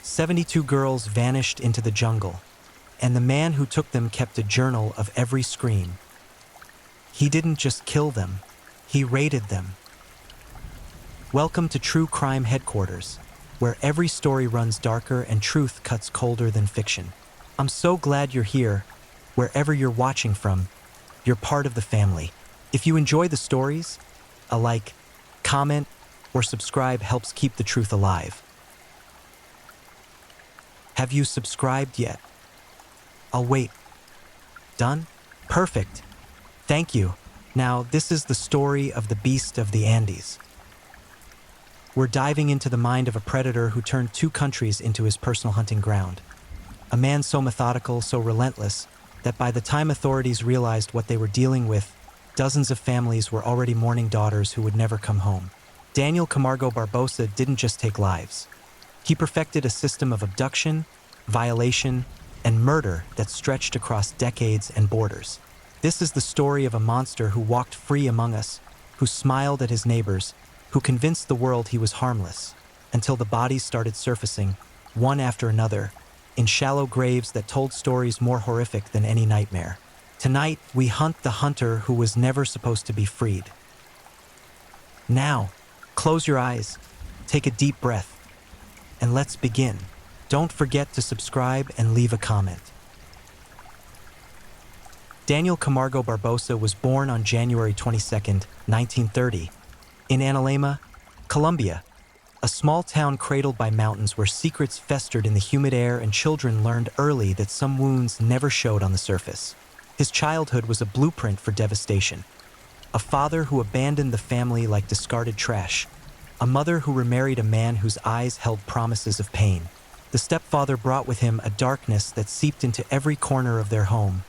72 girls vanished into the jungle, and the man who took them kept a journal of every scream. He didn't just kill them, he rated them. Welcome to True Crime Headquarters, where every story runs darker and truth cuts colder than fiction. I'm so glad you're here. Wherever you're watching from, you're part of the family. If you enjoy the stories, a like, comment, or subscribe helps keep the truth alive. Have you subscribed yet? I'll wait. Done? Perfect. Thank you. Now, this is the story of the beast of the Andes. We're diving into the mind of a predator who turned two countries into his personal hunting ground. A man so methodical, so relentless, that by the time authorities realized what they were dealing with, dozens of families were already mourning daughters who would never come home. Daniel Camargo Barbosa didn't just take lives. He perfected a system of abduction, violation, and murder that stretched across decades and borders. This is the story of a monster who walked free among us, who smiled at his neighbors, who convinced the world he was harmless, until the bodies started surfacing, one after another, in shallow graves that told stories more horrific than any nightmare. Tonight, we hunt the hunter who was never supposed to be freed. Now, close your eyes, take a deep breath, and let's begin. Don't forget to subscribe and leave a comment. Daniel Camargo Barbosa was born on January 22, 1930, in Analema, Colombia, a small town cradled by mountains where secrets festered in the humid air and children learned early that some wounds never showed on the surface. His childhood was a blueprint for devastation. A father who abandoned the family like discarded trash. A mother who remarried a man whose eyes held promises of pain. The stepfather brought with him a darkness that seeped into every corner of their home.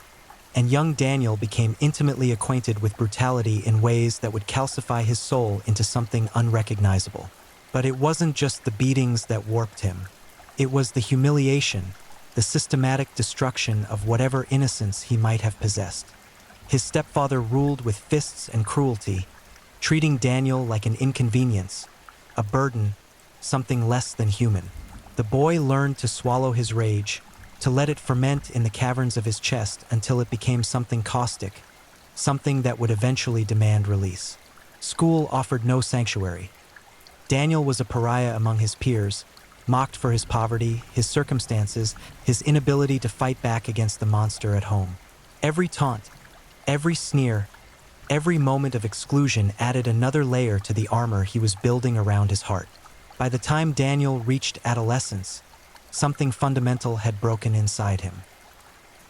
And young Daniel became intimately acquainted with brutality in ways that would calcify his soul into something unrecognizable. But it wasn't just the beatings that warped him. It was the humiliation, the systematic destruction of whatever innocence he might have possessed. His stepfather ruled with fists and cruelty, treating Daniel like an inconvenience, a burden, something less than human. The boy learned to swallow his rage, to let it ferment in the caverns of his chest until it became something caustic, something that would eventually demand release. School offered no sanctuary. Daniel was a pariah among his peers, mocked for his poverty, his circumstances, his inability to fight back against the monster at home. Every taunt, every sneer, every moment of exclusion added another layer to the armor he was building around his heart. By the time Daniel reached adolescence, something fundamental had broken inside him.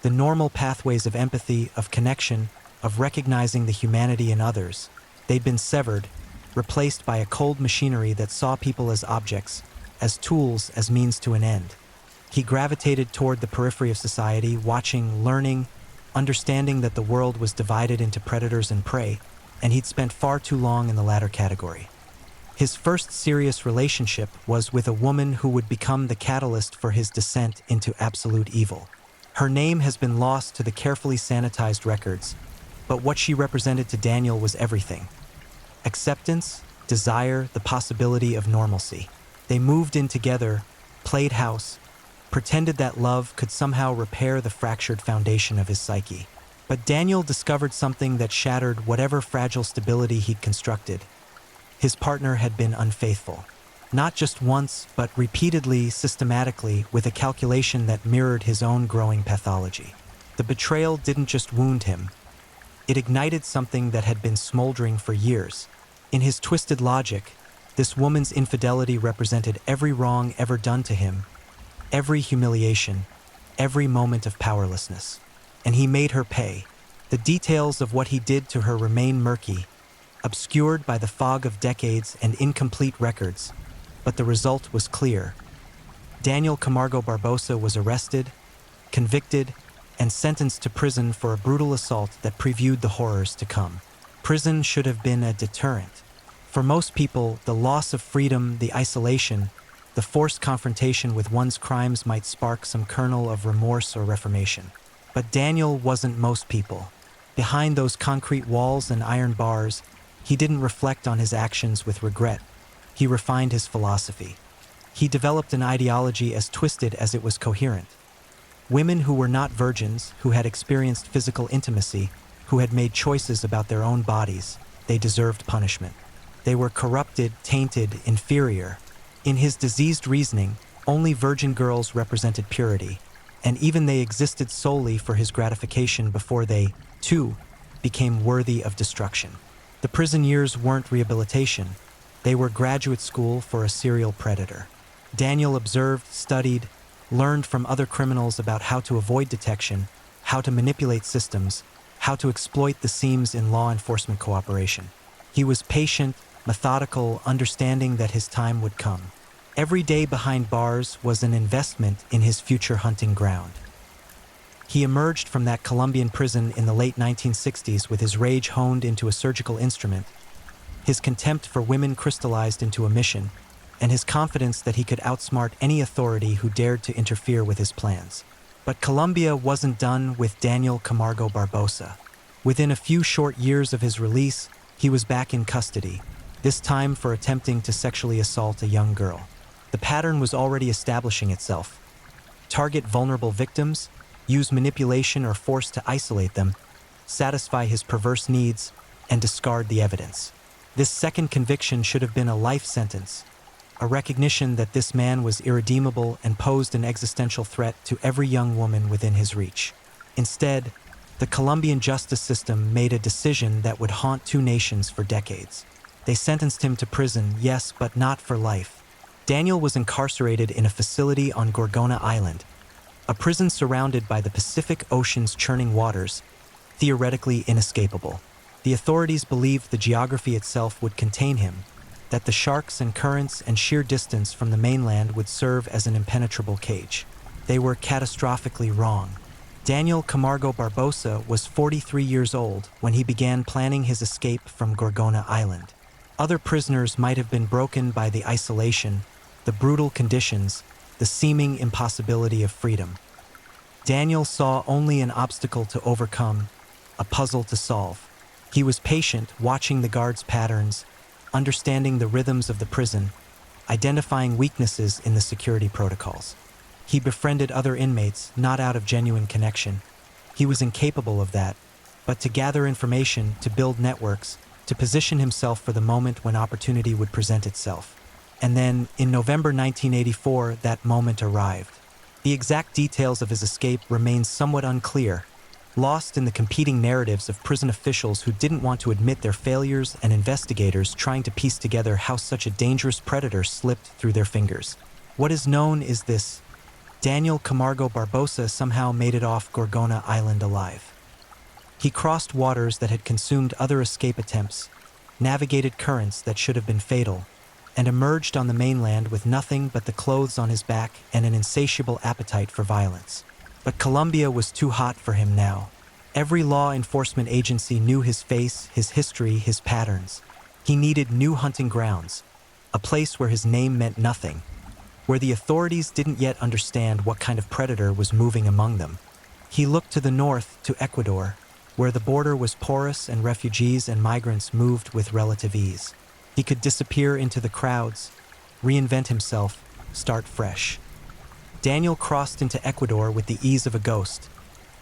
The normal pathways of empathy, of connection, of recognizing the humanity in others, they'd been severed, replaced by a cold machinery that saw people as objects, as tools, as means to an end. He gravitated toward the periphery of society, watching, learning, understanding that the world was divided into predators and prey, and he'd spent far too long in the latter category. His first serious relationship was with a woman who would become the catalyst for his descent into absolute evil. Her name has been lost to the carefully sanitized records, but what she represented to Daniel was everything. Acceptance, desire, the possibility of normalcy. They moved in together, played house, pretended that love could somehow repair the fractured foundation of his psyche. But Daniel discovered something that shattered whatever fragile stability he'd constructed. His partner had been unfaithful. Not just once, but repeatedly, systematically, with a calculation that mirrored his own growing pathology. The betrayal didn't just wound him. It ignited something that had been smoldering for years. In his twisted logic, this woman's infidelity represented every wrong ever done to him, every humiliation, every moment of powerlessness. And he made her pay. The details of what he did to her remain murky, obscured by the fog of decades and incomplete records, but the result was clear. Daniel Camargo Barbosa was arrested, convicted, and sentenced to prison for a brutal assault that previewed the horrors to come. Prison should have been a deterrent. For most people, the loss of freedom, the isolation, the forced confrontation with one's crimes might spark some kernel of remorse or reformation. But Daniel wasn't most people. Behind those concrete walls and iron bars, he didn't reflect on his actions with regret. He refined his philosophy. He developed an ideology as twisted as it was coherent. Women who were not virgins, who had experienced physical intimacy, who had made choices about their own bodies, they deserved punishment. They were corrupted, tainted, inferior. In his diseased reasoning, only virgin girls represented purity, and even they existed solely for his gratification before they, too, became worthy of destruction. The prison years weren't rehabilitation. They were graduate school for a serial predator. Daniel observed, studied, learned from other criminals about how to avoid detection, how to manipulate systems, how to exploit the seams in law enforcement cooperation. He was patient, methodical, understanding that his time would come. Every day behind bars was an investment in his future hunting ground. He emerged from that Colombian prison in the late 1960s with his rage honed into a surgical instrument, his contempt for women crystallized into a mission, and his confidence that he could outsmart any authority who dared to interfere with his plans. But Colombia wasn't done with Daniel Camargo Barbosa. Within a few short years of his release, he was back in custody, this time for attempting to sexually assault a young girl. The pattern was already establishing itself. Target vulnerable victims, use manipulation or force to isolate them, satisfy his perverse needs, and discard the evidence. This second conviction should have been a life sentence, a recognition that this man was irredeemable and posed an existential threat to every young woman within his reach. Instead, the Colombian justice system made a decision that would haunt two nations for decades. They sentenced him to prison, yes, but not for life. Daniel was incarcerated in a facility on Gorgona Island, a prison surrounded by the Pacific Ocean's churning waters, theoretically inescapable. The authorities believed the geography itself would contain him, that the sharks and currents and sheer distance from the mainland would serve as an impenetrable cage. They were catastrophically wrong. Daniel Camargo Barbosa was 43 years old when he began planning his escape from Gorgona Island. Other prisoners might have been broken by the isolation, the brutal conditions, the seeming impossibility of freedom. Daniel saw only an obstacle to overcome, a puzzle to solve. He was patient, watching the guards' patterns, understanding the rhythms of the prison, identifying weaknesses in the security protocols. He befriended other inmates, not out of genuine connection. He was incapable of that, but to gather information, to build networks, to position himself for the moment when opportunity would present itself. And then, in November 1984, that moment arrived. The exact details of his escape remain somewhat unclear, lost in the competing narratives of prison officials who didn't want to admit their failures and investigators trying to piece together how such a dangerous predator slipped through their fingers. What is known is this: Daniel Camargo Barbosa somehow made it off Gorgona Island alive. He crossed waters that had consumed other escape attempts, navigated currents that should have been fatal, and emerged on the mainland with nothing but the clothes on his back and an insatiable appetite for violence. But Colombia was too hot for him now. Every law enforcement agency knew his face, his history, his patterns. He needed new hunting grounds, a place where his name meant nothing, where the authorities didn't yet understand what kind of predator was moving among them. He looked to the north, to Ecuador, where the border was porous and refugees and migrants moved with relative ease. He could disappear into the crowds, reinvent himself, start fresh. Daniel crossed into Ecuador with the ease of a ghost,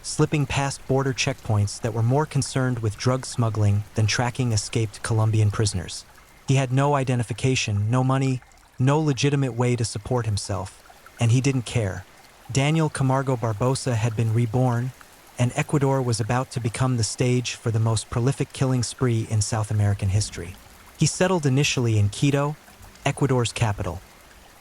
slipping past border checkpoints that were more concerned with drug smuggling than tracking escaped Colombian prisoners. He had no identification, no money, no legitimate way to support himself, and he didn't care. Daniel Camargo Barbosa had been reborn, and Ecuador was about to become the stage for the most prolific killing spree in South American history. He settled initially in Quito, Ecuador's capital,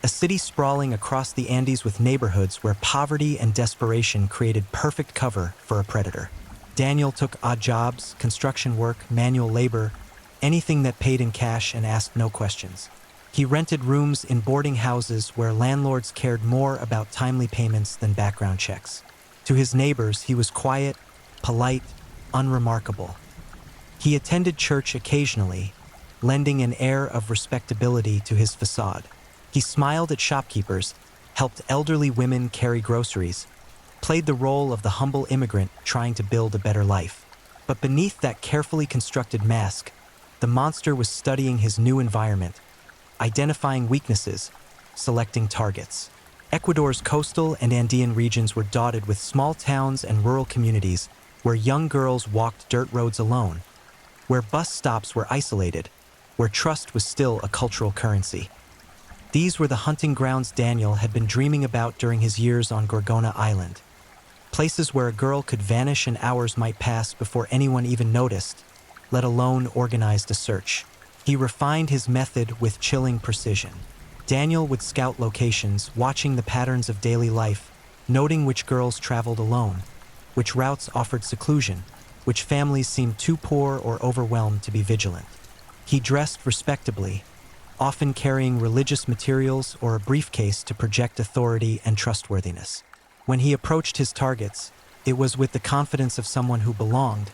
a city sprawling across the Andes with neighborhoods where poverty and desperation created perfect cover for a predator. Daniel took odd jobs, construction work, manual labor, anything that paid in cash and asked no questions. He rented rooms in boarding houses where landlords cared more about timely payments than background checks. To his neighbors, he was quiet, polite, unremarkable. He attended church occasionally, lending an air of respectability to his facade. He smiled at shopkeepers, helped elderly women carry groceries, played the role of the humble immigrant trying to build a better life. But beneath that carefully constructed mask, the monster was studying his new environment, identifying weaknesses, selecting targets. Ecuador's coastal and Andean regions were dotted with small towns and rural communities where young girls walked dirt roads alone, where bus stops were isolated, where trust was still a cultural currency. These were the hunting grounds Daniel had been dreaming about during his years on Gorgona Island. Places where a girl could vanish and hours might pass before anyone even noticed, let alone organized a search. He refined his method with chilling precision. Daniel would scout locations, watching the patterns of daily life, noting which girls traveled alone, which routes offered seclusion, which families seemed too poor or overwhelmed to be vigilant. He dressed respectably, often carrying religious materials or a briefcase to project authority and trustworthiness. When he approached his targets, it was with the confidence of someone who belonged,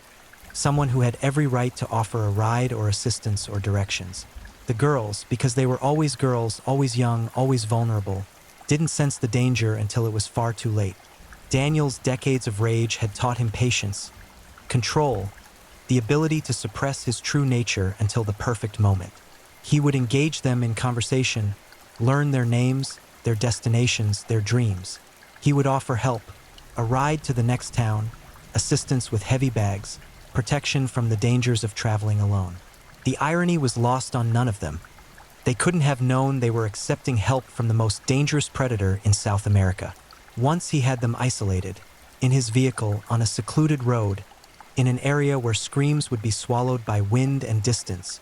someone who had every right to offer a ride or assistance or directions. The girls, because they were always girls, always young, always vulnerable, didn't sense the danger until it was far too late. Daniel's decades of rage had taught him patience, control, the ability to suppress his true nature until the perfect moment. He would engage them in conversation, learn their names, their destinations, their dreams. He would offer help, a ride to the next town, assistance with heavy bags, protection from the dangers of traveling alone. The irony was lost on none of them. They couldn't have known they were accepting help from the most dangerous predator in South America. Once he had them isolated, in his vehicle on a secluded road, in an area where screams would be swallowed by wind and distance,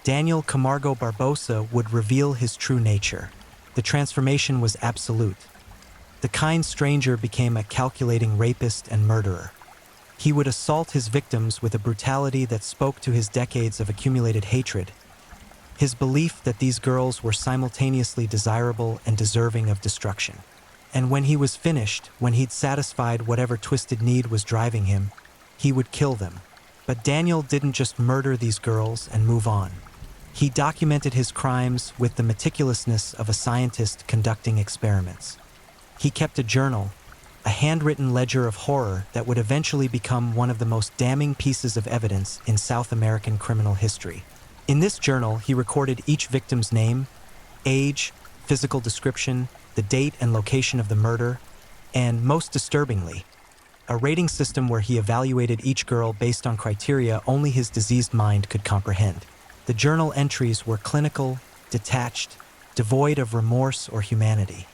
Daniel Camargo Barbosa would reveal his true nature. The transformation was absolute. The kind stranger became a calculating rapist and murderer. He would assault his victims with a brutality that spoke to his decades of accumulated hatred, his belief that these girls were simultaneously desirable and deserving of destruction. And when he was finished, when he'd satisfied whatever twisted need was driving him, he would kill them. But Daniel didn't just murder these girls and move on. He documented his crimes with the meticulousness of a scientist conducting experiments. He kept a journal, a handwritten ledger of horror that would eventually become one of the most damning pieces of evidence in South American criminal history. In this journal, he recorded each victim's name, age, physical description, the date and location of the murder, and, most disturbingly, a rating system where he evaluated each girl based on criteria only his diseased mind could comprehend. The journal entries were clinical, detached, devoid of remorse or humanity.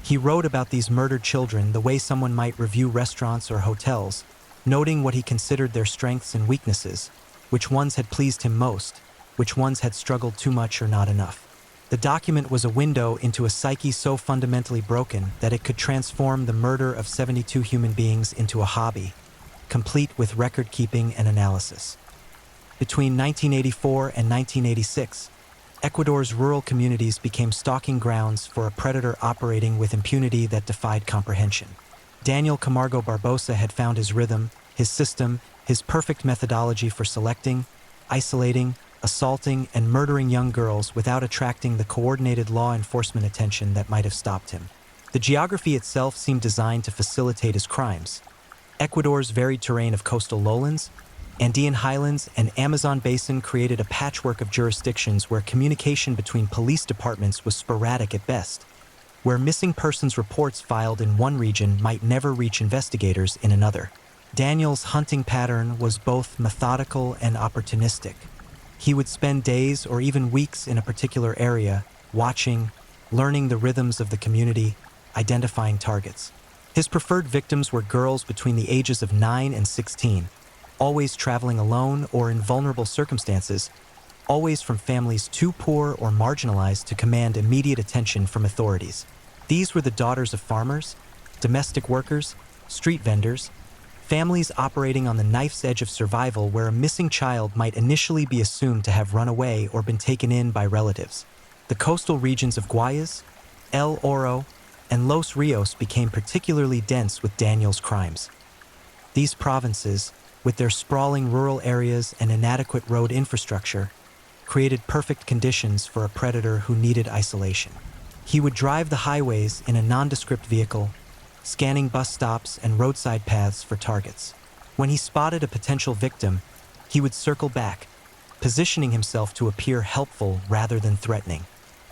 He wrote about these murdered children the way someone might review restaurants or hotels, noting what he considered their strengths and weaknesses, which ones had pleased him most, which ones had struggled too much or not enough. The document was a window into a psyche so fundamentally broken that it could transform the murder of 72 human beings into a hobby, complete with record-keeping and analysis. Between 1984 and 1986, Ecuador's rural communities became stalking grounds for a predator operating with impunity that defied comprehension. Daniel Camargo Barbosa had found his rhythm, his system, his perfect methodology for selecting, isolating, assaulting, and murdering young girls without attracting the coordinated law enforcement attention that might have stopped him. The geography itself seemed designed to facilitate his crimes. Ecuador's varied terrain of coastal lowlands, Andean highlands, and Amazon basin created a patchwork of jurisdictions where communication between police departments was sporadic at best, where missing persons reports filed in one region might never reach investigators in another. Daniel's hunting pattern was both methodical and opportunistic. He would spend days or even weeks in a particular area, watching, learning the rhythms of the community, identifying targets. His preferred victims were girls between the ages of 9 and 16, always traveling alone or in vulnerable circumstances, always from families too poor or marginalized to command immediate attention from authorities. These were the daughters of farmers, domestic workers, street vendors, families operating on the knife's edge of survival where a missing child might initially be assumed to have run away or been taken in by relatives. The coastal regions of Guayas, El Oro, and Los Rios became particularly dense with Daniel's crimes. These provinces, with their sprawling rural areas and inadequate road infrastructure, created perfect conditions for a predator who needed isolation. He would drive the highways in a nondescript vehicle, scanning bus stops and roadside paths for targets. When he spotted a potential victim, he would circle back, positioning himself to appear helpful rather than threatening.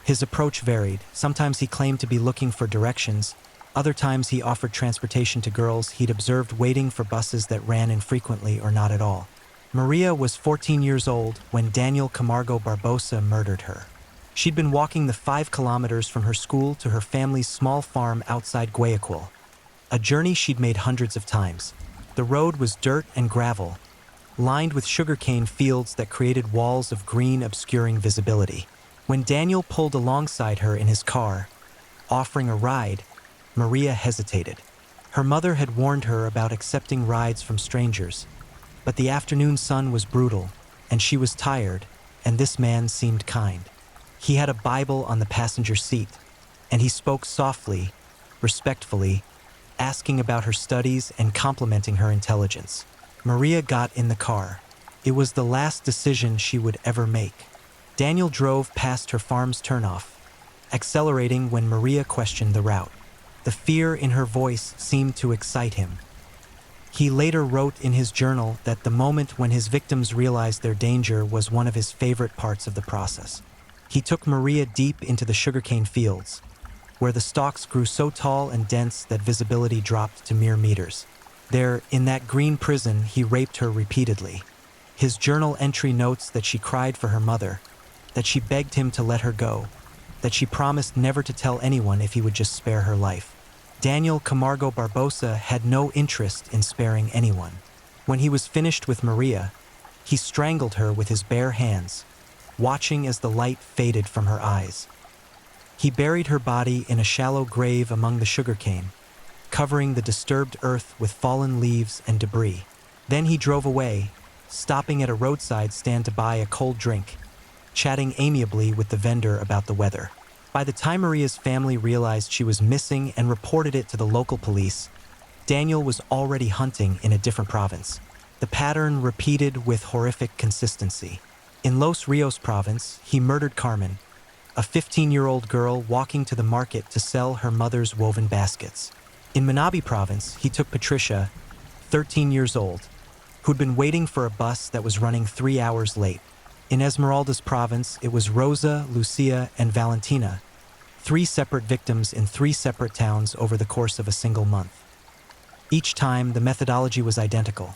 His approach varied. Sometimes he claimed to be looking for directions. Other times he offered transportation to girls he'd observed waiting for buses that ran infrequently or not at all. Maria was 14 years old when Daniel Camargo Barbosa murdered her. She'd been walking the 5 kilometers from her school to her family's small farm outside Guayaquil, a journey she'd made hundreds of times. The road was dirt and gravel, lined with sugarcane fields that created walls of green obscuring visibility. When Daniel pulled alongside her in his car, offering a ride, Maria hesitated. Her mother had warned her about accepting rides from strangers, but the afternoon sun was brutal, and she was tired, and this man seemed kind. He had a Bible on the passenger seat, and he spoke softly, respectfully, asking about her studies and complimenting her intelligence. Maria got in the car. It was the last decision she would ever make. Daniel drove past her farm's turnoff, accelerating when Maria questioned the route. The fear in her voice seemed to excite him. He later wrote in his journal that the moment when his victims realized their danger was one of his favorite parts of the process. He took Maria deep into the sugarcane fields, where the stalks grew so tall and dense that visibility dropped to mere meters. There, in that green prison, he raped her repeatedly. His journal entry notes that she cried for her mother, that she begged him to let her go, that she promised never to tell anyone if he would just spare her life. Daniel Camargo Barbosa had no interest in sparing anyone. When he was finished with Maria, he strangled her with his bare hands, watching as the light faded from her eyes. He buried her body in a shallow grave among the sugarcane, covering the disturbed earth with fallen leaves and debris. Then he drove away, stopping at a roadside stand to buy a cold drink, chatting amiably with the vendor about the weather. By the time Maria's family realized she was missing and reported it to the local police, Daniel was already hunting in a different province. The pattern repeated with horrific consistency. In Los Rios province, he murdered Carmen, a 15-year-old girl walking to the market to sell her mother's woven baskets. In Manabi province, he took Patricia, 13 years old, who'd been waiting for a bus that was running 3 hours late. In Esmeraldas province, it was Rosa, Lucia, and Valentina, 3 separate victims in 3 separate towns over the course of a single month. Each time, the methodology was identical.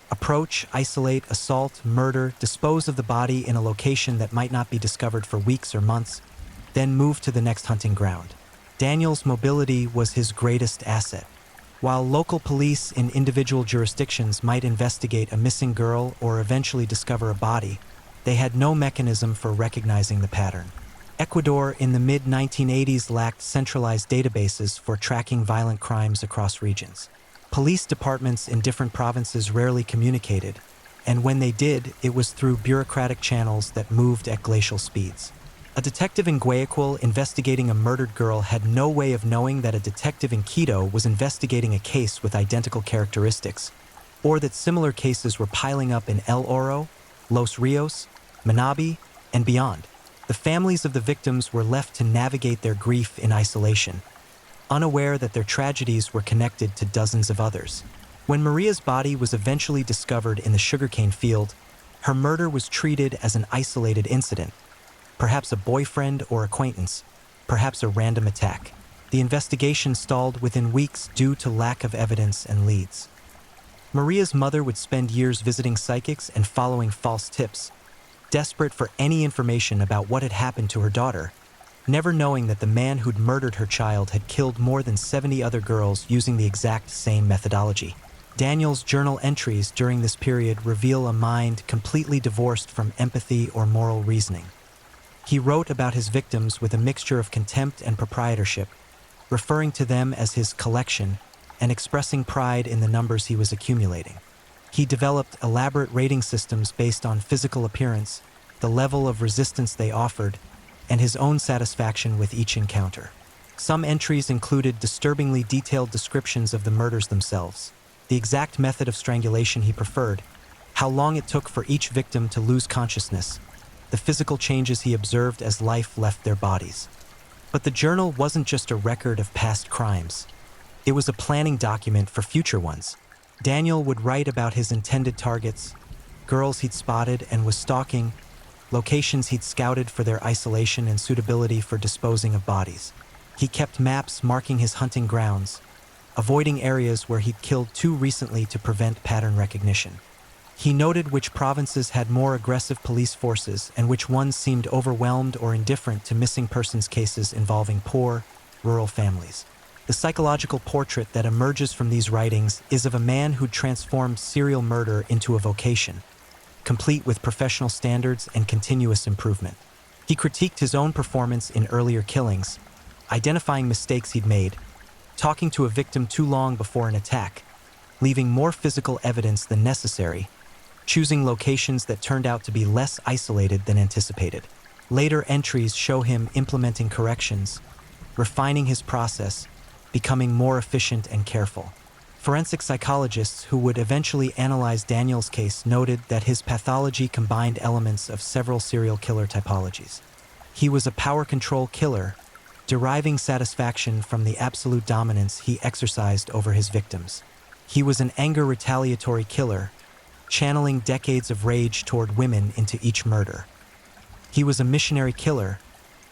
Approach, isolate, assault, murder, dispose of the body in a location that might not be discovered for weeks or months, then move to the next hunting ground. Daniel's mobility was his greatest asset. While local police in individual jurisdictions might investigate a missing girl or eventually discover a body, they had no mechanism for recognizing the pattern. Ecuador in the mid-1980s lacked centralized databases for tracking violent crimes across regions. Police departments in different provinces rarely communicated, and when they did, it was through bureaucratic channels that moved at glacial speeds. A detective in Guayaquil investigating a murdered girl had no way of knowing that a detective in Quito was investigating a case with identical characteristics, or that similar cases were piling up in El Oro, Los Rios, Manabi, and beyond. The families of the victims were left to navigate their grief in isolation, unaware that their tragedies were connected to dozens of others. When Maria's body was eventually discovered in the sugarcane field, her murder was treated as an isolated incident, perhaps a boyfriend or acquaintance, perhaps a random attack. The investigation stalled within weeks due to lack of evidence and leads. Maria's mother would spend years visiting psychics and following false tips, desperate for any information about what had happened to her daughter, never knowing that the man who'd murdered her child had killed more than 70 other girls using the exact same methodology. Daniel's journal entries during this period reveal a mind completely divorced from empathy or moral reasoning. He wrote about his victims with a mixture of contempt and proprietorship, referring to them as his collection and expressing pride in the numbers he was accumulating. He developed elaborate rating systems based on physical appearance, the level of resistance they offered, and his own satisfaction with each encounter. Some entries included disturbingly detailed descriptions of the murders themselves, the exact method of strangulation he preferred, how long it took for each victim to lose consciousness, the physical changes he observed as life left their bodies. But the journal wasn't just a record of past crimes. It was a planning document for future ones. Daniel would write about his intended targets, girls he'd spotted and was stalking, locations he'd scouted for their isolation and suitability for disposing of bodies. He kept maps marking his hunting grounds, avoiding areas where he'd killed too recently to prevent pattern recognition. He noted which provinces had more aggressive police forces and which ones seemed overwhelmed or indifferent to missing persons cases involving poor, rural families. The psychological portrait that emerges from these writings is of a man who transformed serial murder into a vocation, complete with professional standards and continuous improvement. He critiqued his own performance in earlier killings, identifying mistakes he'd made, talking to a victim too long before an attack, leaving more physical evidence than necessary, choosing locations that turned out to be less isolated than anticipated. Later entries show him implementing corrections, refining his process, becoming more efficient and careful. Forensic psychologists who would eventually analyze Daniel's case noted that his pathology combined elements of several serial killer typologies. He was a power control killer, deriving satisfaction from the absolute dominance he exercised over his victims. He was an anger retaliatory killer, channeling decades of rage toward women into each murder. He was a missionary killer,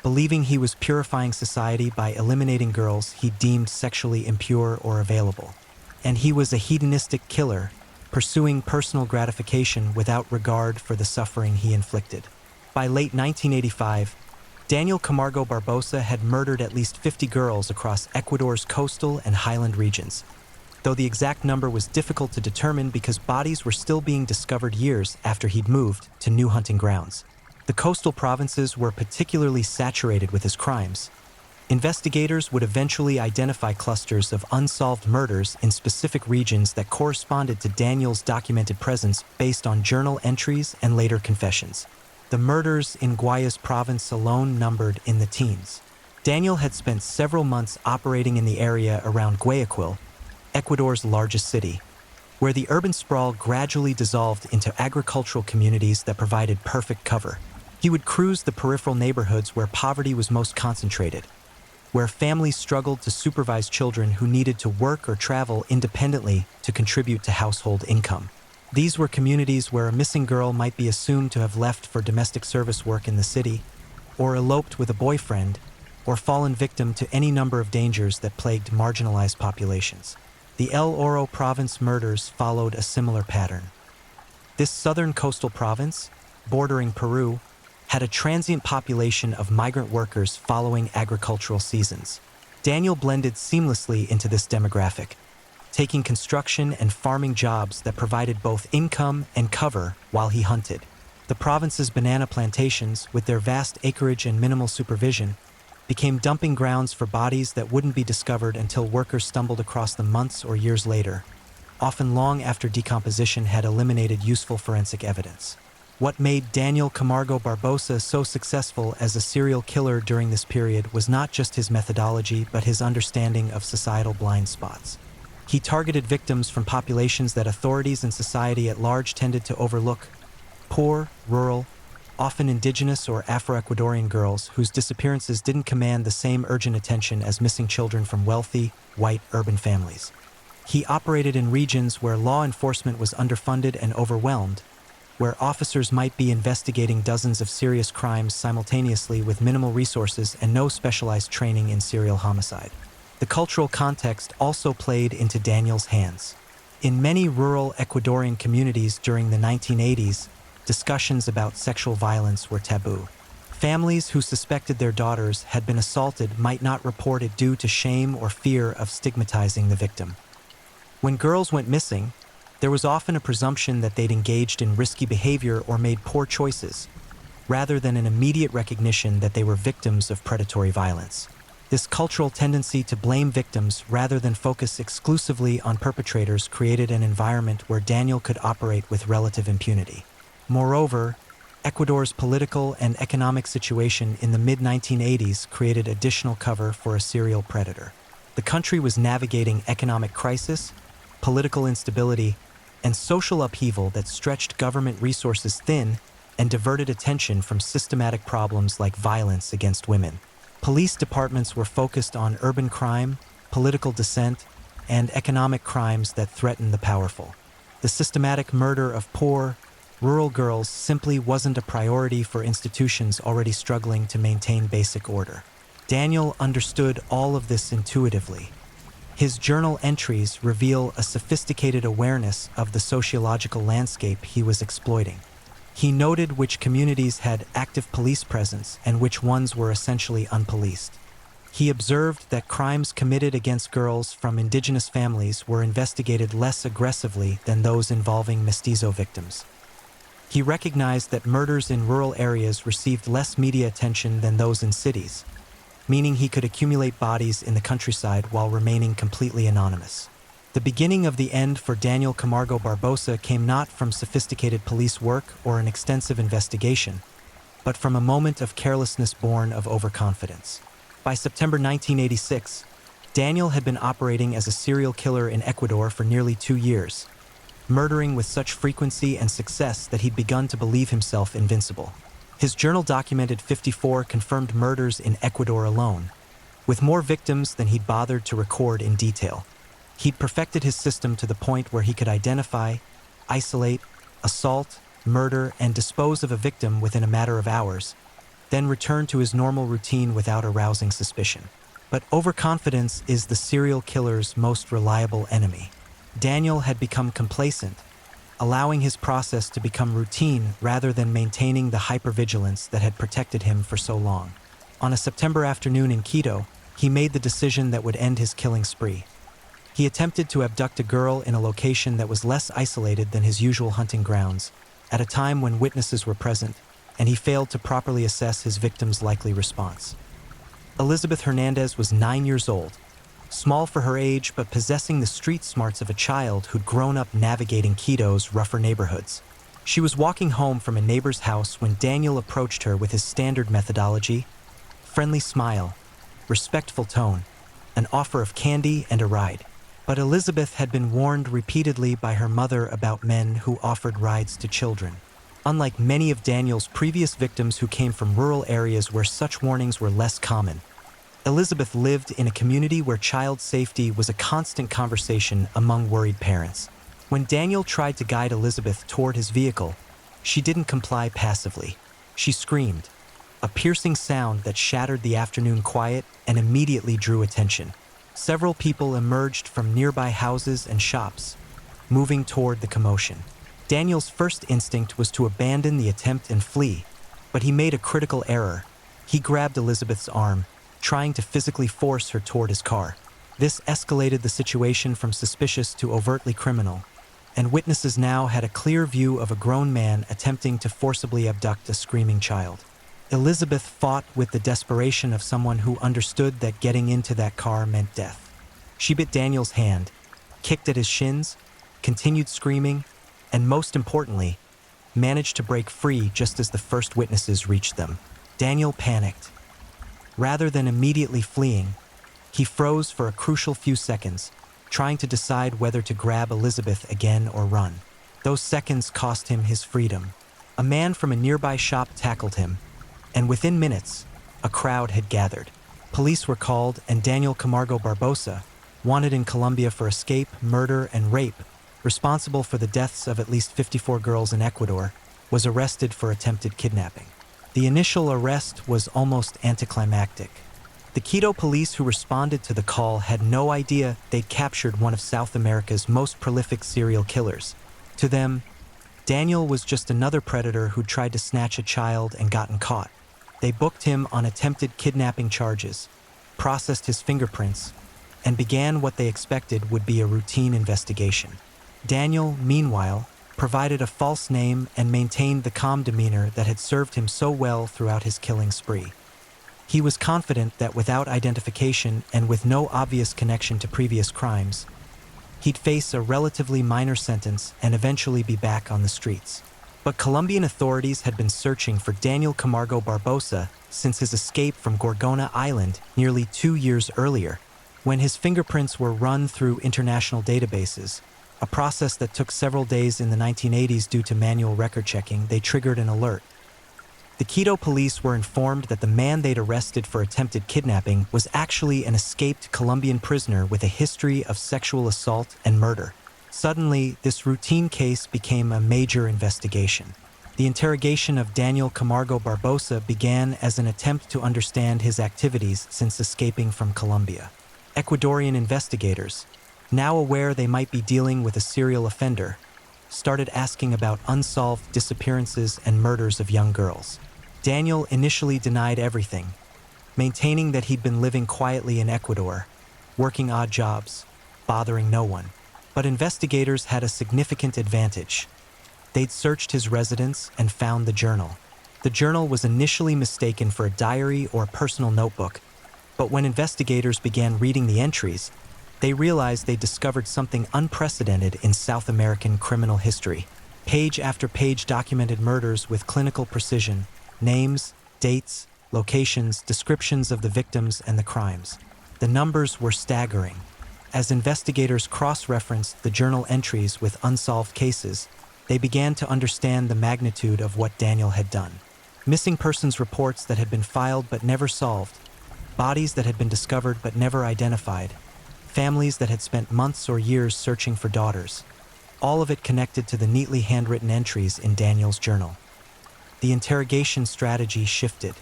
believing he was purifying society by eliminating girls he deemed sexually impure or available. And he was a hedonistic killer, pursuing personal gratification without regard for the suffering he inflicted. By late 1985, Daniel Camargo Barbosa had murdered at least 50 girls across Ecuador's coastal and highland regions, though the exact number was difficult to determine because bodies were still being discovered years after he'd moved to new hunting grounds. The coastal provinces were particularly saturated with his crimes. Investigators would eventually identify clusters of unsolved murders in specific regions that corresponded to Daniel's documented presence based on journal entries and later confessions. The murders in Guayas province alone numbered in the teens. Daniel had spent several months operating in the area around Guayaquil, Ecuador's largest city, where the urban sprawl gradually dissolved into agricultural communities that provided perfect cover. He would cruise the peripheral neighborhoods where poverty was most concentrated, where families struggled to supervise children who needed to work or travel independently to contribute to household income. These were communities where a missing girl might be assumed to have left for domestic service work in the city, or eloped with a boyfriend, or fallen victim to any number of dangers that plagued marginalized populations. The El Oro province murders followed a similar pattern. This southern coastal province, bordering Peru, had a transient population of migrant workers following agricultural seasons. Daniel blended seamlessly into this demographic, taking construction and farming jobs that provided both income and cover while he hunted. The province's banana plantations, with their vast acreage and minimal supervision, became dumping grounds for bodies that wouldn't be discovered until workers stumbled across them months or years later, often long after decomposition had eliminated useful forensic evidence. What made Daniel Camargo Barbosa so successful as a serial killer during this period was not just his methodology, but his understanding of societal blind spots. He targeted victims from populations that authorities and society at large tended to overlook: poor, rural, often indigenous or Afro-Ecuadorian girls whose disappearances didn't command the same urgent attention as missing children from wealthy, white urban families. He operated in regions where law enforcement was underfunded and overwhelmed, where officers might be investigating dozens of serious crimes simultaneously with minimal resources and no specialized training in serial homicide. The cultural context also played into Daniel's hands. In many rural Ecuadorian communities during the 1980s, discussions about sexual violence were taboo. Families who suspected their daughters had been assaulted might not report it due to shame or fear of stigmatizing the victim. When girls went missing, there was often a presumption that they'd engaged in risky behavior or made poor choices, rather than an immediate recognition that they were victims of predatory violence. This cultural tendency to blame victims rather than focus exclusively on perpetrators created an environment where Daniel could operate with relative impunity. Moreover, Ecuador's political and economic situation in the mid-1980s created additional cover for a serial predator. The country was navigating economic crisis, political instability, and social upheaval that stretched government resources thin and diverted attention from systematic problems like violence against women. Police departments were focused on urban crime, political dissent, and economic crimes that threatened the powerful. The systematic murder of poor, rural girls simply wasn't a priority for institutions already struggling to maintain basic order. Daniel understood all of this intuitively. His journal entries reveal a sophisticated awareness of the sociological landscape he was exploiting. He noted which communities had active police presence and which ones were essentially unpoliced. He observed that crimes committed against girls from indigenous families were investigated less aggressively than those involving mestizo victims. He recognized that murders in rural areas received less media attention than those in cities, meaning he could accumulate bodies in the countryside while remaining completely anonymous. The beginning of the end for Daniel Camargo Barbosa came not from sophisticated police work or an extensive investigation, but from a moment of carelessness born of overconfidence. By September 1986, Daniel had been operating as a serial killer in Ecuador for nearly 2 years, murdering with such frequency and success that he'd begun to believe himself invincible. His journal documented 54 confirmed murders in Ecuador alone, with more victims than he'd bothered to record in detail. He'd perfected his system to the point where he could identify, isolate, assault, murder, and dispose of a victim within a matter of hours, then return to his normal routine without arousing suspicion. But overconfidence is the serial killer's most reliable enemy. Daniel had become complacent, allowing his process to become routine rather than maintaining the hypervigilance that had protected him for so long. On a September afternoon in Quito, he made the decision that would end his killing spree. He attempted to abduct a girl in a location that was less isolated than his usual hunting grounds, at a time when witnesses were present, and he failed to properly assess his victim's likely response. Elizabeth Hernandez was 9 years old, small for her age but possessing the street smarts of a child who'd grown up navigating Quito's rougher neighborhoods. She was walking home from a neighbor's house when Daniel approached her with his standard methodology: friendly smile, respectful tone, an offer of candy and a ride. But Elizabeth had been warned repeatedly by her mother about men who offered rides to children. Unlike many of Daniel's previous victims who came from rural areas where such warnings were less common, Elizabeth lived in a community where child safety was a constant conversation among worried parents. When Daniel tried to guide Elizabeth toward his vehicle, she didn't comply passively. She screamed, a piercing sound that shattered the afternoon quiet and immediately drew attention. Several people emerged from nearby houses and shops, moving toward the commotion. Daniel's first instinct was to abandon the attempt and flee, but he made a critical error. He grabbed Elizabeth's arm, trying to physically force her toward his car. This escalated the situation from suspicious to overtly criminal, and witnesses now had a clear view of a grown man attempting to forcibly abduct a screaming child. Elizabeth fought with the desperation of someone who understood that getting into that car meant death. She bit Daniel's hand, kicked at his shins, continued screaming, and most importantly, managed to break free just as the first witnesses reached them. Daniel panicked. Rather than immediately fleeing, he froze for a crucial few seconds, trying to decide whether to grab Elizabeth again or run. Those seconds cost him his freedom. A man from a nearby shop tackled him, and within minutes, a crowd had gathered. Police were called, and Daniel Camargo Barbosa, wanted in Colombia for escape, murder, and rape, responsible for the deaths of at least 54 girls in Ecuador, was arrested for attempted kidnapping. The initial arrest was almost anticlimactic. The Quito police who responded to the call had no idea they'd captured one of South America's most prolific serial killers. To them, Daniel was just another predator who'd tried to snatch a child and gotten caught. They booked him on attempted kidnapping charges, processed his fingerprints, and began what they expected would be a routine investigation. Daniel, meanwhile, provided a false name and maintained the calm demeanor that had served him so well throughout his killing spree. He was confident that without identification and with no obvious connection to previous crimes, he'd face a relatively minor sentence and eventually be back on the streets. But Colombian authorities had been searching for Daniel Camargo Barbosa since his escape from Gorgona Island nearly 2 years earlier, when his fingerprints were run through international databases. A process that took several days in the 1980s due to manual record checking. They triggered an alert. The Quito police were informed that the man they'd arrested for attempted kidnapping was actually an escaped Colombian prisoner with a history of sexual assault and murder. Suddenly, this routine case became a major investigation. The interrogation of Daniel Camargo Barbosa began as an attempt to understand his activities since escaping from Colombia. Ecuadorian investigators, now aware they might be dealing with a serial offender, started asking about unsolved disappearances and murders of young girls. Daniel initially denied everything, maintaining that he'd been living quietly in Ecuador, working odd jobs, bothering no one. But investigators had a significant advantage. They'd searched his residence and found the journal. The journal was initially mistaken for a diary or personal notebook, but when investigators began reading the entries, they realized they discovered something unprecedented in South American criminal history. Page after page documented murders with clinical precision, names, dates, locations, descriptions of the victims and the crimes. The numbers were staggering. As investigators cross-referenced the journal entries with unsolved cases, they began to understand the magnitude of what Daniel had done. Missing persons reports that had been filed but never solved, bodies that had been discovered but never identified, families that had spent months or years searching for daughters. All of it connected to the neatly handwritten entries in Daniel's journal. The interrogation strategy shifted.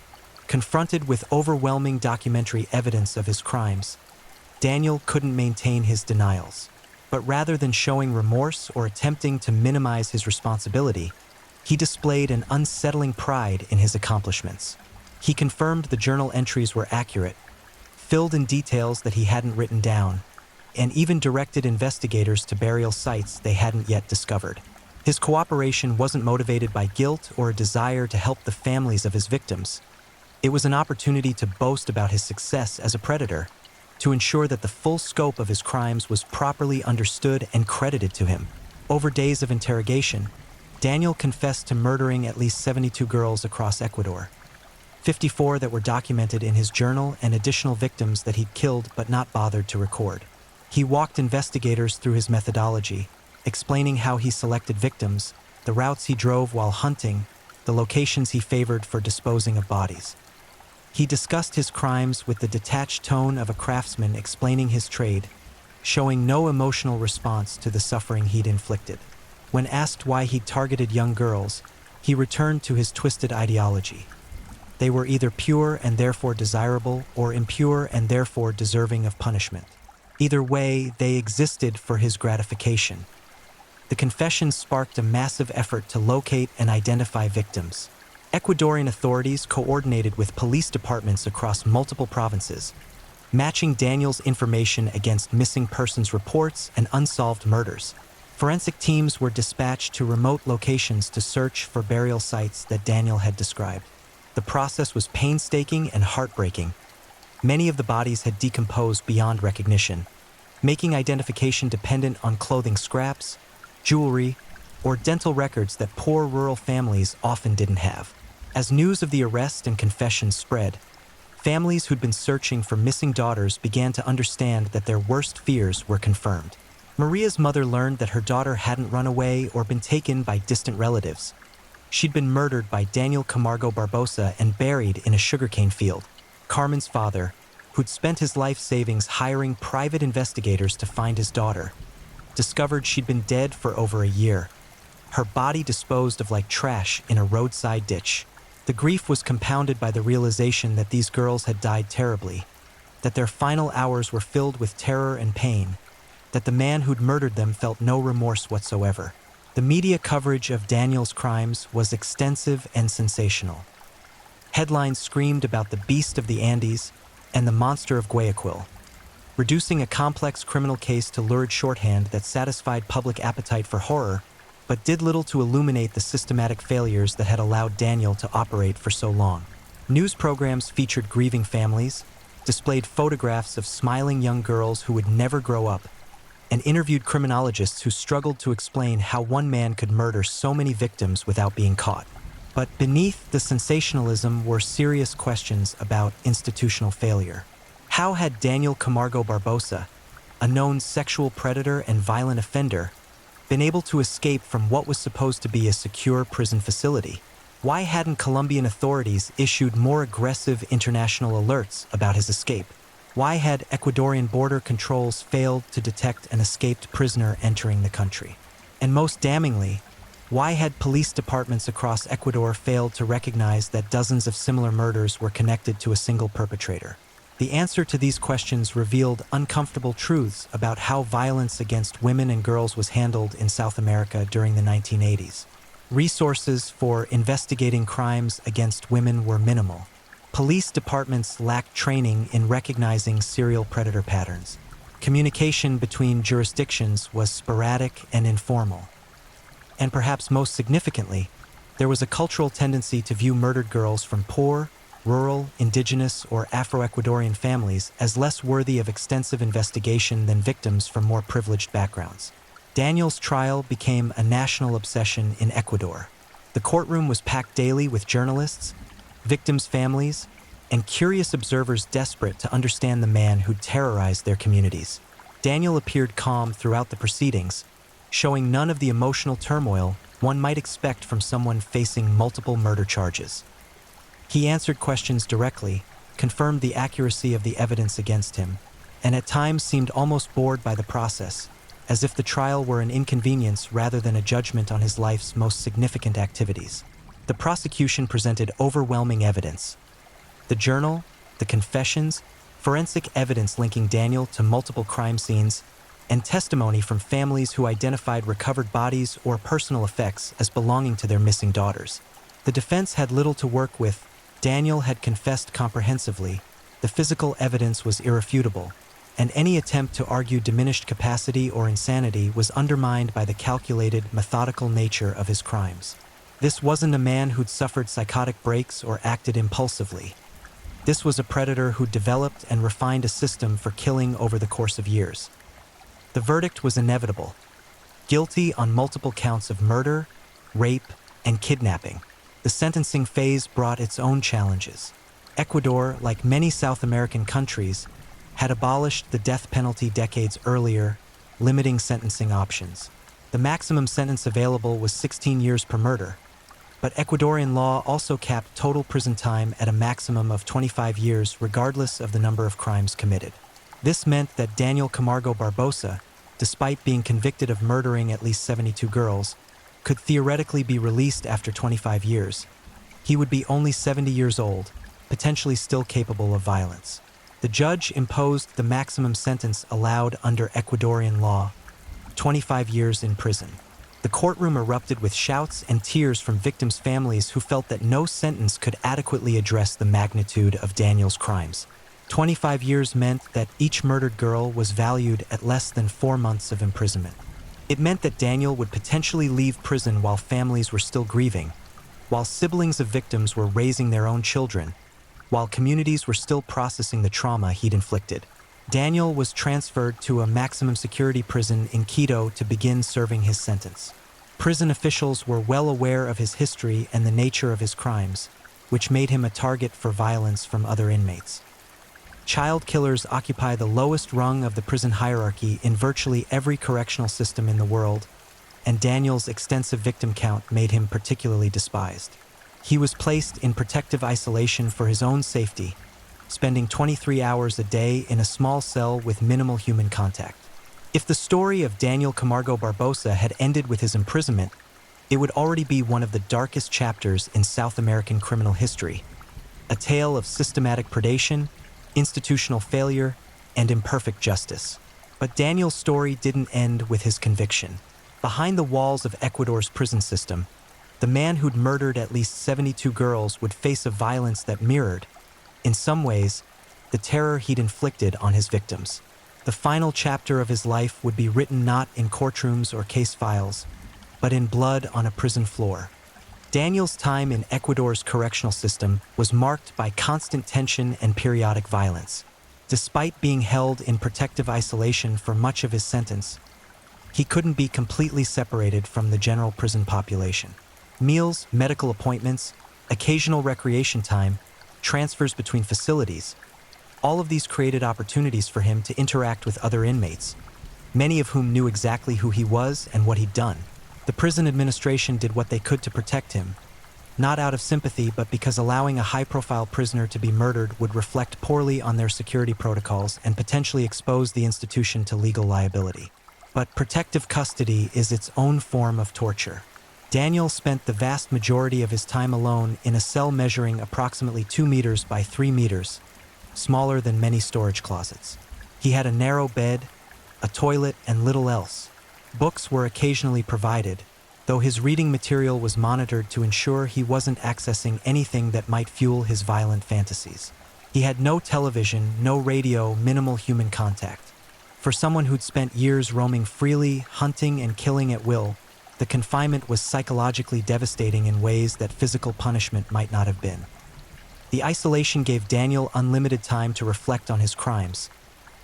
Confronted with overwhelming documentary evidence of his crimes, Daniel couldn't maintain his denials. But rather than showing remorse or attempting to minimize his responsibility, he displayed an unsettling pride in his accomplishments. He confirmed the journal entries were accurate, filled in details that he hadn't written down, and even directed investigators to burial sites they hadn't yet discovered. His cooperation wasn't motivated by guilt or a desire to help the families of his victims. It was an opportunity to boast about his success as a predator, to ensure that the full scope of his crimes was properly understood and credited to him. Over days of interrogation, Daniel confessed to murdering at least 72 girls across Ecuador, 54 that were documented in his journal and additional victims that he'd killed but not bothered to record. He walked investigators through his methodology, explaining how he selected victims, the routes he drove while hunting, the locations he favored for disposing of bodies. He discussed his crimes with the detached tone of a craftsman explaining his trade, showing no emotional response to the suffering he'd inflicted. When asked why he'd targeted young girls, he returned to his twisted ideology. They were either pure and therefore desirable, or impure and therefore deserving of punishment. Either way, they existed for his gratification. The confession sparked a massive effort to locate and identify victims. Ecuadorian authorities coordinated with police departments across multiple provinces, matching Daniel's information against missing persons reports and unsolved murders. Forensic teams were dispatched to remote locations to search for burial sites that Daniel had described. The process was painstaking and heartbreaking. Many of the bodies had decomposed beyond recognition, making identification dependent on clothing scraps, jewelry, or dental records that poor rural families often didn't have. As news of the arrest and confession spread, families who'd been searching for missing daughters began to understand that their worst fears were confirmed. Maria's mother learned that her daughter hadn't run away or been taken by distant relatives. She'd been murdered by Daniel Camargo Barbosa and buried in a sugarcane field. Carmen's father, who'd spent his life savings hiring private investigators to find his daughter, discovered she'd been dead for over a year, her body disposed of like trash in a roadside ditch. The grief was compounded by the realization that these girls had died terribly, that their final hours were filled with terror and pain, that the man who'd murdered them felt no remorse whatsoever. The media coverage of Daniel's crimes was extensive and sensational. Headlines screamed about the beast of the Andes and the monster of Guayaquil, reducing a complex criminal case to lurid shorthand that satisfied public appetite for horror, but did little to illuminate the systematic failures that had allowed Daniel to operate for so long. News programs featured grieving families, displayed photographs of smiling young girls who would never grow up, and interviewed criminologists who struggled to explain how one man could murder so many victims without being caught. But beneath the sensationalism were serious questions about institutional failure. How had Daniel Camargo Barbosa, a known sexual predator and violent offender, been able to escape from what was supposed to be a secure prison facility? Why hadn't Colombian authorities issued more aggressive international alerts about his escape? Why had Ecuadorian border controls failed to detect an escaped prisoner entering the country? And most damningly, why had police departments across Ecuador failed to recognize that dozens of similar murders were connected to a single perpetrator? The answer to these questions revealed uncomfortable truths about how violence against women and girls was handled in South America during the 1980s. Resources for investigating crimes against women were minimal. Police departments lacked training in recognizing serial predator patterns. Communication between jurisdictions was sporadic and informal. And perhaps most significantly, there was a cultural tendency to view murdered girls from poor, rural, indigenous, or Afro-Ecuadorian families as less worthy of extensive investigation than victims from more privileged backgrounds. Daniel's trial became a national obsession in Ecuador. The courtroom was packed daily with journalists, victims' families, and curious observers desperate to understand the man who terrorized their communities. Daniel appeared calm throughout the proceedings, showing none of the emotional turmoil one might expect from someone facing multiple murder charges. He answered questions directly, confirmed the accuracy of the evidence against him, and at times seemed almost bored by the process, as if the trial were an inconvenience rather than a judgment on his life's most significant activities. The prosecution presented overwhelming evidence. The journal, the confessions, forensic evidence linking Daniel to multiple crime scenes, and testimony from families who identified recovered bodies or personal effects as belonging to their missing daughters. The defense had little to work with. Daniel had confessed comprehensively, the physical evidence was irrefutable, and any attempt to argue diminished capacity or insanity was undermined by the calculated, methodical nature of his crimes. This wasn't a man who'd suffered psychotic breaks or acted impulsively. This was a predator who developed and refined a system for killing over the course of years. The verdict was inevitable: guilty on multiple counts of murder, rape, and kidnapping. The sentencing phase brought its own challenges. Ecuador, like many South American countries, had abolished the death penalty decades earlier, limiting sentencing options. The maximum sentence available was 16 years per murder, but Ecuadorian law also capped total prison time at a maximum of 25 years regardless of the number of crimes committed. This meant that Daniel Camargo Barbosa, despite being convicted of murdering at least 72 girls, could theoretically be released after 25 years. He would be only 70 years old, potentially still capable of violence. The judge imposed the maximum sentence allowed under Ecuadorian law: 25 years in prison. The courtroom erupted with shouts and tears from victims' families who felt that no sentence could adequately address the magnitude of Daniel's crimes. 25 years meant that each murdered girl was valued at less than 4 months of imprisonment. It meant that Daniel would potentially leave prison while families were still grieving, while siblings of victims were raising their own children, while communities were still processing the trauma he'd inflicted. Daniel was transferred to a maximum security prison in Quito to begin serving his sentence. Prison officials were well aware of his history and the nature of his crimes, which made him a target for violence from other inmates. Child killers occupy the lowest rung of the prison hierarchy in virtually every correctional system in the world, and Daniel's extensive victim count made him particularly despised. He was placed in protective isolation for his own safety, spending 23 hours a day in a small cell with minimal human contact. If the story of Daniel Camargo Barbosa had ended with his imprisonment, it would already be one of the darkest chapters in South American criminal history, a tale of systematic predation, institutional failure, and imperfect justice. But Daniel's story didn't end with his conviction. Behind the walls of Ecuador's prison system, the man who'd murdered at least 72 girls would face a violence that mirrored, in some ways, the terror he'd inflicted on his victims. The final chapter of his life would be written not in courtrooms or case files, but in blood on a prison floor. Daniel's time in Ecuador's correctional system was marked by constant tension and periodic violence. Despite being held in protective isolation for much of his sentence, he couldn't be completely separated from the general prison population. Meals, medical appointments, occasional recreation time, transfers between facilities, all of these created opportunities for him to interact with other inmates, many of whom knew exactly who he was and what he'd done. The prison administration did what they could to protect him, not out of sympathy but because allowing a high-profile prisoner to be murdered would reflect poorly on their security protocols and potentially expose the institution to legal liability. But protective custody is its own form of torture. Daniel spent the vast majority of his time alone in a cell measuring approximately 2 meters by 3 meters, smaller than many storage closets. He had a narrow bed, a toilet, and little else. Books were occasionally provided, though his reading material was monitored to ensure he wasn't accessing anything that might fuel his violent fantasies. He had no television, no radio, minimal human contact. For someone who'd spent years roaming freely, hunting and killing at will, the confinement was psychologically devastating in ways that physical punishment might not have been. The isolation gave Daniel unlimited time to reflect on his crimes,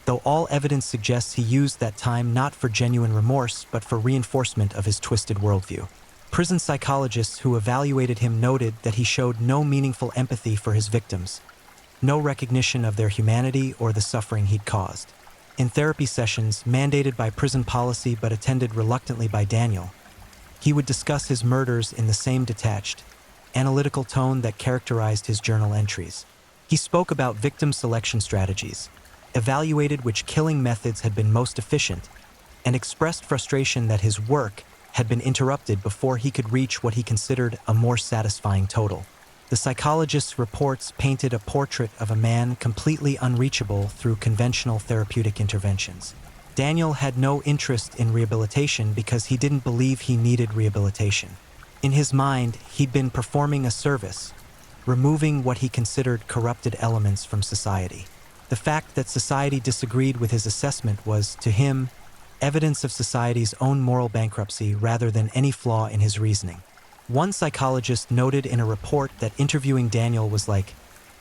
though all evidence suggests he used that time not for genuine remorse but for reinforcement of his twisted worldview. Prison psychologists who evaluated him noted that he showed no meaningful empathy for his victims, no recognition of their humanity or the suffering he'd caused. In therapy sessions, mandated by prison policy but attended reluctantly by Daniel, he would discuss his murders in the same detached, analytical tone that characterized his journal entries. He spoke about victim selection strategies, evaluated which killing methods had been most efficient, and expressed frustration that his work had been interrupted before he could reach what he considered a more satisfying total. The psychologist's reports painted a portrait of a man completely unreachable through conventional therapeutic interventions. Daniel had no interest in rehabilitation because he didn't believe he needed rehabilitation. In his mind, he'd been performing a service, removing what he considered corrupted elements from society. The fact that society disagreed with his assessment was, to him, evidence of society's own moral bankruptcy rather than any flaw in his reasoning. One psychologist noted in a report that interviewing Daniel was like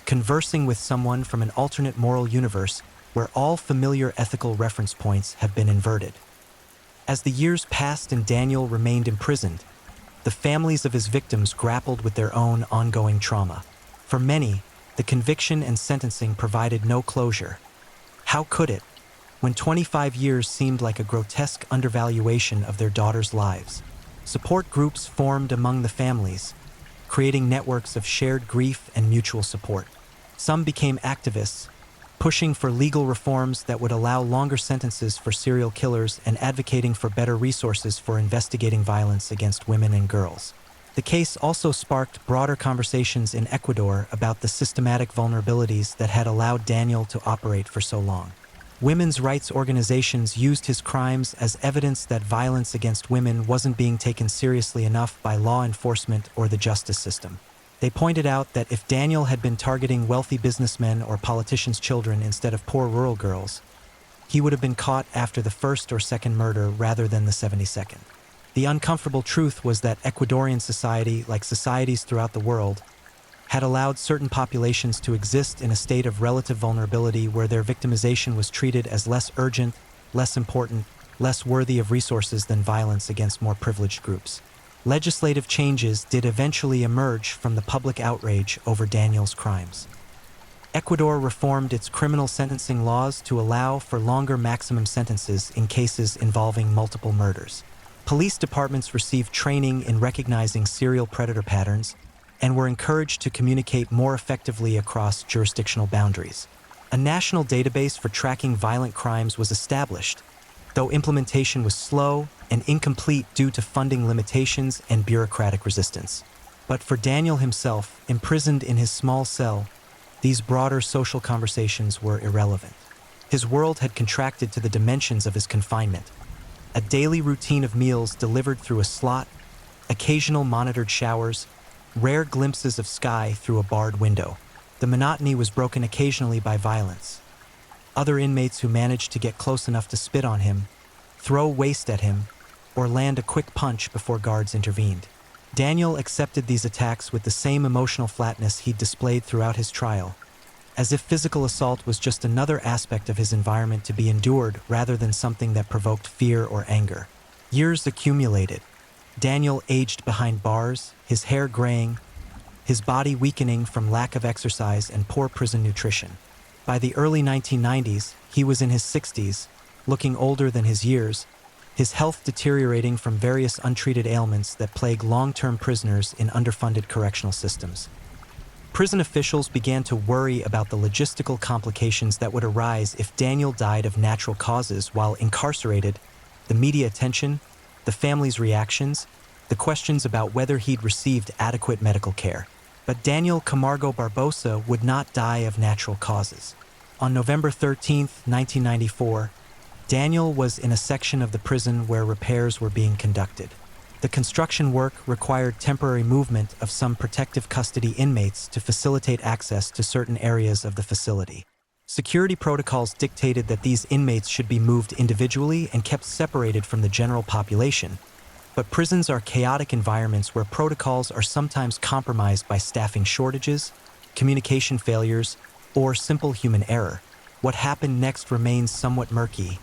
conversing with someone from an alternate moral universe where all familiar ethical reference points have been inverted. As the years passed and Daniel remained imprisoned, the families of his victims grappled with their own ongoing trauma. For many, the conviction and sentencing provided no closure. How could it, when 25 years seemed like a grotesque undervaluation of their daughters' lives? Support groups formed among the families, creating networks of shared grief and mutual support. Some became activists, pushing for legal reforms that would allow longer sentences for serial killers and advocating for better resources for investigating violence against women and girls. The case also sparked broader conversations in Ecuador about the systematic vulnerabilities that had allowed Daniel to operate for so long. Women's rights organizations used his crimes as evidence that violence against women wasn't being taken seriously enough by law enforcement or the justice system. They pointed out that if Daniel had been targeting wealthy businessmen or politicians' children instead of poor rural girls, he would have been caught after the first or second murder rather than the 72nd. The uncomfortable truth was that Ecuadorian society, like societies throughout the world, had allowed certain populations to exist in a state of relative vulnerability where their victimization was treated as less urgent, less important, less worthy of resources than violence against more privileged groups. Legislative changes did eventually emerge from the public outrage over Daniel's crimes. Ecuador reformed its criminal sentencing laws to allow for longer maximum sentences in cases involving multiple murders. Police departments received training in recognizing serial predator patterns and were encouraged to communicate more effectively across jurisdictional boundaries. A national database for tracking violent crimes was established, though implementation was slow and incomplete due to funding limitations and bureaucratic resistance. But for Daniel himself, imprisoned in his small cell, these broader social conversations were irrelevant. His world had contracted to the dimensions of his confinement. A daily routine of meals delivered through a slot, occasional monitored showers, rare glimpses of sky through a barred window. The monotony was broken occasionally by violence. Other inmates who managed to get close enough to spit on him, throw waste at him, or land a quick punch before guards intervened. Daniel accepted these attacks with the same emotional flatness he'd displayed throughout his trial, as if physical assault was just another aspect of his environment to be endured rather than something that provoked fear or anger. Years accumulated. Daniel aged behind bars, his hair graying, his body weakening from lack of exercise and poor prison nutrition. By the early 1990s, he was in his 60s, looking older than his years, his health deteriorating from various untreated ailments that plague long-term prisoners in underfunded correctional systems. Prison officials began to worry about the logistical complications that would arise if Daniel died of natural causes while incarcerated, the media attention, the family's reactions, the questions about whether he'd received adequate medical care. But Daniel Camargo Barbosa would not die of natural causes. On November 13, 1994, Daniel was in a section of the prison where repairs were being conducted. The construction work required temporary movement of some protective custody inmates to facilitate access to certain areas of the facility. Security protocols dictated that these inmates should be moved individually and kept separated from the general population, but prisons are chaotic environments where protocols are sometimes compromised by staffing shortages, communication failures, or simple human error. What happened next remains somewhat murky,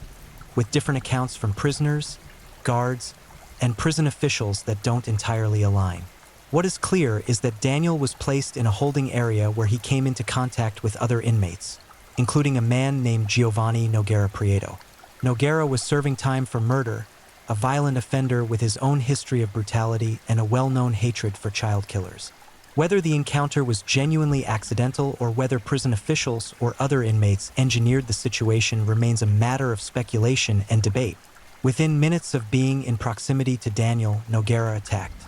with different accounts from prisoners, guards, and prison officials that don't entirely align. What is clear is that Daniel was placed in a holding area where he came into contact with other inmates, including a man named Giovanni Noguera Prieto. Noguera was serving time for murder, a violent offender with his own history of brutality and a well-known hatred for child killers. Whether the encounter was genuinely accidental or whether prison officials or other inmates engineered the situation remains a matter of speculation and debate. Within minutes of being in proximity to Daniel, Noguera attacked.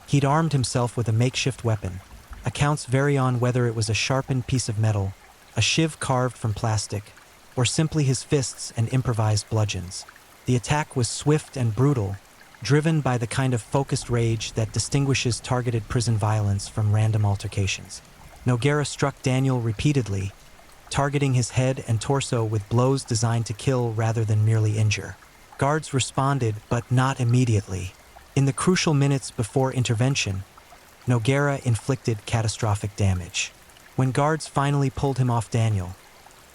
He'd armed himself with a makeshift weapon. Accounts vary on whether it was a sharpened piece of metal, a shiv carved from plastic, or simply his fists and improvised bludgeons. The attack was swift and brutal, driven by the kind of focused rage that distinguishes targeted prison violence from random altercations. Noguera struck Daniel repeatedly, targeting his head and torso with blows designed to kill rather than merely injure. Guards responded, but not immediately. In the crucial minutes before intervention, Noguera inflicted catastrophic damage. When guards finally pulled him off Daniel,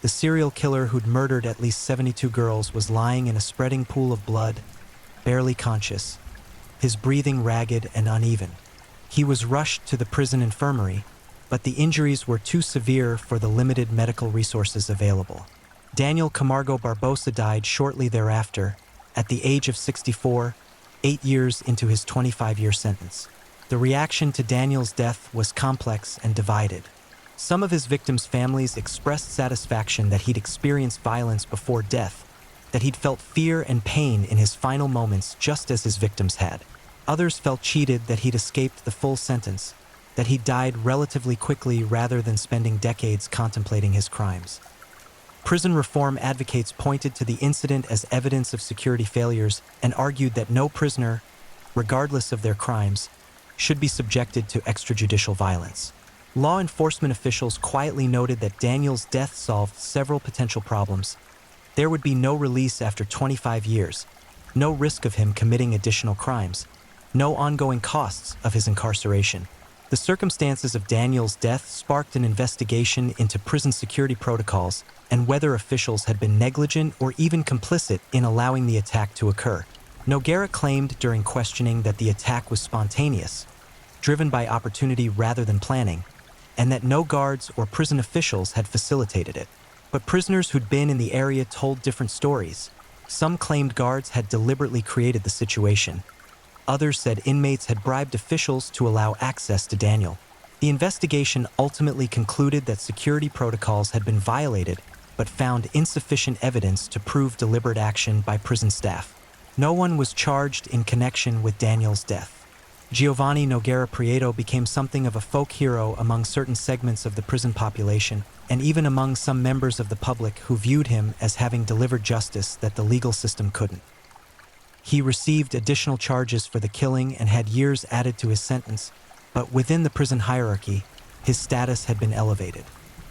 the serial killer who'd murdered at least 72 girls was lying in a spreading pool of blood, barely conscious, his breathing ragged and uneven. He was rushed to the prison infirmary, but the injuries were too severe for the limited medical resources available. Daniel Camargo Barbosa died shortly thereafter, at the age of 64, 8 years into his 25-year sentence. The reaction to Daniel's death was complex and divided. Some of his victims' families expressed satisfaction that he'd experienced violence before death, that he'd felt fear and pain in his final moments just as his victims had. Others felt cheated that he'd escaped the full sentence, that he died relatively quickly rather than spending decades contemplating his crimes. Prison reform advocates pointed to the incident as evidence of security failures and argued that no prisoner, regardless of their crimes, should be subjected to extrajudicial violence. Law enforcement officials quietly noted that Daniel's death solved several potential problems. There would be no release after 25 years, no risk of him committing additional crimes, no ongoing costs of his incarceration. The circumstances of Daniel's death sparked an investigation into prison security protocols and whether officials had been negligent or even complicit in allowing the attack to occur. Noguera claimed during questioning that the attack was spontaneous, driven by opportunity rather than planning, and that no guards or prison officials had facilitated it. But prisoners who'd been in the area told different stories. Some claimed guards had deliberately created the situation. Others said inmates had bribed officials to allow access to Daniel. The investigation ultimately concluded that security protocols had been violated, but found insufficient evidence to prove deliberate action by prison staff. No one was charged in connection with Daniel's death. Giovanni Noguera Prieto became something of a folk hero among certain segments of the prison population, and even among some members of the public who viewed him as having delivered justice that the legal system couldn't. He received additional charges for the killing and had years added to his sentence, but within the prison hierarchy, his status had been elevated.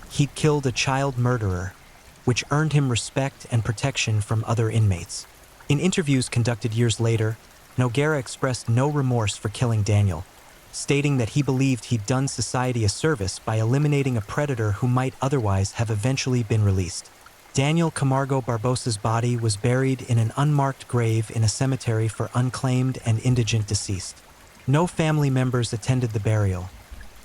He'd killed a child murderer, which earned him respect and protection from other inmates. In interviews conducted years later, Noguera expressed no remorse for killing Daniel, stating that he believed he'd done society a service by eliminating a predator who might otherwise have eventually been released. Daniel Camargo Barbosa's body was buried in an unmarked grave in a cemetery for unclaimed and indigent deceased. No family members attended the burial.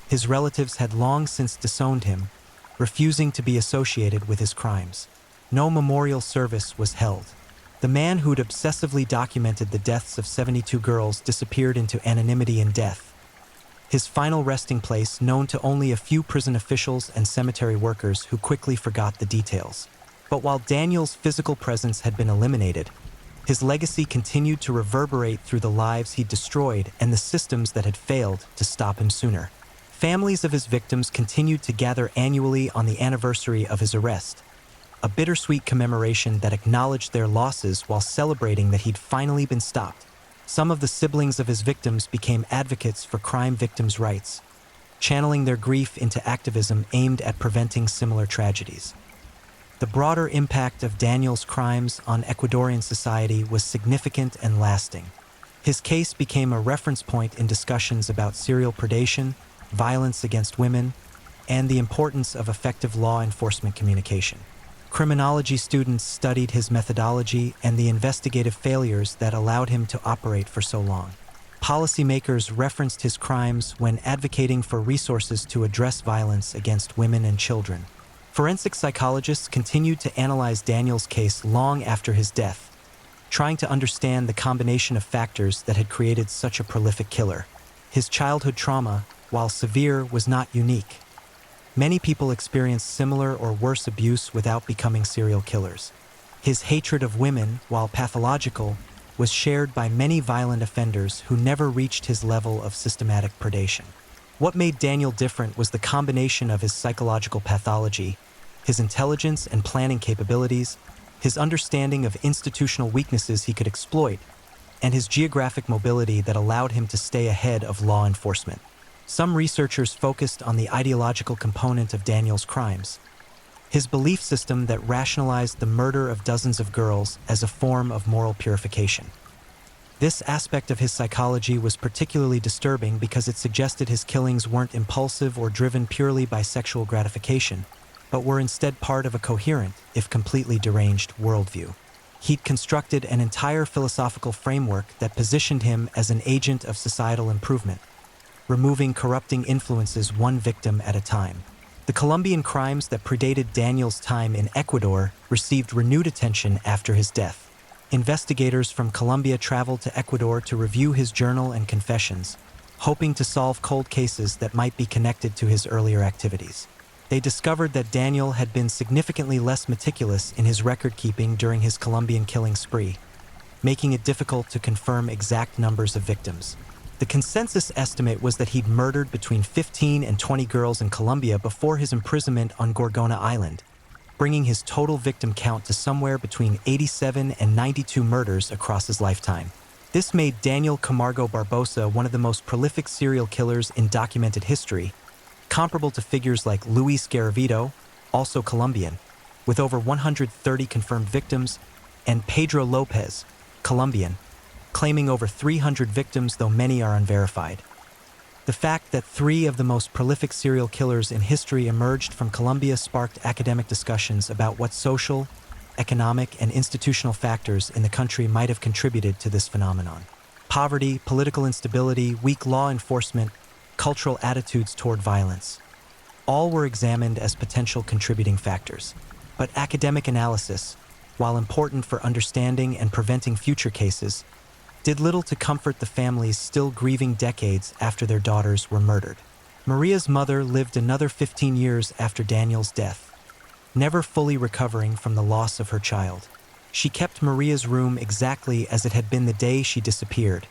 His relatives had long since disowned him, refusing to be associated with his crimes. No memorial service was held. The man who'd obsessively documented the deaths of 72 girls disappeared into anonymity and death. His final resting place known to only a few prison officials and cemetery workers who quickly forgot the details. But while Daniel's physical presence had been eliminated, his legacy continued to reverberate through the lives he'd destroyed and the systems that had failed to stop him sooner. Families of his victims continued to gather annually on the anniversary of his arrest, a bittersweet commemoration that acknowledged their losses while celebrating that he'd finally been stopped. Some of the siblings of his victims became advocates for crime victims' rights, channeling their grief into activism aimed at preventing similar tragedies. The broader impact of Daniel's crimes on Ecuadorian society was significant and lasting. His case became a reference point in discussions about serial predation, violence against women, and the importance of effective law enforcement communication. Criminology students studied his methodology and the investigative failures that allowed him to operate for so long. Policymakers referenced his crimes when advocating for resources to address violence against women and children. Forensic psychologists continued to analyze Daniel's case long after his death, trying to understand the combination of factors that had created such a prolific killer. His childhood trauma, while severe, was not unique. Many people experience similar or worse abuse without becoming serial killers. His hatred of women, while pathological, was shared by many violent offenders who never reached his level of systematic predation. What made Daniel different was the combination of his psychological pathology, his intelligence and planning capabilities, his understanding of institutional weaknesses he could exploit, and his geographic mobility that allowed him to stay ahead of law enforcement. Some researchers focused on the ideological component of Daniel's crimes, his belief system that rationalized the murder of dozens of girls as a form of moral purification. This aspect of his psychology was particularly disturbing because it suggested his killings weren't impulsive or driven purely by sexual gratification, but were instead part of a coherent, if completely deranged, worldview. He'd constructed an entire philosophical framework that positioned him as an agent of societal improvement, removing corrupting influences one victim at a time. The Colombian crimes that predated Daniel's time in Ecuador received renewed attention after his death. Investigators from Colombia traveled to Ecuador to review his journal and confessions, hoping to solve cold cases that might be connected to his earlier activities. They discovered that Daniel had been significantly less meticulous in his record-keeping during his Colombian killing spree, making it difficult to confirm exact numbers of victims. The consensus estimate was that he'd murdered between 15 and 20 girls in Colombia before his imprisonment on Gorgona Island, bringing his total victim count to somewhere between 87 and 92 murders across his lifetime. This made Daniel Camargo Barbosa one of the most prolific serial killers in documented history, comparable to figures like Luis Garavito, also Colombian, with over 130 confirmed victims, and Pedro Lopez, Colombian, claiming over 300 victims, though many are unverified. The fact that three of the most prolific serial killers in history emerged from Colombia sparked academic discussions about what social, economic, and institutional factors in the country might have contributed to this phenomenon. Poverty, political instability, weak law enforcement, cultural attitudes toward violence. All were examined as potential contributing factors. But academic analysis, while important for understanding and preventing future cases, did little to comfort the families still grieving decades after their daughters were murdered. Maria's mother lived another 15 years after Daniel's death, never fully recovering from the loss of her child. She kept Maria's room exactly as it had been the day she disappeared,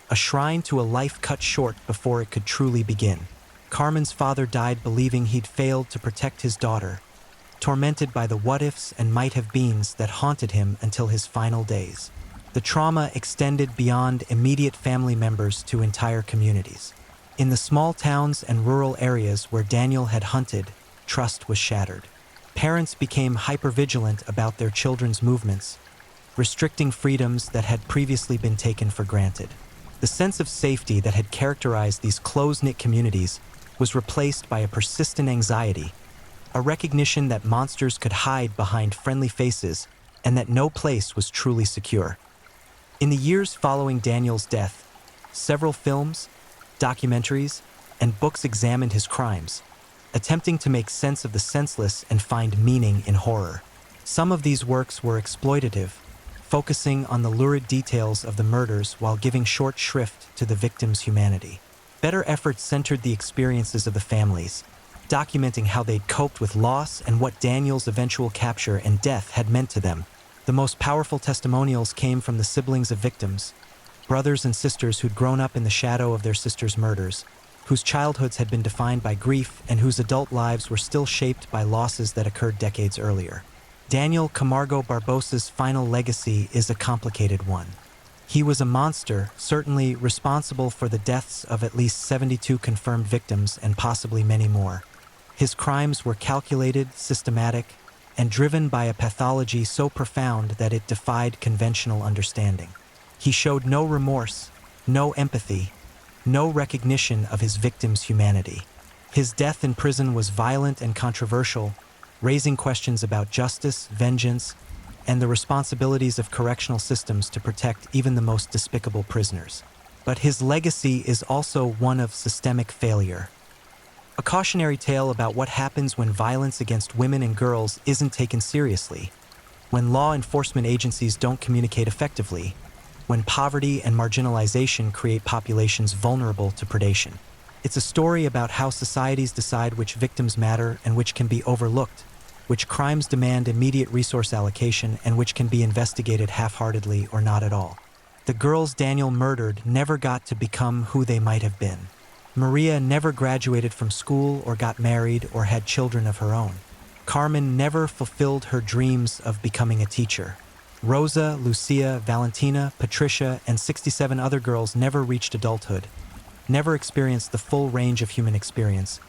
a shrine to a life cut short before it could truly begin. Carmen's father died believing he'd failed to protect his daughter, tormented by the what-ifs and might-have-beens that haunted him until his final days. The trauma extended beyond immediate family members to entire communities. In the small towns and rural areas where Daniel had hunted, trust was shattered. Parents became hypervigilant about their children's movements, restricting freedoms that had previously been taken for granted. The sense of safety that had characterized these close-knit communities was replaced by a persistent anxiety, a recognition that monsters could hide behind friendly faces and that no place was truly secure. In the years following Daniel's death, several films, documentaries, and books examined his crimes, attempting to make sense of the senseless and find meaning in horror. Some of these works were exploitative, focusing on the lurid details of the murders while giving short shrift to the victims' humanity. Better efforts centered the experiences of the families, documenting how they'd coped with loss and what Daniel's eventual capture and death had meant to them. The most powerful testimonials came from the siblings of victims, brothers and sisters who'd grown up in the shadow of their sisters' murders, whose childhoods had been defined by grief and whose adult lives were still shaped by losses that occurred decades earlier. Daniel Camargo Barbosa's final legacy is a complicated one. He was a monster, certainly responsible for the deaths of at least 72 confirmed victims and possibly many more. His crimes were calculated, systematic, and driven by a pathology so profound that it defied conventional understanding. He showed no remorse, no empathy, no recognition of his victims' humanity. His death in prison was violent and controversial, raising questions about justice, vengeance, and the responsibilities of correctional systems to protect even the most despicable prisoners. But his legacy is also one of systemic failure. A cautionary tale about what happens when violence against women and girls isn't taken seriously, when law enforcement agencies don't communicate effectively, when poverty and marginalization create populations vulnerable to predation. It's a story about how societies decide which victims matter and which can be overlooked, which crimes demand immediate resource allocation and which can be investigated half-heartedly or not at all. The girls Daniel murdered never got to become who they might have been. Maria never graduated from school or got married or had children of her own. Carmen never fulfilled her dreams of becoming a teacher. Rosa, Lucia, Valentina, Patricia, and 67 other girls never reached adulthood, never experienced the full range of human experience,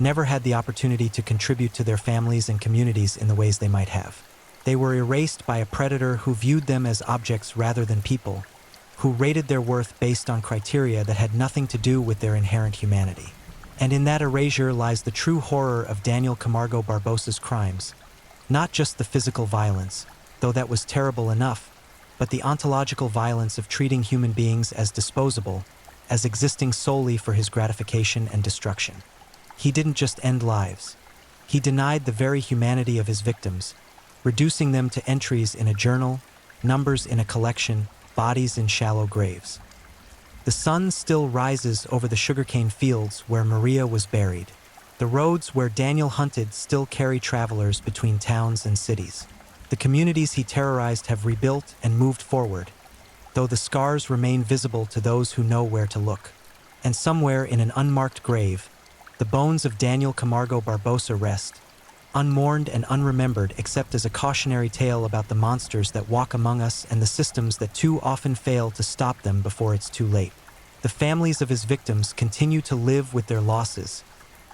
never had the opportunity to contribute to their families and communities in the ways they might have. They were erased by a predator who viewed them as objects rather than people, who rated their worth based on criteria that had nothing to do with their inherent humanity. And in that erasure lies the true horror of Daniel Camargo Barbosa's crimes, not just the physical violence, though that was terrible enough, but the ontological violence of treating human beings as disposable, as existing solely for his gratification and destruction. He didn't just end lives. He denied the very humanity of his victims, reducing them to entries in a journal, numbers in a collection, bodies in shallow graves. The sun still rises over the sugarcane fields where Maria was buried. The roads where Daniel hunted still carry travelers between towns and cities. The communities he terrorized have rebuilt and moved forward, though the scars remain visible to those who know where to look. And somewhere in an unmarked grave, the bones of Daniel Camargo Barbosa rest, unmourned and unremembered except as a cautionary tale about the monsters that walk among us and the systems that too often fail to stop them before it's too late. The families of his victims continue to live with their losses,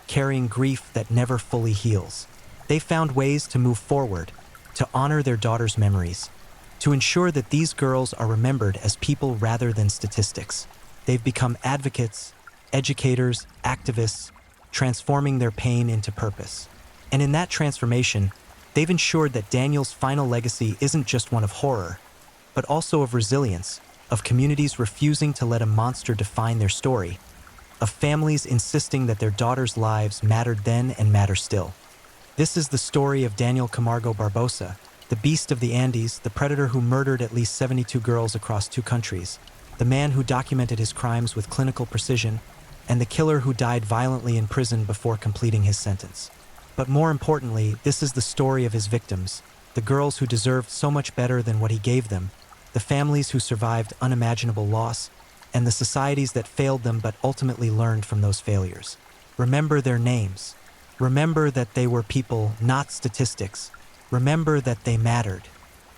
carrying grief that never fully heals. They found ways to move forward, to honor their daughters' memories, to ensure that these girls are remembered as people rather than statistics. They've become advocates, educators, activists, transforming their pain into purpose. And in that transformation, they've ensured that Daniel's final legacy isn't just one of horror, but also of resilience, of communities refusing to let a monster define their story, of families insisting that their daughters' lives mattered then and matter still. This is the story of Daniel Camargo Barbosa, the beast of the Andes, the predator who murdered at least 72 girls across 2 countries, the man who documented his crimes with clinical precision, and the killer who died violently in prison before completing his sentence. But more importantly, this is the story of his victims, the girls who deserved so much better than what he gave them, the families who survived unimaginable loss, and the societies that failed them but ultimately learned from those failures. Remember their names. Remember that they were people, not statistics. Remember that they mattered.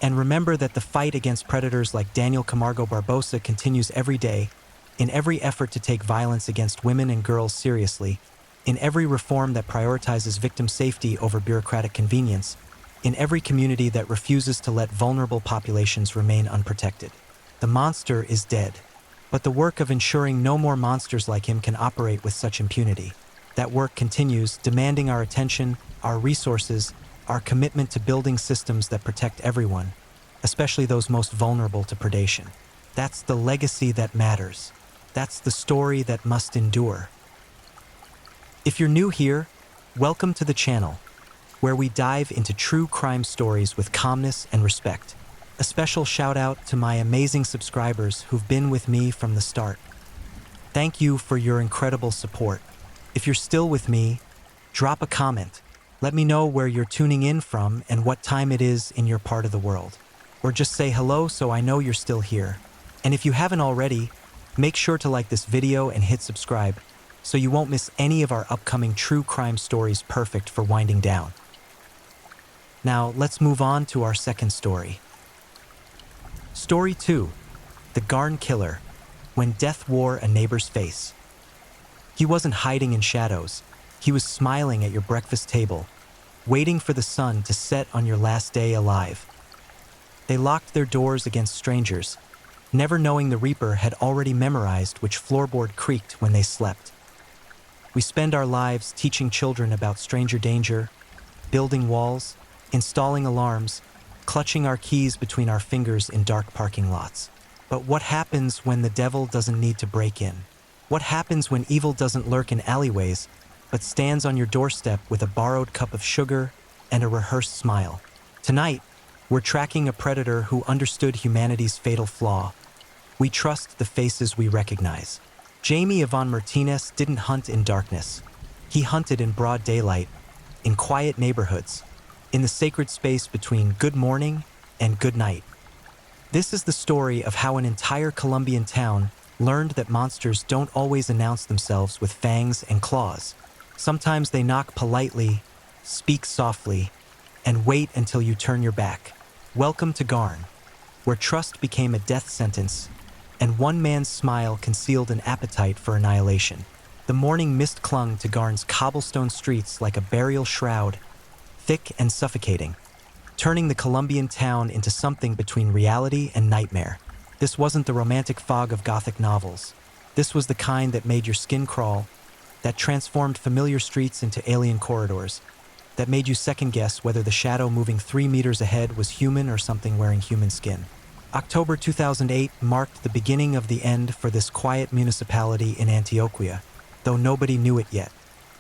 And remember that the fight against predators like Daniel Camargo Barbosa continues every day, in every effort to take violence against women and girls seriously, in every reform that prioritizes victim safety over bureaucratic convenience, in every community that refuses to let vulnerable populations remain unprotected. The monster is dead, but the work of ensuring no more monsters like him can operate with such impunity. That work continues, demanding our attention, our resources, our commitment to building systems that protect everyone, especially those most vulnerable to predation. That's the legacy that matters. That's the story that must endure. If you're new here, welcome to the channel, where we dive into true crime stories with calmness and respect. A special shout out to my amazing subscribers who've been with me from the start. Thank you for your incredible support. If you're still with me, drop a comment. Let me know where you're tuning in from and what time it is in your part of the world. Or just say hello so I know you're still here. And if you haven't already, make sure to like this video and hit subscribe so you won't miss any of our upcoming true crime stories perfect for winding down. Now, let's move on to our second story. Story 2, The Garn Killer, When Death Wore a Neighbor's Face. He wasn't hiding in shadows. He was smiling at your breakfast table, waiting for the sun to set on your last day alive. They locked their doors against strangers, never knowing the Reaper had already memorized which floorboard creaked when they slept. We spend our lives teaching children about stranger danger, building walls, installing alarms, clutching our keys between our fingers in dark parking lots. But what happens when the devil doesn't need to break in? What happens when evil doesn't lurk in alleyways, but stands on your doorstep with a borrowed cup of sugar and a rehearsed smile? Tonight, we're tracking a predator who understood humanity's fatal flaw. We trust the faces we recognize. Jamie Yvonne Martinez didn't hunt in darkness. He hunted in broad daylight, in quiet neighborhoods, in the sacred space between good morning and good night. This is the story of how an entire Colombian town learned that monsters don't always announce themselves with fangs and claws. Sometimes they knock politely, speak softly, and wait until you turn your back. Welcome to Garn, where trust became a death sentence, and one man's smile concealed an appetite for annihilation. The morning mist clung to Garn's cobblestone streets like a burial shroud, thick and suffocating, turning the Colombian town into something between reality and nightmare. This wasn't the romantic fog of Gothic novels. This was the kind that made your skin crawl, that transformed familiar streets into alien corridors, that made you second-guess whether the shadow moving 3 meters ahead was human or something wearing human skin. October 2008 marked the beginning of the end for this quiet municipality in Antioquia, though nobody knew it yet.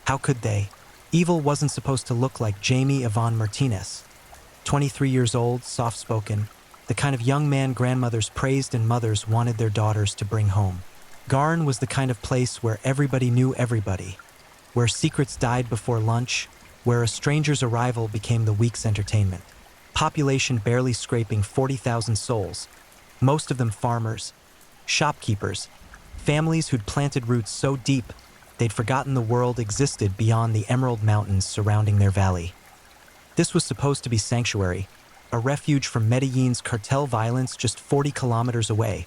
How could they? Evil wasn't supposed to look like Jamie Yvonne Martinez. 23 years old, soft-spoken, the kind of young man grandmothers praised and mothers wanted their daughters to bring home. Garn was the kind of place where everybody knew everybody, where secrets died before lunch, where a stranger's arrival became the week's entertainment. Population barely scraping 40,000 souls, most of them farmers, shopkeepers, families who'd planted roots so deep they'd forgotten the world existed beyond the emerald mountains surrounding their valley. This was supposed to be sanctuary, a refuge from Medellin's cartel violence just 40 kilometers away,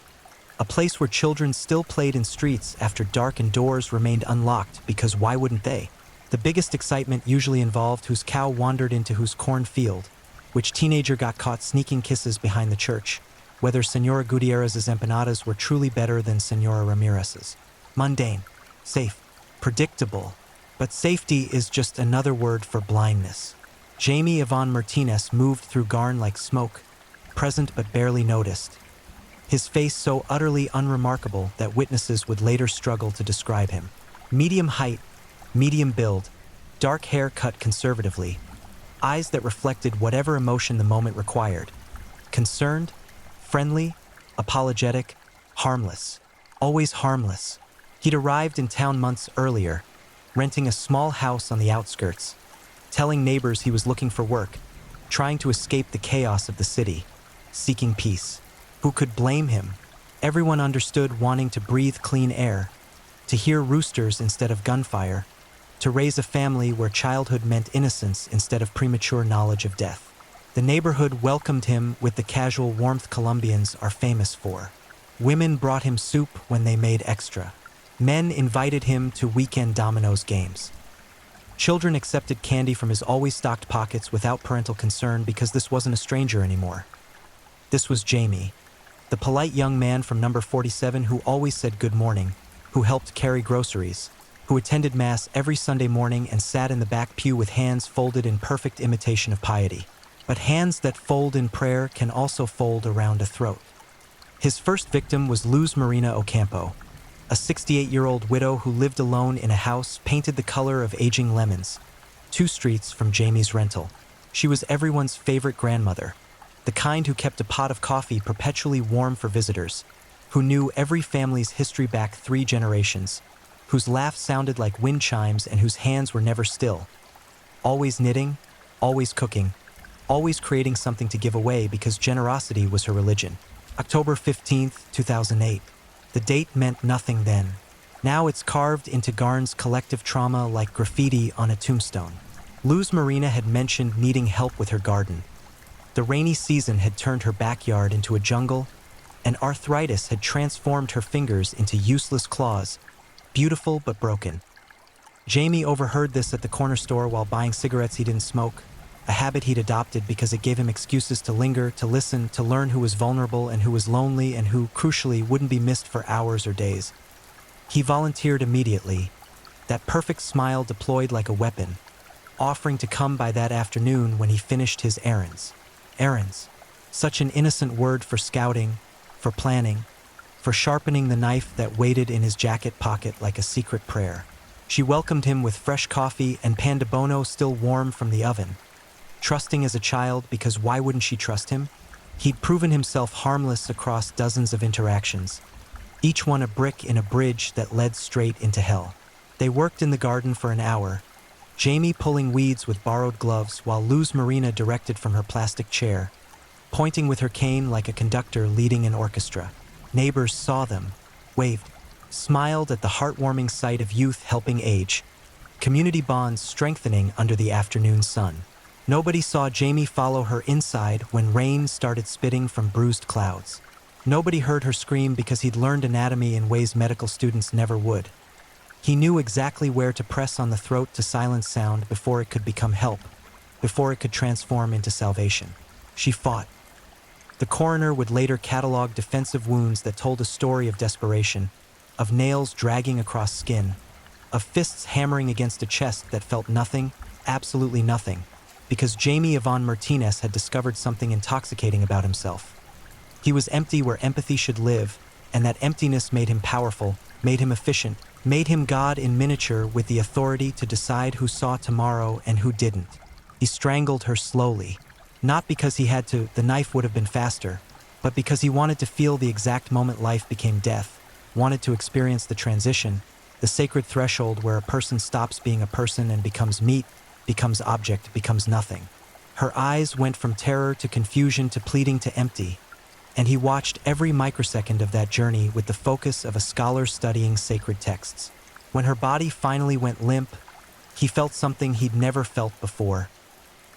a place where children still played in streets after dark and doors remained unlocked because why wouldn't they? The biggest excitement usually involved whose cow wandered into whose cornfield, which teenager got caught sneaking kisses behind the church, whether Senora Gutierrez's empanadas were truly better than Senora Ramirez's. Mundane, safe, predictable, but safety is just another word for blindness. Jamie Yvonne Martinez moved through Garn like smoke, present but barely noticed. His face so utterly unremarkable that witnesses would later struggle to describe him. Medium height, medium build, dark hair cut conservatively, eyes that reflected whatever emotion the moment required. Concerned, friendly, apologetic, harmless. Always harmless. He'd arrived in town months earlier, renting a small house on the outskirts, telling neighbors he was looking for work, trying to escape the chaos of the city, seeking peace. Who could blame him? Everyone understood wanting to breathe clean air, to hear roosters instead of gunfire, to raise a family where childhood meant innocence instead of premature knowledge of death. The neighborhood welcomed him with the casual warmth Colombians are famous for. Women brought him soup when they made extra. Men invited him to weekend dominoes games. Children accepted candy from his always stocked pockets without parental concern because this wasn't a stranger anymore. This was Jamie, the polite young man from number 47 who always said good morning, who helped carry groceries, who attended Mass every Sunday morning and sat in the back pew with hands folded in perfect imitation of piety. But hands that fold in prayer can also fold around a throat. His first victim was Luz Marina Ocampo, a 68-year-old widow who lived alone in a house painted the color of aging lemons, 2 streets from Jamie's rental. She was everyone's favorite grandmother, the kind who kept a pot of coffee perpetually warm for visitors, who knew every family's history back 3 generations, whose laugh sounded like wind chimes and whose hands were never still. Always knitting, always cooking, always creating something to give away because generosity was her religion. October 15th, 2008. The date meant nothing then. Now it's carved into Garn's collective trauma like graffiti on a tombstone. Luz Marina had mentioned needing help with her garden. The rainy season had turned her backyard into a jungle, and arthritis had transformed her fingers into useless claws, beautiful but broken. Jamie overheard this at the corner store while buying cigarettes he didn't smoke, a habit he'd adopted because it gave him excuses to linger, to listen, to learn who was vulnerable and who was lonely and who, crucially, wouldn't be missed for hours or days. He volunteered immediately, that perfect smile deployed like a weapon, offering to come by that afternoon when he finished his errands. Errands. Such an innocent word for scouting, for planning, for sharpening the knife that waited in his jacket pocket like a secret prayer. She welcomed him with fresh coffee and pan de bono still warm from the oven. Trusting as a child because why wouldn't she trust him? He'd proven himself harmless across dozens of interactions, each one a brick in a bridge that led straight into hell. They worked in the garden for an hour, Jamie pulling weeds with borrowed gloves while Luz Marina directed from her plastic chair, pointing with her cane like a conductor leading an orchestra. Neighbors saw them, waved, smiled at the heartwarming sight of youth helping age, community bonds strengthening under the afternoon sun. Nobody saw Jamie follow her inside when rain started spitting from bruised clouds. Nobody heard her scream because he'd learned anatomy in ways medical students never would. He knew exactly where to press on the throat to silence sound before it could become help, before it could transform into salvation. She fought. The coroner would later catalog defensive wounds that told a story of desperation, of nails dragging across skin, of fists hammering against a chest that felt nothing, absolutely nothing, because Jamie Yvonne Martinez had discovered something intoxicating about himself. He was empty where empathy should live, and that emptiness made him powerful, made him efficient, made him God in miniature with the authority to decide who saw tomorrow and who didn't. He strangled her slowly, not because he had to, the knife would have been faster, but because he wanted to feel the exact moment life became death, wanted to experience the transition, the sacred threshold where a person stops being a person and becomes meat, becomes object, becomes nothing. Her eyes went from terror to confusion to pleading to empty, and he watched every microsecond of that journey with the focus of a scholar studying sacred texts. When her body finally went limp, he felt something he'd never felt before.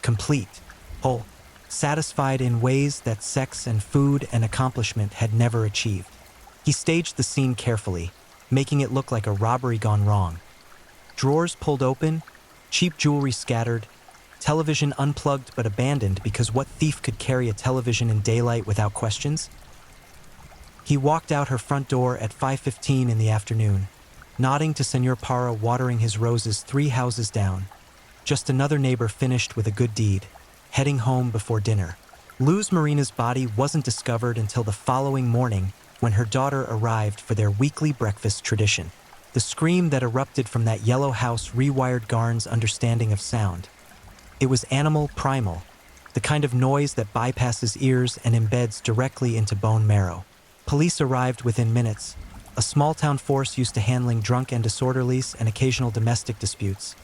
Complete, whole, satisfied in ways that sex and food and accomplishment had never achieved. He staged the scene carefully, making it look like a robbery gone wrong. Drawers pulled open, cheap jewelry scattered, television unplugged but abandoned because what thief could carry a television in daylight without questions? He walked out her front door at 5:15 in the afternoon, nodding to Senor Parra watering his roses 3 houses down. Just another neighbor finished with a good deed, heading home before dinner. Luz Marina's body wasn't discovered until the following morning when her daughter arrived for their weekly breakfast tradition. The scream that erupted from that yellow house rewired Garn's understanding of sound. It was animal, primal, the kind of noise that bypasses ears and embeds directly into bone marrow. Police arrived within minutes, a small-town force used to handling drunk and disorderlies and occasional domestic disputes.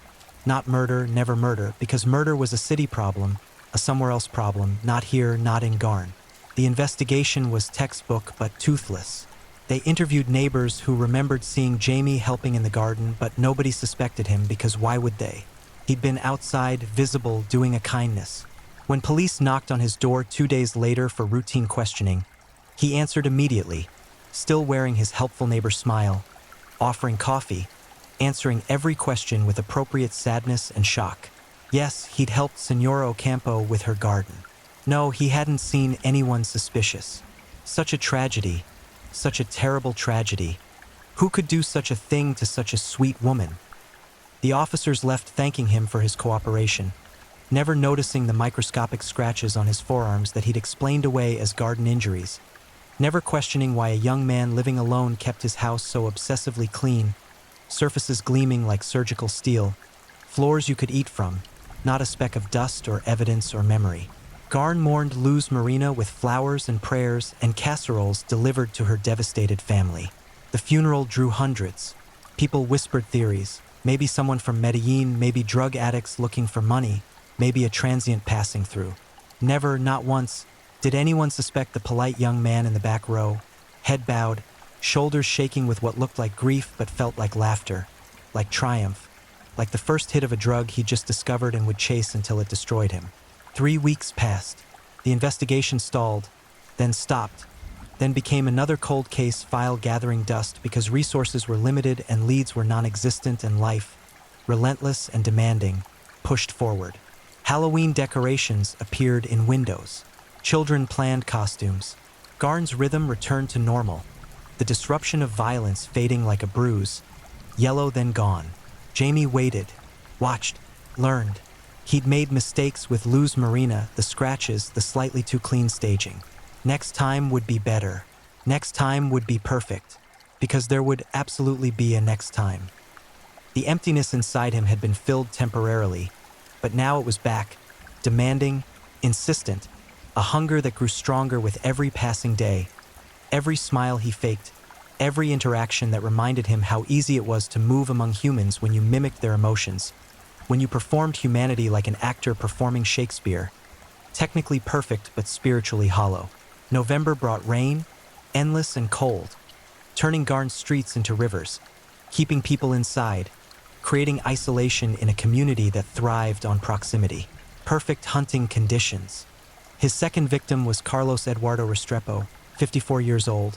Not murder, never murder, because murder was a city problem, a somewhere-else problem, not here, not in Garn. The investigation was textbook but toothless. They interviewed neighbors who remembered seeing Jamie helping in the garden, but nobody suspected him because why would they? He'd been outside, visible, doing a kindness. When police knocked on his door 2 days later for routine questioning, he answered immediately, still wearing his helpful neighbor smile, offering coffee, answering every question with appropriate sadness and shock. Yes, he'd helped Senora Ocampo with her garden. No, he hadn't seen anyone suspicious. Such a tragedy, such a terrible tragedy. Who could do such a thing to such a sweet woman? The officers left thanking him for his cooperation, never noticing the microscopic scratches on his forearms that he'd explained away as garden injuries, never questioning why a young man living alone kept his house so obsessively clean, surfaces gleaming like surgical steel, floors you could eat from, not a speck of dust or evidence or memory. Garn mourned Luz Marina with flowers and prayers and casseroles delivered to her devastated family. The funeral drew hundreds. People whispered theories. Maybe someone from Medellin, maybe drug addicts looking for money, maybe a transient passing through. Never, not once, did anyone suspect the polite young man in the back row, head bowed, shoulders shaking with what looked like grief but felt like laughter, like triumph, like the first hit of a drug he just discovered and would chase until it destroyed him. 3 weeks passed. The investigation stalled, then stopped, then became another cold case file gathering dust because resources were limited and leads were non-existent, and life, relentless and demanding, pushed forward. Halloween decorations appeared in windows. Children planned costumes. Garn's rhythm returned to normal, the disruption of violence fading like a bruise, yellow then gone. Jamie waited, watched, learned. He'd made mistakes with Luz Marina, the scratches, the slightly too clean staging. Next time would be better. Next time would be perfect, because there would absolutely be a next time. The emptiness inside him had been filled temporarily, but now it was back, demanding, insistent, a hunger that grew stronger with every passing day. Every smile he faked, every interaction that reminded him how easy it was to move among humans when you mimicked their emotions, when you performed humanity like an actor performing Shakespeare, technically perfect but spiritually hollow. November brought rain, endless and cold, turning Garn's streets into rivers, keeping people inside, creating isolation in a community that thrived on proximity. Perfect hunting conditions. His second victim was Carlos Eduardo Restrepo, 54 years old,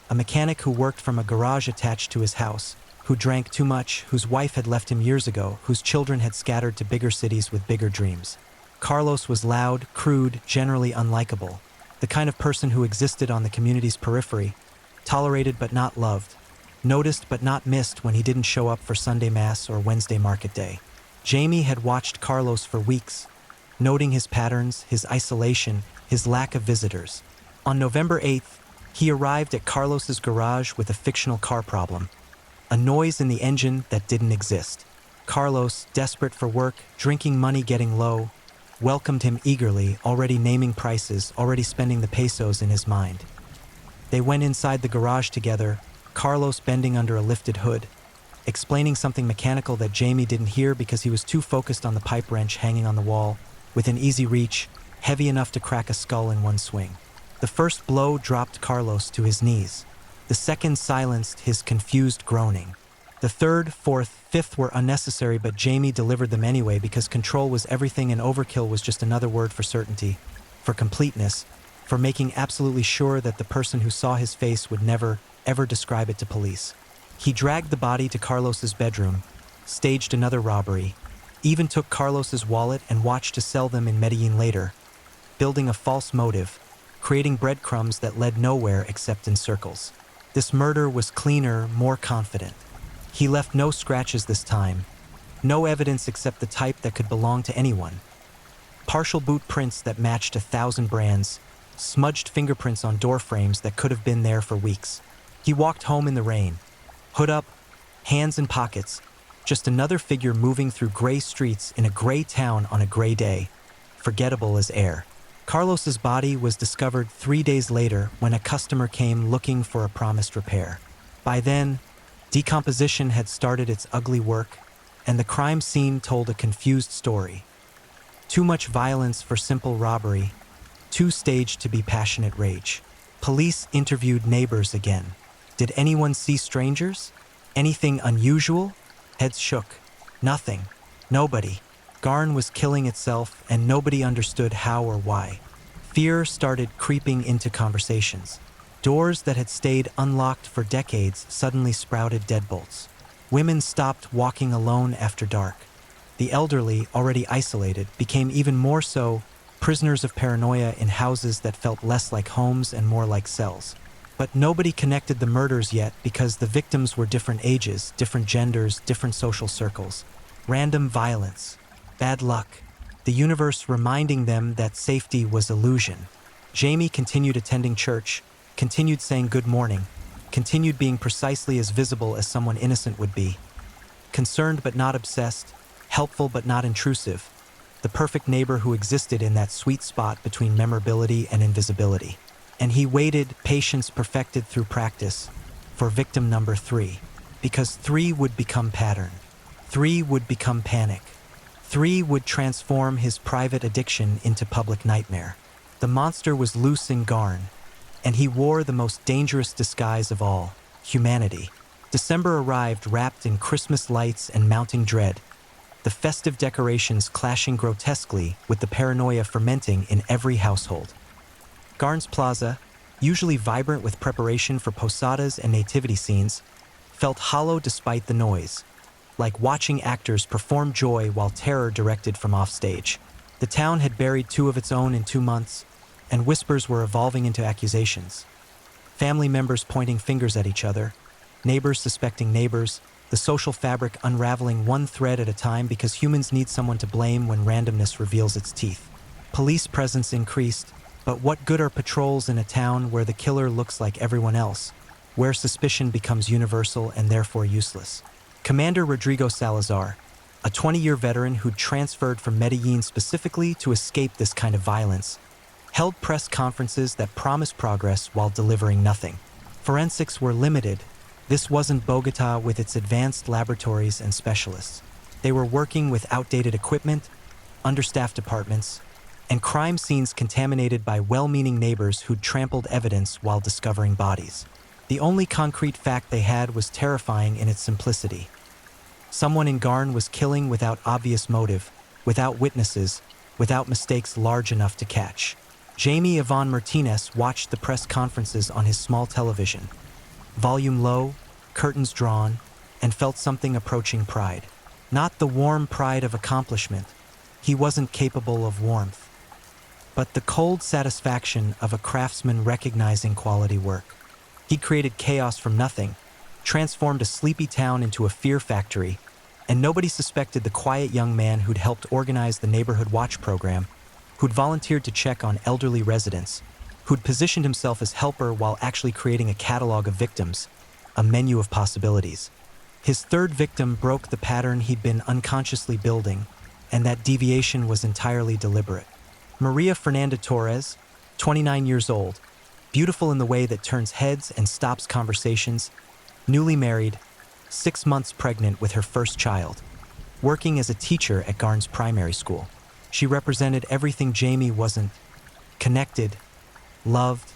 a mechanic who worked from a garage attached to his house, who drank too much, whose wife had left him years ago, whose children had scattered to bigger cities with bigger dreams. Carlos was loud, crude, generally unlikable, the kind of person who existed on the community's periphery, tolerated but not loved, noticed but not missed when he didn't show up for Sunday Mass or Wednesday market day. Jamie had watched Carlos for weeks, noting his patterns, his isolation, his lack of visitors. On November 8th, he arrived at Carlos's garage with a fictional car problem, a noise in the engine that didn't exist. Carlos, desperate for work, drinking money getting low, welcomed him eagerly, already naming prices, already spending the pesos in his mind. They went inside the garage together, Carlos bending under a lifted hood, explaining something mechanical that Jamie didn't hear because he was too focused on the pipe wrench hanging on the wall, within easy reach, heavy enough to crack a skull in one swing. The first blow dropped Carlos to his knees. The second silenced his confused groaning. The third, fourth, fifth were unnecessary, but Jamie delivered them anyway because control was everything and overkill was just another word for certainty, for completeness, for making absolutely sure that the person who saw his face would never, ever describe it to police. He dragged the body to Carlos's bedroom, staged another robbery, even took Carlos's wallet and watched to sell them in Medellin later, building a false motive, creating breadcrumbs that led nowhere except in circles. This murder was cleaner, more confident. He left no scratches this time, no evidence except the type that could belong to anyone. Partial boot prints that matched 1,000 brands, smudged fingerprints on door frames that could have been there for weeks. He walked home in the rain, hood up, hands in pockets, just another figure moving through gray streets in a gray town on a gray day, forgettable as air. Carlos's body was discovered 3 days later when a customer came looking for a promised repair. By then, decomposition had started its ugly work, and the crime scene told a confused story. Too much violence for simple robbery, too staged to be passionate rage. Police interviewed neighbors again. Did anyone see strangers? Anything unusual? Heads shook. Nothing. Nobody. Garn was killing itself, and nobody understood how or why. Fear started creeping into conversations. Doors that had stayed unlocked for decades suddenly sprouted deadbolts. Women stopped walking alone after dark. The elderly, already isolated, became even more so prisoners of paranoia in houses that felt less like homes and more like cells. But nobody connected the murders yet because the victims were different ages, different genders, different social circles. Random violence. Bad luck. The universe reminding them that safety was illusion. Jamie continued attending church, continued saying good morning, continued being precisely as visible as someone innocent would be. Concerned but not obsessed, helpful but not intrusive. the perfect neighbor who existed in that sweet spot between memorability and invisibility. And he waited, patience perfected through practice, for victim number 3. Because 3 would become pattern. 3 would become panic. 3 would transform his private addiction into public nightmare. The monster was loose in Garn, and he wore the most dangerous disguise of all, humanity. December arrived wrapped in Christmas lights and mounting dread, the festive decorations clashing grotesquely with the paranoia fermenting in every household. Garn's Plaza, usually vibrant with preparation for posadas and nativity scenes, felt hollow despite the noise, like watching actors perform joy while terror directed from offstage. The town had buried 2 of its own in 2 months, and whispers were evolving into accusations. Family members pointing fingers at each other, neighbors suspecting neighbors, the social fabric unraveling one thread at a time because humans need someone to blame when randomness reveals its teeth. Police presence increased, but what good are patrols in a town where the killer looks like everyone else, where suspicion becomes universal and therefore useless? Commander Rodrigo Salazar, a 20-year veteran who'd transferred from Medellin specifically to escape this kind of violence, held press conferences that promised progress while delivering nothing. Forensics were limited. This wasn't Bogota with its advanced laboratories and specialists. They were working with outdated equipment, understaffed departments, and crime scenes contaminated by well-meaning neighbors who'd trampled evidence while discovering bodies. The only concrete fact they had was terrifying in its simplicity. Someone in Garn was killing without obvious motive, without witnesses, without mistakes large enough to catch. Jamie Yvonne Martinez watched the press conferences on his small television, volume low, curtains drawn, and felt something approaching pride. Not the warm pride of accomplishment. He wasn't capable of warmth. But the cold satisfaction of a craftsman recognizing quality work. He created chaos from nothing, transformed a sleepy town into a fear factory, and nobody suspected the quiet young man who'd helped organize the neighborhood watch program, who'd volunteered to check on elderly residents, who'd positioned himself as helper while actually creating a catalog of victims, a menu of possibilities. His 3rd victim broke the pattern he'd been unconsciously building, and that deviation was entirely deliberate. Maria Fernanda Torres, 29 years old, beautiful in the way that turns heads and stops conversations, newly married, 6 months pregnant with her first child, working as a teacher at Garn's primary school. She represented everything Jamie wasn't: connected, loved,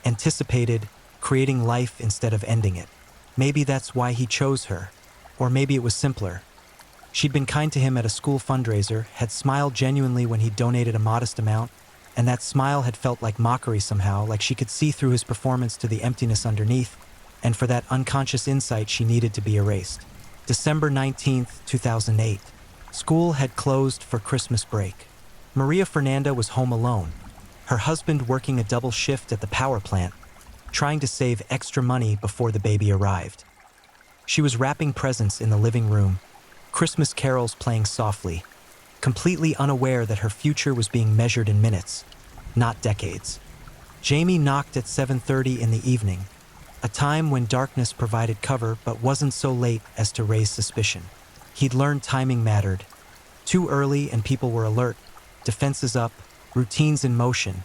anticipated, creating life instead of ending it. Maybe that's why he chose her, or maybe it was simpler. She'd been kind to him at a school fundraiser, had smiled genuinely when he donated a modest amount, and that smile had felt like mockery somehow, like she could see through his performance to the emptiness underneath, and for that unconscious insight she needed to be erased. December 19th, 2008. School had closed for Christmas break. Maria Fernanda was home alone, her husband working a double shift at the power plant, trying to save extra money before the baby arrived. She was wrapping presents in the living room, Christmas carols playing softly, completely unaware that her future was being measured in minutes, not decades. Jamie knocked at 7:30 in the evening, a time when darkness provided cover but wasn't so late as to raise suspicion. He'd learned timing mattered. Too early and people were alert, defenses up, routines in motion.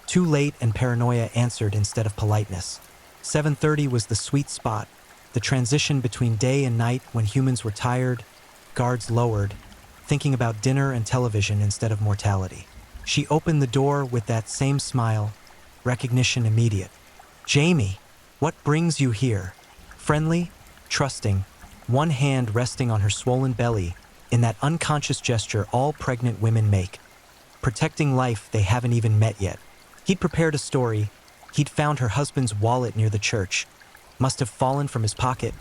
Too late and paranoia answered instead of politeness. 7:30 was the sweet spot, the transition between day and night when humans were tired, guards lowered, thinking about dinner and television instead of mortality. She opened the door with that same smile, recognition immediate. "Jamie, what brings you here?" Friendly, trusting, one hand resting on her swollen belly in that unconscious gesture all pregnant women make, protecting life they haven't even met yet. He'd prepared a story. He'd found her husband's wallet near the church, must have fallen from his pocket,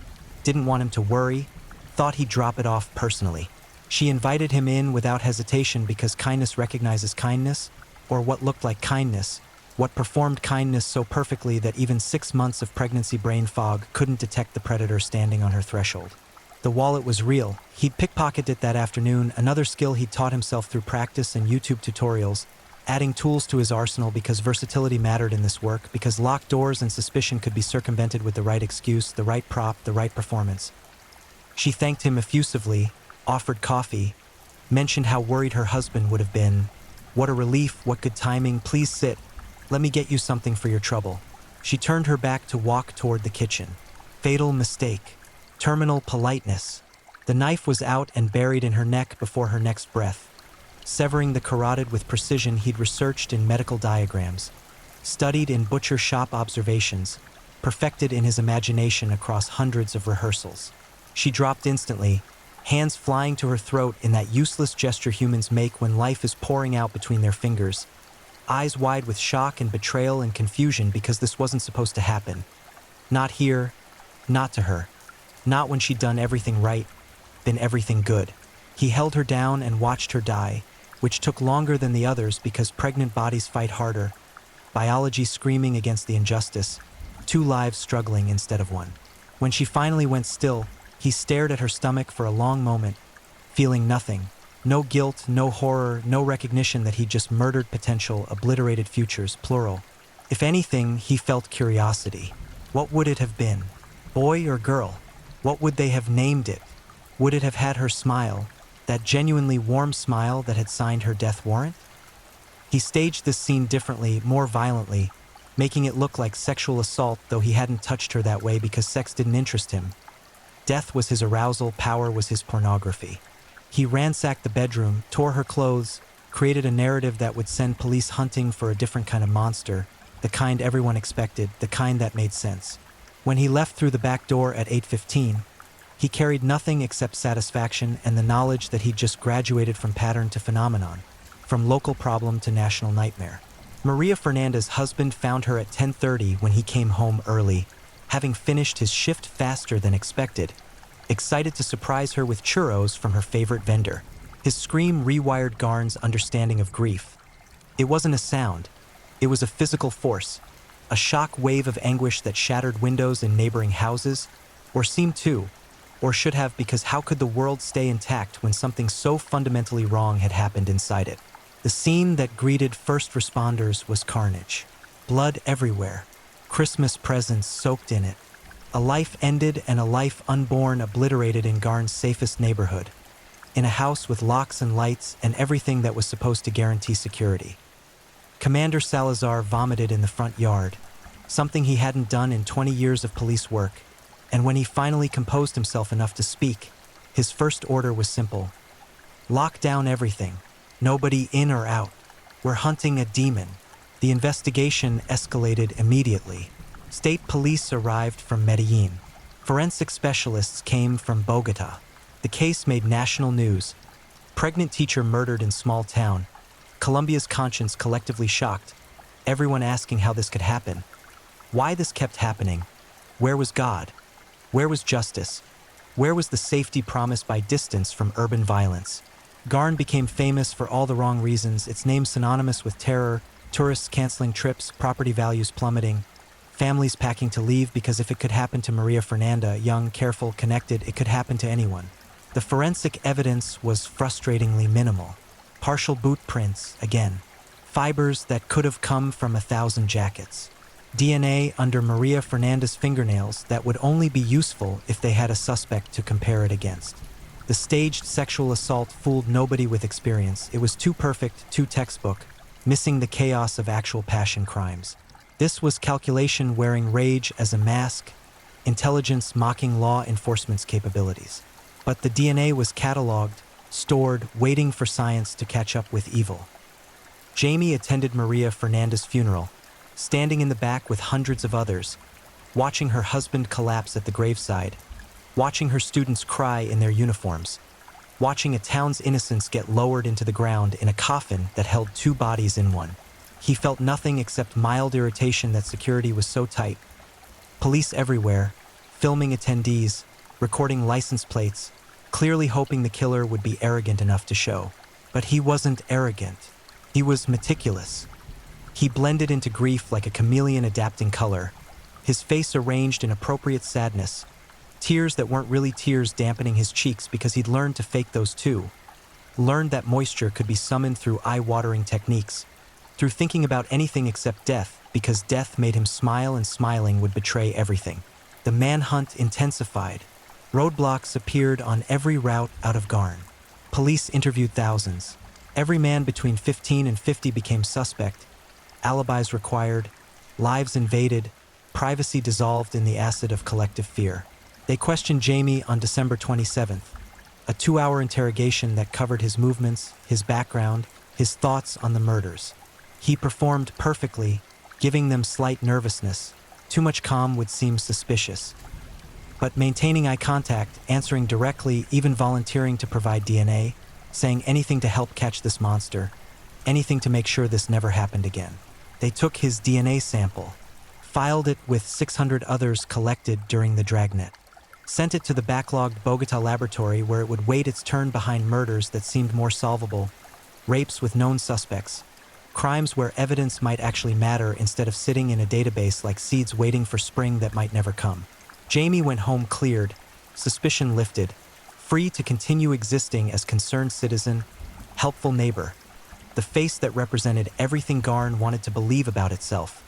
didn't want him to worry, thought he'd drop it off personally. She invited him in without hesitation because kindness recognizes kindness, or what looked like kindness, what performed kindness so perfectly that even 6 months of pregnancy brain fog couldn't detect the predator standing on her threshold. The wallet was real. He'd pickpocketed it that afternoon, another skill he'd taught himself through practice and YouTube tutorials, adding tools to his arsenal because versatility mattered in this work, because locked doors and suspicion could be circumvented with the right excuse, the right prop, the right performance. She thanked him effusively, offered coffee, mentioned how worried her husband would have been. What a relief, what good timing, please sit. Let me get you something for your trouble. She turned her back to walk toward the kitchen. Fatal mistake. Terminal politeness. The knife was out and buried in her neck before her next breath, severing the carotid with precision he'd researched in medical diagrams, studied in butcher shop observations, perfected in his imagination across hundreds of rehearsals. She dropped instantly, hands flying to her throat in that useless gesture humans make when life is pouring out between their fingers, eyes wide with shock and betrayal and confusion because this wasn't supposed to happen. Not here, not to her, not when she'd done everything right, been everything good. He held her down and watched her die, which took longer than the others because pregnant bodies fight harder, biology screaming against the injustice, two lives struggling instead of one. When she finally went still, he stared at her stomach for a long moment, feeling nothing. No guilt, no horror, no recognition that he'd just murdered potential, obliterated futures, plural. If anything, he felt curiosity. What would it have been? Boy or girl? What would they have named it? Would it have had her smile, that genuinely warm smile that had signed her death warrant? He staged this scene differently, more violently, making it look like sexual assault, though he hadn't touched her that way because sex didn't interest him. Death was his arousal, power was his pornography. He ransacked the bedroom, tore her clothes, created a narrative that would send police hunting for a different kind of monster, the kind everyone expected, the kind that made sense. When he left through the back door at 8:15, he carried nothing except satisfaction and the knowledge that he'd just graduated from pattern to phenomenon, from local problem to national nightmare. Maria Fernanda's husband found her at 10:30 when he came home early, having finished his shift faster than expected, excited to surprise her with churros from her favorite vendor. His scream rewired Garn's understanding of grief. It wasn't a sound, it was a physical force, a shock wave of anguish that shattered windows in neighboring houses, or seemed to, or should have, because how could the world stay intact when something so fundamentally wrong had happened inside it? The scene that greeted first responders was carnage. Blood everywhere, Christmas presents soaked in it. A life ended and a life unborn obliterated in Garn's safest neighborhood, in a house with locks and lights and everything that was supposed to guarantee security. Commander Salazar vomited in the front yard, something he hadn't done in 20 years of police work, and when he finally composed himself enough to speak, his first order was simple. Lock down everything. Nobody in or out. We're hunting a demon. The investigation escalated immediately. State police arrived from Medellin. Forensic specialists came from Bogota. The case made national news. Pregnant teacher murdered in small town. Colombia's conscience collectively shocked. Everyone asking how this could happen. Why this kept happening. Where was God? Where was justice? Where was the safety promised by distance from urban violence? Garn became famous for all the wrong reasons, its name synonymous with terror, tourists canceling trips, property values plummeting, families packing to leave because if it could happen to Maria Fernanda, young, careful, connected, it could happen to anyone. The forensic evidence was frustratingly minimal. Partial boot prints, again. Fibers that could have come from 1,000 jackets. DNA under Maria Fernanda's fingernails that would only be useful if they had a suspect to compare it against. The staged sexual assault fooled nobody with experience. It was too perfect, too textbook, missing the chaos of actual passion crimes. This was calculation wearing rage as a mask, intelligence mocking law enforcement's capabilities. But the DNA was cataloged, stored, waiting for science to catch up with evil. Jamie attended Maria Fernanda's funeral, standing in the back with hundreds of others, watching her husband collapse at the graveside, watching her students cry in their uniforms, watching a town's innocence get lowered into the ground in a coffin that held 2 bodies in one. He felt nothing except mild irritation that security was so tight. Police everywhere, filming attendees, recording license plates, clearly hoping the killer would be arrogant enough to show. But he wasn't arrogant. He was meticulous. He blended into grief like a chameleon adapting color, his face arranged in appropriate sadness, tears that weren't really tears dampening his cheeks because he'd learned to fake those too. Learned that moisture could be summoned through eye-watering techniques, through thinking about anything except death, because death made him smile and smiling would betray everything. The manhunt intensified. Roadblocks appeared on every route out of Garn. Police interviewed thousands. Every man between 15 and 50 became suspect. Alibis required, lives invaded, privacy dissolved in the acid of collective fear. They questioned Jamie on December 27th, a 2-hour interrogation that covered his movements, his background, his thoughts on the murders. He performed perfectly, giving them slight nervousness. Too much calm would seem suspicious. But maintaining eye contact, answering directly, even volunteering to provide DNA, saying anything to help catch this monster, anything to make sure this never happened again. They took his DNA sample, filed it with 600 others collected during the dragnet, sent it to the backlogged Bogota laboratory where it would wait its turn behind murders that seemed more solvable, rapes with known suspects, crimes where evidence might actually matter instead of sitting in a database like seeds waiting for spring that might never come. Jamie went home cleared, suspicion lifted, free to continue existing as concerned citizen, helpful neighbor, the face that represented everything Garn wanted to believe about itself.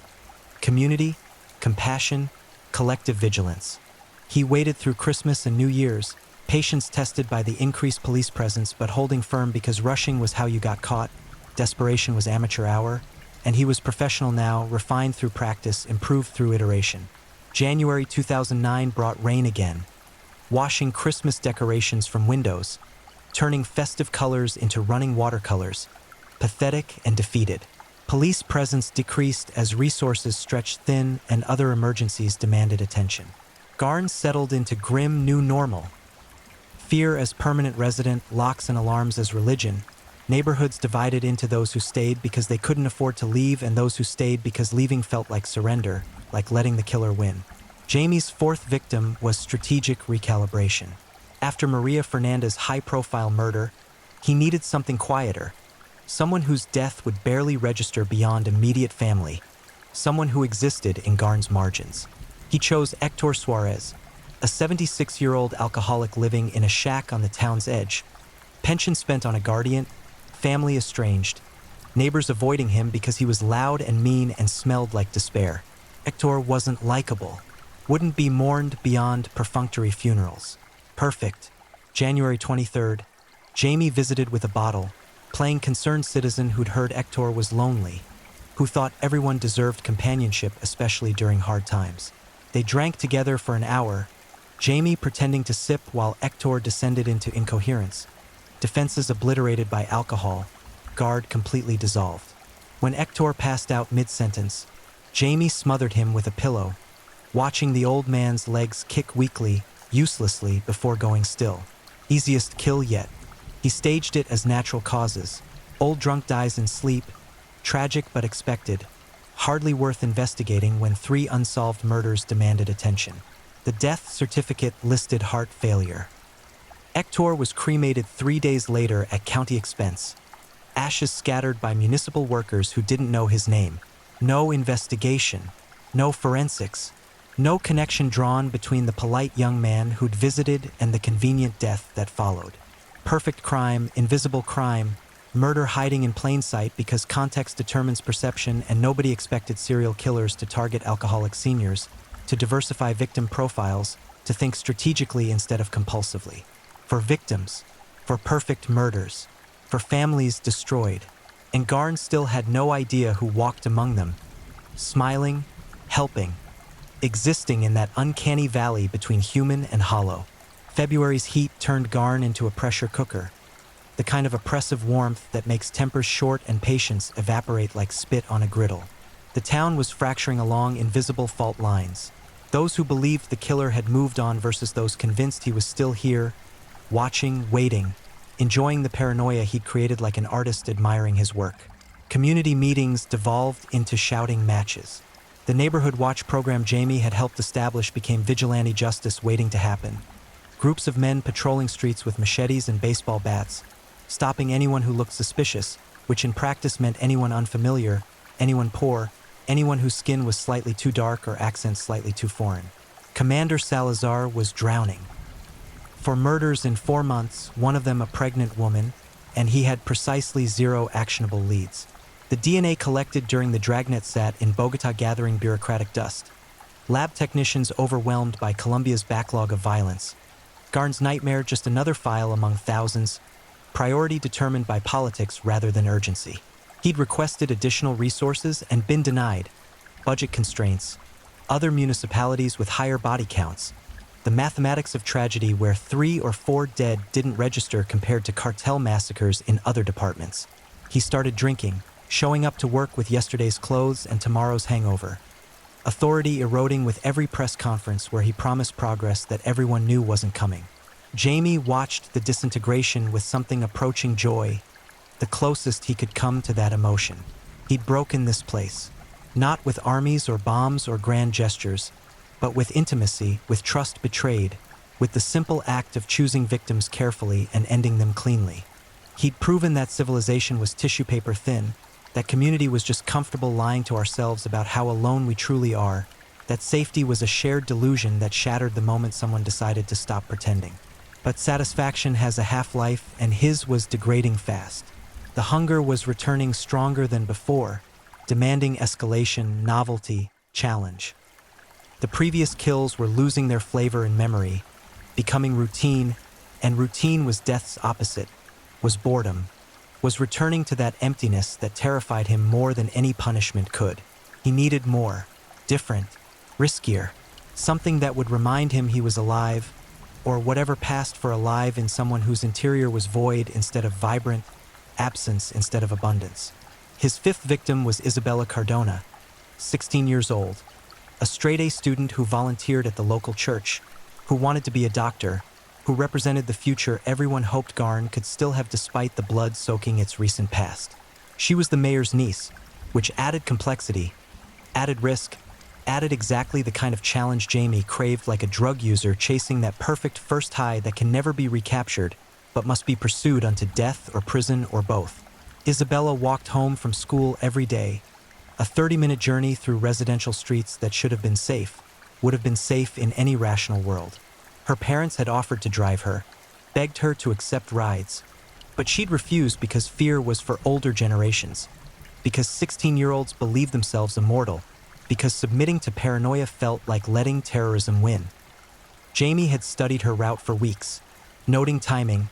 Community, compassion, collective vigilance. He waited through Christmas and New Year's, patience tested by the increased police presence but holding firm because rushing was how you got caught, desperation was amateur hour, and he was professional now, refined through practice, improved through iteration. January 2009 brought rain again, washing Christmas decorations from windows, turning festive colors into running watercolors, pathetic and defeated. Police presence decreased as resources stretched thin and other emergencies demanded attention. Garn settled into grim new normal. Fear as permanent resident, locks and alarms as religion, neighborhoods divided into those who stayed because they couldn't afford to leave and those who stayed because leaving felt like surrender, like letting the killer win. Jamie's fourth victim was strategic recalibration. After Maria Fernandez's high-profile murder, he needed something quieter, someone whose death would barely register beyond immediate family, someone who existed in Garn's margins. He chose Hector Suarez, a 76-year-old alcoholic living in a shack on the town's edge, pension spent on a guardian, family estranged, neighbors avoiding him because he was loud and mean and smelled like despair. Hector wasn't likable, wouldn't be mourned beyond perfunctory funerals. Perfect. January 23rd, Jamie visited with a bottle, playing concerned citizen who'd heard Hector was lonely, who thought everyone deserved companionship, especially during hard times. They drank together for an hour, Jamie pretending to sip while Hector descended into incoherence. Defenses obliterated by alcohol, guard completely dissolved. When Hector passed out mid-sentence, Jamie smothered him with a pillow, watching the old man's legs kick weakly, uselessly before going still. Easiest kill yet. He staged it as natural causes. Old drunk dies in sleep, tragic but expected, hardly worth investigating when 3 unsolved murders demanded attention. The death certificate listed heart failure. Hector was cremated 3 days later at county expense. Ashes scattered by municipal workers who didn't know his name. No investigation, no forensics, no connection drawn between the polite young man who'd visited and the convenient death that followed. Perfect crime, invisible crime, murder hiding in plain sight because context determines perception and nobody expected serial killers to target alcoholic seniors, to diversify victim profiles, to think strategically instead of compulsively. For victims, for perfect murders, for families destroyed. And Garn still had no idea who walked among them, smiling, helping, existing in that uncanny valley between human and hollow. February's heat turned Garn into a pressure cooker, the kind of oppressive warmth that makes tempers short and patience evaporate like spit on a griddle. The town was fracturing along invisible fault lines, those who believed the killer had moved on versus those convinced he was still here, watching, waiting, enjoying the paranoia he'd created like an artist admiring his work. Community meetings devolved into shouting matches. The neighborhood watch program Jamie had helped establish became vigilante justice waiting to happen. Groups of men patrolling streets with machetes and baseball bats, stopping anyone who looked suspicious, which in practice meant anyone unfamiliar, anyone poor, anyone whose skin was slightly too dark or accents slightly too foreign. Commander Salazar was drowning. For murders in 4 months, one of them a pregnant woman, and he had precisely 0 actionable leads. The DNA collected during the dragnet sat in Bogota gathering bureaucratic dust. Lab technicians overwhelmed by Colombia's backlog of violence. Garn's nightmare just another file among thousands. priority determined by politics rather than urgency. He'd requested additional resources and been denied. Budget constraints, other municipalities with higher body counts, the mathematics of tragedy where 3 or 4 dead didn't register compared to cartel massacres in other departments. He started drinking, showing up to work with yesterday's clothes and tomorrow's hangover. Authority eroding with every press conference where he promised progress that everyone knew wasn't coming. Jamie watched the disintegration with something approaching joy, the closest he could come to that emotion. He'd broken this place, not with armies or bombs or grand gestures, but with intimacy, with trust betrayed, with the simple act of choosing victims carefully and ending them cleanly. He'd proven that civilization was tissue paper thin, that community was just comfortable lying to ourselves about how alone we truly are, that safety was a shared delusion that shattered the moment someone decided to stop pretending. But satisfaction has a half-life, and his was degrading fast. The hunger was returning stronger than before, demanding escalation, novelty, challenge. The previous kills were losing their flavor and memory, becoming routine, and routine was death's opposite, was boredom, was returning to that emptiness that terrified him more than any punishment could. He needed more, different, riskier, something that would remind him he was alive, or whatever passed for alive in someone whose interior was void instead of vibrant, absence instead of abundance. His 5th victim was Isabella Cardona, 16 years old, a straight-A student who volunteered at the local church, who wanted to be a doctor, who represented the future everyone hoped Garn could still have despite the blood soaking its recent past. She was the mayor's niece, which added complexity, added risk, added exactly the kind of challenge Jamie craved like a drug user chasing that perfect first high that can never be recaptured, but must be pursued unto death or prison or both. Isabella walked home from school every day, a 30-minute journey through residential streets that should have been safe, would have been safe in any rational world. Her parents had offered to drive her, begged her to accept rides, but she'd refused because fear was for older generations, because 16-year-olds believed themselves immortal, because submitting to paranoia felt like letting terrorism win. Jamie had studied her route for weeks, noting timing,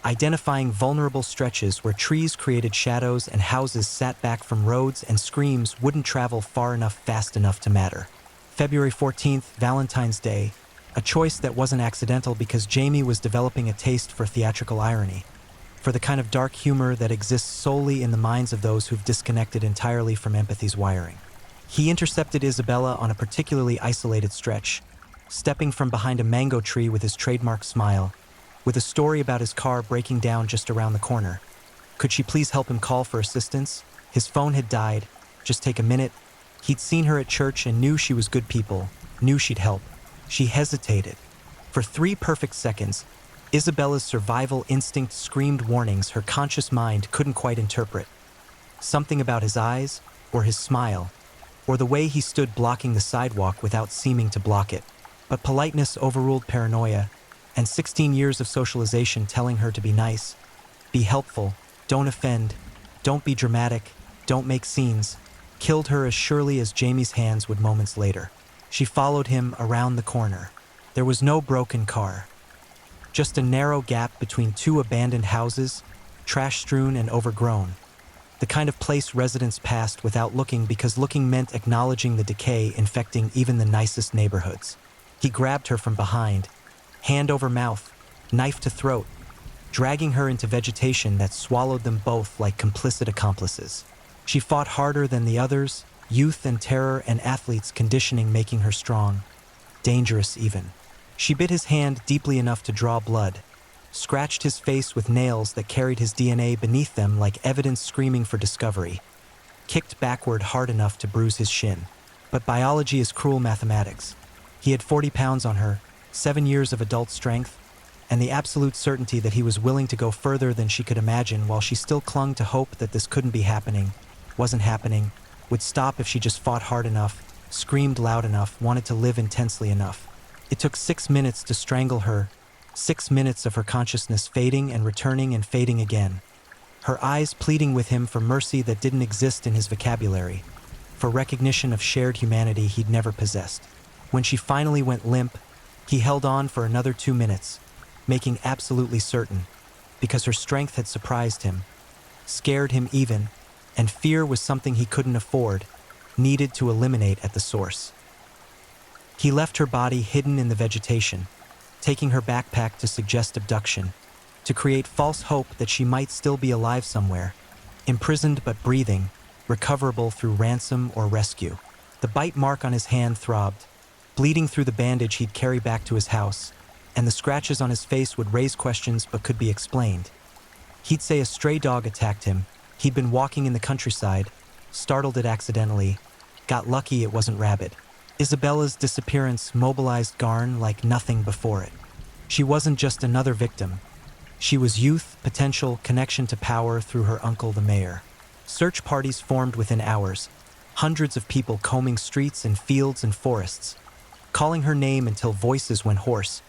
identifying vulnerable stretches where trees created shadows and houses sat back from roads and screams wouldn't travel far enough fast enough to matter. February 14th, Valentine's Day, a choice that wasn't accidental because Jamie was developing a taste for theatrical irony, for the kind of dark humor that exists solely in the minds of those who've disconnected entirely from empathy's wiring. He intercepted Isabella on a particularly isolated stretch, stepping from behind a mango tree with his trademark smile, with a story about his car breaking down just around the corner. Could she please help him call for assistance? His phone had died. Just take a minute. He'd seen her at church and knew she was good people, knew she'd help. She hesitated. For 3 perfect seconds, Isabella's survival instinct screamed warnings her conscious mind couldn't quite interpret. Something about his eyes, or his smile, or the way he stood blocking the sidewalk without seeming to block it. But politeness overruled paranoia, and 16 years of socialization telling her to be nice, be helpful, don't offend, don't be dramatic, don't make scenes, killed her as surely as Jamie's hands would moments later. She followed him around the corner. There was no broken car, just a narrow gap between 2 abandoned houses, trash-strewn and overgrown, the kind of place residents passed without looking because looking meant acknowledging the decay infecting even the nicest neighborhoods. He grabbed her from behind, hand over mouth, knife to throat, dragging her into vegetation that swallowed them both like complicit accomplices. She fought harder than the others, youth and terror and athletes conditioning making her strong, dangerous even. She bit his hand deeply enough to draw blood, scratched his face with nails that carried his DNA beneath them like evidence screaming for discovery, kicked backward hard enough to bruise his shin. But biology is cruel mathematics. He had 40 pounds on her, 7 years of adult strength, and the absolute certainty that he was willing to go further than she could imagine while she still clung to hope that this couldn't be happening, wasn't happening, would stop if she just fought hard enough, screamed loud enough, wanted to live intensely enough. It took 6 minutes to strangle her, 6 minutes of her consciousness fading and returning and fading again, her eyes pleading with him for mercy that didn't exist in his vocabulary, for recognition of shared humanity he'd never possessed. When she finally went limp, he held on for another 2 minutes, making absolutely certain, because her strength had surprised him, scared him even, and fear was something he couldn't afford, needed to eliminate at the source. He left her body hidden in the vegetation, taking her backpack to suggest abduction, to create false hope that she might still be alive somewhere, imprisoned but breathing, recoverable through ransom or rescue. The bite mark on his hand throbbed, bleeding through the bandage he'd carry back to his house, and the scratches on his face would raise questions but could be explained. He'd say a stray dog attacked him, he'd been walking in the countryside, startled it accidentally, got lucky it wasn't rabid. Isabella's disappearance mobilized Garn like nothing before it. She wasn't just another victim. She was youth, potential, connection to power through her uncle the mayor. Search parties formed within hours, hundreds of people combing streets and fields and forests, calling her name until voices went hoarse,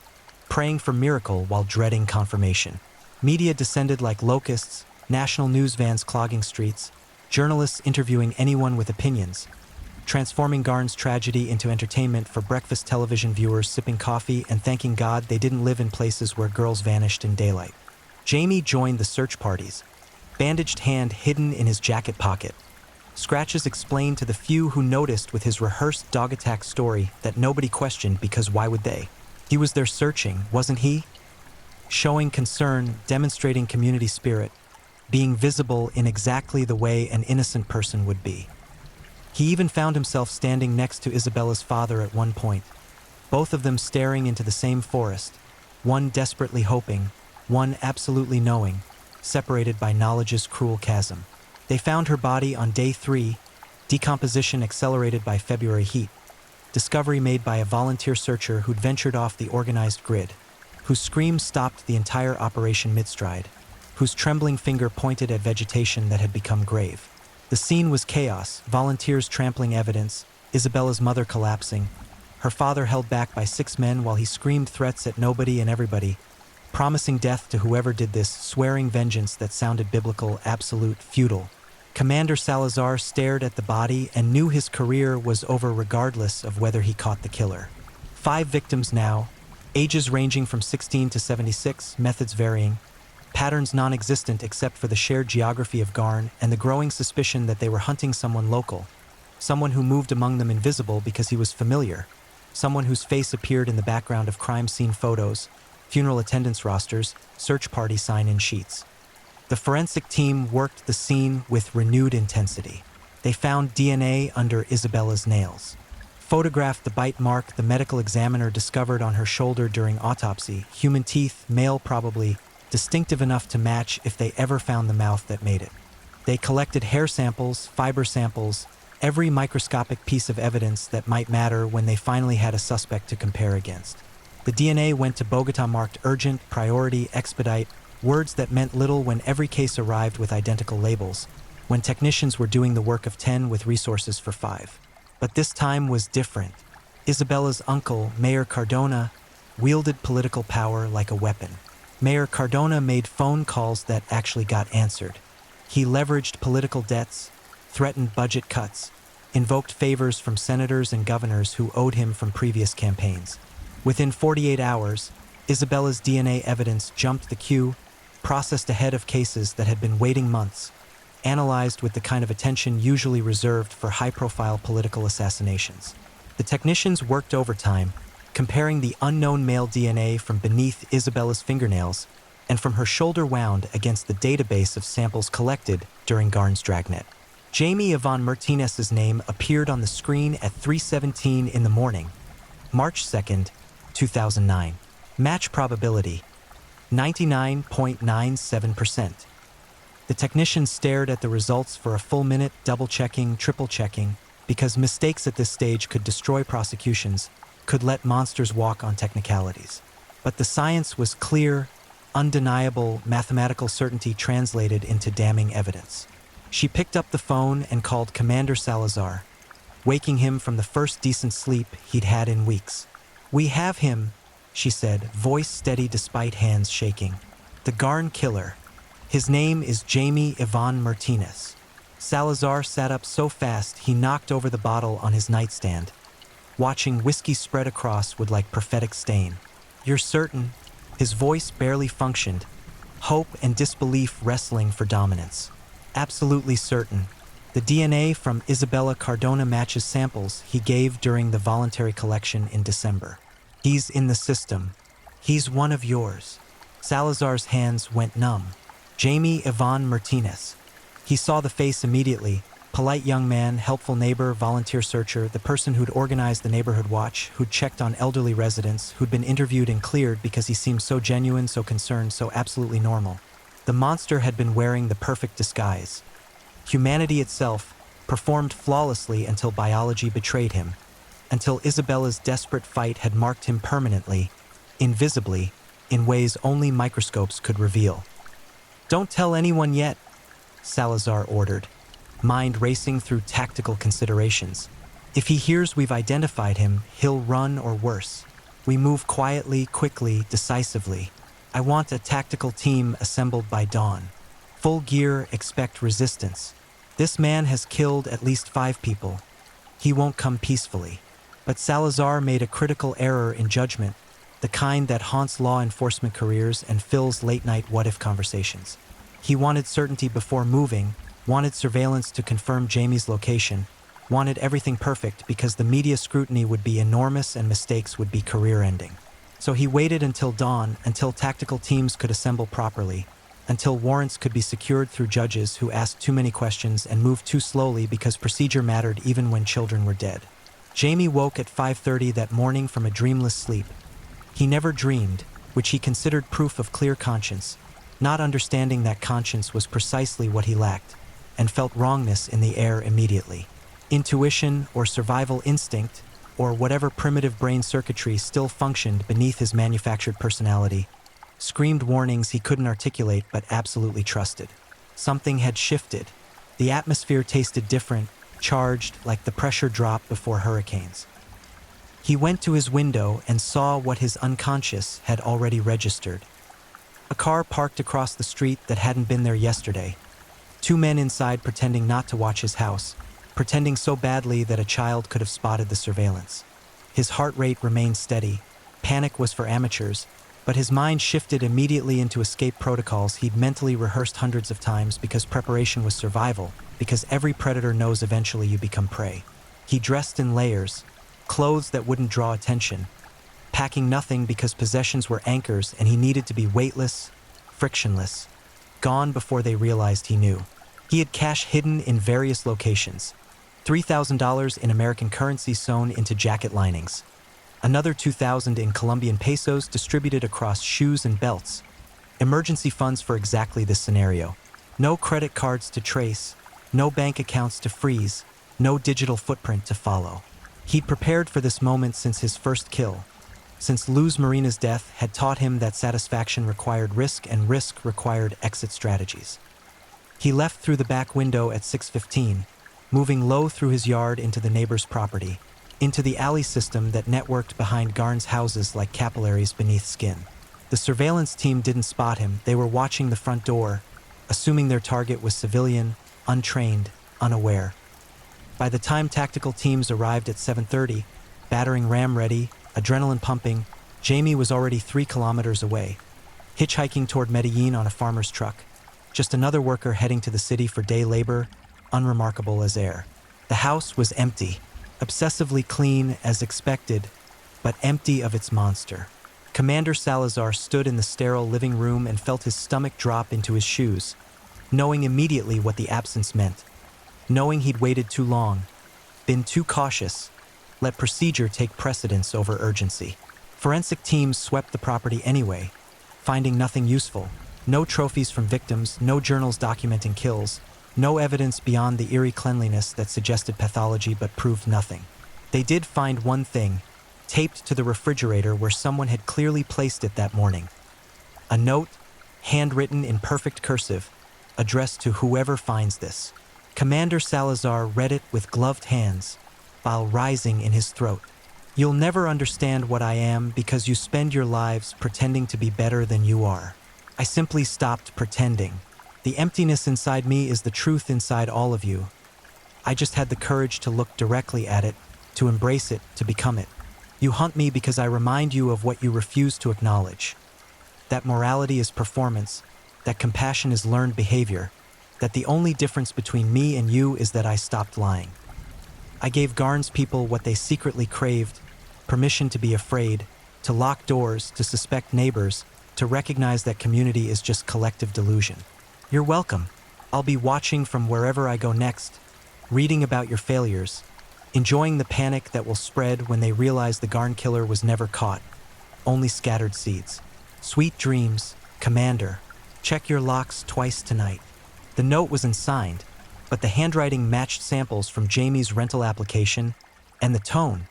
praying for miracle while dreading confirmation. Media descended like locusts, national news vans clogging streets, journalists interviewing anyone with opinions, transforming Garn's tragedy into entertainment for breakfast television viewers sipping coffee and thanking God they didn't live in places where girls vanished in daylight. Jamie joined the search parties, bandaged hand hidden in his jacket pocket. Scratches explained to the few who noticed with his rehearsed dog attack story that nobody questioned because why would they? He was there searching, wasn't he? Showing concern, demonstrating community spirit, being visible in exactly the way an innocent person would be. He even found himself standing next to Isabella's father at one point, both of them staring into the same forest, one desperately hoping, one absolutely knowing, separated by knowledge's cruel chasm. They found her body on day 3, decomposition accelerated by February heat, discovery made by a volunteer searcher who'd ventured off the organized grid, whose scream stopped the entire operation mid-stride, whose trembling finger pointed at vegetation that had become grave. The scene was chaos, volunteers trampling evidence, Isabella's mother collapsing, her father held back by 6 men while he screamed threats at nobody and everybody, promising death to whoever did this, swearing vengeance that sounded biblical, absolute, feudal. Commander Salazar stared at the body and knew his career was over regardless of whether he caught the killer. 5 victims now, ages ranging from 16 to 76, methods varying, patterns non-existent except for the shared geography of Garn and the growing suspicion that they were hunting someone local, someone who moved among them invisible because he was familiar, someone whose face appeared in the background of crime scene photos, funeral attendance rosters, search party sign-in sheets. The forensic team worked the scene with renewed intensity. They found DNA under Isabella's nails, photographed the bite mark the medical examiner discovered on her shoulder during autopsy, human teeth, male probably, distinctive enough to match if they ever found the mouth that made it. They collected hair samples, fiber samples, every microscopic piece of evidence that might matter when they finally had a suspect to compare against. The DNA went to Bogota marked urgent, priority, expedite, words that meant little when every case arrived with identical labels, when technicians were doing the work of 10 with resources for 5. But this time was different. Isabella's uncle, Mayor Cardona, wielded political power like a weapon. Mayor Cardona made phone calls that actually got answered. He leveraged political debts, threatened budget cuts, invoked favors from senators and governors who owed him from previous campaigns. Within 48 hours, Isabella's DNA evidence jumped the queue, processed ahead of cases that had been waiting months, analyzed with the kind of attention usually reserved for high-profile political assassinations. The technicians worked overtime, comparing the unknown male DNA from beneath Isabella's fingernails and from her shoulder wound against the database of samples collected during Garn's dragnet. Jamie Yvonne Martinez's name appeared on the screen at 3:17 in the morning, March 2nd, 2009. Match probability, 99.97%. The technicians stared at the results for a full minute, double-checking, triple-checking, because mistakes at this stage could destroy prosecutions, could let monsters walk on technicalities. But the science was clear, undeniable, mathematical certainty translated into damning evidence. She picked up the phone and called Commander Salazar, waking him from the first decent sleep he'd had in weeks. "We have him," she said, voice steady despite hands shaking. "The Garn killer. His name is Jamie Yvonne Martinez." Salazar sat up so fast he knocked over the bottle on his nightstand, watching whiskey spread across with like prophetic stain. "You're certain?" His voice barely functioned, hope and disbelief wrestling for dominance. Absolutely certain. The DNA from Isabella Cardona matches samples he gave during the voluntary collection in December. He's in the system. He's one of yours. Salazar's hands went numb. Jamie Ivan Martinez. He saw the face immediately. Polite young man, helpful neighbor, volunteer searcher, the person who'd organized the neighborhood watch, who'd checked on elderly residents, who'd been interviewed and cleared because he seemed so genuine, so concerned, so absolutely normal. The monster had been wearing the perfect disguise. Humanity itself performed flawlessly until biology betrayed him, until Isabella's desperate fight had marked him permanently, invisibly, in ways only microscopes could reveal. "Don't tell anyone yet," Salazar ordered, mind racing through tactical considerations. "If he hears we've identified him, he'll run or worse. We move quietly, quickly, decisively. I want a tactical team assembled by dawn. Full gear, expect resistance. This man has killed at least 5 people. He won't come peacefully." But Salazar made a critical error in judgment, the kind that haunts law enforcement careers and fills late-night what-if conversations. He wanted certainty before moving, wanted surveillance to confirm Jamie's location, wanted everything perfect because the media scrutiny would be enormous and mistakes would be career-ending. So he waited until dawn, until tactical teams could assemble properly, until warrants could be secured through judges who asked too many questions and moved too slowly because procedure mattered even when children were dead. Jamie woke at 5:30 that morning from a dreamless sleep. He never dreamed, which he considered proof of clear conscience, not understanding that conscience was precisely what he lacked, and felt wrongness in the air immediately. Intuition or survival instinct, or whatever primitive brain circuitry still functioned beneath his manufactured personality, screamed warnings he couldn't articulate but absolutely trusted. Something had shifted. The atmosphere tasted different, charged like the pressure drop before hurricanes. He went to his window and saw what his unconscious had already registered. A car parked across the street that hadn't been there yesterday. 2 men inside pretending not to watch his house, pretending so badly that a child could have spotted the surveillance. His heart rate remained steady. Panic was for amateurs, but his mind shifted immediately into escape protocols he'd mentally rehearsed hundreds of times because preparation was survival, because every predator knows eventually you become prey. He dressed in layers, clothes that wouldn't draw attention, packing nothing because possessions were anchors and he needed to be weightless, frictionless, gone before they realized he knew. He had cash hidden in various locations. $3,000 in American currency sewn into jacket linings. Another $2,000 in Colombian pesos distributed across shoes and belts. Emergency funds for exactly this scenario. No credit cards to trace, no bank accounts to freeze, no digital footprint to follow. He'd prepared for this moment since his first kill, since Luz Marina's death had taught him that satisfaction required risk and risk required exit strategies. He left through the back window at 6:15, moving low through his yard into the neighbor's property, into the alley system that networked behind Garn's houses like capillaries beneath skin. The surveillance team didn't spot him. They were watching the front door, assuming their target was civilian, untrained, unaware. By the time tactical teams arrived at 7:30, battering ram ready, adrenaline pumping, Jamie was already 3 kilometers away, hitchhiking toward Medellin on a farmer's truck. Just another worker heading to the city for day labor, unremarkable as air. The house was empty, obsessively clean as expected, but empty of its monster. Commander Salazar stood in the sterile living room and felt his stomach drop into his shoes, knowing immediately what the absence meant, knowing he'd waited too long, been too cautious, let procedure take precedence over urgency. Forensic teams swept the property anyway, finding nothing useful. No trophies from victims, no journals documenting kills, no evidence beyond the eerie cleanliness that suggested pathology but proved nothing. They did find one thing, taped to the refrigerator where someone had clearly placed it that morning. A note, handwritten in perfect cursive, addressed to whoever finds this. Commander Salazar read it with gloved hands, bile rising in his throat. "You'll never understand what I am because you spend your lives pretending to be better than you are. I simply stopped pretending. The emptiness inside me is the truth inside all of you. I just had the courage to look directly at it, to embrace it, to become it. You hunt me because I remind you of what you refuse to acknowledge. That morality is performance, that compassion is learned behavior, that the only difference between me and you is that I stopped lying. I gave Garn's people what they secretly craved: permission to be afraid, to lock doors, to suspect neighbors, to recognize that community is just collective delusion. You're welcome. I'll be watching from wherever I go next, reading about your failures, enjoying the panic that will spread when they realize the Garn killer was never caught, only scattered seeds. Sweet dreams, Commander. Check your locks twice tonight. The note was unsigned, but the handwriting matched samples from Jamie's rental application, and the tone,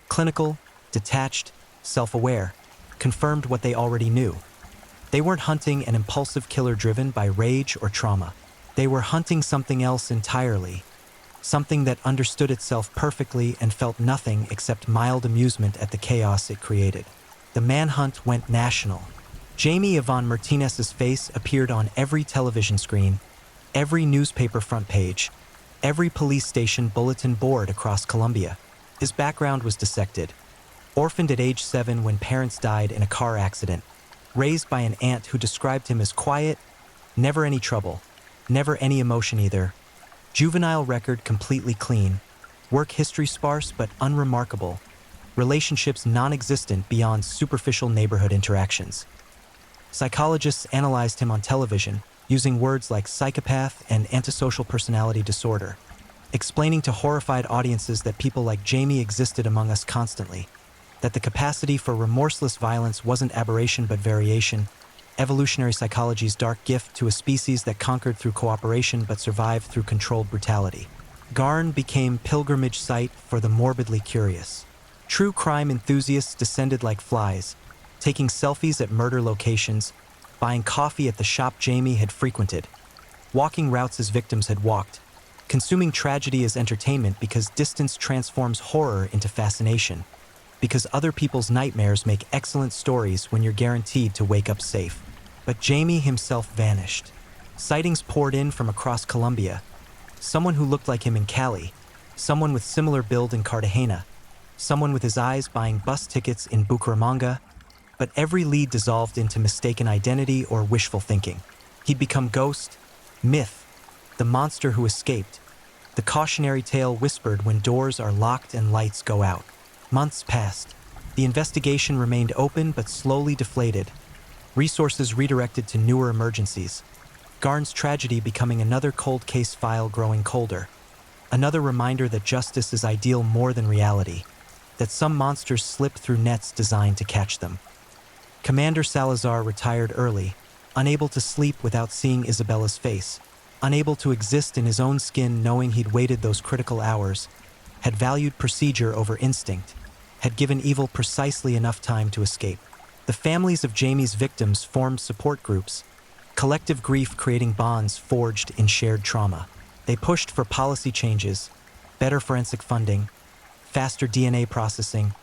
clinical, detached, self-aware, confirmed what they already knew. They weren't hunting an impulsive killer driven by rage or trauma. They were hunting something else entirely, something that understood itself perfectly and felt nothing except mild amusement at the chaos it created. The manhunt went national. Jamie Yvonne Martinez's face appeared on every television screen, every newspaper front page, every police station bulletin board across Colombia. His background was dissected. Orphaned at age 7 when parents died in a car accident, raised by an aunt who described him as quiet, never any trouble, never any emotion either. Juvenile record completely clean, work history sparse but unremarkable, relationships non-existent beyond superficial neighborhood interactions. Psychologists analyzed him on television, using words like psychopath and antisocial personality disorder, explaining to horrified audiences that people like Jamie existed among us constantly, that the capacity for remorseless violence wasn't aberration but variation, evolutionary psychology's dark gift to a species that conquered through cooperation but survived through controlled brutality. Garn became pilgrimage site for the morbidly curious. True crime enthusiasts descended like flies, taking selfies at murder locations, buying coffee at the shop Jamie had frequented, walking routes his victims had walked, consuming tragedy as entertainment because distance transforms horror into fascination, because other people's nightmares make excellent stories when you're guaranteed to wake up safe. But Jamie himself vanished. Sightings poured in from across Colombia. Someone who looked like him in Cali, someone with similar build in Cartagena, someone with his eyes buying bus tickets in Bucaramanga, but every lead dissolved into mistaken identity or wishful thinking. He'd become ghost, myth, the monster who escaped, the cautionary tale whispered when doors are locked and lights go out. Months passed. The investigation remained open but slowly deflated, resources redirected to newer emergencies. Garn's tragedy becoming another cold case file growing colder, another reminder that justice is ideal more than reality, that some monsters slip through nets designed to catch them. Commander Salazar retired early, unable to sleep without seeing Isabella's face, unable to exist in his own skin knowing he'd waited those critical hours, had valued procedure over instinct, had given evil precisely enough time to escape. The families of Jamie's victims formed support groups, collective grief creating bonds forged in shared trauma. They pushed for policy changes, better forensic funding, faster DNA processing,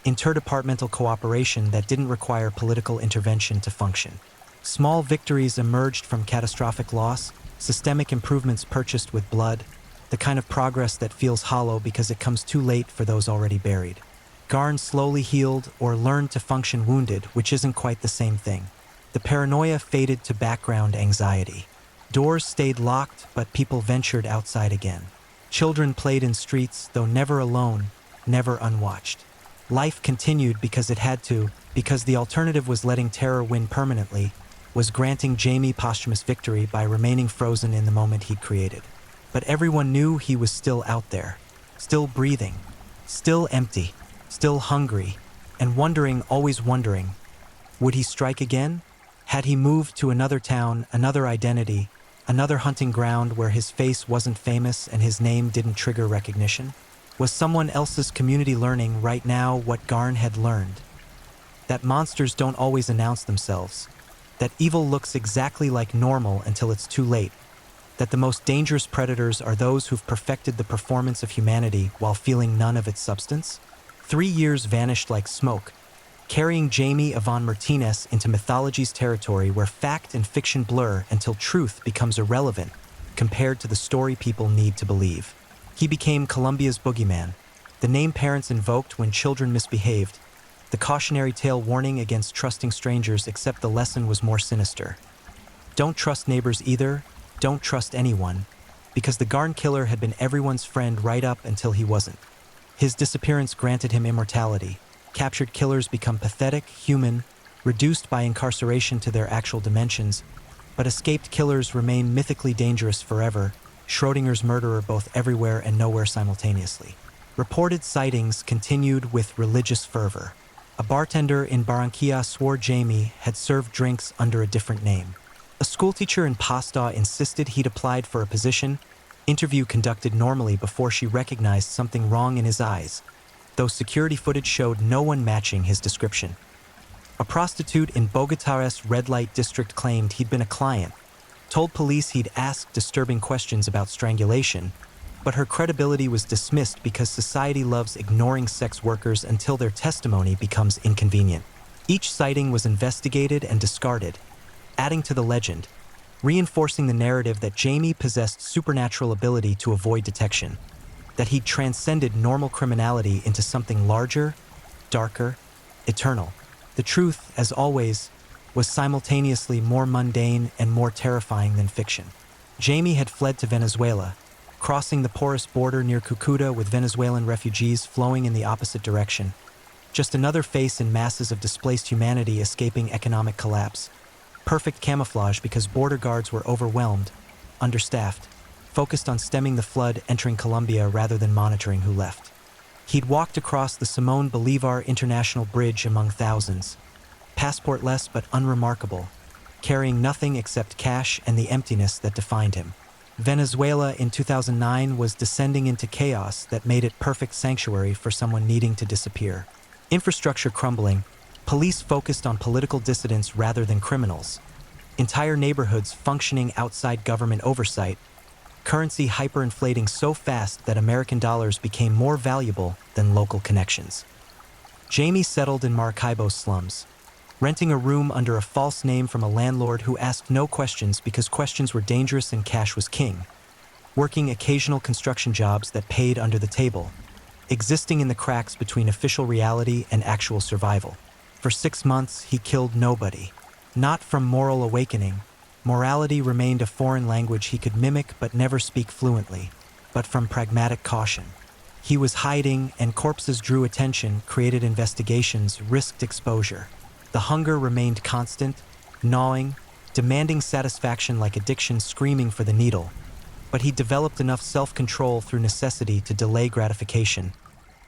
interdepartmental cooperation that didn't require political intervention to function. Small victories emerged from catastrophic loss, systemic improvements purchased with blood, the kind of progress that feels hollow because it comes too late for those already buried. Garn slowly healed or learned to function wounded, which isn't quite the same thing. The paranoia faded to background anxiety. Doors stayed locked, but people ventured outside again. Children played in streets, though never alone, never unwatched. Life continued because it had to, because the alternative was letting terror win permanently, was granting Jamie posthumous victory by remaining frozen in the moment he'd created. But everyone knew he was still out there, still breathing, still empty, still hungry, and wondering, always wondering, would he strike again? Had he moved to another town, another identity, another hunting ground where his face wasn't famous and his name didn't trigger recognition? Was someone else's community learning right now what Garn had learned? That monsters don't always announce themselves, that evil looks exactly like normal until it's too late, that the most dangerous predators are those who've perfected the performance of humanity while feeling none of its substance? 3 years vanished like smoke, carrying Jamie Yvonne Martinez into mythology's territory where fact and fiction blur until truth becomes irrelevant compared to the story people need to believe. He became Colombia's boogeyman, the name parents invoked when children misbehaved, the cautionary tale warning against trusting strangers except the lesson was more sinister. Don't trust neighbors either, don't trust anyone, because the Garn killer had been everyone's friend right up until he wasn't. His disappearance granted him immortality. Captured killers become pathetic, human, reduced by incarceration to their actual dimensions, but escaped killers remain mythically dangerous forever, Schrodinger's murderer both everywhere and nowhere simultaneously. Reported sightings continued with religious fervor. A bartender in Barranquilla swore Jamie had served drinks under a different name. A schoolteacher in Pasto insisted he'd applied for a position, interview conducted normally before she recognized something wrong in his eyes, though security footage showed no one matching his description. A prostitute in Bogotá's red light district claimed he'd been a client, told police he'd asked disturbing questions about strangulation, but her credibility was dismissed because society loves ignoring sex workers until their testimony becomes inconvenient. Each sighting was investigated and discarded, adding to the legend, reinforcing the narrative that Jamie possessed supernatural ability to avoid detection, that he'd transcended normal criminality into something larger, darker, eternal. The truth, as always, was simultaneously more mundane and more terrifying than fiction. Jamie had fled to Venezuela, crossing the porous border near Cucuta with Venezuelan refugees flowing in the opposite direction. Just another face in masses of displaced humanity escaping economic collapse. Perfect camouflage because border guards were overwhelmed, understaffed, focused on stemming the flood entering Colombia rather than monitoring who left. He'd walked across the Simón Bolívar International Bridge among thousands, passportless but unremarkable, carrying nothing except cash and the emptiness that defined him. Venezuela in 2009 was descending into chaos that made it perfect sanctuary for someone needing to disappear. Infrastructure crumbling, police focused on political dissidents rather than criminals, entire neighborhoods functioning outside government oversight, currency hyperinflating so fast that American dollars became more valuable than local connections. Jamie settled in Maracaibo's slums, renting a room under a false name from a landlord who asked no questions because questions were dangerous and cash was king, working occasional construction jobs that paid under the table, existing in the cracks between official reality and actual survival. For 6 months, he killed nobody. Not from moral awakening. Morality remained a foreign language he could mimic but never speak fluently, but from pragmatic caution. He was hiding, and corpses drew attention, created investigations, risked exposure. The hunger remained constant, gnawing, demanding satisfaction like addiction screaming for the needle. But he developed enough self-control through necessity to delay gratification,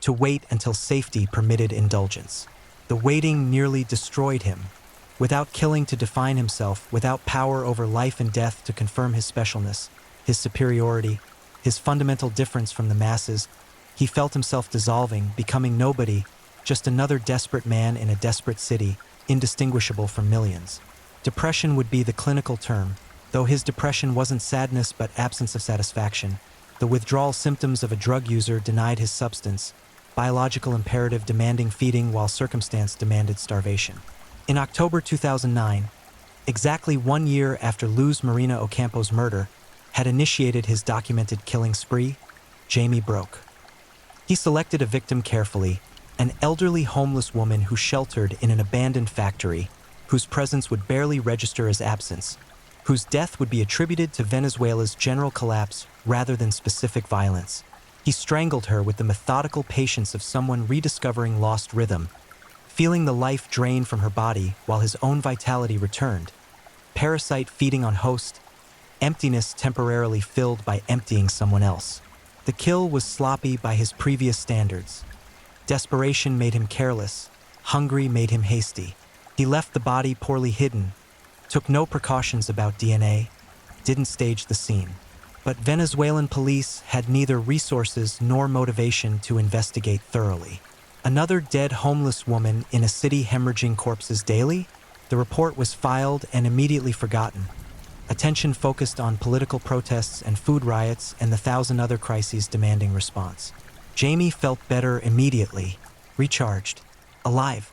to wait until safety permitted indulgence. The waiting nearly destroyed him. Without killing to define himself, without power over life and death to confirm his specialness, his superiority, his fundamental difference from the masses, he felt himself dissolving, becoming nobody, just another desperate man in a desperate city, indistinguishable from millions. Depression would be the clinical term, though his depression wasn't sadness but absence of satisfaction. The withdrawal symptoms of a drug user denied his substance, biological imperative demanding feeding while circumstance demanded starvation. In October 2009, exactly 1 year after Luz Marina Ocampo's murder had initiated his documented killing spree, Jamie broke. He selected a victim carefully, an elderly homeless woman who sheltered in an abandoned factory, whose presence would barely register as absence, whose death would be attributed to Venezuela's general collapse rather than specific violence. He strangled her with the methodical patience of someone rediscovering lost rhythm, feeling the life drain from her body while his own vitality returned. Parasite feeding on host, emptiness temporarily filled by emptying someone else. The kill was sloppy by his previous standards. Desperation made him careless, hungry made him hasty. He left the body poorly hidden, took no precautions about DNA, didn't stage the scene. But Venezuelan police had neither resources nor motivation to investigate thoroughly. Another dead homeless woman in a city hemorrhaging corpses daily? The report was filed and immediately forgotten. Attention focused on political protests and food riots and the 1,000 other crises demanding response. Jamie felt better immediately, recharged, alive.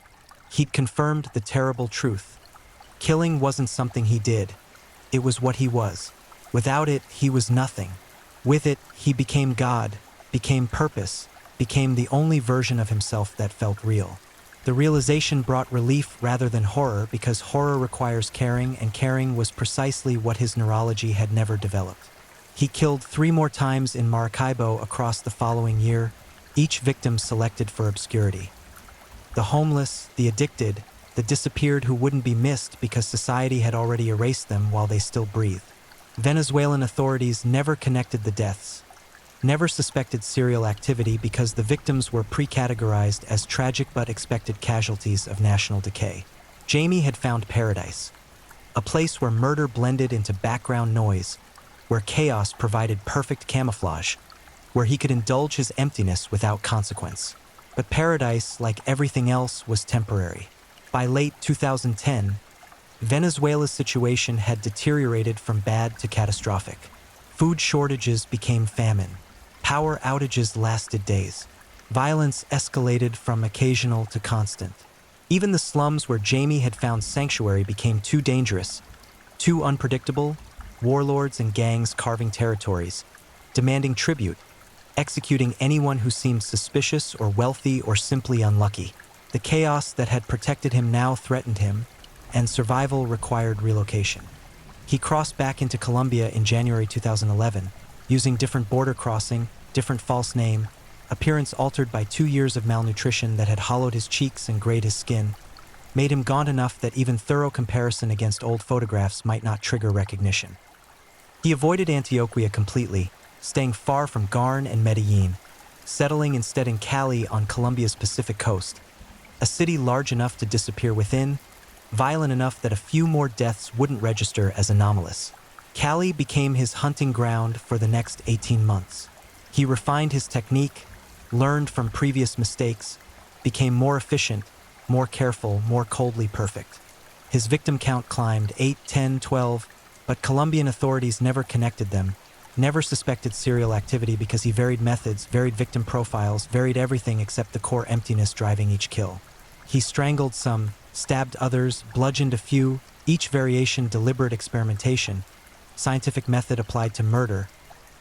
He'd confirmed the terrible truth. Killing wasn't something he did. It was what he was. Without it, he was nothing. With it, he became God, became purpose, became the only version of himself that felt real. The realization brought relief rather than horror because horror requires caring, and caring was precisely what his neurology had never developed. He killed 3 more times in Maracaibo across the following year, each victim selected for obscurity. The homeless, the addicted, the disappeared who wouldn't be missed because society had already erased them while they still breathed. Venezuelan authorities never connected the deaths, never suspected serial activity because the victims were pre-categorized as tragic but expected casualties of national decay. Jamie had found paradise, a place where murder blended into background noise, where chaos provided perfect camouflage, where he could indulge his emptiness without consequence. But paradise, like everything else, was temporary. By late 2010, Venezuela's situation had deteriorated from bad to catastrophic. Food shortages became famine. Power outages lasted days. Violence escalated from occasional to constant. Even the slums where Jamie had found sanctuary became too dangerous, too unpredictable, warlords and gangs carving territories, demanding tribute, executing anyone who seemed suspicious or wealthy or simply unlucky. The chaos that had protected him now threatened him, and survival required relocation. He crossed back into Colombia in January 2011, using different border crossing, different false name, appearance altered by 2 years of malnutrition that had hollowed his cheeks and grayed his skin, made him gaunt enough that even thorough comparison against old photographs might not trigger recognition. He avoided Antioquia completely, staying far from Garn and Medellin, settling instead in Cali on Colombia's Pacific coast, a city large enough to disappear within, violent enough that a few more deaths wouldn't register as anomalous. Cali became his hunting ground for the next 18 months. He refined his technique, learned from previous mistakes, became more efficient, more careful, more coldly perfect. His victim count climbed 8, 10, 12, but Colombian authorities never connected them, never suspected serial activity because he varied methods, varied victim profiles, varied everything except the core emptiness driving each kill. He strangled some, stabbed others, bludgeoned a few, each variation deliberate experimentation, scientific method applied to murder,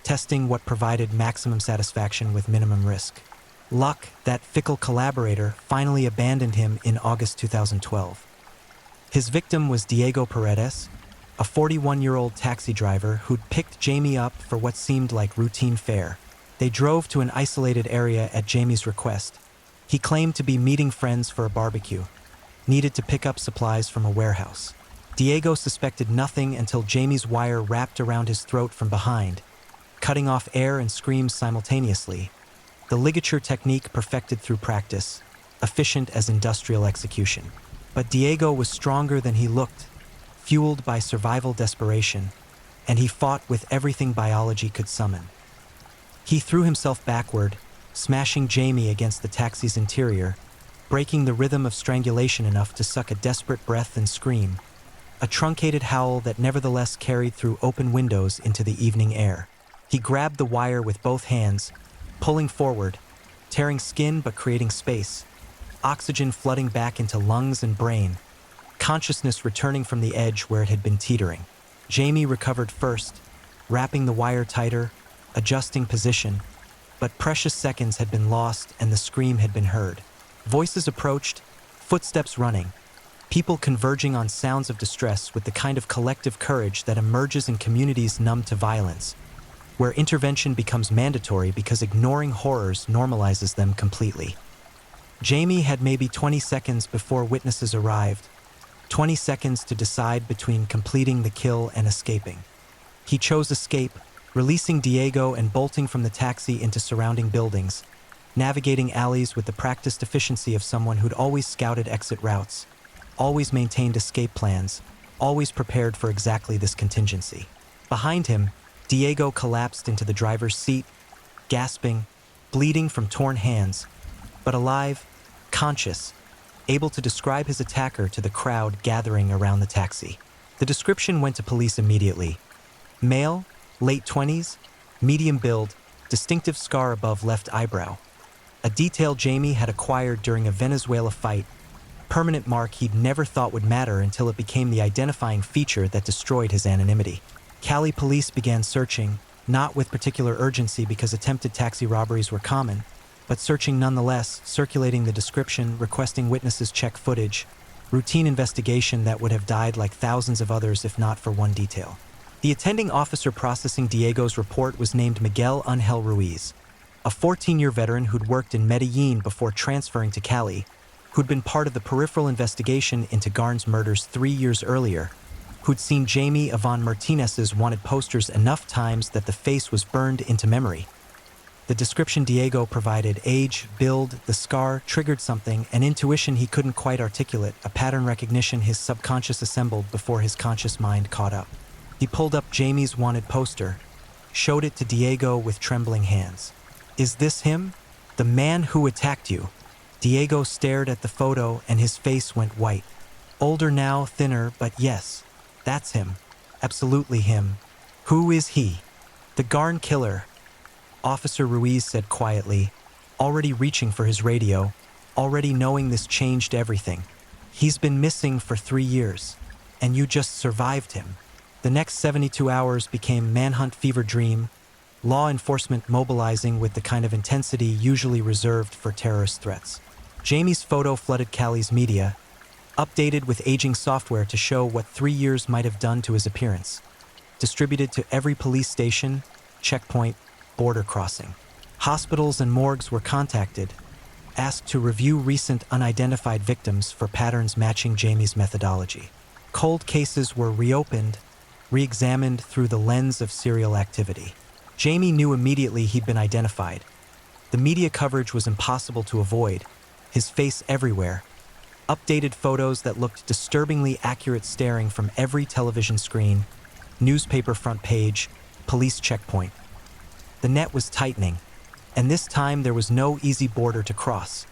testing what provided maximum satisfaction with minimum risk. Luck, that fickle collaborator, finally abandoned him in August 2012. His victim was Diego Paredes, a 41-year-old taxi driver who'd picked Jamie up for what seemed like routine fare. They drove to an isolated area at Jamie's request. He claimed to be meeting friends for a barbecue, needed to pick up supplies from a warehouse. Diego suspected nothing until Jamie's wire wrapped around his throat from behind, cutting off air and screams simultaneously. The ligature technique perfected through practice, efficient as industrial execution. But Diego was stronger than he looked, fueled by survival desperation, and he fought with everything biology could summon. He threw himself backward, smashing Jamie against the taxi's interior, breaking the rhythm of strangulation enough to suck a desperate breath and scream, a truncated howl that nevertheless carried through open windows into the evening air. He grabbed the wire with both hands, pulling forward, tearing skin but creating space, oxygen flooding back into lungs and brain, consciousness returning from the edge where it had been teetering. Jamie recovered first, wrapping the wire tighter, adjusting position, but precious seconds had been lost and the scream had been heard. Voices approached, footsteps running, people converging on sounds of distress with the kind of collective courage that emerges in communities numb to violence, where intervention becomes mandatory because ignoring horrors normalizes them completely. Jamie had maybe 20 seconds before witnesses arrived, 20 seconds to decide between completing the kill and escaping. He chose escape, releasing Diego and bolting from the taxi into surrounding buildings, navigating alleys with the practiced efficiency of someone who'd always scouted exit routes, always maintained escape plans, always prepared for exactly this contingency. Behind him, Diego collapsed into the driver's seat, gasping, bleeding from torn hands, but alive, conscious, able to describe his attacker to the crowd gathering around the taxi. The description went to police immediately. Male, late 20s, medium build, distinctive scar above left eyebrow. A detail Jamie had acquired during a Venezuela fight, permanent mark he'd never thought would matter until it became the identifying feature that destroyed his anonymity. Cali police began searching, not with particular urgency because attempted taxi robberies were common, but searching nonetheless, circulating the description, requesting witnesses check footage, routine investigation that would have died like thousands of others if not for one detail. The attending officer processing Diego's report was named Miguel Angel Ruiz, a 14-year veteran who'd worked in Medellin before transferring to Cali, who'd been part of the peripheral investigation into Garn's murders 3 years earlier, who'd seen Jamie Yvonne Martinez's wanted posters enough times that the face was burned into memory. The description Diego provided, age, build, the scar, triggered something, an intuition he couldn't quite articulate, a pattern recognition his subconscious assembled before his conscious mind caught up. He pulled up Jamie's wanted poster, showed it to Diego with trembling hands. "Is this him? The man who attacked you?" Diego stared at the photo and his face went white. Older now, thinner, but yes, that's him. Absolutely him. Who is he? "The Garn killer," Officer Ruiz said quietly, already reaching for his radio, already knowing this changed everything. "He's been missing for 3 years, and you just survived him." The next 72 hours became manhunt fever dream, law enforcement mobilizing with the kind of intensity usually reserved for terrorist threats. Jamie's photo flooded Cali's media, updated with aging software to show what 3 years might have done to his appearance. Distributed to every police station, checkpoint, border crossing. Hospitals and morgues were contacted, asked to review recent unidentified victims for patterns matching Jamie's methodology. Cold cases were reopened, re-examined through the lens of serial activity. Jamie knew immediately he'd been identified. The media coverage was impossible to avoid, his face everywhere. Updated photos that looked disturbingly accurate staring from every television screen, newspaper front page, police checkpoint. The net was tightening, and this time there was no easy border to cross,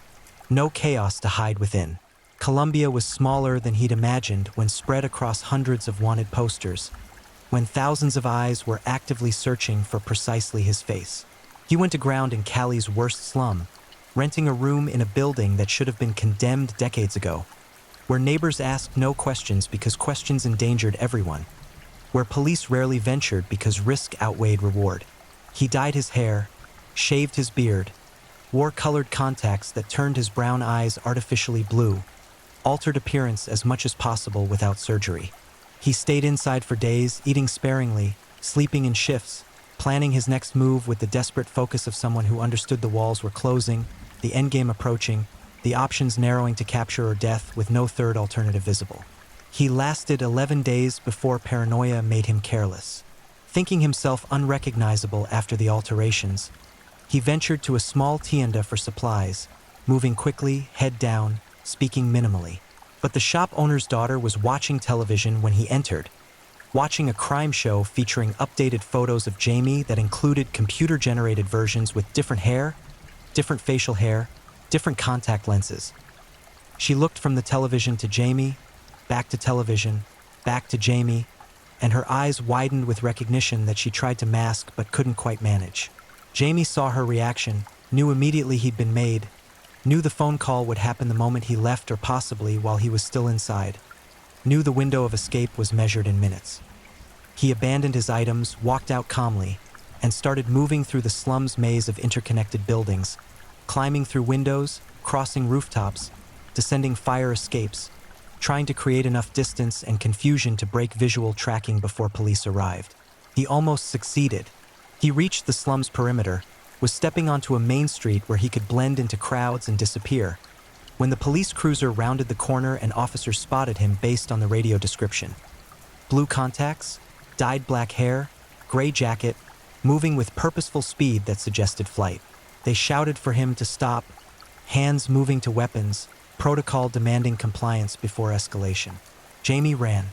no chaos to hide within. Colombia was smaller than he'd imagined when spread across hundreds of wanted posters, when thousands of eyes were actively searching for precisely his face. He went aground in Cali's worst slum, renting a room in a building that should have been condemned decades ago, where neighbors asked no questions because questions endangered everyone, where police rarely ventured because risk outweighed reward. He dyed his hair, shaved his beard, wore colored contacts that turned his brown eyes artificially blue, altered appearance as much as possible without surgery. He stayed inside for days, eating sparingly, sleeping in shifts, planning his next move with the desperate focus of someone who understood the walls were closing, the endgame approaching, the options narrowing to capture or death with no third alternative visible. He lasted 11 days before paranoia made him careless. Thinking himself unrecognizable after the alterations, he ventured to a small tienda for supplies, moving quickly, head down, speaking minimally. But the shop owner's daughter was watching television when he entered, watching a crime show featuring updated photos of Jamie that included computer-generated versions with different hair, different facial hair, different contact lenses. She looked from the television to Jamie, back to television, back to Jamie, and her eyes widened with recognition that she tried to mask but couldn't quite manage. Jamie saw her reaction, knew immediately he'd been made, knew the phone call would happen the moment he left or possibly while he was still inside, knew the window of escape was measured in minutes. He abandoned his items, walked out calmly, and started moving through the slum's maze of interconnected buildings, climbing through windows, crossing rooftops, descending fire escapes, trying to create enough distance and confusion to break visual tracking before police arrived. He almost succeeded. He reached the slum's perimeter, was stepping onto a main street where he could blend into crowds and disappear, when the police cruiser rounded the corner and officers spotted him based on the radio description. Blue contacts, dyed black hair, gray jacket, moving with purposeful speed that suggested flight. They shouted for him to stop, hands moving to weapons, protocol demanding compliance before escalation. Jamie ran,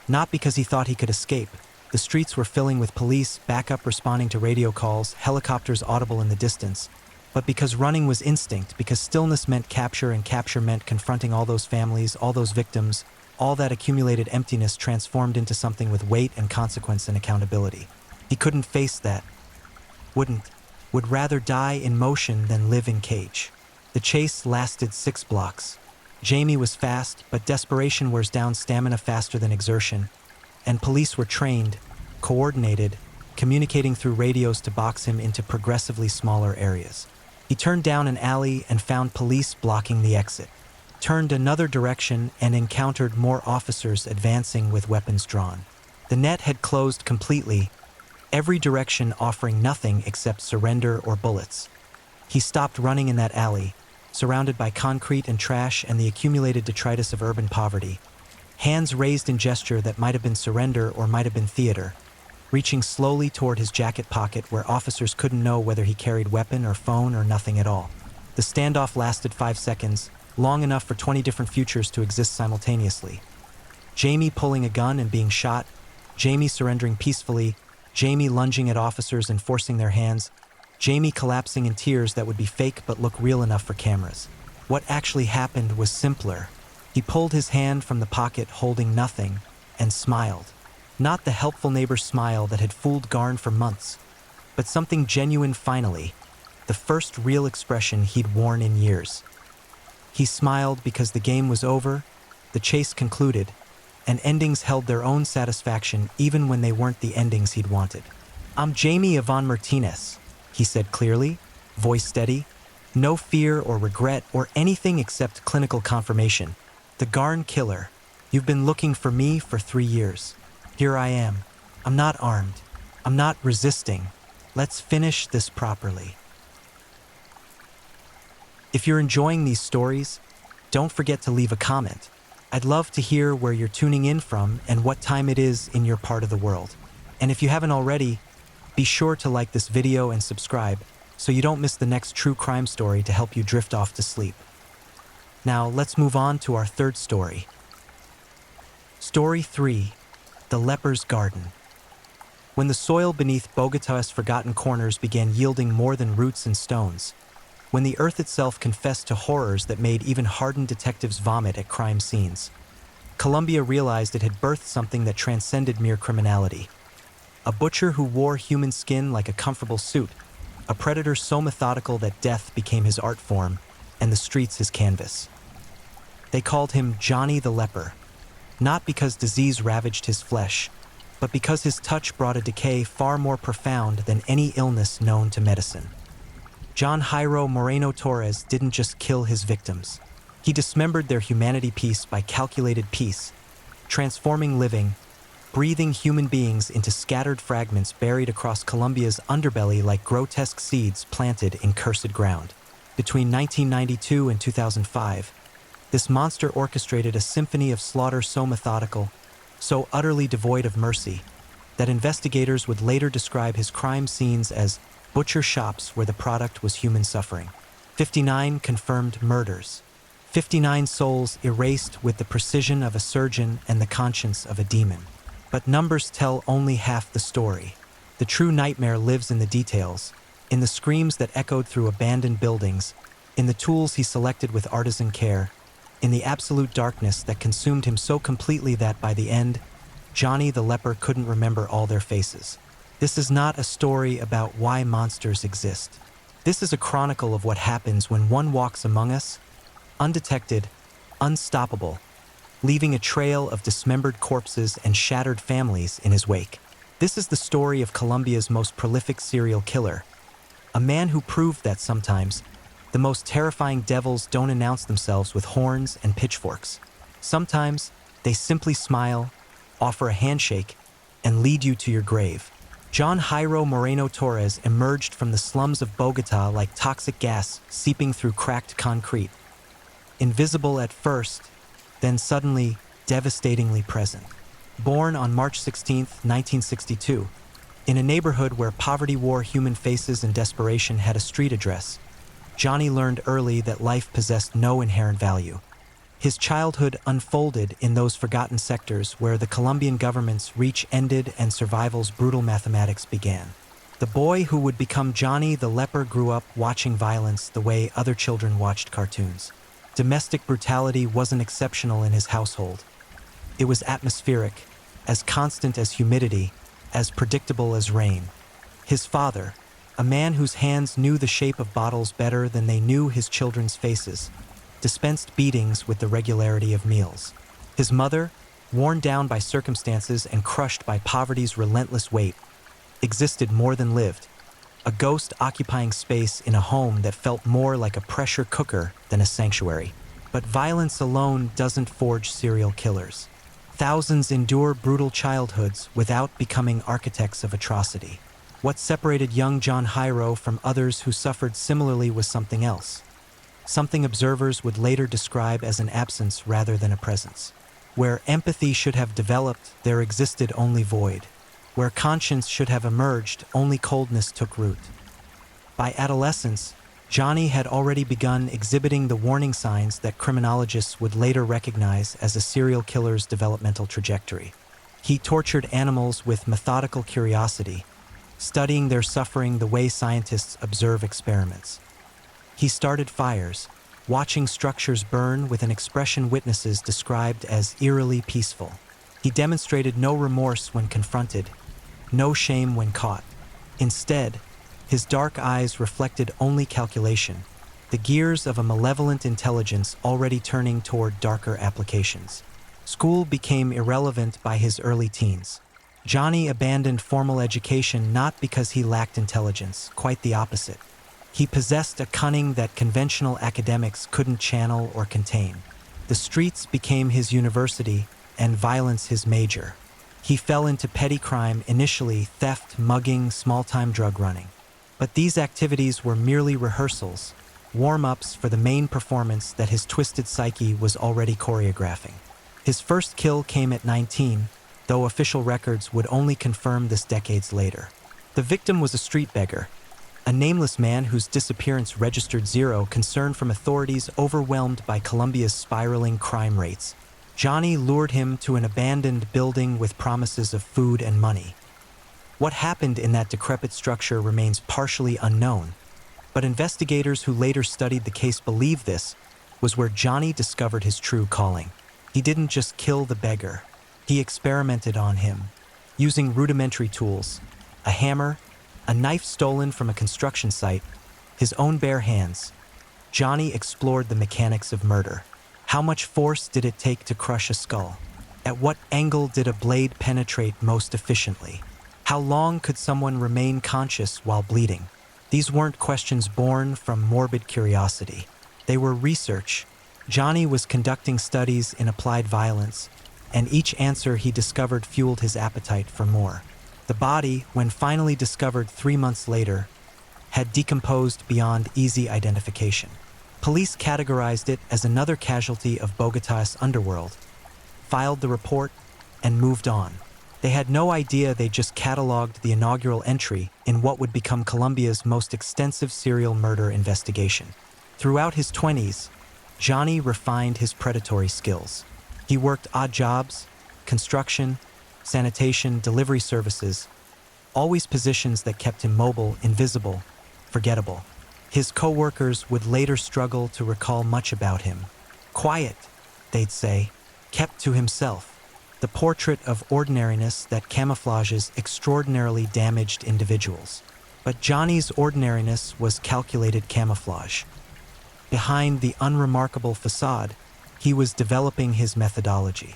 not because he thought he could escape. The streets were filling with police, backup responding to radio calls, helicopters audible in the distance, but because running was instinct, because stillness meant capture and capture meant confronting all those families, all those victims, all that accumulated emptiness transformed into something with weight and consequence and accountability. He couldn't face that. Would rather die in motion than live in cage. The chase lasted 6 blocks. Jamie was fast, but desperation wears down stamina faster than exertion, and police were trained, coordinated, communicating through radios to box him into progressively smaller areas. He turned down an alley and found police blocking the exit. Turned another direction and encountered more officers advancing with weapons drawn. The net had closed completely, every direction offering nothing except surrender or bullets. He stopped running in that alley, surrounded by concrete and trash and the accumulated detritus of urban poverty. Hands raised in gesture that might have been surrender or might have been theater, reaching slowly toward his jacket pocket where officers couldn't know whether he carried weapon or phone or nothing at all. The standoff lasted 5 seconds, long enough for 20 different futures to exist simultaneously. Jamie pulling a gun and being shot, Jamie surrendering peacefully, Jamie lunging at officers and forcing their hands, Jamie collapsing in tears that would be fake but look real enough for cameras. What actually happened was simpler. He pulled his hand from the pocket holding nothing and smiled. Not the helpful neighbor smile that had fooled Garn for months, but something genuine finally, the first real expression he'd worn in years. He smiled because the game was over, the chase concluded, and endings held their own satisfaction even when they weren't the endings he'd wanted. "I'm Jamie Yvonne Martinez," he said clearly, voice steady. No fear or regret or anything except clinical confirmation. "The Garn killer. You've been looking for me for 3 years. Here I am. I'm not armed. I'm not resisting. Let's finish this properly." If you're enjoying these stories, don't forget to leave a comment. I'd love to hear where you're tuning in from and what time it is in your part of the world. And if you haven't already, be sure to like this video and subscribe so you don't miss the next true crime story to help you drift off to sleep. Now, let's move on to our third story. Story 3, The Leper's Garden. When the soil beneath Bogotá's forgotten corners began yielding more than roots and stones, when the earth itself confessed to horrors that made even hardened detectives vomit at crime scenes, Colombia realized it had birthed something that transcended mere criminality. A butcher who wore human skin like a comfortable suit, a predator so methodical that death became his art form and the streets his canvas. They called him Johnny the Leper, not because disease ravaged his flesh, but because his touch brought a decay far more profound than any illness known to medicine. John Jairo Moreno Torres didn't just kill his victims. He dismembered their humanity piece by calculated piece, transforming living, breathing human beings into scattered fragments buried across Colombia's underbelly like grotesque seeds planted in cursed ground. Between 1992 and 2005, this monster orchestrated a symphony of slaughter so methodical, so utterly devoid of mercy, that investigators would later describe his crime scenes as butcher shops where the product was human suffering. 59 confirmed murders. 59 souls erased with the precision of a surgeon and the conscience of a demon. But numbers tell only half the story. The true nightmare lives in the details, in the screams that echoed through abandoned buildings, in the tools he selected with artisan care, in the absolute darkness that consumed him so completely that by the end, Johnny the Leper couldn't remember all their faces. This is not a story about why monsters exist. This is a chronicle of what happens when one walks among us, undetected, unstoppable, leaving a trail of dismembered corpses and shattered families in his wake. This is the story of Colombia's most prolific serial killer, a man who proved that sometimes the most terrifying devils don't announce themselves with horns and pitchforks. Sometimes they simply smile, offer a handshake, and lead you to your grave. John Jairo Moreno Torres emerged from the slums of Bogotá like toxic gas seeping through cracked concrete. Invisible at first, then suddenly devastatingly present. Born on March 16, 1962, in a neighborhood where poverty wore human faces and desperation had a street address, Johnny learned early that life possessed no inherent value. His childhood unfolded in those forgotten sectors where the Colombian government's reach ended and survival's brutal mathematics began. The boy who would become Johnny the Leper grew up watching violence the way other children watched cartoons. Domestic brutality wasn't exceptional in his household. It was atmospheric, as constant as humidity, as predictable as rain. His father, a man whose hands knew the shape of bottles better than they knew his children's faces, dispensed beatings with the regularity of meals. His mother, worn down by circumstances and crushed by poverty's relentless weight, existed more than lived, a ghost occupying space in a home that felt more like a pressure cooker than a sanctuary. But violence alone doesn't forge serial killers. Thousands endure brutal childhoods without becoming architects of atrocity. What separated young John Jairo from others who suffered similarly was something else. Something observers would later describe as an absence rather than a presence. Where empathy should have developed, there existed only void. Where conscience should have emerged, only coldness took root. By adolescence, Johnny had already begun exhibiting the warning signs that criminologists would later recognize as a serial killer's developmental trajectory. He tortured animals with methodical curiosity, studying their suffering the way scientists observe experiments. He started fires, watching structures burn with an expression witnesses described as eerily peaceful. He demonstrated no remorse when confronted, no shame when caught. Instead, his dark eyes reflected only calculation, the gears of a malevolent intelligence already turning toward darker applications. School became irrelevant by his early teens. Johnny abandoned formal education not because he lacked intelligence, quite the opposite. He possessed a cunning that conventional academics couldn't channel or contain. The streets became his university and violence his major. He fell into petty crime, initially theft, mugging, small-time drug running. But these activities were merely rehearsals, warm-ups for the main performance that his twisted psyche was already choreographing. His first kill came at 19, though official records would only confirm this decades later. The victim was a street beggar, a nameless man whose disappearance registered zero concern from authorities overwhelmed by Colombia's spiraling crime rates. Johnny lured him to an abandoned building with promises of food and money. What happened in that decrepit structure remains partially unknown, but investigators who later studied the case believe this was where Johnny discovered his true calling. He didn't just kill the beggar, he experimented on him, using rudimentary tools, a hammer, a knife stolen from a construction site, his own bare hands. Johnny explored the mechanics of murder. How much force did it take to crush a skull? At what angle did a blade penetrate most efficiently? How long could someone remain conscious while bleeding? These weren't questions born from morbid curiosity. They were research. Johnny was conducting studies in applied violence, and each answer he discovered fueled his appetite for more. The body, when finally discovered 3 months later, had decomposed beyond easy identification. Police categorized it as another casualty of Bogotá's underworld, filed the report, and moved on. They had no idea they just cataloged the inaugural entry in what would become Colombia's most extensive serial murder investigation. Throughout his 20s, Johnny refined his predatory skills. He worked odd jobs, construction, sanitation, delivery services, always positions that kept him mobile, invisible, forgettable. His co-workers would later struggle to recall much about him. Quiet, they'd say, kept to himself. The portrait of ordinariness that camouflages extraordinarily damaged individuals. But Johnny's ordinariness was calculated camouflage. Behind the unremarkable facade, he was developing his methodology.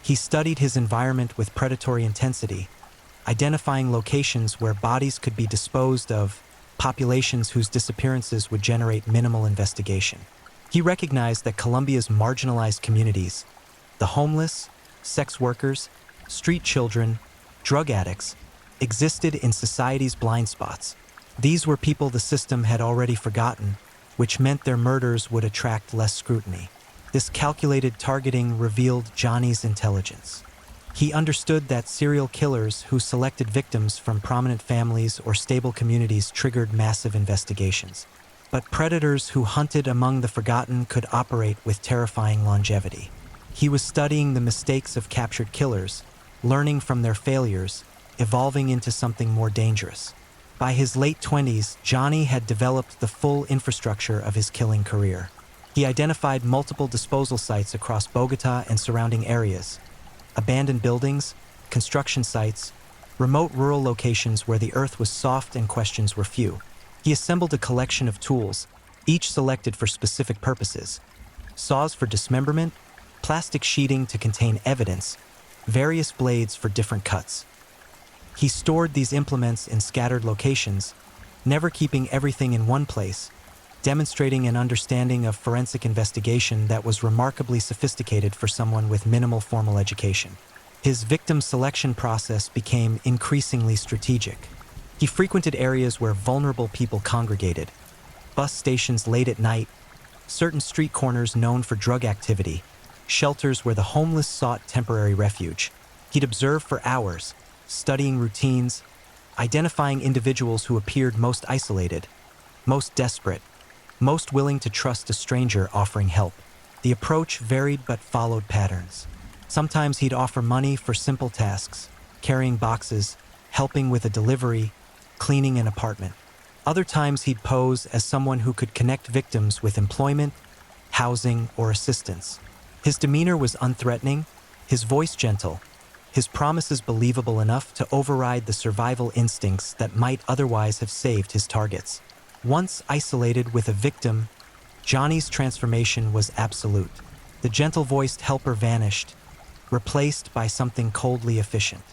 He studied his environment with predatory intensity, identifying locations where bodies could be disposed of, populations whose disappearances would generate minimal investigation. He recognized that Colombia's marginalized communities, the homeless, sex workers, street children, drug addicts, existed in society's blind spots. These were people the system had already forgotten, which meant their murders would attract less scrutiny. This calculated targeting revealed Johnny's intelligence. He understood that serial killers who selected victims from prominent families or stable communities triggered massive investigations. But predators who hunted among the forgotten could operate with terrifying longevity. He was studying the mistakes of captured killers, learning from their failures, evolving into something more dangerous. By his late 20s, Johnny had developed the full infrastructure of his killing career. He identified multiple disposal sites across Bogotá and surrounding areas, abandoned buildings, construction sites, remote rural locations where the earth was soft and questions were few. He assembled a collection of tools, each selected for specific purposes: saws for dismemberment, plastic sheeting to contain evidence, various blades for different cuts. He stored these implements in scattered locations, never keeping everything in one place, demonstrating an understanding of forensic investigation that was remarkably sophisticated for someone with minimal formal education. His victim selection process became increasingly strategic. He frequented areas where vulnerable people congregated, bus stations late at night, certain street corners known for drug activity, shelters where the homeless sought temporary refuge. He'd observe for hours, studying routines, identifying individuals who appeared most isolated, most desperate, most willing to trust a stranger offering help. The approach varied but followed patterns. Sometimes he'd offer money for simple tasks, carrying boxes, helping with a delivery, cleaning an apartment. Other times he'd pose as someone who could connect victims with employment, housing, or assistance. His demeanor was unthreatening, his voice gentle, his promises believable enough to override the survival instincts that might otherwise have saved his targets. Once isolated with a victim, Johnny's transformation was absolute. The gentle-voiced helper vanished, replaced by something coldly efficient.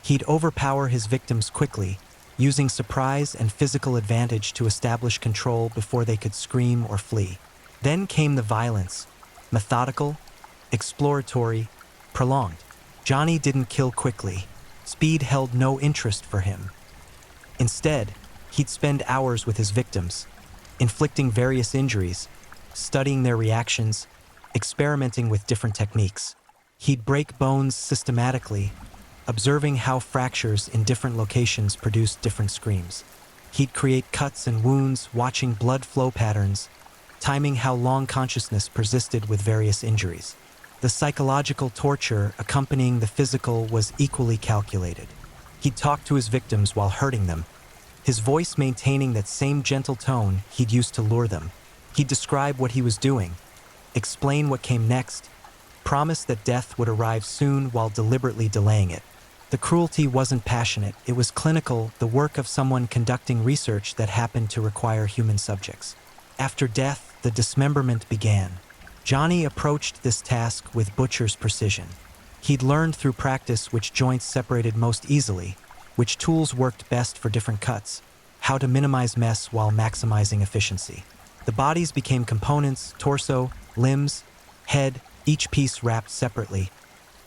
He'd overpower his victims quickly, using surprise and physical advantage to establish control before they could scream or flee. Then came the violence, methodical, exploratory, prolonged. Johnny didn't kill quickly. Speed held no interest for him. Instead, he'd spend hours with his victims, inflicting various injuries, studying their reactions, experimenting with different techniques. He'd break bones systematically, observing how fractures in different locations produced different screams. He'd create cuts and wounds, watching blood flow patterns, timing how long consciousness persisted with various injuries. The psychological torture accompanying the physical was equally calculated. He'd talk to his victims while hurting them, his voice maintaining that same gentle tone he'd used to lure them. He'd describe what he was doing, explain what came next, promise that death would arrive soon while deliberately delaying it. The cruelty wasn't passionate, it was clinical, the work of someone conducting research that happened to require human subjects. After death, the dismemberment began. Johnny approached this task with butcher's precision. He'd learned through practice which joints separated most easily, which tools worked best for different cuts, how to minimize mess while maximizing efficiency. The bodies became components, torso, limbs, head, each piece wrapped separately,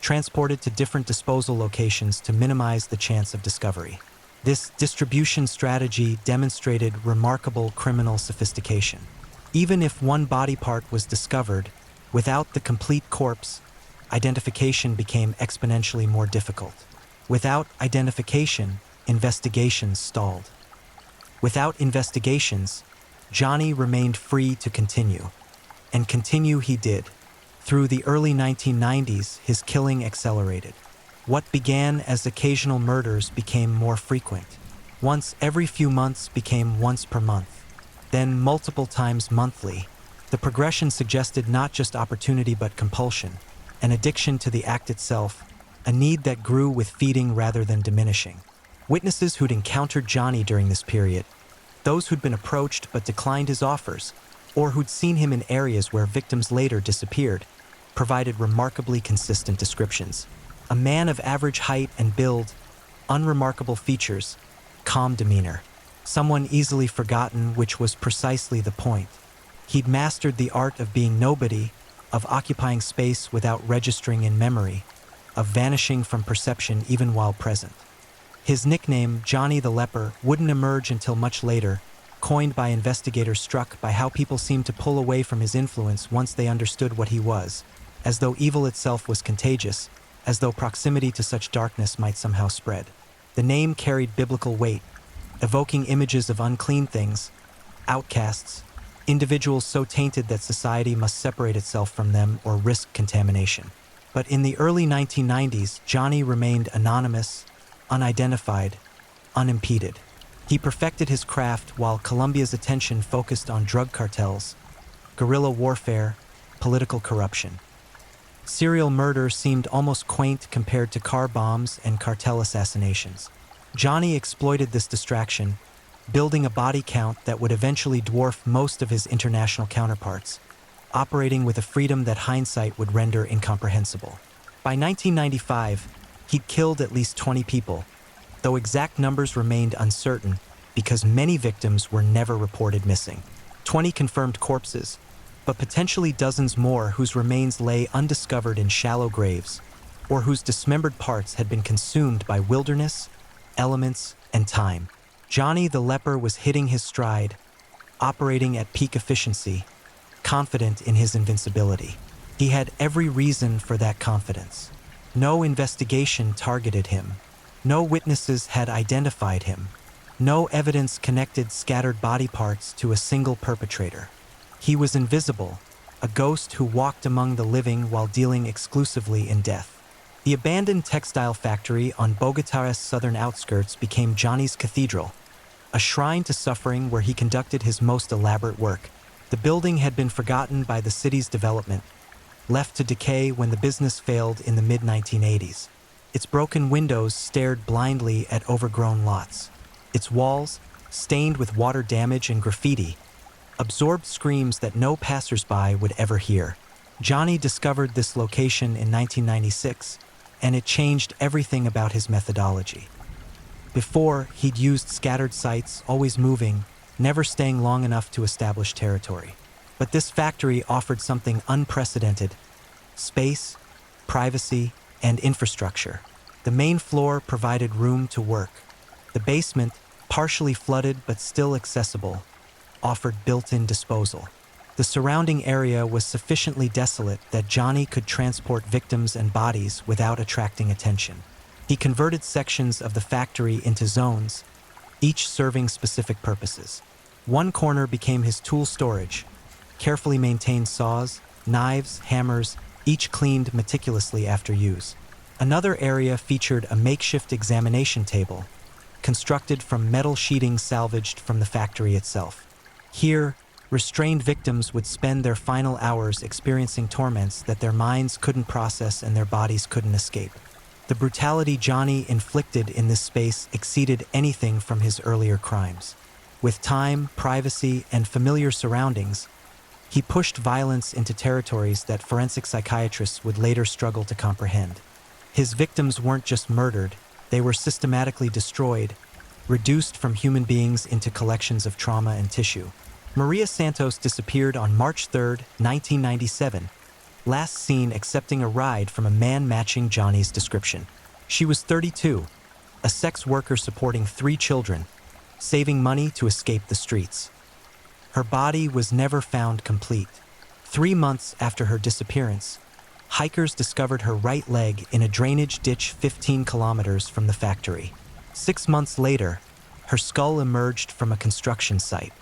transported to different disposal locations to minimize the chance of discovery. This distribution strategy demonstrated remarkable criminal sophistication. Even if one body part was discovered, without the complete corpse, identification became exponentially more difficult. Without identification, investigations stalled. Without investigations, Johnny remained free to continue. And continue he did. Through the early 1990s, his killing accelerated. What began as occasional murders became more frequent. Once every few months became once per month, then multiple times monthly. The progression suggested not just opportunity but compulsion, an addiction to the act itself, a need that grew with feeding rather than diminishing. Witnesses who'd encountered Johnny during this period, those who'd been approached but declined his offers, or who'd seen him in areas where victims later disappeared, provided remarkably consistent descriptions. A man of average height and build, unremarkable features, calm demeanor. Someone easily forgotten, which was precisely the point. He'd mastered the art of being nobody, of occupying space without registering in memory, of vanishing from perception even while present. His nickname, Johnny the Leper, wouldn't emerge until much later, coined by investigators struck by how people seemed to pull away from his influence once they understood what he was, as though evil itself was contagious, as though proximity to such darkness might somehow spread. The name carried biblical weight, evoking images of unclean things, outcasts, individuals so tainted that society must separate itself from them or risk contamination. But in the early 1990s, Johnny remained anonymous, unidentified, unimpeded. He perfected his craft while Colombia's attention focused on drug cartels, guerrilla warfare, political corruption. Serial murder seemed almost quaint compared to car bombs and cartel assassinations. Johnny exploited this distraction, building a body count that would eventually dwarf most of his international counterparts, operating with a freedom that hindsight would render incomprehensible. By 1995, he'd killed at least 20 people. Though exact numbers remained uncertain, because many victims were never reported missing. 20 confirmed corpses, but potentially dozens more whose remains lay undiscovered in shallow graves, or whose dismembered parts had been consumed by wilderness, elements, and time. Johnny the leper was hitting his stride, operating at peak efficiency, confident in his invincibility. He had every reason for that confidence. No investigation targeted him. No witnesses had identified him. No evidence connected scattered body parts to a single perpetrator. He was invisible, a ghost who walked among the living while dealing exclusively in death. The abandoned textile factory on Bogotá's southern outskirts became Johnny's cathedral, a shrine to suffering where he conducted his most elaborate work. The building had been forgotten by the city's development, left to decay when the business failed in the mid-1980s. Its broken windows stared blindly at overgrown lots. Its walls, stained with water damage and graffiti, absorbed screams that no passersby would ever hear. Johnny discovered this location in 1996, and it changed everything about his methodology. Before, he'd used scattered sites, always moving, never staying long enough to establish territory. But this factory offered something unprecedented: space, privacy, and infrastructure. The main floor provided room to work. The basement, partially flooded but still accessible, offered built-in disposal. The surrounding area was sufficiently desolate that Johnny could transport victims and bodies without attracting attention. He converted sections of the factory into zones, each serving specific purposes. One corner became his tool storage, carefully maintained saws, knives, hammers, each cleaned meticulously after use. Another area featured a makeshift examination table, constructed from metal sheeting salvaged from the factory itself. Here, restrained victims would spend their final hours experiencing torments that their minds couldn't process and their bodies couldn't escape. The brutality Johnny inflicted in this space exceeded anything from his earlier crimes. With time, privacy, and familiar surroundings, he pushed violence into territories that forensic psychiatrists would later struggle to comprehend. His victims weren't just murdered, they were systematically destroyed, reduced from human beings into collections of trauma and tissue. Maria Santos disappeared on March 3, 1997, last seen accepting a ride from a man matching Johnny's description. She was 32, a sex worker supporting 3 children, saving money to escape the streets. Her body was never found complete. 3 months after her disappearance, hikers discovered her right leg in a drainage ditch 15 kilometers from the factory. 6 months later, her skull emerged from a construction site.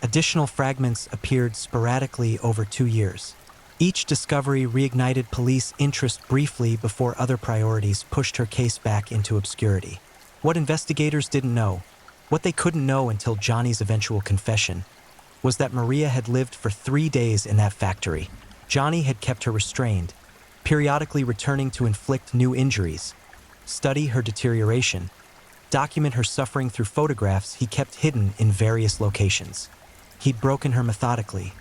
Additional fragments appeared sporadically over 2 years. Each discovery reignited police interest briefly before other priorities pushed her case back into obscurity. What investigators didn't know, what they couldn't know until Johnny's eventual confession, was that Maria had lived for 3 days in that factory. Johnny had kept her restrained, periodically returning to inflict new injuries, study her deterioration, document her suffering through photographs he kept hidden in various locations. He'd broken her methodically,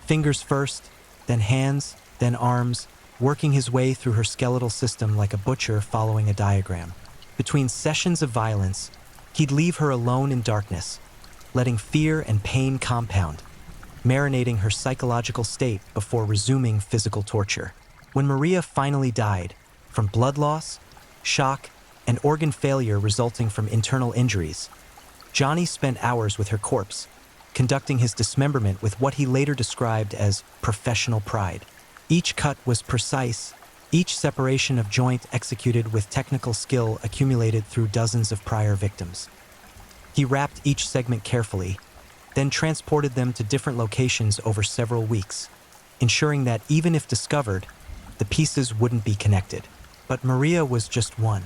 fingers first, then hands, then arms, working his way through her skeletal system like a butcher following a diagram. Between sessions of violence, he'd leave her alone in darkness, letting fear and pain compound, marinating her psychological state before resuming physical torture. When Maria finally died, from blood loss, shock, and organ failure resulting from internal injuries, Johnny spent hours with her corpse, conducting his dismemberment with what he later described as professional pride. Each cut was precise, each separation of joint executed with technical skill accumulated through dozens of prior victims. He wrapped each segment carefully, then transported them to different locations over several weeks, ensuring that even if discovered, the pieces wouldn't be connected. But Maria was just one.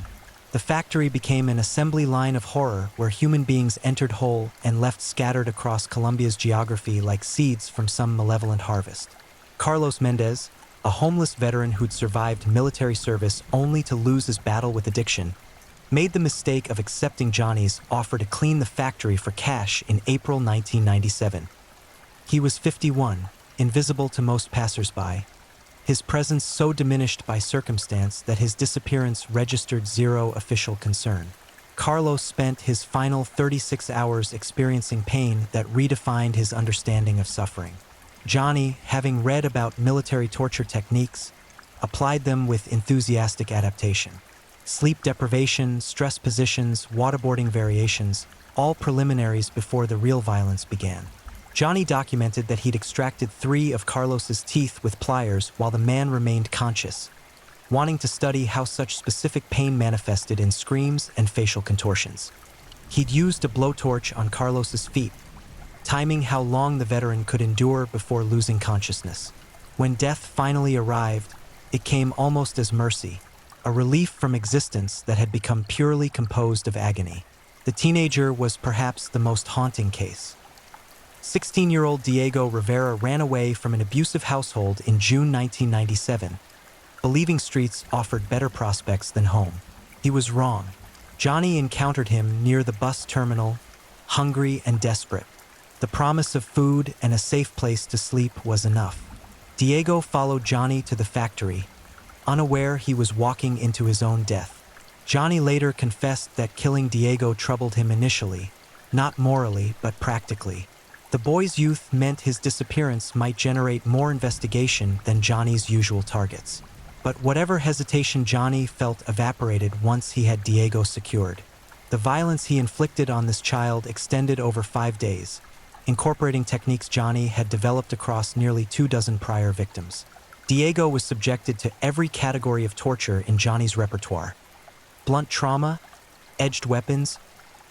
The factory became an assembly line of horror where human beings entered whole and left scattered across Colombia's geography like seeds from some malevolent harvest. Carlos Mendez, a homeless veteran who'd survived military service only to lose his battle with addiction, made the mistake of accepting Johnny's offer to clean the factory for cash in April 1997. He was 51, invisible to most passersby, his presence so diminished by circumstance that his disappearance registered zero official concern. Carlos spent his final 36 hours experiencing pain that redefined his understanding of suffering. Johnny, having read about military torture techniques, applied them with enthusiastic adaptation. Sleep deprivation, stress positions, waterboarding variations, all preliminaries before the real violence began. Johnny documented that he'd extracted 3 of Carlos's teeth with pliers while the man remained conscious, wanting to study how such specific pain manifested in screams and facial contortions. He'd used a blowtorch on Carlos's feet, timing how long the veteran could endure before losing consciousness. When death finally arrived, it came almost as mercy, a relief from existence that had become purely composed of agony. The teenager was perhaps the most haunting case. 16-year-old Diego Rivera ran away from an abusive household in June 1997, believing streets offered better prospects than home. He was wrong. Johnny encountered him near the bus terminal, hungry and desperate. The promise of food and a safe place to sleep was enough. Diego followed Johnny to the factory, unaware he was walking into his own death. Johnny later confessed that killing Diego troubled him initially, not morally but practically. The boy's youth meant his disappearance might generate more investigation than Johnny's usual targets. But whatever hesitation Johnny felt evaporated once he had Diego secured. The violence he inflicted on this child extended over 5 days, incorporating techniques Johnny had developed across nearly 24 prior victims. Diego was subjected to every category of torture in Johnny's repertoire: blunt trauma, edged weapons,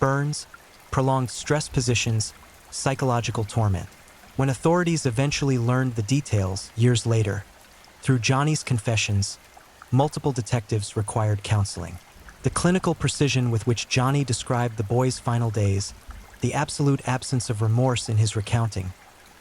burns, prolonged stress positions, psychological torment. When authorities eventually learned the details years later, through Johnny's confessions, multiple detectives required counseling. The clinical precision with which Johnny described the boy's final days, the absolute absence of remorse in his recounting,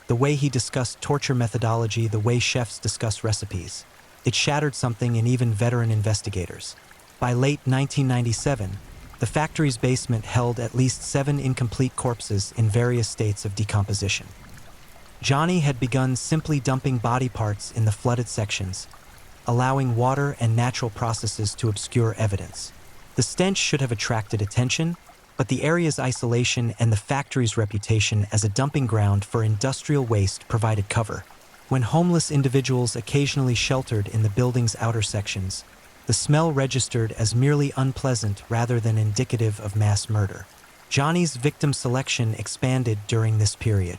the way he discussed torture methodology, the way chefs discuss recipes, it shattered something in even veteran investigators. By late 1997, the factory's basement held at least 7 incomplete corpses in various states of decomposition. Johnny had begun simply dumping body parts in the flooded sections, allowing water and natural processes to obscure evidence. The stench should have attracted attention, but the area's isolation and the factory's reputation as a dumping ground for industrial waste provided cover. When homeless individuals occasionally sheltered in the building's outer sections, the smell registered as merely unpleasant rather than indicative of mass murder. Johnny's victim selection expanded during this period.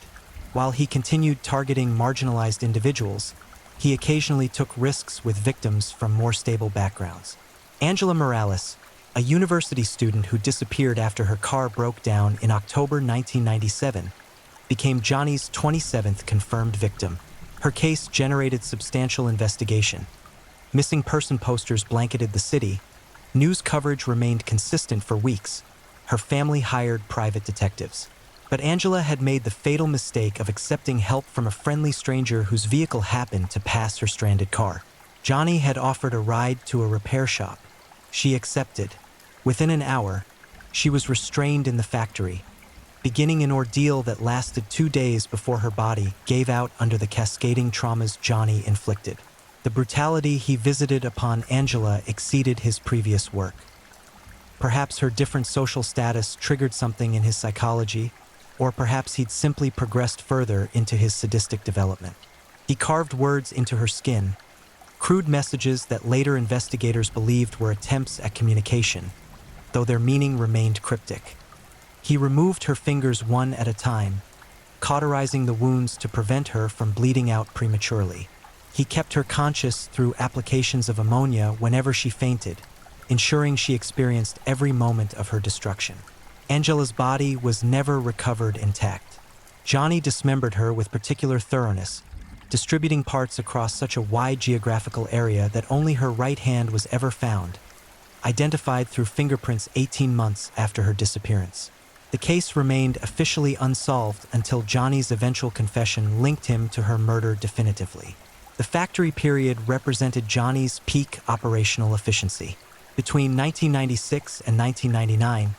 While he continued targeting marginalized individuals, he occasionally took risks with victims from more stable backgrounds. Angela Morales, a university student who disappeared after her car broke down in October 1997, became Johnny's 27th confirmed victim. Her case generated substantial investigation. Missing person posters blanketed the city. News coverage remained consistent for weeks. Her family hired private detectives. But Angela had made the fatal mistake of accepting help from a friendly stranger whose vehicle happened to pass her stranded car. Johnny had offered a ride to a repair shop. She accepted. Within an hour, she was restrained in the factory, beginning an ordeal that lasted 2 days before her body gave out under the cascading traumas Johnny inflicted. The brutality he visited upon Angela exceeded his previous work. Perhaps her different social status triggered something in his psychology, or perhaps he'd simply progressed further into his sadistic development. He carved words into her skin, crude messages that later investigators believed were attempts at communication, though their meaning remained cryptic. He removed her fingers one at a time, cauterizing the wounds to prevent her from bleeding out prematurely. He kept her conscious through applications of ammonia whenever she fainted, ensuring she experienced every moment of her destruction. Angela's body was never recovered intact. Johnny dismembered her with particular thoroughness, distributing parts across such a wide geographical area that only her right hand was ever found, identified through fingerprints 18 months after her disappearance. The case remained officially unsolved until Johnny's eventual confession linked him to her murder definitively. The factory period represented Johnny's peak operational efficiency. Between 1996 and 1999,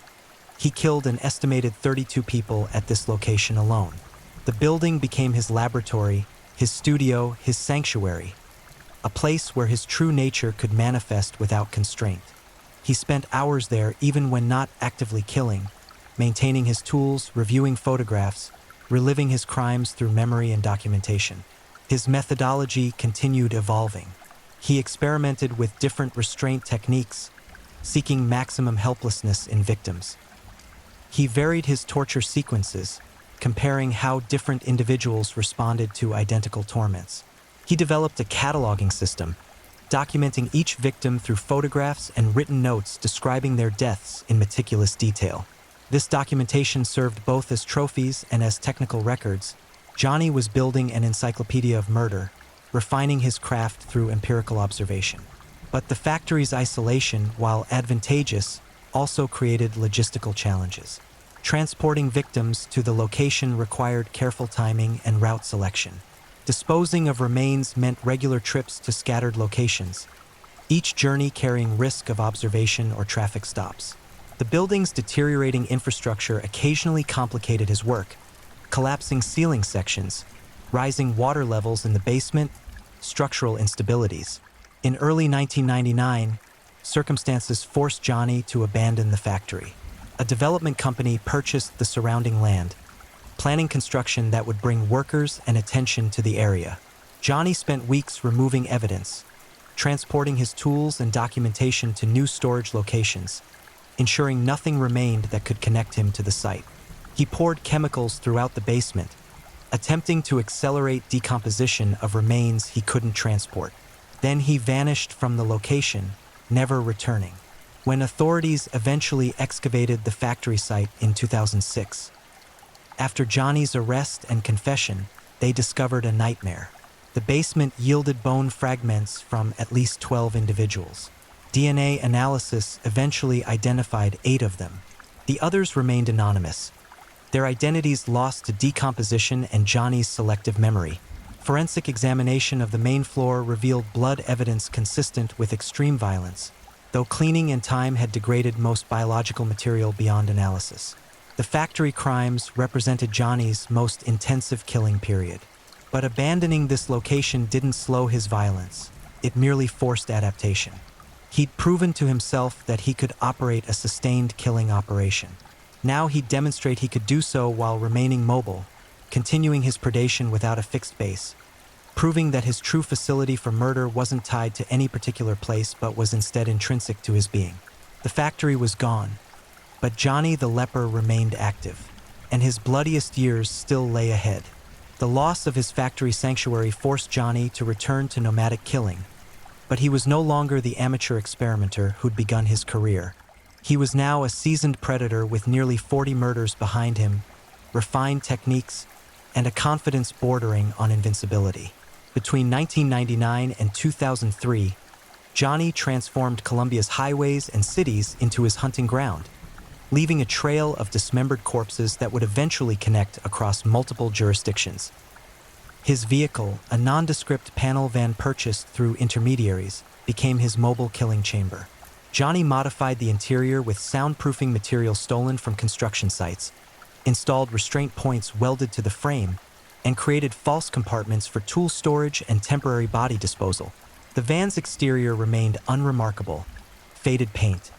he killed an estimated 32 people at this location alone. The building became his laboratory, his studio, his sanctuary, a place where his true nature could manifest without constraint. He spent hours there even when not actively killing, maintaining his tools, reviewing photographs, reliving his crimes through memory and documentation. His methodology continued evolving. He experimented with different restraint techniques, seeking maximum helplessness in victims. He varied his torture sequences, comparing how different individuals responded to identical torments. He developed a cataloging system, documenting each victim through photographs and written notes describing their deaths in meticulous detail. This documentation served both as trophies and as technical records. Johnny was building an encyclopedia of murder, refining his craft through empirical observation. But the factory's isolation, while advantageous, also created logistical challenges. Transporting victims to the location required careful timing and route selection. Disposing of remains meant regular trips to scattered locations, each journey carrying risk of observation or traffic stops. The building's deteriorating infrastructure occasionally complicated his work, collapsing ceiling sections, rising water levels in the basement, structural instabilities. In early 1999, circumstances forced Johnny to abandon the factory. A development company purchased the surrounding land, planning construction that would bring workers and attention to the area. Johnny spent weeks removing evidence, transporting his tools and documentation to new storage locations, ensuring nothing remained that could connect him to the site. He poured chemicals throughout the basement, attempting to accelerate decomposition of remains he couldn't transport. Then he vanished from the location, never returning. When authorities eventually excavated the factory site in 2006, after Johnny's arrest and confession, they discovered a nightmare. The basement yielded bone fragments from at least 12 individuals. DNA analysis eventually identified 8 of them. The others remained anonymous, their identities lost to decomposition and Johnny's selective memory. Forensic examination of the main floor revealed blood evidence consistent with extreme violence, though cleaning and time had degraded most biological material beyond analysis. The factory crimes represented Johnny's most intensive killing period. But abandoning this location didn't slow his violence. It merely forced adaptation. He'd proven to himself that he could operate a sustained killing operation. Now he'd demonstrate he could do so while remaining mobile, continuing his predation without a fixed base, proving that his true facility for murder wasn't tied to any particular place but was instead intrinsic to his being. The factory was gone, but Johnny the leper remained active, and his bloodiest years still lay ahead. The loss of his factory sanctuary forced Johnny to return to nomadic killing, but he was no longer the amateur experimenter who'd begun his career. He was now a seasoned predator with nearly 40 murders behind him, refined techniques, and a confidence bordering on invincibility. Between 1999 and 2003, Johnny transformed Colombia's highways and cities into his hunting ground, leaving a trail of dismembered corpses that would eventually connect across multiple jurisdictions. His vehicle, a nondescript panel van purchased through intermediaries, became his mobile killing chamber. Johnny modified the interior with soundproofing material stolen from construction sites, installed restraint points welded to the frame, and created false compartments for tool storage and temporary body disposal. The van's exterior remained unremarkable: faded paint,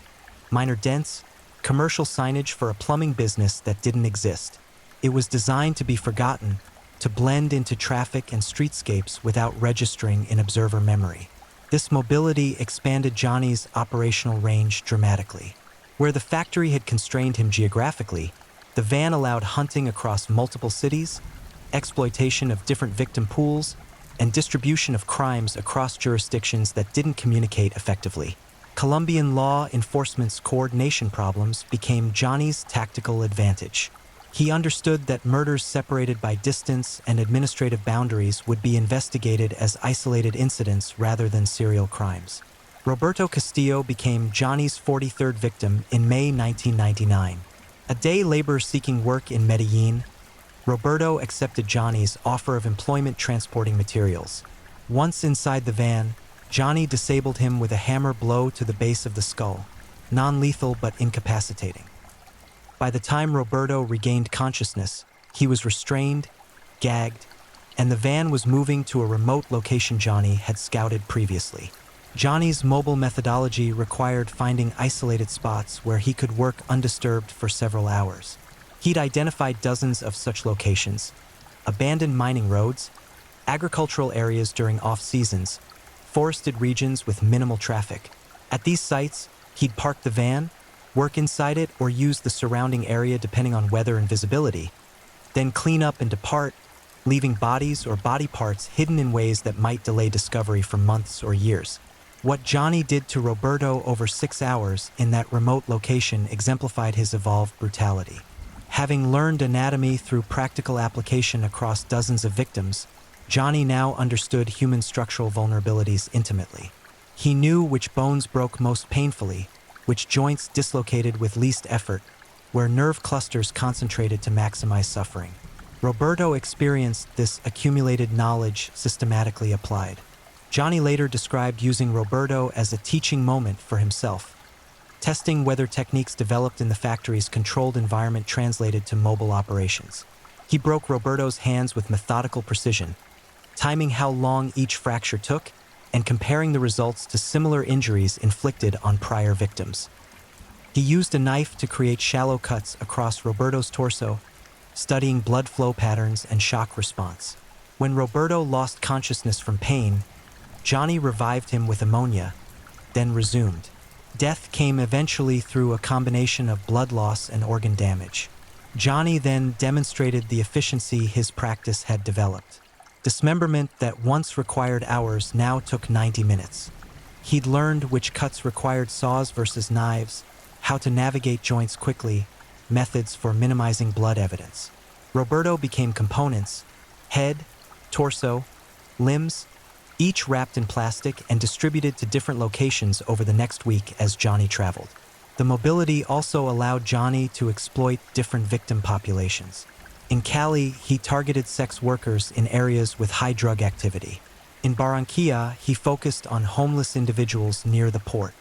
minor dents, commercial signage for a plumbing business that didn't exist. It was designed to be forgotten, to blend into traffic and streetscapes without registering in observer memory. This mobility expanded Johnny's operational range dramatically. Where the factory had constrained him geographically, the van allowed hunting across multiple cities, exploitation of different victim pools, and distribution of crimes across jurisdictions that didn't communicate effectively. Colombian law enforcement's coordination problems became Johnny's tactical advantage. He understood that murders separated by distance and administrative boundaries would be investigated as isolated incidents rather than serial crimes. Roberto Castillo became Johnny's 43rd victim in May 1999. A day later seeking work in Medellin, Roberto accepted Johnny's offer of employment transporting materials. Once inside the van, Johnny disabled him with a hammer blow to the base of the skull, non-lethal but incapacitating. By the time Roberto regained consciousness, he was restrained, gagged, and the van was moving to a remote location Johnny had scouted previously. Johnny's mobile methodology required finding isolated spots where he could work undisturbed for several hours. He'd identified dozens of such locations: abandoned mining roads, agricultural areas during off-seasons, forested regions with minimal traffic. At these sites, he'd park the van, work inside it, or use the surrounding area depending on weather and visibility, then clean up and depart, leaving bodies or body parts hidden in ways that might delay discovery for months or years. What Johnny did to Roberto over 6 hours in that remote location exemplified his evolved brutality. Having learned anatomy through practical application across dozens of victims, Johnny now understood human structural vulnerabilities intimately. He knew which bones broke most painfully, which joints dislocated with least effort, where nerve clusters concentrated to maximize suffering. Roberto experienced this accumulated knowledge systematically applied. Johnny later described using Roberto as a teaching moment for himself, testing whether techniques developed in the factory's controlled environment translated to mobile operations. He broke Roberto's hands with methodical precision, timing how long each fracture took and comparing the results to similar injuries inflicted on prior victims. He used a knife to create shallow cuts across Roberto's torso, studying blood flow patterns and shock response. When Roberto lost consciousness from pain, Johnny revived him with ammonia, then resumed. Death came eventually through a combination of blood loss and organ damage. Johnny then demonstrated the efficiency his practice had developed. Dismemberment that once required hours now took 90 minutes. He'd learned which cuts required saws versus knives, how to navigate joints quickly, methods for minimizing blood evidence. Roberto became components: head, torso, limbs, each wrapped in plastic and distributed to different locations over the next week as Johnny traveled. The mobility also allowed Johnny to exploit different victim populations. In Cali, he targeted sex workers in areas with high drug activity. In Barranquilla, he focused on homeless individuals near the port.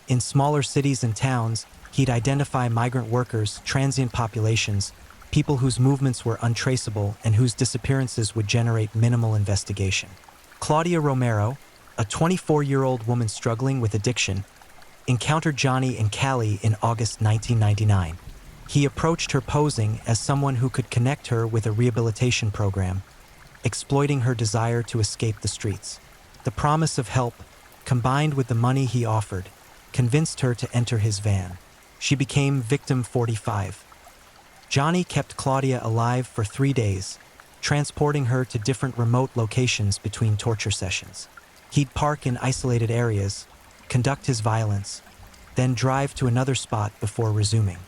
In smaller cities and towns, he'd identify migrant workers, transient populations, people whose movements were untraceable and whose disappearances would generate minimal investigation. Claudia Romero, a 24-year-old woman struggling with addiction, encountered Johnny in Cali in August 1999. He approached her posing as someone who could connect her with a rehabilitation program, exploiting her desire to escape the streets. The promise of help, combined with the money he offered, convinced her to enter his van. She became victim 45. Johnny kept Claudia alive for 3 days, transporting her to different remote locations between torture sessions. He'd park in isolated areas, conduct his violence, then drive to another spot before resuming.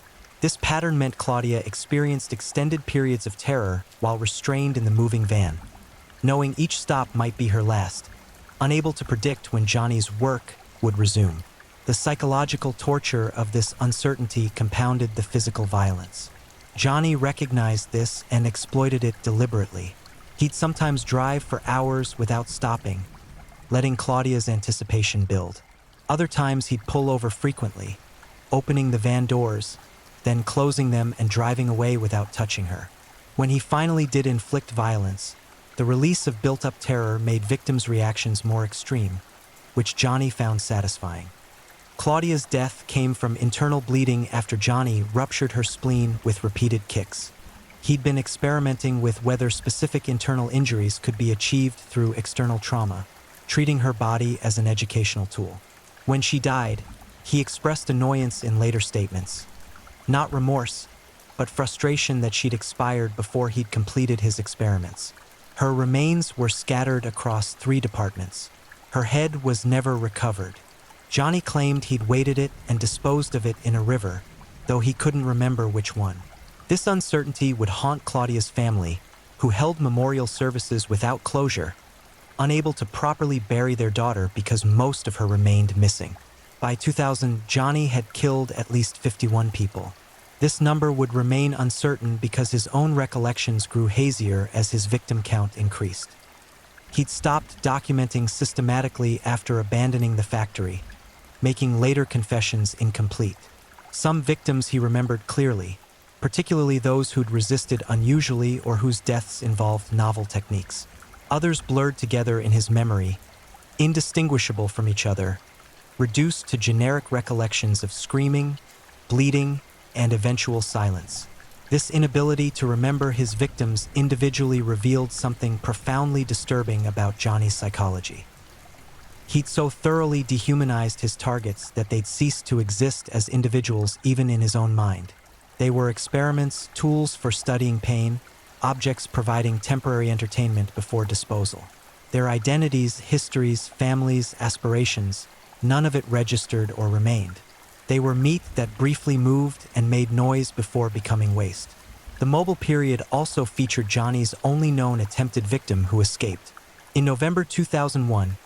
This pattern meant Claudia experienced extended periods of terror while restrained in the moving van, knowing each stop might be her last, unable to predict when Johnny's work would resume. The psychological torture of this uncertainty compounded the physical violence. Johnny recognized this and exploited it deliberately. He'd sometimes drive for hours without stopping, letting Claudia's anticipation build. Other times he'd pull over frequently, opening the van doors, then closing them and driving away without touching her. When he finally did inflict violence, the release of built-up terror made victims' reactions more extreme, which Johnny found satisfying. Claudia's death came from internal bleeding after Johnny ruptured her spleen with repeated kicks. He'd been experimenting with whether specific internal injuries could be achieved through external trauma, treating her body as an educational tool. When she died, he expressed annoyance in later statements. Not remorse, but frustration that she'd expired before he'd completed his experiments. Her remains were scattered across 3 departments. Her head was never recovered. Johnny claimed he'd weighted it and disposed of it in a river, though he couldn't remember which one. This uncertainty would haunt Claudia's family, who held memorial services without closure, unable to properly bury their daughter because most of her remained missing. By 2000, Johnny had killed at least 51 people. This number would remain uncertain because his own recollections grew hazier as his victim count increased. He'd stopped documenting systematically after abandoning the factory, making later confessions incomplete. Some victims he remembered clearly, particularly those who'd resisted unusually or whose deaths involved novel techniques. Others blurred together in his memory, indistinguishable from each other, reduced to generic recollections of screaming, bleeding, and eventual silence. This inability to remember his victims individually revealed something profoundly disturbing about Johnny's psychology. He'd so thoroughly dehumanized his targets that they'd ceased to exist as individuals even in his own mind. They were experiments, tools for studying pain, objects providing temporary entertainment before disposal. Their identities, histories, families, aspirations, none of it registered or remained. They were meat that briefly moved and made noise before becoming waste. The mobile period also featured Johnny's only known attempted victim who escaped. In November 2001,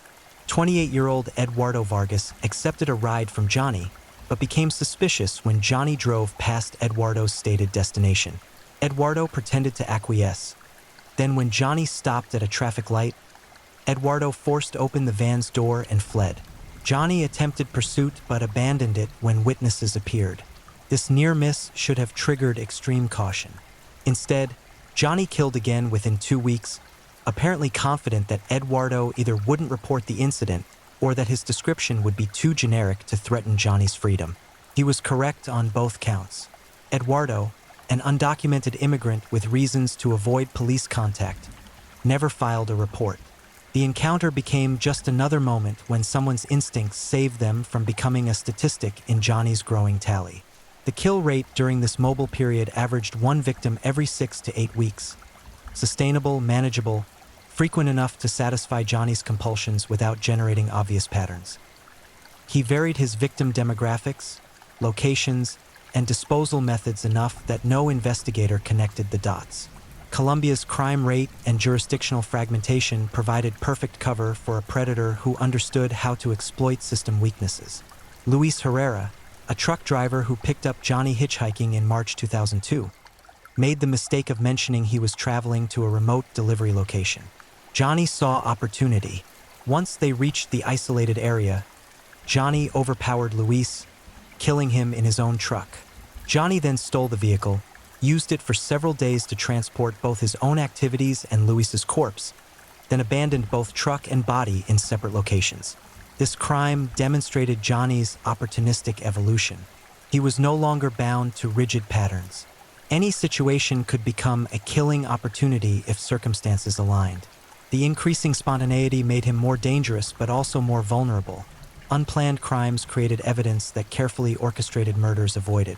28-year-old Eduardo Vargas accepted a ride from Johnny, but became suspicious when Johnny drove past Eduardo's stated destination. Eduardo pretended to acquiesce. Then when Johnny stopped at a traffic light, Eduardo forced open the van's door and fled. Johnny attempted pursuit but abandoned it when witnesses appeared. This near miss should have triggered extreme caution. Instead, Johnny killed again within 2 weeks, apparently confident that Eduardo either wouldn't report the incident or that his description would be too generic to threaten Johnny's freedom. He was correct on both counts. Eduardo, an undocumented immigrant with reasons to avoid police contact, never filed a report. The encounter became just another moment when someone's instincts saved them from becoming a statistic in Johnny's growing tally. The kill rate during this mobile period averaged 1 victim every 6 to 8 weeks. Sustainable, manageable, frequent enough to satisfy Johnny's compulsions without generating obvious patterns. He varied his victim demographics, locations, and disposal methods enough that no investigator connected the dots. Colombia's crime rate and jurisdictional fragmentation provided perfect cover for a predator who understood how to exploit system weaknesses. Luis Herrera, a truck driver who picked up Johnny hitchhiking in March 2002, made the mistake of mentioning he was traveling to a remote delivery location. Johnny saw opportunity. Once they reached the isolated area, Johnny overpowered Luis, killing him in his own truck. Johnny then stole the vehicle, used it for several days to transport both his own activities and Luis's corpse, then abandoned both truck and body in separate locations. This crime demonstrated Johnny's opportunistic evolution. He was no longer bound to rigid patterns. Any situation could become a killing opportunity if circumstances aligned. The increasing spontaneity made him more dangerous but also more vulnerable. Unplanned crimes created evidence that carefully orchestrated murders avoided.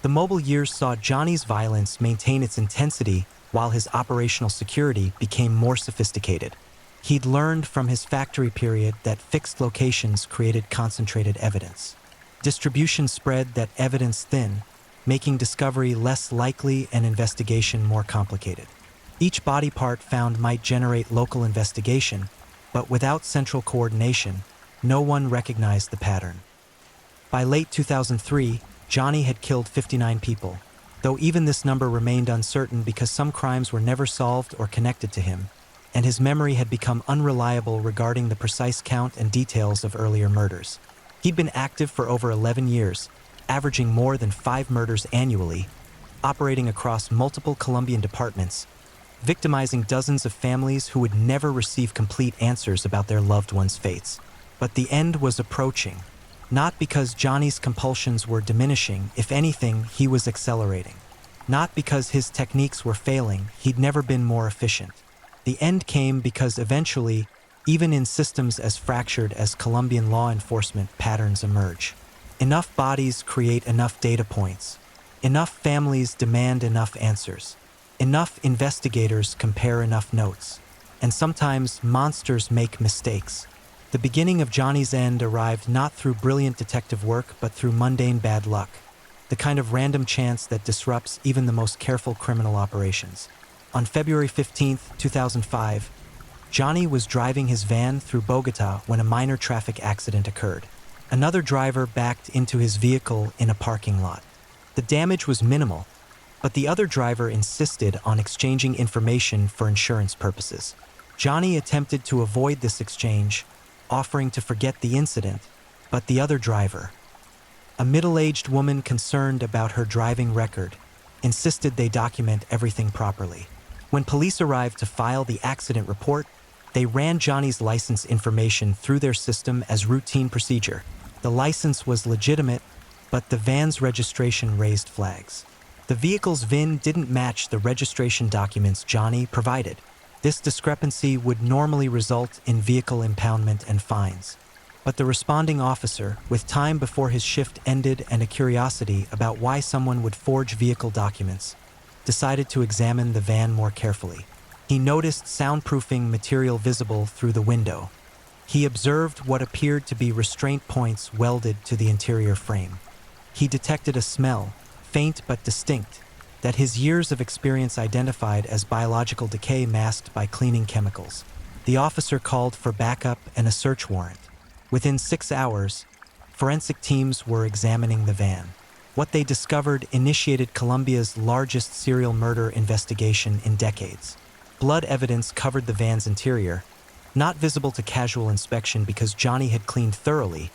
The mobile years saw Johnny's violence maintain its intensity while his operational security became more sophisticated. He'd learned from his factory period that fixed locations created concentrated evidence. Distribution spread that evidence thin, making discovery less likely and investigation more complicated. Each body part found might generate local investigation, but without central coordination, no one recognized the pattern. By late 2003, Johnny had killed 59 people, though even this number remained uncertain because some crimes were never solved or connected to him, and his memory had become unreliable regarding the precise count and details of earlier murders. He'd been active for over 11 years, averaging more than 5 murders annually, operating across multiple Colombian departments, victimizing dozens of families who would never receive complete answers about their loved ones' fates. But the end was approaching. Not because Johnny's compulsions were diminishing, if anything, he was accelerating. Not because his techniques were failing, he'd never been more efficient. The end came because eventually, even in systems as fractured as Colombian law enforcement, patterns emerge. Enough bodies create enough data points. Enough families demand enough answers. Enough investigators compare enough notes. And sometimes monsters make mistakes. The beginning of Johnny's end arrived not through brilliant detective work, but through mundane bad luck, the kind of random chance that disrupts even the most careful criminal operations. On February 15, 2005, Johnny was driving his van through Bogota when a minor traffic accident occurred. Another driver backed into his vehicle in a parking lot. The damage was minimal, but the other driver insisted on exchanging information for insurance purposes. Johnny attempted to avoid this exchange, offering to forget the incident, but the other driver, a middle-aged woman concerned about her driving record, insisted they document everything properly. When police arrived to file the accident report, They ran Johnny's license information through their system as routine procedure. The license was legitimate, but the van's registration raised flags. The vehicle's VIN didn't match the registration documents Johnny provided. This discrepancy would normally result in vehicle impoundment and fines. But the responding officer, with time before his shift ended and a curiosity about why someone would forge vehicle documents, decided to examine the van more carefully. He noticed soundproofing material visible through the window. He observed what appeared to be restraint points welded to the interior frame. He detected a smell, faint but distinct, that his years of experience identified as biological decay masked by cleaning chemicals. The officer called for backup and a search warrant. Within 6 hours, forensic teams were examining the van. What they discovered initiated Colombia's largest serial murder investigation in decades. Blood evidence covered the van's interior, not visible to casual inspection because Johnny had cleaned thoroughly,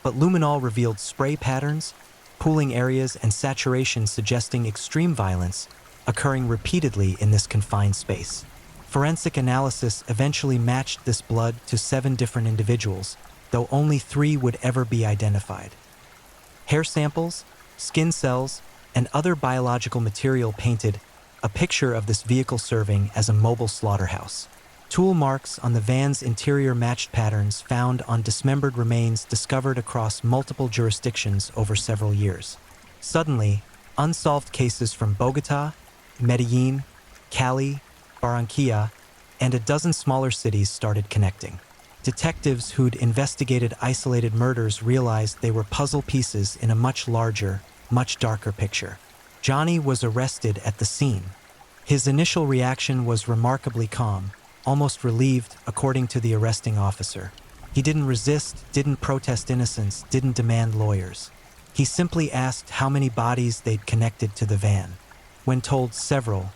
but luminol revealed spray patterns, pooling areas, and saturation suggesting extreme violence occurring repeatedly in this confined space. Forensic analysis eventually matched this blood to 7 different individuals, though only 3 would ever be identified. Hair samples, skin cells, and other biological material painted a picture of this vehicle serving as a mobile slaughterhouse. Tool marks on the van's interior matched patterns found on dismembered remains discovered across multiple jurisdictions over several years. Suddenly, unsolved cases from Bogotá, Medellín, Cali, Barranquilla, and a dozen smaller cities started connecting. Detectives who'd investigated isolated murders realized they were puzzle pieces in a much larger, much darker picture. Johnny was arrested at the scene. His initial reaction was remarkably calm, almost relieved, according to the arresting officer. He didn't resist, didn't protest innocence, didn't demand lawyers. He simply asked how many bodies they'd connected to the van. When told several,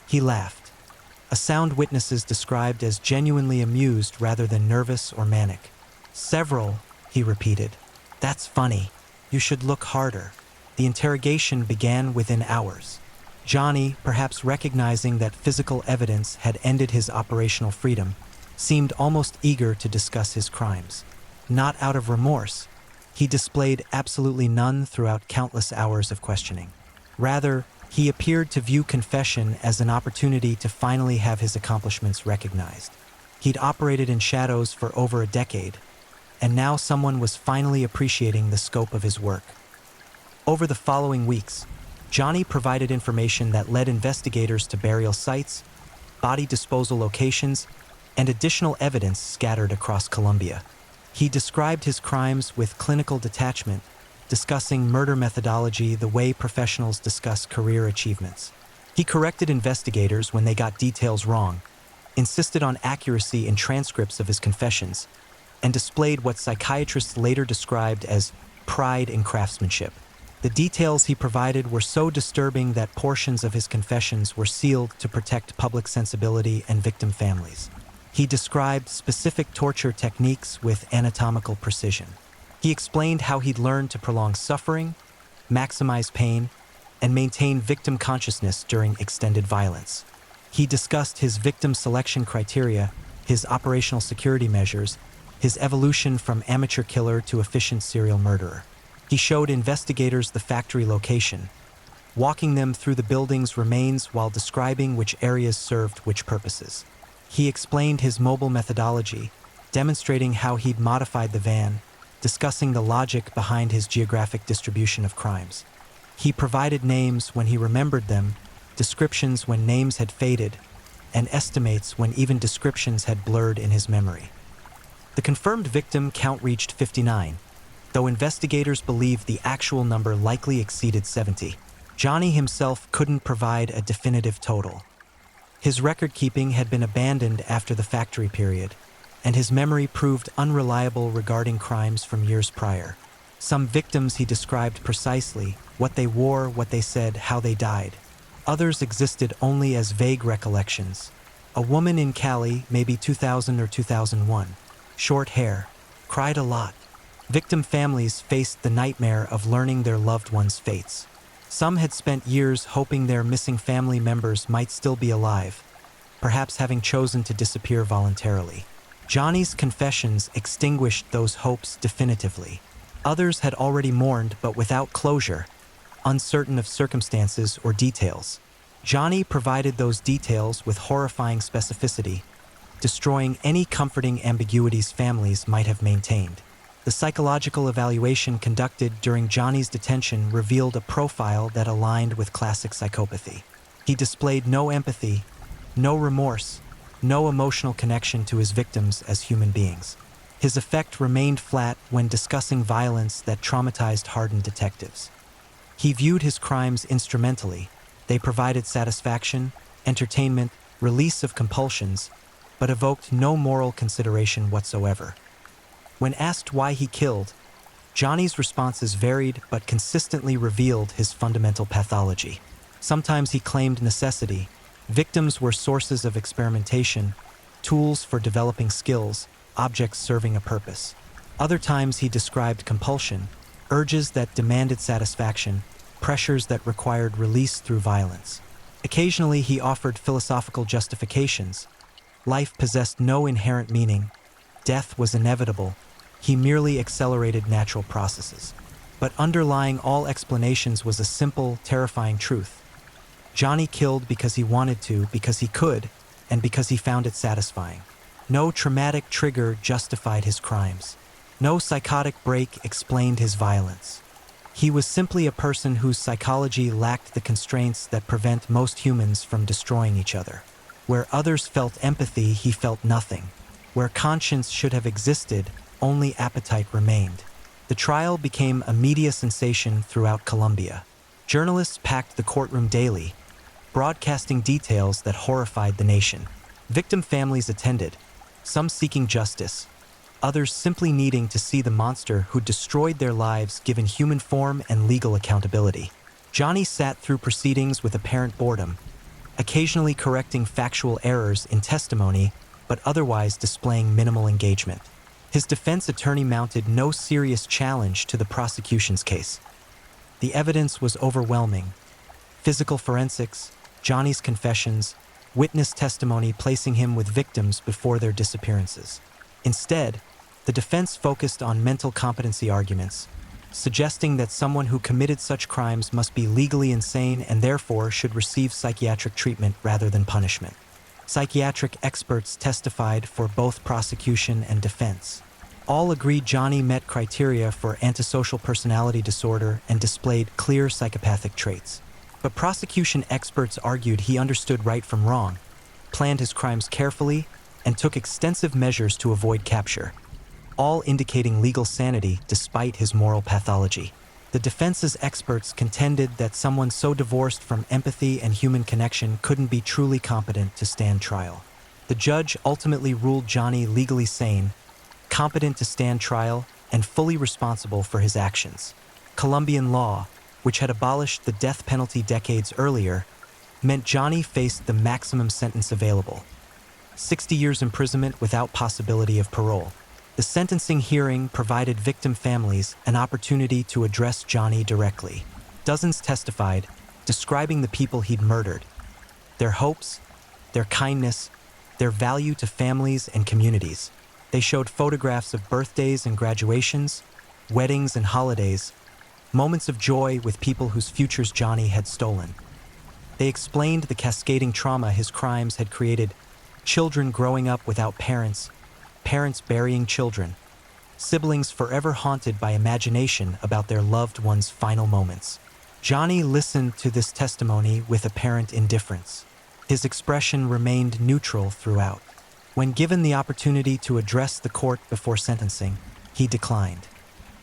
he laughed, a sound witnesses described as genuinely amused rather than nervous or manic. "Several," he repeated. "That's funny. You should look harder." The interrogation began within hours. Johnny, perhaps recognizing that physical evidence had ended his operational freedom, seemed almost eager to discuss his crimes. Not out of remorse, he displayed absolutely none throughout countless hours of questioning. Rather, he appeared to view confession as an opportunity to finally have his accomplishments recognized. He'd operated in shadows for over a decade, and now someone was finally appreciating the scope of his work. Over the following weeks, Johnny provided information that led investigators to burial sites, body disposal locations, and additional evidence scattered across Colombia. He described his crimes with clinical detachment, discussing murder methodology the way professionals discuss career achievements. He corrected investigators when they got details wrong, insisted on accuracy in transcripts of his confessions, and displayed what psychiatrists later described as pride in craftsmanship. The details he provided were so disturbing that portions of his confessions were sealed to protect public sensibility and victim families. He described specific torture techniques with anatomical precision. He explained how he'd learned to prolong suffering, maximize pain, and maintain victim consciousness during extended violence. He discussed his victim selection criteria, his operational security measures, his evolution from amateur killer to efficient serial murderer. He showed investigators the factory location, walking them through the building's remains while describing which areas served which purposes. He explained his mobile methodology, demonstrating how he'd modified the van, discussing the logic behind his geographic distribution of crimes. He provided names when he remembered them, descriptions when names had faded, and estimates when even descriptions had blurred in his memory. The confirmed victim count reached 59, though investigators believe the actual number likely exceeded 70. Johnny himself couldn't provide a definitive total. His record-keeping had been abandoned after the factory period, and his memory proved unreliable regarding crimes from years prior. Some victims he described precisely, what they wore, what they said, how they died. Others existed only as vague recollections. A woman in Cali, maybe 2000 or 2001. Short hair. Cried a lot. Victim families faced the nightmare of learning their loved ones' fates. Some had spent years hoping their missing family members might still be alive, perhaps having chosen to disappear voluntarily. Johnny's confessions extinguished those hopes definitively. Others had already mourned, but without closure, uncertain of circumstances or details. Johnny provided those details with horrifying specificity, destroying any comforting ambiguities families might have maintained. The psychological evaluation conducted during Johnny's detention revealed a profile that aligned with classic psychopathy. He displayed no empathy, no remorse, no emotional connection to his victims as human beings. His effect remained flat when discussing violence that traumatized hardened detectives. He viewed his crimes instrumentally. They provided satisfaction, entertainment, release of compulsions, but evoked no moral consideration whatsoever. When asked why he killed, Johnny's responses varied but consistently revealed his fundamental pathology. Sometimes he claimed necessity. Victims were sources of experimentation, tools for developing skills, objects serving a purpose. Other times he described compulsion, urges that demanded satisfaction, pressures that required release through violence. Occasionally he offered philosophical justifications. Life possessed no inherent meaning. Death was inevitable. He merely accelerated natural processes. But underlying all explanations was a simple, terrifying truth. Johnny killed because he wanted to, because he could, and because he found it satisfying. No traumatic trigger justified his crimes. No psychotic break explained his violence. He was simply a person whose psychology lacked the constraints that prevent most humans from destroying each other. Where others felt empathy, he felt nothing. Where conscience should have existed, only appetite remained. The trial became a media sensation throughout Colombia. Journalists packed the courtroom daily, broadcasting details that horrified the nation. Victim families attended, some seeking justice, others simply needing to see the monster who destroyed their lives given human form and legal accountability. Johnny sat through proceedings with apparent boredom, occasionally correcting factual errors in testimony, but otherwise displaying minimal engagement. His defense attorney mounted no serious challenge to the prosecution's case. The evidence was overwhelming. Physical forensics, Johnny's confessions, witness testimony placing him with victims before their disappearances. Instead, the defense focused on mental competency arguments, suggesting that someone who committed such crimes must be legally insane and therefore should receive psychiatric treatment rather than punishment. Psychiatric experts testified for both prosecution and defense. All agreed Johnny met criteria for antisocial personality disorder and displayed clear psychopathic traits. But prosecution experts argued he understood right from wrong, planned his crimes carefully, and took extensive measures to avoid capture, all indicating legal sanity despite his moral pathology. The defense's experts contended that someone so divorced from empathy and human connection couldn't be truly competent to stand trial. The judge ultimately ruled Johnny legally sane, competent to stand trial, and fully responsible for his actions. Colombian law, which had abolished the death penalty decades earlier, meant Johnny faced the maximum sentence available: 60 years imprisonment without possibility of parole. The sentencing hearing provided victim families an opportunity to address Johnny directly. Dozens testified, describing the people he'd murdered, their hopes, their kindness, their value to families and communities. They showed photographs of birthdays and graduations, weddings and holidays, moments of joy with people whose futures Johnny had stolen. They explained the cascading trauma his crimes had created: children growing up without parents, parents burying children, siblings forever haunted by imagination about their loved ones' final moments. Johnny listened to this testimony with apparent indifference. His expression remained neutral throughout. When given the opportunity to address the court before sentencing, he declined.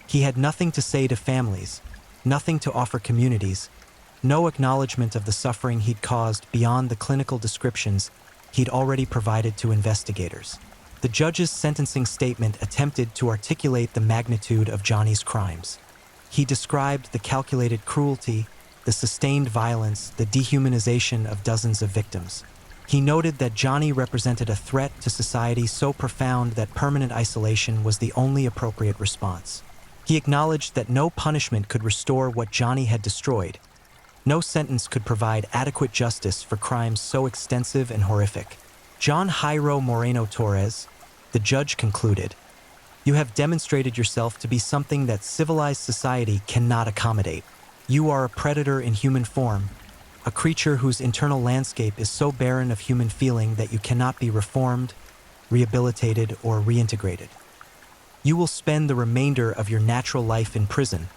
He had nothing to say to families, nothing to offer communities, no acknowledgement of the suffering he'd caused beyond the clinical descriptions he'd already provided to investigators. The judge's sentencing statement attempted to articulate the magnitude of Johnny's crimes. He described the calculated cruelty, the sustained violence, the dehumanization of dozens of victims. He noted that Johnny represented a threat to society so profound that permanent isolation was the only appropriate response. He acknowledged that no punishment could restore what Johnny had destroyed, No sentence could provide adequate justice for crimes so extensive and horrific. John Jairo Moreno Torres, the judge concluded, "You have demonstrated yourself to be something that civilized society cannot accommodate. You are a predator in human form, a creature whose internal landscape is so barren of human feeling that you cannot be reformed, rehabilitated, or reintegrated. You will spend the remainder of your natural life in prison,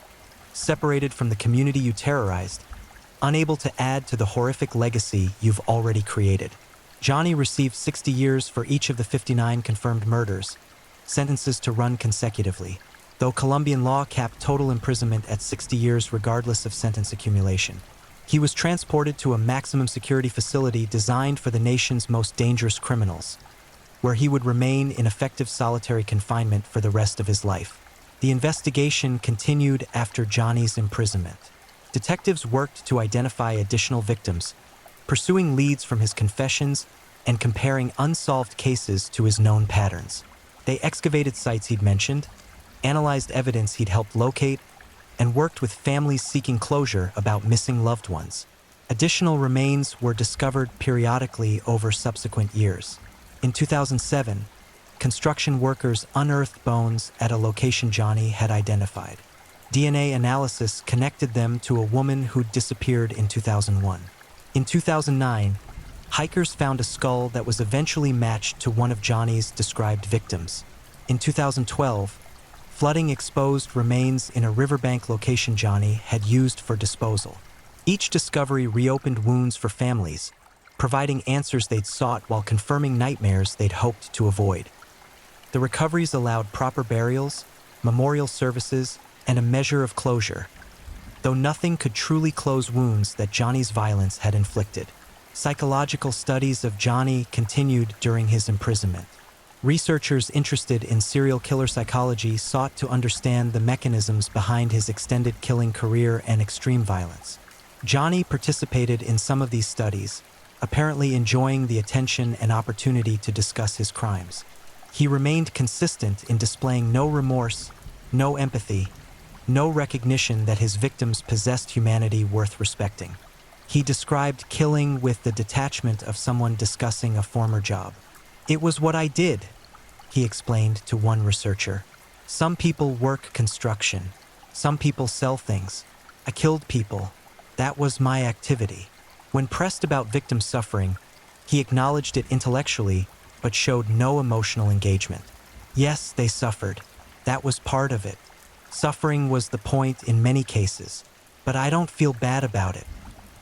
separated from the community you terrorized, unable to add to the horrific legacy you've already created." Johnny received 60 years for each of the 59 confirmed murders, sentences to run consecutively, though Colombian law capped total imprisonment at 60 years regardless of sentence accumulation. He was transported to a maximum security facility designed for the nation's most dangerous criminals, where he would remain in effective solitary confinement for the rest of his life. The investigation continued after Johnny's imprisonment. Detectives worked to identify additional victims, pursuing leads from his confessions and comparing unsolved cases to his known patterns. They excavated sites he'd mentioned, analyzed evidence he'd helped locate, and worked with families seeking closure about missing loved ones. Additional remains were discovered periodically over subsequent years. In 2007, construction workers unearthed bones at a location Johnny had identified. DNA analysis connected them to a woman who'd disappeared in 2001. In 2009, hikers found a skull that was eventually matched to one of Johnny's described victims. In 2012, flooding exposed remains in a riverbank location Johnny had used for disposal. Each discovery reopened wounds for families, providing answers they'd sought while confirming nightmares they'd hoped to avoid. The recoveries allowed proper burials, memorial services, and a measure of closure, though nothing could truly close wounds that Johnny's violence had inflicted. Psychological studies of Johnny continued during his imprisonment. Researchers interested in serial killer psychology sought to understand the mechanisms behind his extended killing career and extreme violence. Johnny participated in some of these studies, apparently enjoying the attention and opportunity to discuss his crimes. He remained consistent in displaying no remorse, no empathy, no recognition that his victims possessed humanity worth respecting. He described killing with the detachment of someone discussing a former job. "It was what I did," he explained to one researcher. "Some people work construction. Some people sell things. I killed people. That was my activity." When pressed about victim suffering, he acknowledged it intellectually but showed no emotional engagement. Yes, they suffered. That was part of it. Suffering was the point in many cases, but I don't feel bad about it.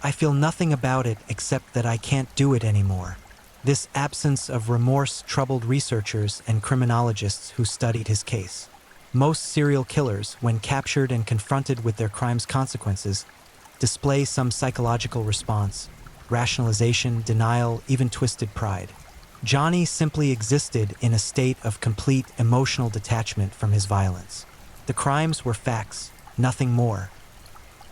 I feel nothing about it except that I can't do it anymore. This absence of remorse troubled researchers and criminologists who studied his case. Most serial killers, when captured and confronted with their crime's consequences, display some psychological response: rationalization, denial, even twisted pride. Johnny simply existed in a state of complete emotional detachment from his violence. The crimes were facts, nothing more.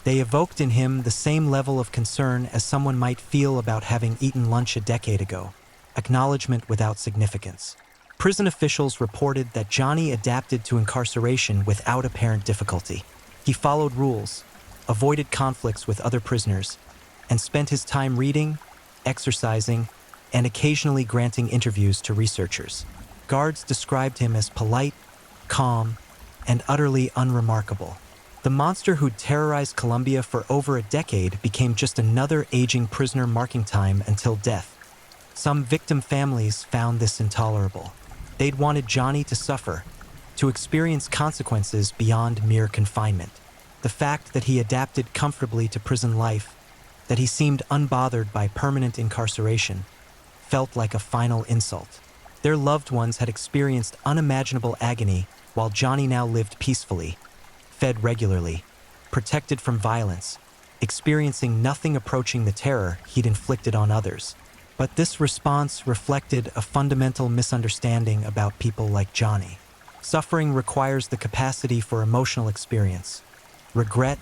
They evoked in him the same level of concern as someone might feel about having eaten lunch a decade ago: acknowledgement without significance. Prison officials reported that Johnny adapted to incarceration without apparent difficulty. He followed rules, avoided conflicts with other prisoners, and spent his time reading, exercising, and occasionally granting interviews to researchers. Guards described him as polite, calm, and utterly unremarkable. The monster who'd terrorized Colombia for over a decade became just another aging prisoner marking time until death. Some victim families found this intolerable. They'd wanted Johnny to suffer, to experience consequences beyond mere confinement. The fact that he adapted comfortably to prison life, that he seemed unbothered by permanent incarceration, felt like a final insult. Their loved ones had experienced unimaginable agony while Johnny now lived peacefully, fed regularly, protected from violence, experiencing nothing approaching the terror he'd inflicted on others. But this response reflected a fundamental misunderstanding about people like Johnny. Suffering requires the capacity for emotional experience: regret,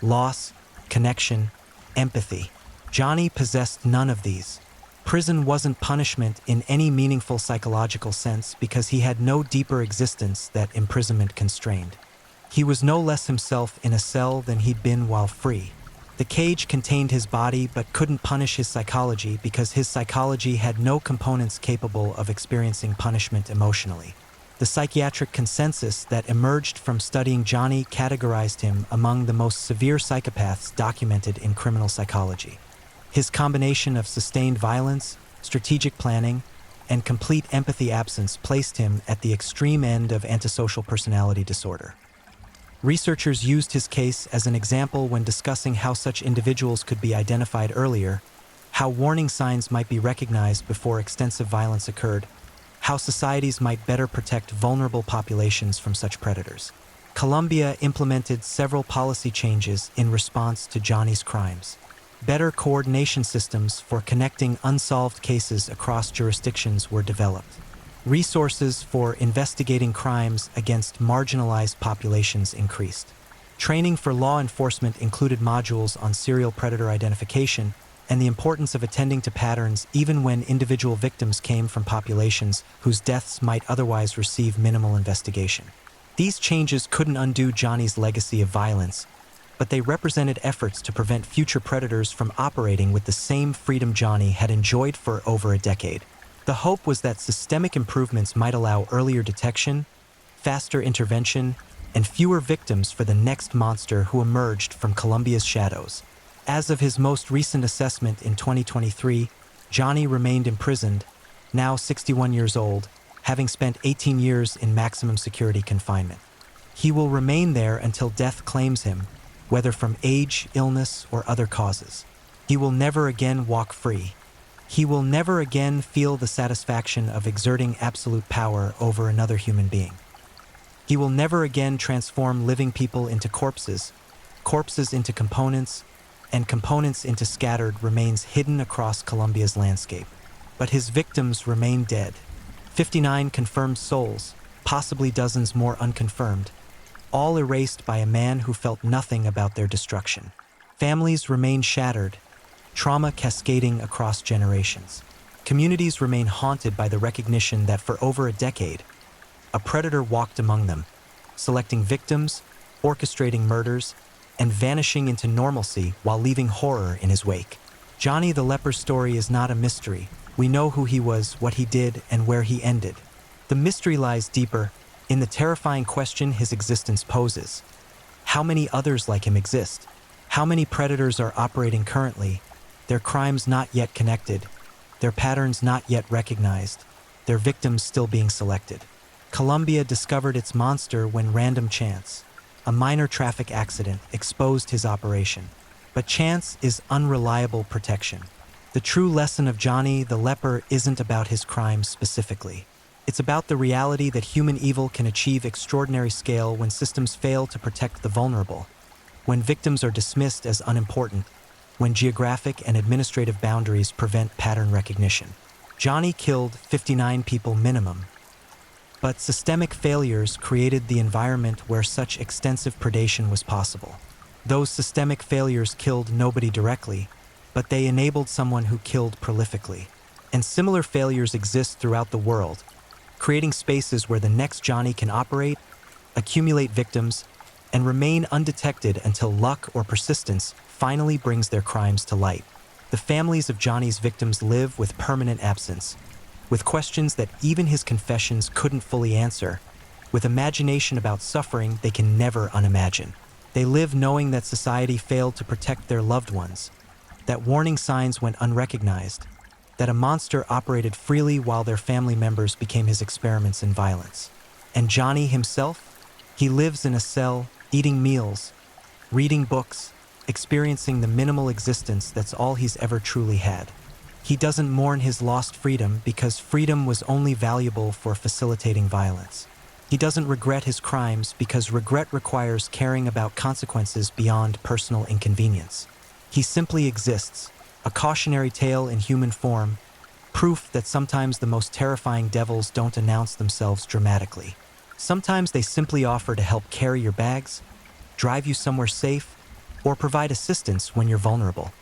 loss, connection, empathy. Johnny possessed none of these. Prison wasn't punishment in any meaningful psychological sense because he had no deeper existence that imprisonment constrained. He was no less himself in a cell than he'd been while free. The cage contained his body but couldn't punish his psychology because his psychology had no components capable of experiencing punishment emotionally. The psychiatric consensus that emerged from studying Johnny categorized him among the most severe psychopaths documented in criminal psychology. His combination of sustained violence, strategic planning, and complete empathy absence placed him at the extreme end of antisocial personality disorder. Researchers used his case as an example when discussing how such individuals could be identified earlier, how warning signs might be recognized before extensive violence occurred, how societies might better protect vulnerable populations from such predators. Colombia implemented several policy changes in response to Johnny's crimes. Better coordination systems for connecting unsolved cases across jurisdictions were developed. Resources for investigating crimes against marginalized populations increased. Training for law enforcement included modules on serial predator identification and the importance of attending to patterns even when individual victims came from populations whose deaths might otherwise receive minimal investigation. These changes couldn't undo Johnny's legacy of violence, but they represented efforts to prevent future predators from operating with the same freedom Johnny had enjoyed for over a decade. The hope was that systemic improvements might allow earlier detection, faster intervention, and fewer victims for the next monster who emerged from Colombia's shadows. As of his most recent assessment in 2023, Johnny remained imprisoned, now 61 years old, having spent 18 years in maximum security confinement. He will remain there until death claims him, whether from age, illness, or other causes. He will never again walk free. He will never again feel the satisfaction of exerting absolute power over another human being. He will never again transform living people into corpses, corpses into components, and components into scattered remains hidden across Colombia's landscape. But his victims remain dead. 59 confirmed souls, possibly dozens more unconfirmed, all erased by a man who felt nothing about their destruction. Families remain shattered, trauma cascading across generations. Communities remain haunted by the recognition that for over a decade, a predator walked among them, selecting victims, orchestrating murders, and vanishing into normalcy while leaving horror in his wake. Johnny the Leper's story is not a mystery. We know who he was, what he did, and where he ended. The mystery lies deeper in the terrifying question his existence poses. How many others like him exist? How many predators are operating currently, their crimes not yet connected, their patterns not yet recognized, their victims still being selected? Colombia discovered its monster when random chance, a minor traffic accident, exposed his operation. But chance is unreliable protection. The true lesson of Johnny the Leper isn't about his crimes specifically. It's about the reality that human evil can achieve extraordinary scale when systems fail to protect the vulnerable, when victims are dismissed as unimportant, when geographic and administrative boundaries prevent pattern recognition. Johnny killed 59 people minimum, but systemic failures created the environment where such extensive predation was possible. Those systemic failures killed nobody directly, but they enabled someone who killed prolifically. And similar failures exist throughout the world, creating spaces where the next Johnny can operate, accumulate victims, and remain undetected until luck or persistence finally brings their crimes to light. The families of Johnny's victims live with permanent absence, with questions that even his confessions couldn't fully answer, with imagination about suffering they can never unimagine. They live knowing that society failed to protect their loved ones, that warning signs went unrecognized, that a monster operated freely while their family members became his experiments in violence. And Johnny himself? He lives in a cell, eating meals, reading books, experiencing the minimal existence that's all he's ever truly had. He doesn't mourn his lost freedom because freedom was only valuable for facilitating violence. He doesn't regret his crimes because regret requires caring about consequences beyond personal inconvenience. He simply exists, a cautionary tale in human form, proof that sometimes the most terrifying devils don't announce themselves dramatically. Sometimes they simply offer to help carry your bags, drive you somewhere safe, or provide assistance when you're vulnerable.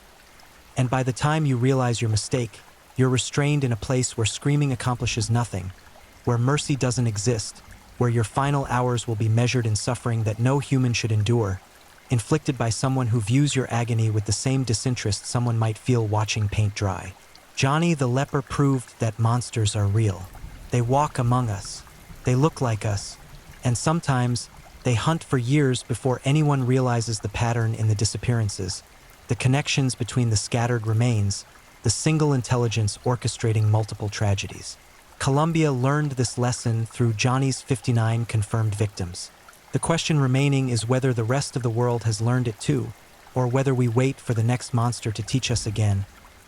And by the time you realize your mistake, you're restrained in a place where screaming accomplishes nothing, where mercy doesn't exist, where your final hours will be measured in suffering that no human should endure, inflicted by someone who views your agony with the same disinterest someone might feel watching paint dry. Johnny the leper proved that monsters are real. They walk among us, they look like us, and sometimes they hunt for years before anyone realizes the pattern in the disappearances, the connections between the scattered remains, the single intelligence orchestrating multiple tragedies. Colombia learned this lesson through Johnny's 59 confirmed victims. The question remaining is whether the rest of the world has learned it too, or whether we wait for the next monster to teach us again,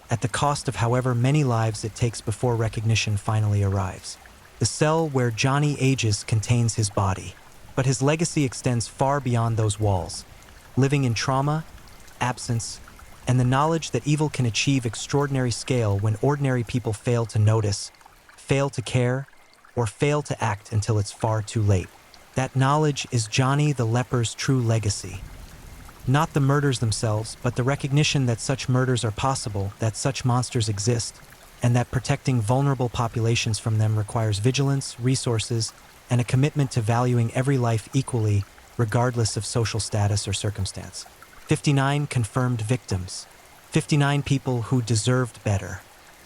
at the cost of however many lives it takes before recognition finally arrives. The cell where Johnny ages contains his body, but his legacy extends far beyond those walls, living in trauma, absence, and the knowledge that evil can achieve extraordinary scale when ordinary people fail to notice, fail to care, or fail to act until it's far too late. That knowledge is Johnny the leper's true legacy. Not the murders themselves, but the recognition that such murders are possible, that such monsters exist, and that protecting vulnerable populations from them requires vigilance, resources, and a commitment to valuing every life equally, regardless of social status or circumstance. 59 confirmed victims. 59 people who deserved better.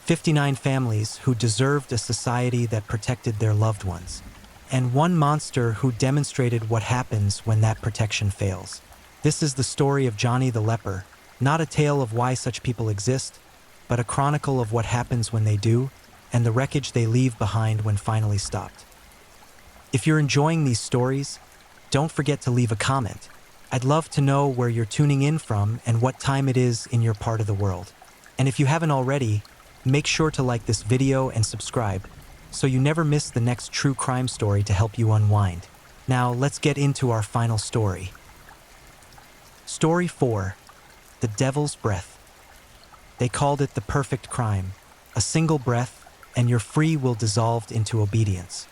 59 families who deserved a society that protected their loved ones. And one monster who demonstrated what happens when that protection fails. This is the story of Johnny the leper, not a tale of why such people exist, but a chronicle of what happens when they do, and the wreckage they leave behind when finally stopped. If you're enjoying these stories, don't forget to leave a comment. I'd love to know where you're tuning in from and what time it is in your part of the world. And if you haven't already, make sure to like this video and subscribe, so you never miss the next true crime story to help you unwind. Now, let's get into our final story. Story 4. The Devil's Breath. They called it the perfect crime. A single breath, and your free will dissolved into obedience.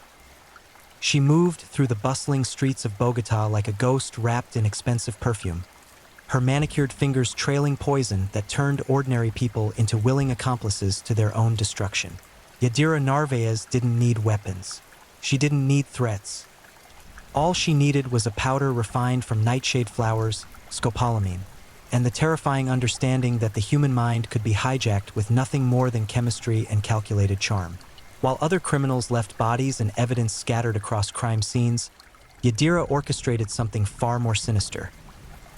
She moved through the bustling streets of Bogotá like a ghost wrapped in expensive perfume, her manicured fingers trailing poison that turned ordinary people into willing accomplices to their own destruction. Yadira Narvaez didn't need weapons. She didn't need threats. All she needed was a powder refined from nightshade flowers, scopolamine, and the terrifying understanding that the human mind could be hijacked with nothing more than chemistry and calculated charm. While other criminals left bodies and evidence scattered across crime scenes, Yadira orchestrated something far more sinister.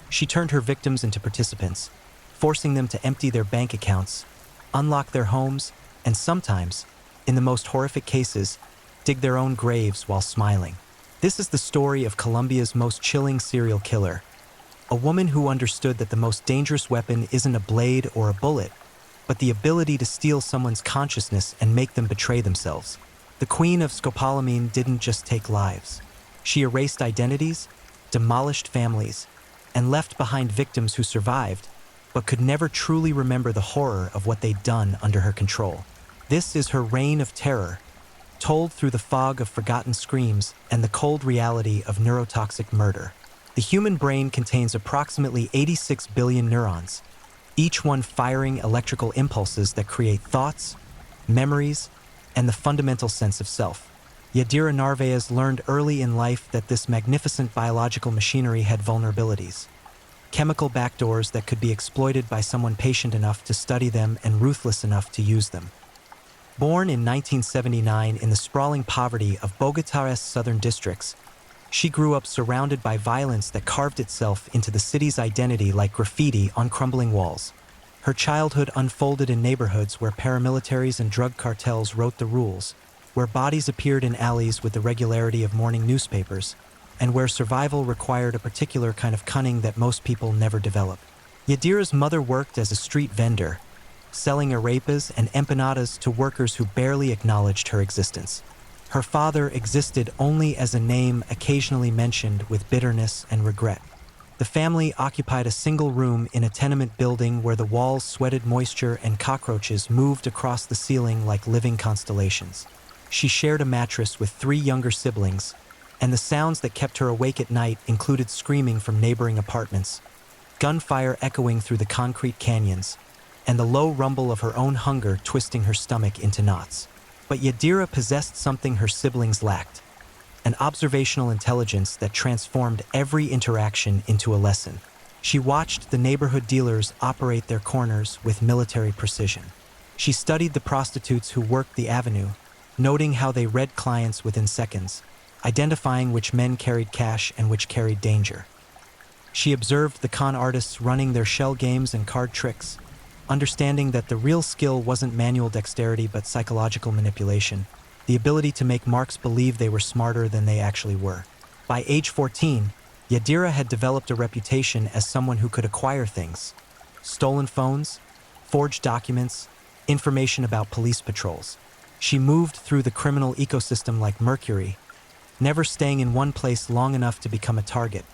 She turned her victims into participants, forcing them to empty their bank accounts, unlock their homes, and sometimes, in the most horrific cases, dig their own graves while smiling. This is the story of Colombia's most chilling serial killer, a woman who understood that the most dangerous weapon isn't a blade or a bullet, but the ability to steal someone's consciousness and make them betray themselves. The queen of scopolamine didn't just take lives. She erased identities, demolished families, and left behind victims who survived, but could never truly remember the horror of what they'd done under her control. This is her reign of terror, told through the fog of forgotten screams and the cold reality of neurotoxic murder. The human brain contains approximately 86 billion neurons, each one firing electrical impulses that create thoughts, memories, and the fundamental sense of self. Yadira Narvaez learned early in life that this magnificent biological machinery had vulnerabilities, chemical backdoors that could be exploited by someone patient enough to study them and ruthless enough to use them. Born in 1979 in the sprawling poverty of Bogotá's southern districts, she grew up surrounded by violence that carved itself into the city's identity like graffiti on crumbling walls. Her childhood unfolded in neighborhoods where paramilitaries and drug cartels wrote the rules, where bodies appeared in alleys with the regularity of morning newspapers, and where survival required a particular kind of cunning that most people never develop. Yadira's mother worked as a street vendor, selling arepas and empanadas to workers who barely acknowledged her existence. Her father existed only as a name occasionally mentioned with bitterness and regret. The family occupied a single room in a tenement building where the walls sweated moisture and cockroaches moved across the ceiling like living constellations. She shared a mattress with 3 younger siblings, and the sounds that kept her awake at night included screaming from neighboring apartments, gunfire echoing through the concrete canyons, and the low rumble of her own hunger twisting her stomach into knots. But Yadira possessed something her siblings lacked, an observational intelligence that transformed every interaction into a lesson. She watched the neighborhood dealers operate their corners with military precision. She studied the prostitutes who worked the avenue, noting how they read clients within seconds, identifying which men carried cash and which carried danger. She observed the con artists running their shell games and card tricks, understanding that the real skill wasn't manual dexterity but psychological manipulation, the ability to make marks believe they were smarter than they actually were. By age 14, Yadira had developed a reputation as someone who could acquire things: stolen phones, forged documents, information about police patrols. She moved through the criminal ecosystem like Mercury, never staying in one place long enough to become a target,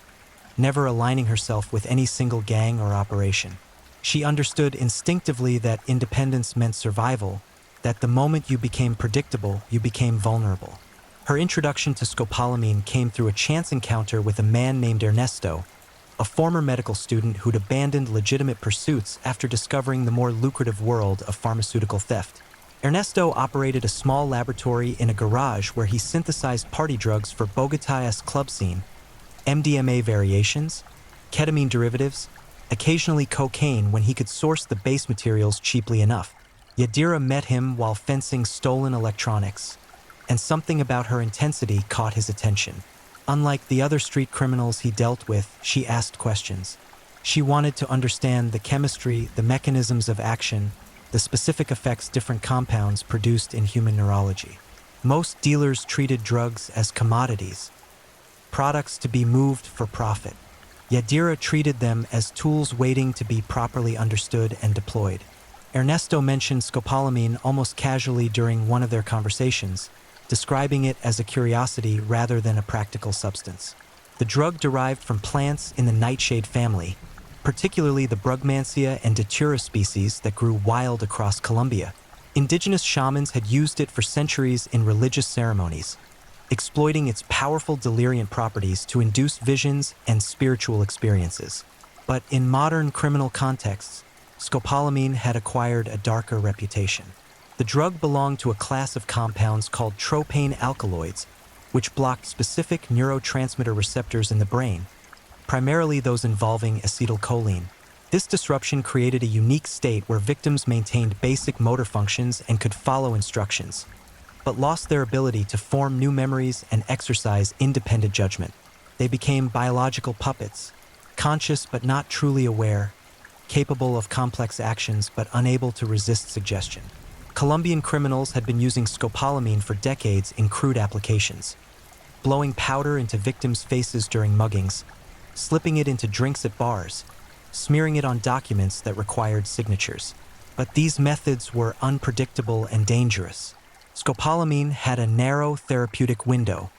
never aligning herself with any single gang or operation. She understood instinctively that independence meant survival, that the moment you became predictable, you became vulnerable. Her introduction to scopolamine came through a chance encounter with a man named Ernesto, a former medical student who'd abandoned legitimate pursuits after discovering the more lucrative world of pharmaceutical theft. Ernesto operated a small laboratory in a garage where he synthesized party drugs for Bogotá's club scene: MDMA variations, ketamine derivatives, occasionally cocaine when he could source the base materials cheaply enough. Yadira met him while fencing stolen electronics, and something about her intensity caught his attention. Unlike the other street criminals he dealt with, she asked questions. She wanted to understand the chemistry, the mechanisms of action, the specific effects different compounds produced in human neurology. Most dealers treated drugs as commodities, products to be moved for profit. Yadira treated them as tools waiting to be properly understood and deployed. Ernesto mentioned scopolamine almost casually during one of their conversations, describing it as a curiosity rather than a practical substance. The drug derived from plants in the nightshade family, particularly the Brugmansia and Datura species that grew wild across Colombia. Indigenous shamans had used it for centuries in religious ceremonies, exploiting its powerful deliriant properties to induce visions and spiritual experiences. But in modern criminal contexts, scopolamine had acquired a darker reputation. The drug belonged to a class of compounds called tropane alkaloids, which blocked specific neurotransmitter receptors in the brain, primarily those involving acetylcholine. This disruption created a unique state where victims maintained basic motor functions and could follow instructions, but lost their ability to form new memories and exercise independent judgment. They became biological puppets, conscious but not truly aware, capable of complex actions but unable to resist suggestion. Colombian criminals had been using scopolamine for decades in crude applications, blowing powder into victims' faces during muggings, slipping it into drinks at bars, smearing it on documents that required signatures. But these methods were unpredictable and dangerous. Scopolamine had a narrow therapeutic window,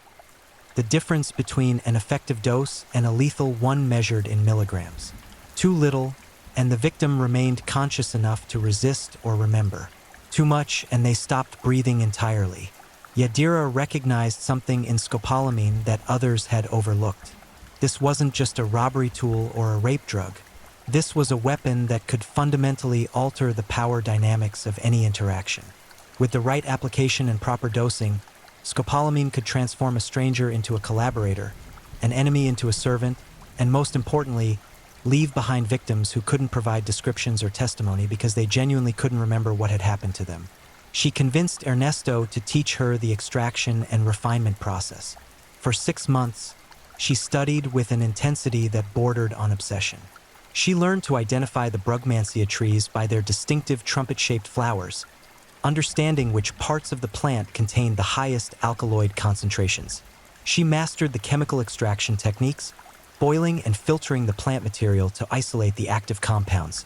the difference between an effective dose and a lethal one measured in milligrams. Too little, and the victim remained conscious enough to resist or remember. Too much, and they stopped breathing entirely. Yadira recognized something in scopolamine that others had overlooked. This wasn't just a robbery tool or a rape drug. This was a weapon that could fundamentally alter the power dynamics of any interaction. With the right application and proper dosing, scopolamine could transform a stranger into a collaborator, an enemy into a servant, and most importantly, leave behind victims who couldn't provide descriptions or testimony because they genuinely couldn't remember what had happened to them. She convinced Ernesto to teach her the extraction and refinement process. For 6 months, she studied with an intensity that bordered on obsession. She learned to identify the Brugmansia trees by their distinctive trumpet-shaped flowers, understanding which parts of the plant contained the highest alkaloid concentrations. She mastered the chemical extraction techniques, boiling and filtering the plant material to isolate the active compounds,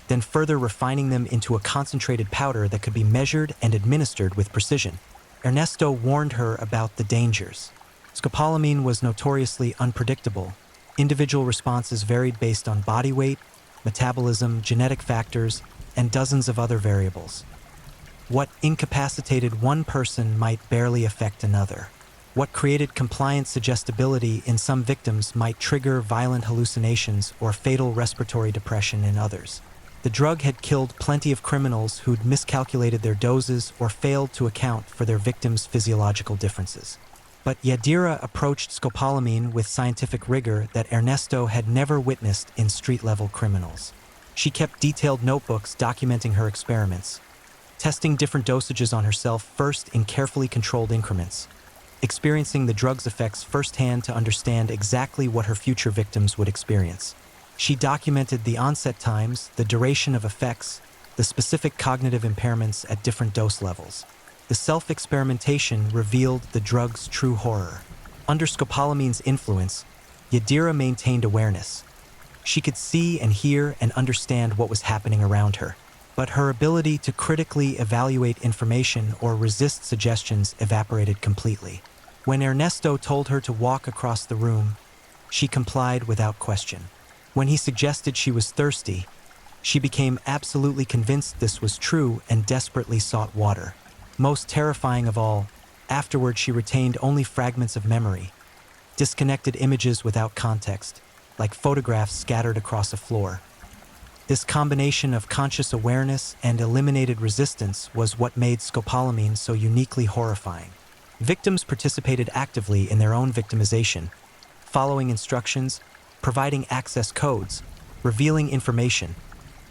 then further refining them into a concentrated powder that could be measured and administered with precision. Ernesto warned her about the dangers. Scopolamine was notoriously unpredictable. Individual responses varied based on body weight, metabolism, genetic factors, and dozens of other variables. What incapacitated one person might barely affect another. What created compliant suggestibility in some victims might trigger violent hallucinations or fatal respiratory depression in others. The drug had killed plenty of criminals who'd miscalculated their doses or failed to account for their victims' physiological differences. But Yadira approached scopolamine with scientific rigor that Ernesto had never witnessed in street-level criminals. She kept detailed notebooks documenting her experiments, testing different dosages on herself first in carefully controlled increments, experiencing the drug's effects firsthand to understand exactly what her future victims would experience. She documented the onset times, the duration of effects, the specific cognitive impairments at different dose levels. The self-experimentation revealed the drug's true horror. Under scopolamine's influence, Yadira maintained awareness. She could see and hear and understand what was happening around her, but her ability to critically evaluate information or resist suggestions evaporated completely. When Ernesto told her to walk across the room, she complied without question. When he suggested she was thirsty, she became absolutely convinced this was true and desperately sought water. Most terrifying of all, afterward she retained only fragments of memory, disconnected images without context, like photographs scattered across a floor. This combination of conscious awareness and eliminated resistance was what made scopolamine so uniquely horrifying. Victims participated actively in their own victimization, following instructions, providing access codes, revealing information,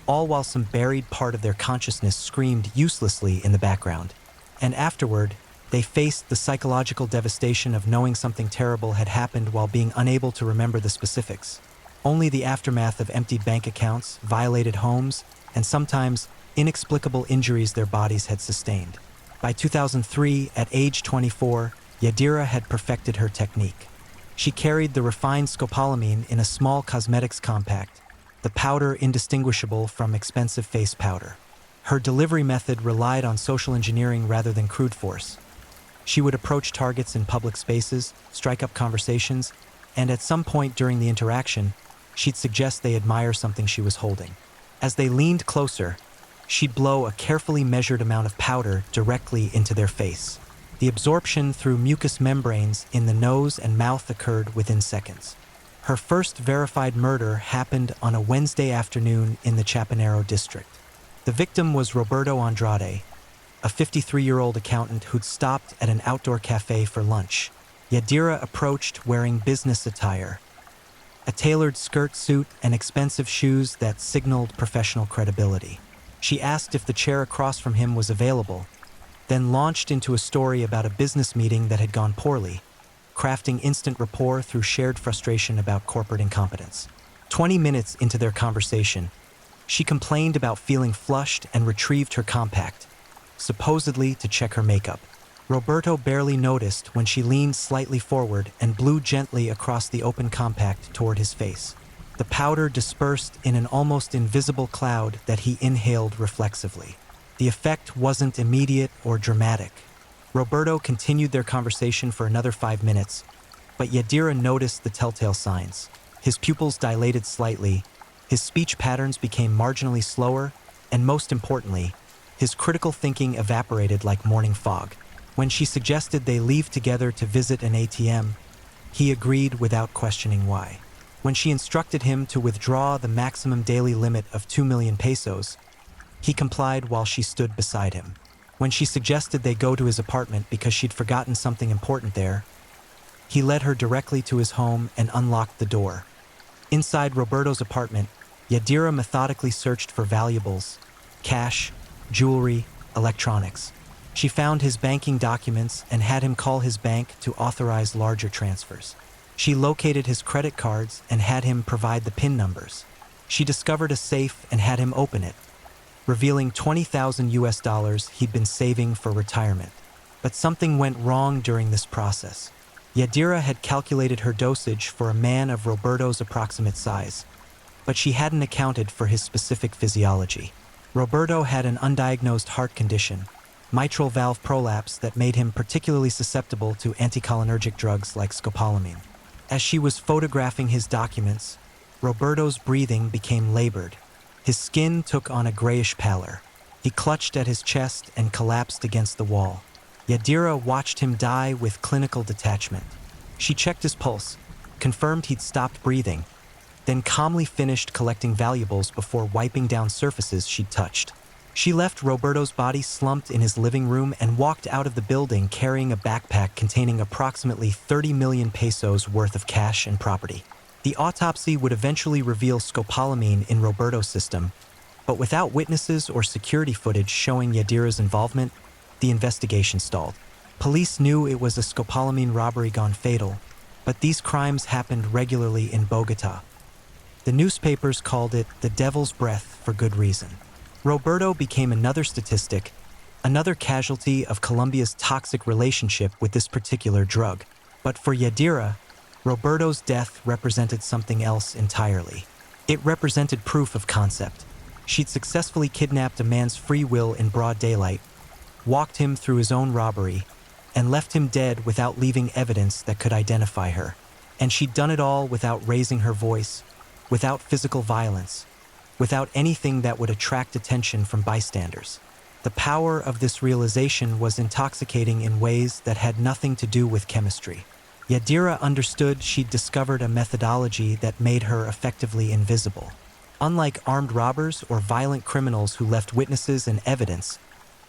all while some buried part of their consciousness screamed uselessly in the background. And afterward, they faced the psychological devastation of knowing something terrible had happened while being unable to remember the specifics. Only the aftermath of emptied bank accounts, violated homes, and sometimes inexplicable injuries their bodies had sustained. By 2003, at age 24, Yadira had perfected her technique. She carried the refined scopolamine in a small cosmetics compact, the powder indistinguishable from expensive face powder. Her delivery method relied on social engineering rather than crude force. She would approach targets in public spaces, strike up conversations, and at some point during the interaction, she'd suggest they admire something she was holding. As they leaned closer, she'd blow a carefully measured amount of powder directly into their face. The absorption through mucous membranes in the nose and mouth occurred within seconds. Her first verified murder happened on a Wednesday afternoon in the Chapinero district. The victim was Roberto Andrade, a 53-year-old accountant who'd stopped at an outdoor cafe for lunch. Yadira approached wearing business attire, a tailored skirt suit and expensive shoes that signaled professional credibility. She asked if the chair across from him was available, then launched into a story about a business meeting that had gone poorly, crafting instant rapport through shared frustration about corporate incompetence. 20 minutes into their conversation, she complained about feeling flushed and retrieved her compact, supposedly to check her makeup. Roberto barely noticed when she leaned slightly forward and blew gently across the open compact toward his face. The powder dispersed in an almost invisible cloud that he inhaled reflexively. The effect wasn't immediate or dramatic. Roberto continued their conversation for another 5 minutes, but Yadira noticed the telltale signs. His pupils dilated slightly, his speech patterns became marginally slower, and most importantly, his critical thinking evaporated like morning fog. When she suggested they leave together to visit an ATM, he agreed without questioning why. When she instructed him to withdraw the maximum daily limit of 2 million pesos, he complied while she stood beside him. When she suggested they go to his apartment because she'd forgotten something important there, he led her directly to his home and unlocked the door. Inside Roberto's apartment, Yadira methodically searched for valuables, cash, jewelry, electronics. She found his banking documents and had him call his bank to authorize larger transfers. She located his credit cards and had him provide the PIN numbers. She discovered a safe and had him open it, revealing $20,000 he'd been saving for retirement. But something went wrong during this process. Yadira had calculated her dosage for a man of Roberto's approximate size, but she hadn't accounted for his specific physiology. Roberto had an undiagnosed heart condition, mitral valve prolapse, that made him particularly susceptible to anticholinergic drugs like scopolamine. As she was photographing his documents, Roberto's breathing became labored. His skin took on a grayish pallor. He clutched at his chest and collapsed against the wall. Yadira watched him die with clinical detachment. She checked his pulse, confirmed he'd stopped breathing, then calmly finished collecting valuables before wiping down surfaces she'd touched. She left Roberto's body slumped in his living room and walked out of the building carrying a backpack containing approximately 30 million pesos worth of cash and property. The autopsy would eventually reveal scopolamine in Roberto's system, but without witnesses or security footage showing Yadira's involvement, the investigation stalled. Police knew it was a scopolamine robbery gone fatal, but these crimes happened regularly in Bogota. The newspapers called it the devil's breath for good reason. Roberto became another statistic, another casualty of Colombia's toxic relationship with this particular drug. But for Yadira, Roberto's death represented something else entirely. It represented proof of concept. She'd successfully kidnapped a man's free will in broad daylight, walked him through his own robbery, and left him dead without leaving evidence that could identify her. And she'd done it all without raising her voice, without physical violence, without anything that would attract attention from bystanders. The power of this realization was intoxicating in ways that had nothing to do with chemistry. Yadira understood she'd discovered a methodology that made her effectively invisible. Unlike armed robbers or violent criminals who left witnesses and evidence,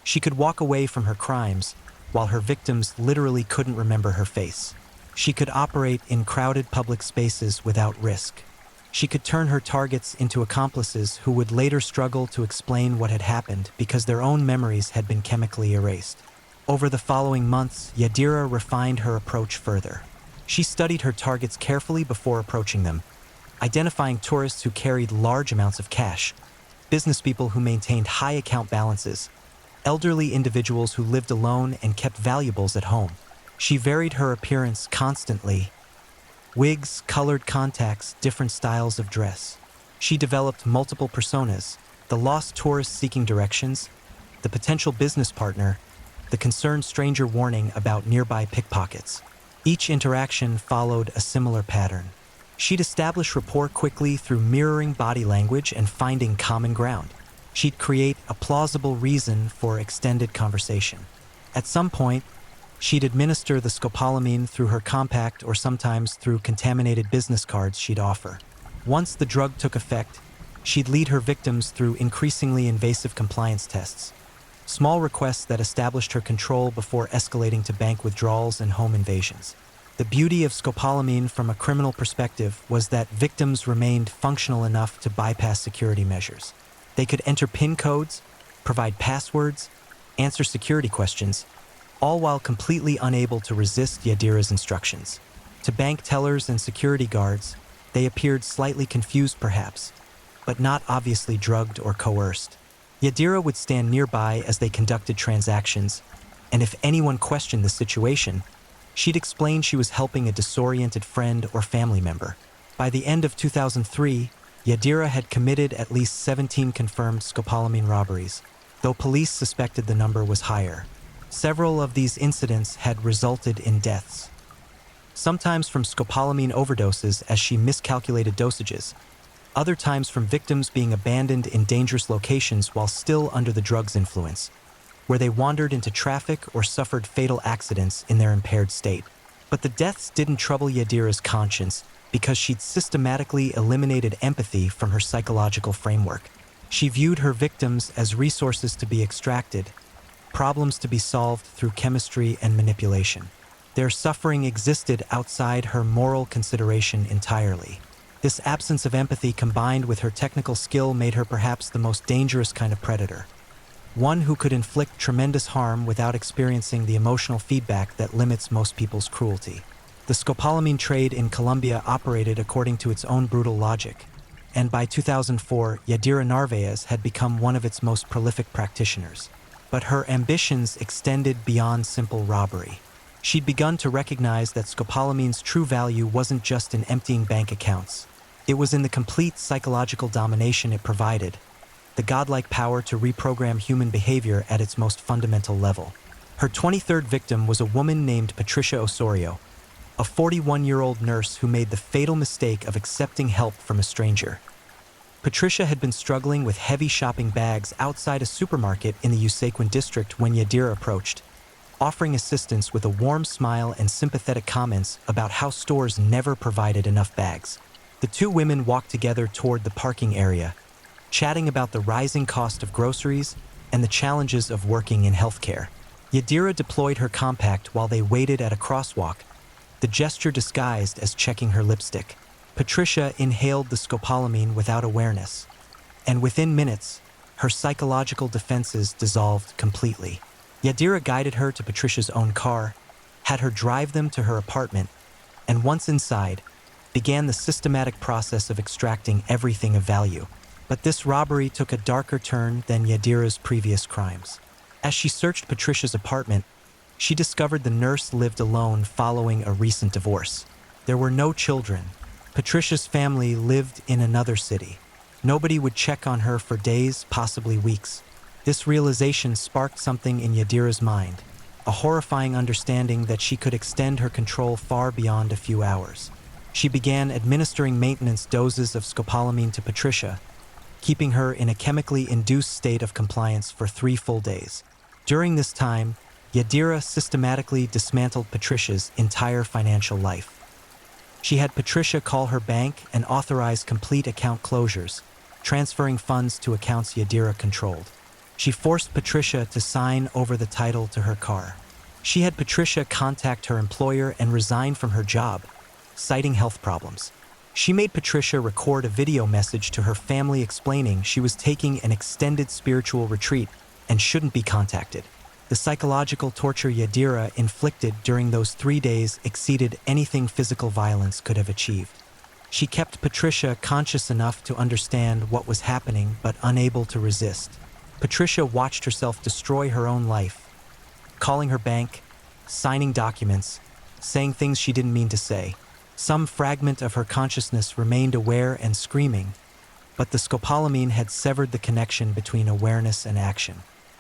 she could walk away from her crimes while her victims literally couldn't remember her face. She could operate in crowded public spaces without risk. She could turn her targets into accomplices who would later struggle to explain what had happened because their own memories had been chemically erased. Over the following months, Yadira refined her approach further. She studied her targets carefully before approaching them, identifying tourists who carried large amounts of cash, businesspeople who maintained high account balances, elderly individuals who lived alone and kept valuables at home. She varied her appearance constantly. Wigs, colored contacts, different styles of dress. She developed multiple personas: the lost tourist seeking directions, the potential business partner, the concerned stranger warning about nearby pickpockets. Each interaction followed a similar pattern. She'd establish rapport quickly through mirroring body language and finding common ground. She'd create a plausible reason for extended conversation. At some point, she'd administer the scopolamine through her compact or sometimes through contaminated business cards she'd offer. Once the drug took effect, she'd lead her victims through increasingly invasive compliance tests, small requests that established her control before escalating to bank withdrawals and home invasions. The beauty of scopolamine from a criminal perspective was that victims remained functional enough to bypass security measures. They could enter PIN codes, provide passwords, answer security questions, all while completely unable to resist Yadira's instructions. To bank tellers and security guards, they appeared slightly confused perhaps, but not obviously drugged or coerced. Yadira would stand nearby as they conducted transactions, and if anyone questioned the situation, she'd explain she was helping a disoriented friend or family member. By the end of 2003, Yadira had committed at least 17 confirmed scopolamine robberies, though police suspected the number was higher. Several of these incidents had resulted in deaths, sometimes from scopolamine overdoses as she miscalculated dosages, other times from victims being abandoned in dangerous locations while still under the drug's influence, where they wandered into traffic or suffered fatal accidents in their impaired state. But the deaths didn't trouble Yadira's conscience because she'd systematically eliminated empathy from her psychological framework. She viewed her victims as resources to be extracted, problems to be solved through chemistry and manipulation. Their suffering existed outside her moral consideration entirely. This absence of empathy combined with her technical skill made her perhaps the most dangerous kind of predator. One who could inflict tremendous harm without experiencing the emotional feedback that limits most people's cruelty. The scopolamine trade in Colombia operated according to its own brutal logic, and by 2004, Yadira Narvaez had become one of its most prolific practitioners. But her ambitions extended beyond simple robbery. She'd begun to recognize that scopolamine's true value wasn't just in emptying bank accounts. It was in the complete psychological domination it provided, the godlike power to reprogram human behavior at its most fundamental level. Her 23rd victim was a woman named Patricia Osorio, a 41-year-old nurse who made the fatal mistake of accepting help from a stranger. Patricia had been struggling with heavy shopping bags outside a supermarket in the Usaquén district when Yadira approached, offering assistance with a warm smile and sympathetic comments about how stores never provided enough bags. The two women walked together toward the parking area, chatting about the rising cost of groceries and the challenges of working in healthcare. Yadira deployed her compact while they waited at a crosswalk, the gesture disguised as checking her lipstick. Patricia inhaled the scopolamine without awareness, and within minutes, her psychological defenses dissolved completely. Yadira guided her to Patricia's own car, had her drive them to her apartment, and once inside, began the systematic process of extracting everything of value. But this robbery took a darker turn than Yadira's previous crimes. As she searched Patricia's apartment, she discovered the nurse lived alone following a recent divorce. There were no children. Patricia's family lived in another city. Nobody would check on her for days, possibly weeks. This realization sparked something in Yadira's mind, a horrifying understanding that she could extend her control far beyond a few hours. She began administering maintenance doses of scopolamine to Patricia, keeping her in a chemically induced state of compliance for 3 full days. During this time, Yadira systematically dismantled Patricia's entire financial life. She had Patricia call her bank and authorize complete account closures, transferring funds to accounts Yadira controlled. She forced Patricia to sign over the title to her car. She had Patricia contact her employer and resign from her job, citing health problems. She made Patricia record a video message to her family explaining she was taking an extended spiritual retreat and shouldn't be contacted. The psychological torture Yadira inflicted during those 3 days exceeded anything physical violence could have achieved. She kept Patricia conscious enough to understand what was happening but unable to resist. Patricia watched herself destroy her own life, calling her bank, signing documents, saying things she didn't mean to say. Some fragment of her consciousness remained aware and screaming, but the scopolamine had severed the connection between awareness and action.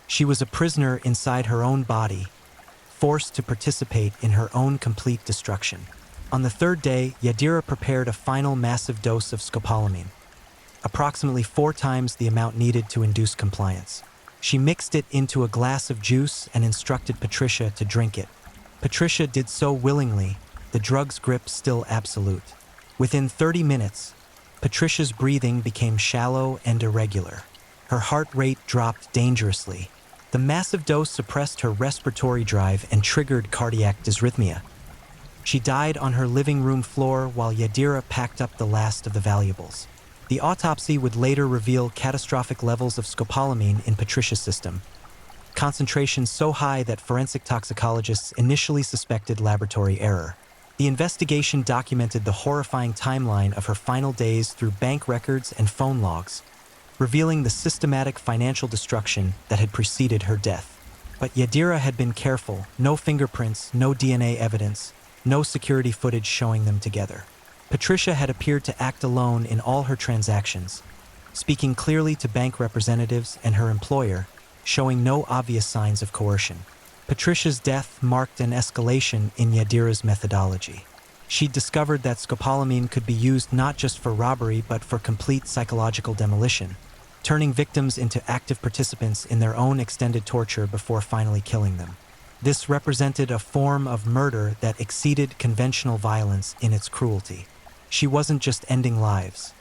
She was a prisoner inside her own body, forced to participate in her own complete destruction. On the 3rd day, Yadira prepared a final massive dose of scopolamine, approximately 4 times the amount needed to induce compliance. She mixed it into a glass of juice and instructed Patricia to drink it. Patricia did so willingly, the drug's grip still absolute. Within 30 minutes, Patricia's breathing became shallow and irregular. Her heart rate dropped dangerously. The massive dose suppressed her respiratory drive and triggered cardiac dysrhythmia. She died on her living room floor while Yadira packed up the last of the valuables. The autopsy would later reveal catastrophic levels of scopolamine in Patricia's system, concentrations so high that forensic toxicologists initially suspected laboratory error. The investigation documented the horrifying timeline of her final days through bank records and phone logs, revealing the systematic financial destruction that had preceded her death. But Yadira had been careful: no fingerprints, no DNA evidence, no security footage showing them together. Patricia had appeared to act alone in all her transactions, speaking clearly to bank representatives and her employer, showing no obvious signs of coercion. Patricia's death marked an escalation in Yadira's methodology. She discovered that scopolamine could be used not just for robbery but for complete psychological demolition, turning victims into active participants in their own extended torture before finally killing them. This represented a form of murder that exceeded conventional violence in its cruelty. She wasn't just ending lives.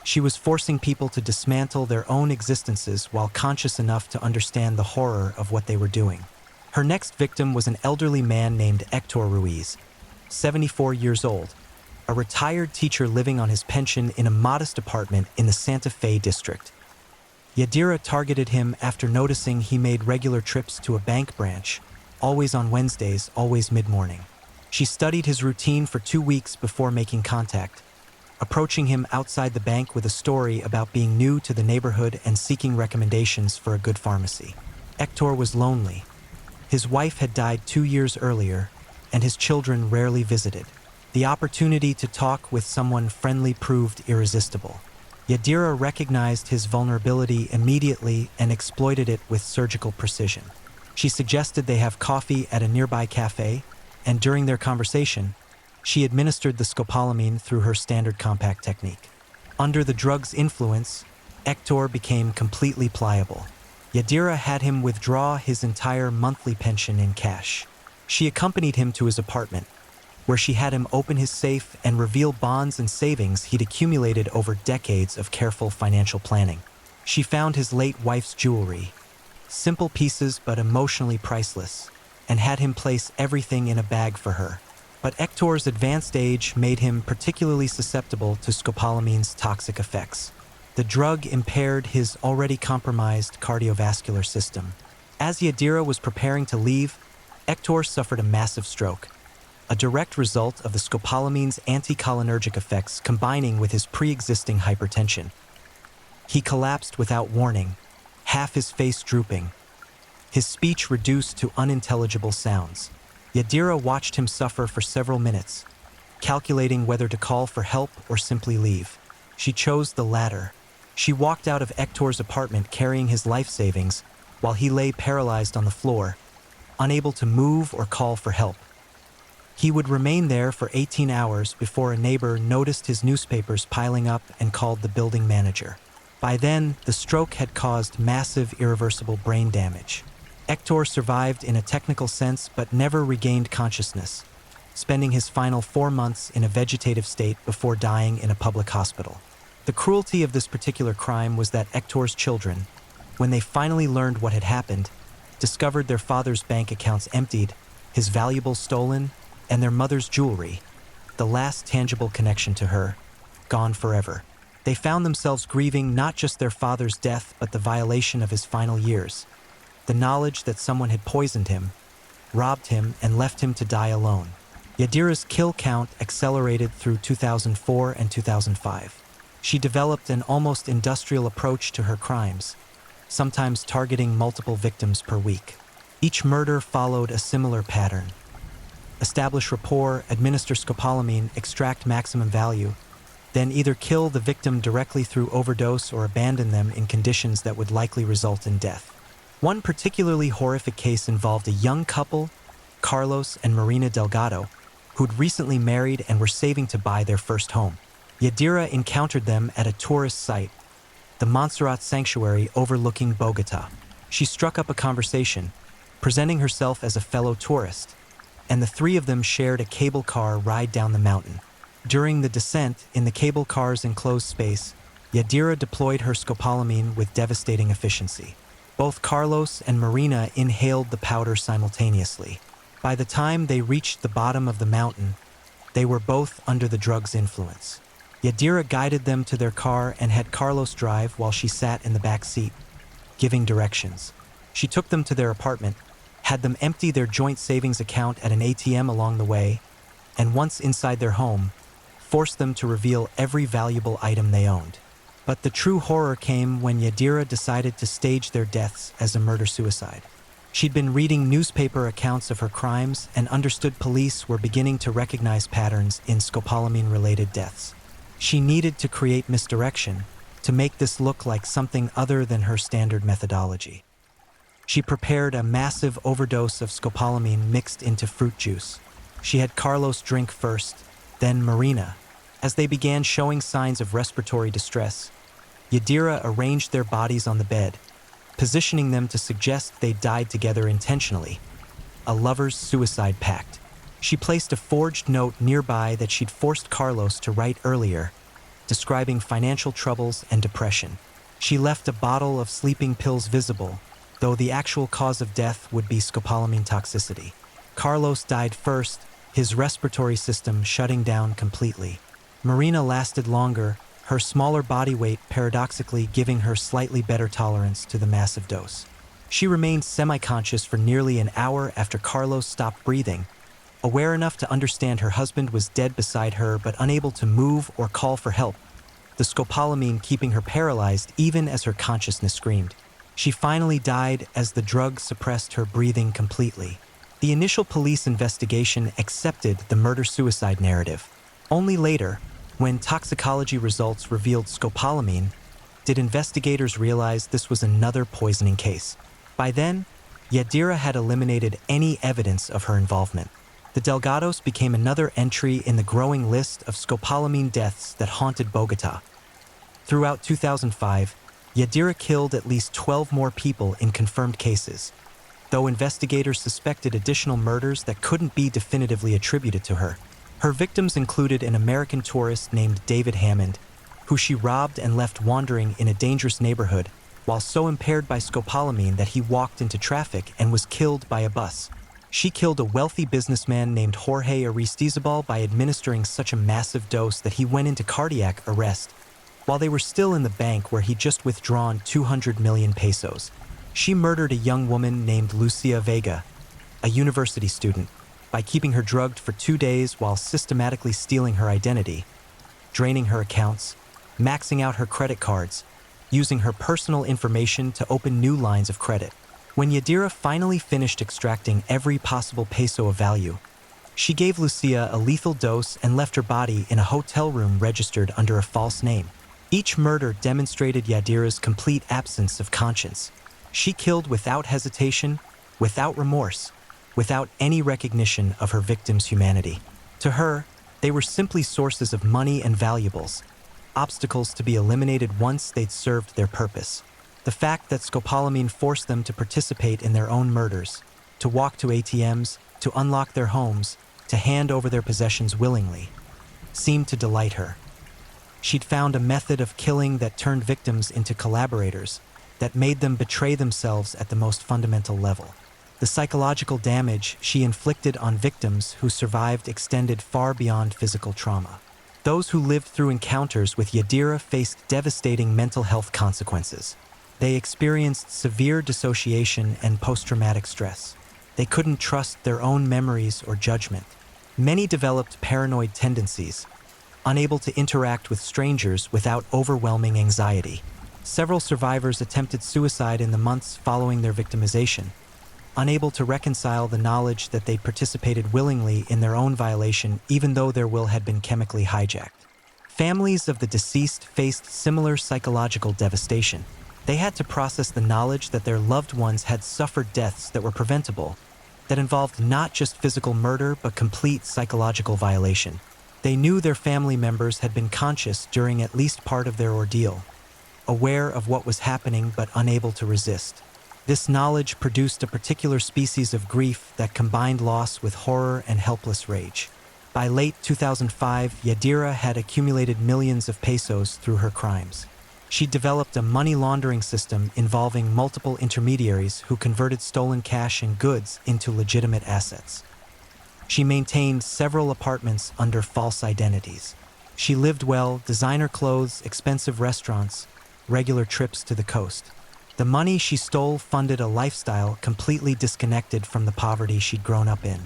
She was forcing people to dismantle their own existences while conscious enough to understand the horror of what they were doing. Her next victim was an elderly man named Hector Ruiz, 74 years old, a retired teacher living on his pension in a modest apartment in the Santa Fe district. Yadira targeted him after noticing he made regular trips to a bank branch, always on Wednesdays, always mid-morning. She studied his routine for 2 weeks before making contact, approaching him outside the bank with a story about being new to the neighborhood and seeking recommendations for a good pharmacy. Hector was lonely. His wife had died 2 years earlier, and his children rarely visited. The opportunity to talk with someone friendly proved irresistible. Yadira recognized his vulnerability immediately and exploited it with surgical precision. She suggested they have coffee at a nearby cafe, and during their conversation, she administered the scopolamine through her standard compact technique. Under the drug's influence, Hector became completely pliable. Yadira had him withdraw his entire monthly pension in cash. She accompanied him to his apartment, where she had him open his safe and reveal bonds and savings he'd accumulated over decades of careful financial planning. She found his late wife's jewelry, simple pieces but emotionally priceless, and had him place everything in a bag for her. But Hector's advanced age made him particularly susceptible to scopolamine's toxic effects. The drug impaired his already compromised cardiovascular system. As Yadira was preparing to leave, Hector suffered a massive stroke, a direct result of the scopolamine's anticholinergic effects combining with his pre-existing hypertension. He collapsed without warning, half his face drooping, his speech reduced to unintelligible sounds. Yadira watched him suffer for several minutes, calculating whether to call for help or simply leave. She chose the latter. She walked out of Hector's apartment carrying his life savings while he lay paralyzed on the floor, unable to move or call for help. He would remain there for 18 hours before a neighbor noticed his newspapers piling up and called the building manager. By then, the stroke had caused massive irreversible brain damage. Hector survived in a technical sense but never regained consciousness, spending his final 4 months in a vegetative state before dying in a public hospital. The cruelty of this particular crime was that Hector's children, when they finally learned what had happened, discovered their father's bank accounts emptied, his valuables stolen, and their mother's jewelry, the last tangible connection to her, gone forever. They found themselves grieving not just their father's death but the violation of his final years, the knowledge that someone had poisoned him, robbed him, and left him to die alone. Yadira's kill count accelerated through 2004 and 2005. She developed an almost industrial approach to her crimes, sometimes targeting multiple victims per week. Each murder followed a similar pattern. Establish rapport, administer scopolamine, extract maximum value, then either kill the victim directly through overdose or abandon them in conditions that would likely result in death. One particularly horrific case involved a young couple, Carlos and Marina Delgado, who'd recently married and were saving to buy their first home. Yadira encountered them at a tourist site, the Montserrat Sanctuary overlooking Bogota. She struck up a conversation, presenting herself as a fellow tourist, and the three of them shared a cable car ride down the mountain. During the descent in the cable car's enclosed space, Yadira deployed her scopolamine with devastating efficiency. Both Carlos and Marina inhaled the powder simultaneously. By the time they reached the bottom of the mountain, they were both under the drug's influence. Yadira guided them to their car and had Carlos drive while she sat in the back seat, giving directions. She took them to their apartment, had them empty their joint savings account at an ATM along the way, and once inside their home, forced them to reveal every valuable item they owned. But the true horror came when Yadira decided to stage their deaths as a murder-suicide. She'd been reading newspaper accounts of her crimes and understood police were beginning to recognize patterns in scopolamine-related deaths. She needed to create misdirection to make this look like something other than her standard methodology. She prepared a massive overdose of scopolamine mixed into fruit juice. She had Carlos drink first, then Marina. As they began showing signs of respiratory distress, Yadira arranged their bodies on the bed, positioning them to suggest they died together intentionally, a lover's suicide pact. She placed a forged note nearby that she'd forced Carlos to write earlier, describing financial troubles and depression. She left a bottle of sleeping pills visible, though the actual cause of death would be scopolamine toxicity. Carlos died first, his respiratory system shutting down completely. Marina lasted longer, her smaller body weight paradoxically giving her slightly better tolerance to the massive dose. She remained semi-conscious for nearly an hour after Carlos stopped breathing, aware enough to understand her husband was dead beside her but unable to move or call for help, the scopolamine keeping her paralyzed even as her consciousness screamed. She finally died as the drug suppressed her breathing completely. The initial police investigation accepted the murder-suicide narrative. Only later, when toxicology results revealed scopolamine, did investigators realize this was another poisoning case. By then, Yadira had eliminated any evidence of her involvement. The Delgados became another entry in the growing list of scopolamine deaths that haunted Bogota. Throughout 2005, Yadira killed at least 12 more people in confirmed cases, though investigators suspected additional murders that couldn't be definitively attributed to her. Her victims included an American tourist named David Hammond, who she robbed and left wandering in a dangerous neighborhood, while so impaired by scopolamine that he walked into traffic and was killed by a bus. She killed a wealthy businessman named Jorge Aristizabal by administering such a massive dose that he went into cardiac arrest while they were still in the bank where he'd just withdrawn 200 million pesos. She murdered a young woman named Lucia Vega, a university student, by keeping her drugged for 2 days while systematically stealing her identity, draining her accounts, maxing out her credit cards, using her personal information to open new lines of credit. When Yadira finally finished extracting every possible peso of value, she gave Lucia a lethal dose and left her body in a hotel room registered under a false name. Each murder demonstrated Yadira's complete absence of conscience. She killed without hesitation, without remorse, without any recognition of her victims' humanity. To her, they were simply sources of money and valuables, obstacles to be eliminated once they'd served their purpose. The fact that scopolamine forced them to participate in their own murders, to walk to ATMs, to unlock their homes, to hand over their possessions willingly, seemed to delight her. She'd found a method of killing that turned victims into collaborators, that made them betray themselves at the most fundamental level. The psychological damage she inflicted on victims who survived extended far beyond physical trauma. Those who lived through encounters with Yadira faced devastating mental health consequences. They experienced severe dissociation and post-traumatic stress. They couldn't trust their own memories or judgment. Many developed paranoid tendencies, unable to interact with strangers without overwhelming anxiety. Several survivors attempted suicide in the months following their victimization, unable to reconcile the knowledge that they participated willingly in their own violation even though their will had been chemically hijacked. Families of the deceased faced similar psychological devastation. They had to process the knowledge that their loved ones had suffered deaths that were preventable, that involved not just physical murder but complete psychological violation. They knew their family members had been conscious during at least part of their ordeal, aware of what was happening but unable to resist. This knowledge produced a particular species of grief that combined loss with horror and helpless rage. By late 2005, Yadira had accumulated millions of pesos through her crimes. She developed a money laundering system involving multiple intermediaries who converted stolen cash and goods into legitimate assets. She maintained several apartments under false identities. She lived well, designer clothes, expensive restaurants, regular trips to the coast. The money she stole funded a lifestyle completely disconnected from the poverty she'd grown up in.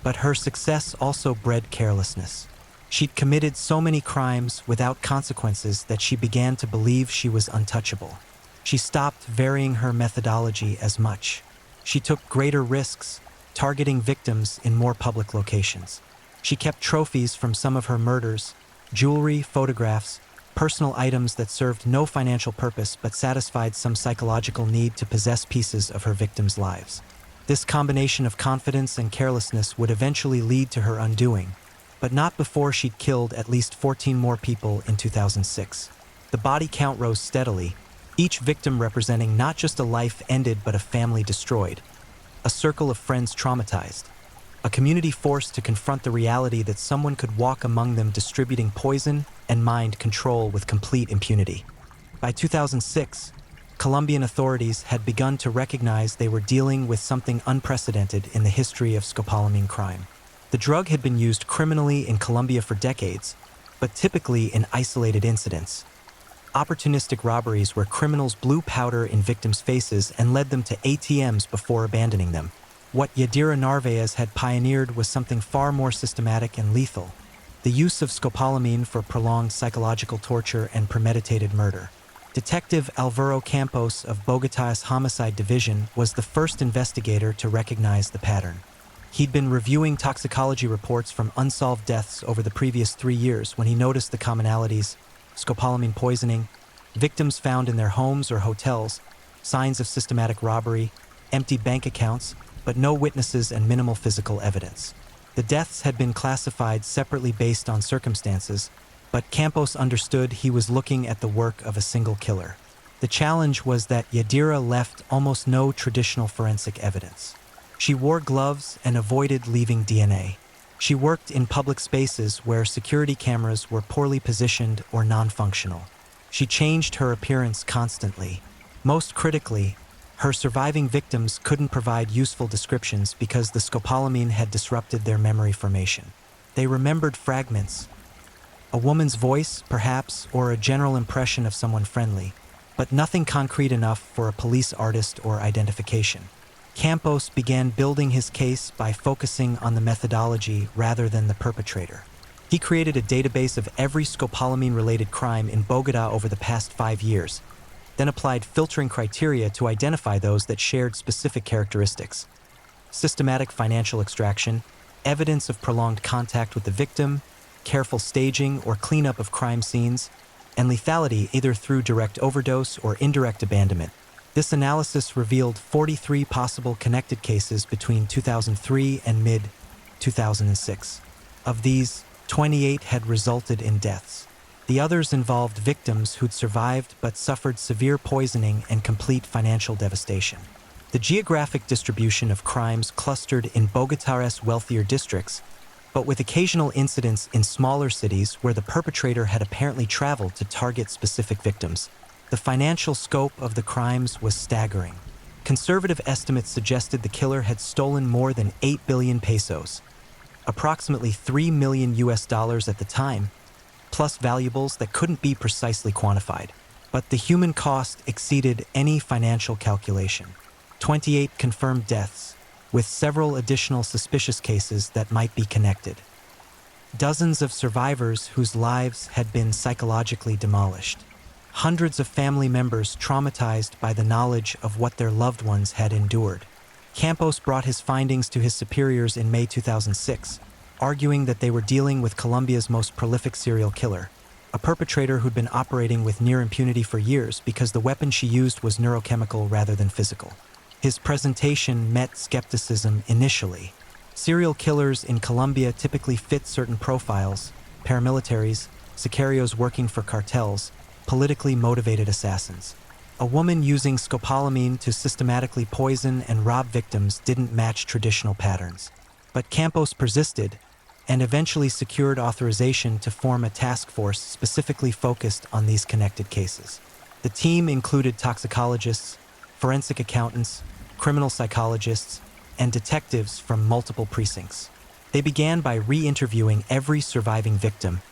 But her success also bred carelessness. She'd committed so many crimes without consequences that she began to believe she was untouchable. She stopped varying her methodology as much. She took greater risks, targeting victims in more public locations. She kept trophies from some of her murders, jewelry, photographs, personal items that served no financial purpose but satisfied some psychological need to possess pieces of her victims' lives. This combination of confidence and carelessness would eventually lead to her undoing, but not before she'd killed at least 14 more people in 2006. The body count rose steadily, each victim representing not just a life ended but a family destroyed, a circle of friends traumatized, a community forced to confront the reality that someone could walk among them distributing poison and mind control with complete impunity. By 2006, Colombian authorities had begun to recognize they were dealing with something unprecedented in the history of scopolamine crime. The drug had been used criminally in Colombia for decades, but typically in isolated incidents. Opportunistic robberies where criminals blew powder in victims' faces and led them to ATMs before abandoning them. What Yadira Narvaez had pioneered was something far more systematic and lethal: the use of scopolamine for prolonged psychological torture and premeditated murder. Detective Alvaro Campos of Bogotá's Homicide Division was the first investigator to recognize the pattern. He'd been reviewing toxicology reports from unsolved deaths over the previous 3 years when he noticed the commonalities: scopolamine poisoning, victims found in their homes or hotels, signs of systematic robbery, empty bank accounts, but no witnesses and minimal physical evidence. The deaths had been classified separately based on circumstances, but Campos understood he was looking at the work of a single killer. The challenge was that Yadira left almost no traditional forensic evidence. She wore gloves and avoided leaving DNA. She worked in public spaces where security cameras were poorly positioned or non-functional. She changed her appearance constantly, Most critically, her surviving victims couldn't provide useful descriptions because the scopolamine had disrupted their memory formation. They remembered fragments, a woman's voice, perhaps, or a general impression of someone friendly, but nothing concrete enough for a police artist or identification. Campos began building his case by focusing on the methodology rather than the perpetrator. He created a database of every scopolamine-related crime in Bogotá over the past 5 years, then applied filtering criteria to identify those that shared specific characteristics: systematic financial extraction, evidence of prolonged contact with the victim, careful staging or cleanup of crime scenes, and lethality either through direct overdose or indirect abandonment. This analysis revealed 43 possible connected cases between 2003 and mid-2006. Of these, 28 had resulted in deaths. The others involved victims who'd survived but suffered severe poisoning and complete financial devastation. The geographic distribution of crimes clustered in Bogotá's wealthier districts, but with occasional incidents in smaller cities where the perpetrator had apparently traveled to target specific victims. The financial scope of the crimes was staggering. Conservative estimates suggested the killer had stolen more than 8 billion pesos, approximately $3 million at the time, plus valuables that couldn't be precisely quantified. But the human cost exceeded any financial calculation. 28 confirmed deaths, with several additional suspicious cases that might be connected. Dozens of survivors whose lives had been psychologically demolished. Hundreds of family members traumatized by the knowledge of what their loved ones had endured. Campos brought his findings to his superiors in May 2006, arguing that they were dealing with Colombia's most prolific serial killer, a perpetrator who'd been operating with near impunity for years because the weapon she used was neurochemical rather than physical. His presentation met skepticism initially. Serial killers in Colombia typically fit certain profiles: paramilitaries, sicarios working for cartels, politically motivated assassins. A woman using scopolamine to systematically poison and rob victims didn't match traditional patterns. But Campos persisted and eventually secured authorization to form a task force specifically focused on these connected cases. The team included toxicologists, forensic accountants, criminal psychologists, and detectives from multiple precincts. They began by re-interviewing every surviving victim,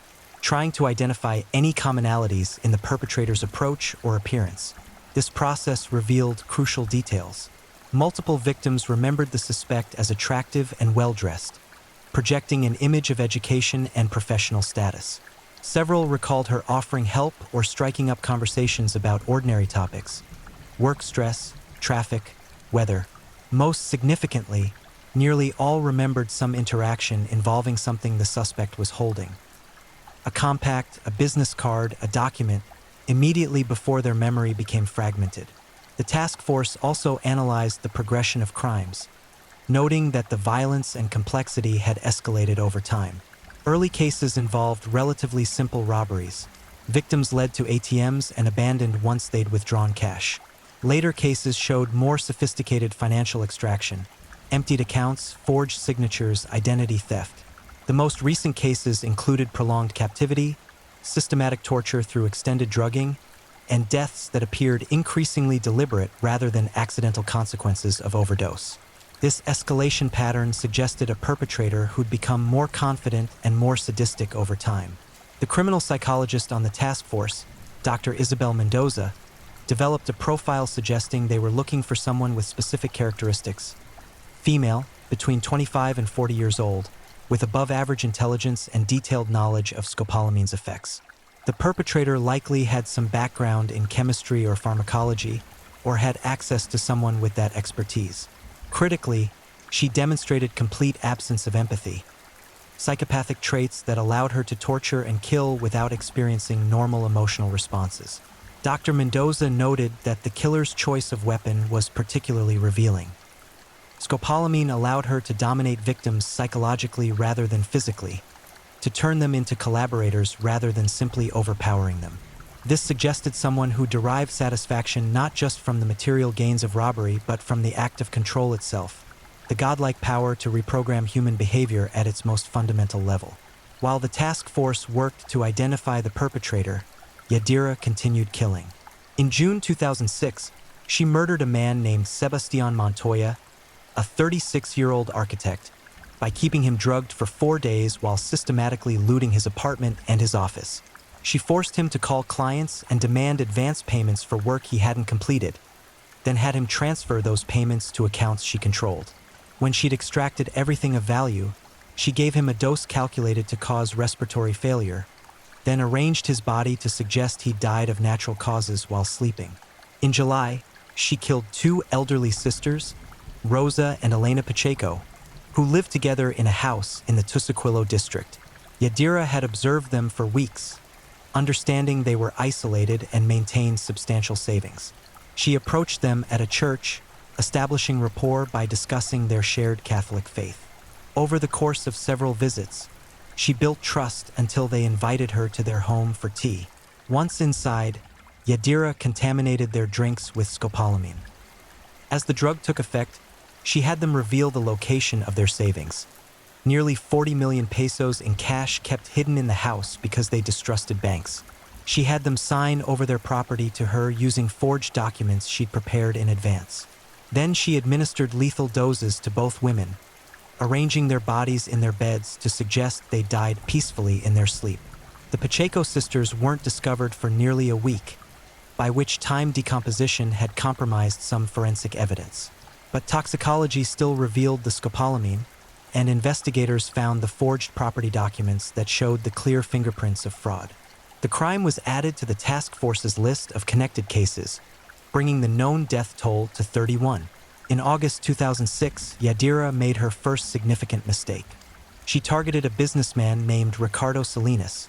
trying to identify any commonalities in the perpetrator's approach or appearance. This process revealed crucial details. Multiple victims remembered the suspect as attractive and well-dressed, projecting an image of education and professional status. Several recalled her offering help or striking up conversations about ordinary topics: work stress, traffic, weather. Most significantly, nearly all remembered some interaction involving something the suspect was holding. A compact, a business card, a document, immediately before their memory became fragmented. The task force also analyzed the progression of crimes, noting that the violence and complexity had escalated over time. Early cases involved relatively simple robberies. Victims led to ATMs and abandoned once they'd withdrawn cash. Later cases showed more sophisticated financial extraction: emptied accounts, forged signatures, identity theft. The most recent cases included prolonged captivity, systematic torture through extended drugging, and deaths that appeared increasingly deliberate rather than accidental consequences of overdose. This escalation pattern suggested a perpetrator who'd become more confident and more sadistic over time. The criminal psychologist on the task force, Dr. Isabel Mendoza, developed a profile suggesting they were looking for someone with specific characteristics: female, between 25 and 40 years old, with above-average intelligence and detailed knowledge of scopolamine's effects. The perpetrator likely had some background in chemistry or pharmacology, or had access to someone with that expertise. Critically, she demonstrated complete absence of empathy, psychopathic traits that allowed her to torture and kill without experiencing normal emotional responses. Dr. Mendoza noted that the killer's choice of weapon was particularly revealing. Scopolamine allowed her to dominate victims psychologically rather than physically, to turn them into collaborators rather than simply overpowering them. This suggested someone who derived satisfaction not just from the material gains of robbery but from the act of control itself, the godlike power to reprogram human behavior at its most fundamental level. While the task force worked to identify the perpetrator, Yadira continued killing. In June 2006, She murdered a man named Sebastián Montoya, a 36-year-old architect, by keeping him drugged for 4 days while systematically looting his apartment and his office. She forced him to call clients and demand advance payments for work he hadn't completed, then had him transfer those payments to accounts she controlled. When she'd extracted everything of value, she gave him a dose calculated to cause respiratory failure, then arranged his body to suggest he died of natural causes while sleeping. In July, she killed 2 elderly sisters, Rosa and Elena Pacheco, who lived together in a house in the Tusaquillo district. Yadira had observed them for weeks, understanding they were isolated and maintained substantial savings. She approached them at a church, establishing rapport by discussing their shared Catholic faith. Over the course of several visits, she built trust until they invited her to their home for tea. Once inside, Yadira contaminated their drinks with scopolamine. As the drug took effect, she had them reveal the location of their savings. Nearly 40 million pesos in cash kept hidden in the house because they distrusted banks. She had them sign over their property to her using forged documents she'd prepared in advance. Then she administered lethal doses to both women, arranging their bodies in their beds to suggest they died peacefully in their sleep. The Pacheco sisters weren't discovered for nearly a week, by which time decomposition had compromised some forensic evidence. But toxicology still revealed the scopolamine, and investigators found the forged property documents that showed the clear fingerprints of fraud. The crime was added to the task force's list of connected cases, bringing the known death toll to 31. In August 2006, Yadira made her first significant mistake. She targeted a businessman named Ricardo Salinas,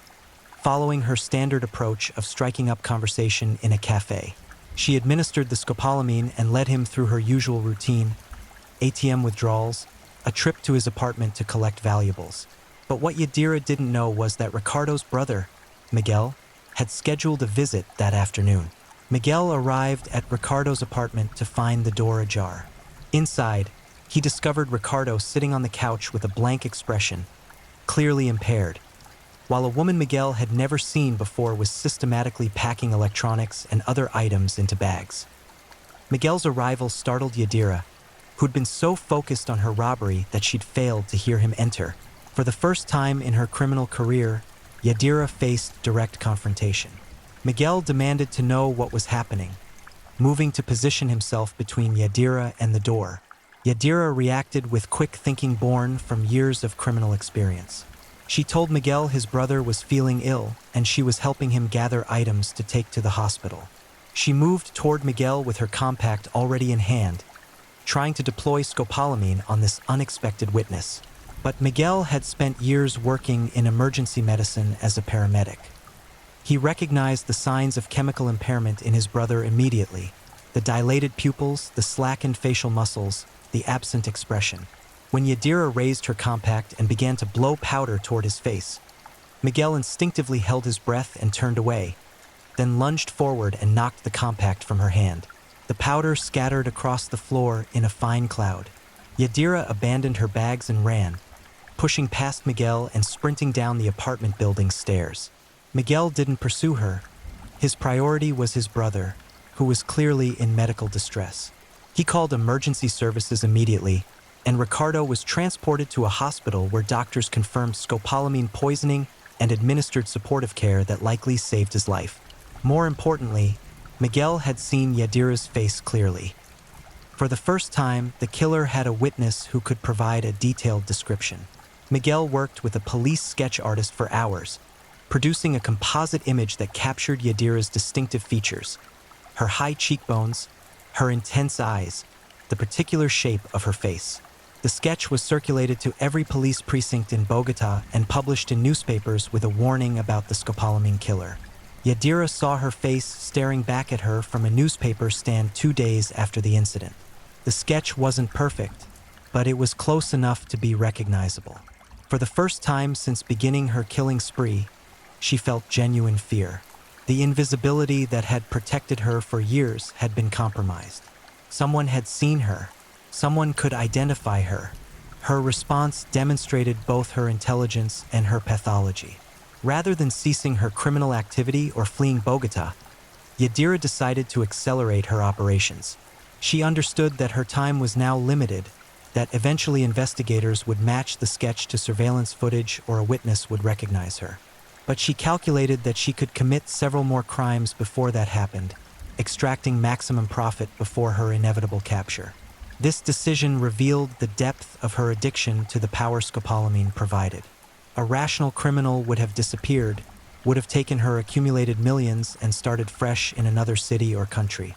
following her standard approach of striking up conversation in a cafe. She administered the scopolamine and led him through her usual routine: ATM withdrawals, a trip to his apartment to collect valuables. But what Yadira didn't know was that Ricardo's brother, Miguel, had scheduled a visit that afternoon. Miguel arrived at Ricardo's apartment to find the door ajar. Inside, he discovered Ricardo sitting on the couch with a blank expression, clearly impaired, while a woman Miguel had never seen before was systematically packing electronics and other items into bags. Miguel's arrival startled Yadira, who'd been so focused on her robbery that she'd failed to hear him enter. For the first time in her criminal career, Yadira faced direct confrontation. Miguel demanded to know what was happening, moving to position himself between Yadira and the door. Yadira reacted with quick thinking born from years of criminal experience. She told Miguel his brother was feeling ill and she was helping him gather items to take to the hospital. She moved toward Miguel with her compact already in hand, trying to deploy scopolamine on this unexpected witness. But Miguel had spent years working in emergency medicine as a paramedic. He recognized the signs of chemical impairment in his brother immediately: the dilated pupils, the slackened facial muscles, the absent expression. When Yadira raised her compact and began to blow powder toward his face, Miguel instinctively held his breath and turned away, then lunged forward and knocked the compact from her hand. The powder scattered across the floor in a fine cloud. Yadira abandoned her bags and ran, pushing past Miguel and sprinting down the apartment building's stairs. Miguel didn't pursue her. His priority was his brother, who was clearly in medical distress. He called emergency services immediately, and Ricardo was transported to a hospital where doctors confirmed scopolamine poisoning and administered supportive care that likely saved his life. More importantly, Miguel had seen Yadira's face clearly. For the first time, the killer had a witness who could provide a detailed description. Miguel worked with a police sketch artist for hours, producing a composite image that captured Yadira's distinctive features: her high cheekbones, her intense eyes, the particular shape of her face. The sketch was circulated to every police precinct in Bogota and published in newspapers with a warning about the scopolamine killer. Yadira saw her face staring back at her from a newspaper stand 2 days after the incident. The sketch wasn't perfect, but it was close enough to be recognizable. For the first time since beginning her killing spree, she felt genuine fear. The invisibility that had protected her for years had been compromised. Someone had seen her. Someone could identify her. Her response demonstrated both her intelligence and her pathology. Rather than ceasing her criminal activity or fleeing Bogota, Yadira decided to accelerate her operations. She understood that her time was now limited, that eventually investigators would match the sketch to surveillance footage or a witness would recognize her. But she calculated that she could commit several more crimes before that happened, extracting maximum profit before her inevitable capture. This decision revealed the depth of her addiction to the power scopolamine provided. A rational criminal would have disappeared, would have taken her accumulated millions and started fresh in another city or country.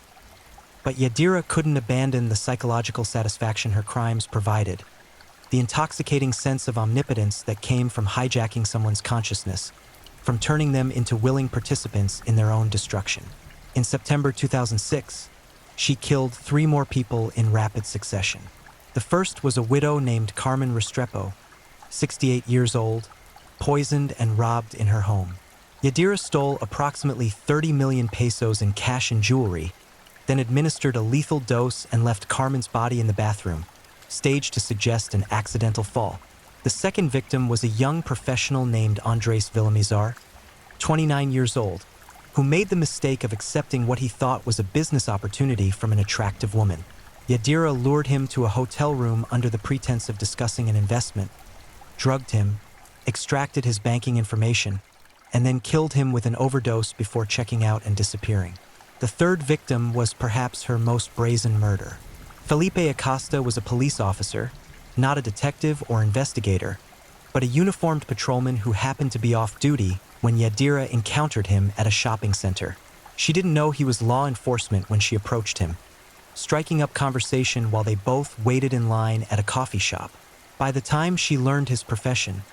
But Yadira couldn't abandon the psychological satisfaction her crimes provided, the intoxicating sense of omnipotence that came from hijacking someone's consciousness, from turning them into willing participants in their own destruction. In September 2006, she killed 3 more people in rapid succession. The first was a widow named Carmen Restrepo, 68 years old, poisoned and robbed in her home. Yadira stole approximately 30 million pesos in cash and jewelry, then administered a lethal dose and left Carmen's body in the bathroom, staged to suggest an accidental fall. The second victim was a young professional named Andres Villamizar, 29 years old, who made the mistake of accepting what he thought was a business opportunity from an attractive woman. Yadira lured him to a hotel room under the pretense of discussing an investment, drugged him, extracted his banking information, and then killed him with an overdose before checking out and disappearing. The third victim was perhaps her most brazen murder. Felipe Acosta was a police officer, not a detective or investigator, but a uniformed patrolman who happened to be off duty when Yadira encountered him at a shopping center. She didn't know he was law enforcement when she approached him, striking up conversation while they both waited in line at a coffee shop. By the time she learned his profession,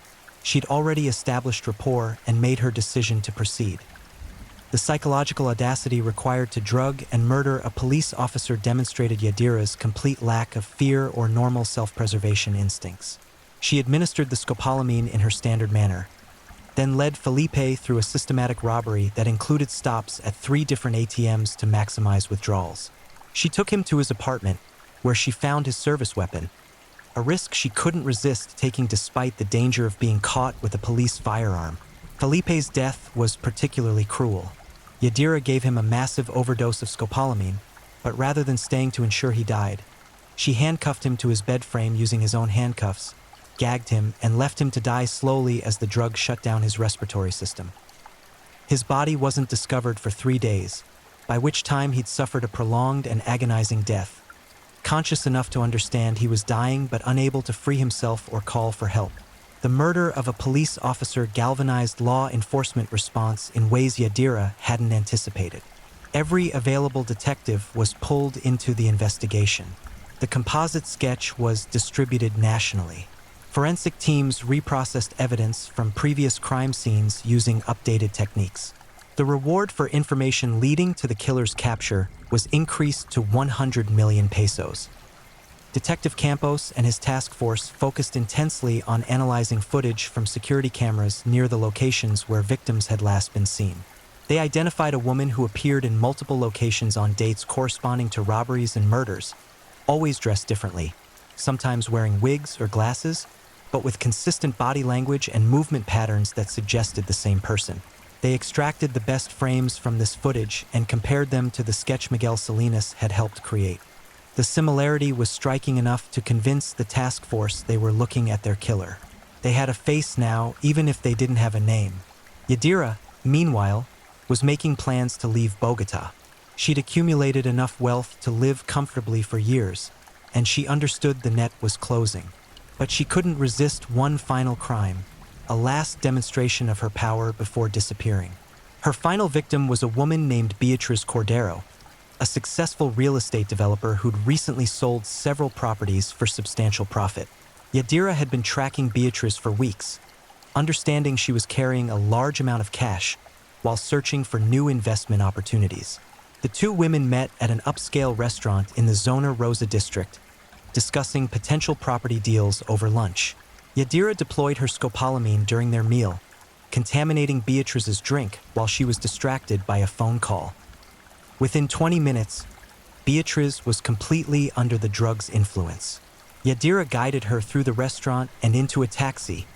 she'd already established rapport and made her decision to proceed. The psychological audacity required to drug and murder a police officer demonstrated Yadira's complete lack of fear or normal self-preservation instincts. She administered the scopolamine in her standard manner, then led Felipe through a systematic robbery that included stops at 3 different ATMs to maximize withdrawals. She took him to his apartment, where she found his service weapon, a risk she couldn't resist taking despite the danger of being caught with a police firearm. Felipe's death was particularly cruel. Yadira gave him a massive overdose of scopolamine, but rather than staying to ensure he died, she handcuffed him to his bed frame using his own handcuffs, gagged him, and left him to die slowly as the drug shut down his respiratory system. His body wasn't discovered for 3 days, by which time he'd suffered a prolonged and agonizing death, conscious enough to understand he was dying but unable to free himself or call for help. The murder of a police officer galvanized law enforcement response in ways Yadira hadn't anticipated. Every available detective was pulled into the investigation. The composite sketch was distributed nationally. Forensic teams reprocessed evidence from previous crime scenes using updated techniques. The reward for information leading to the killer's capture was increased to 100 million pesos. Detective Campos and his task force focused intensely on analyzing footage from security cameras near the locations where victims had last been seen. They identified a woman who appeared in multiple locations on dates corresponding to robberies and murders, always dressed differently, sometimes wearing wigs or glasses, but with consistent body language and movement patterns that suggested the same person. They extracted the best frames from this footage and compared them to the sketch Miguel Salinas had helped create. The similarity was striking enough to convince the task force they were looking at their killer. They had a face now, even if they didn't have a name. Yadira, meanwhile, was making plans to leave Bogota. She'd accumulated enough wealth to live comfortably for years, and she understood the net was closing. But she couldn't resist one final crime, a last demonstration of her power before disappearing. Her final victim was a woman named Beatriz Cordero, a successful real estate developer who'd recently sold several properties for substantial profit. Yadira had been tracking Beatriz for weeks, understanding she was carrying a large amount of cash while searching for new investment opportunities. The 2 women met at an upscale restaurant in the Zona Rosa district, discussing potential property deals over lunch. Yadira deployed her scopolamine during their meal, contaminating Beatriz's drink while she was distracted by a phone call. Within 20 minutes, Beatriz was completely under the drug's influence. Yadira guided her through the restaurant and into a taxi,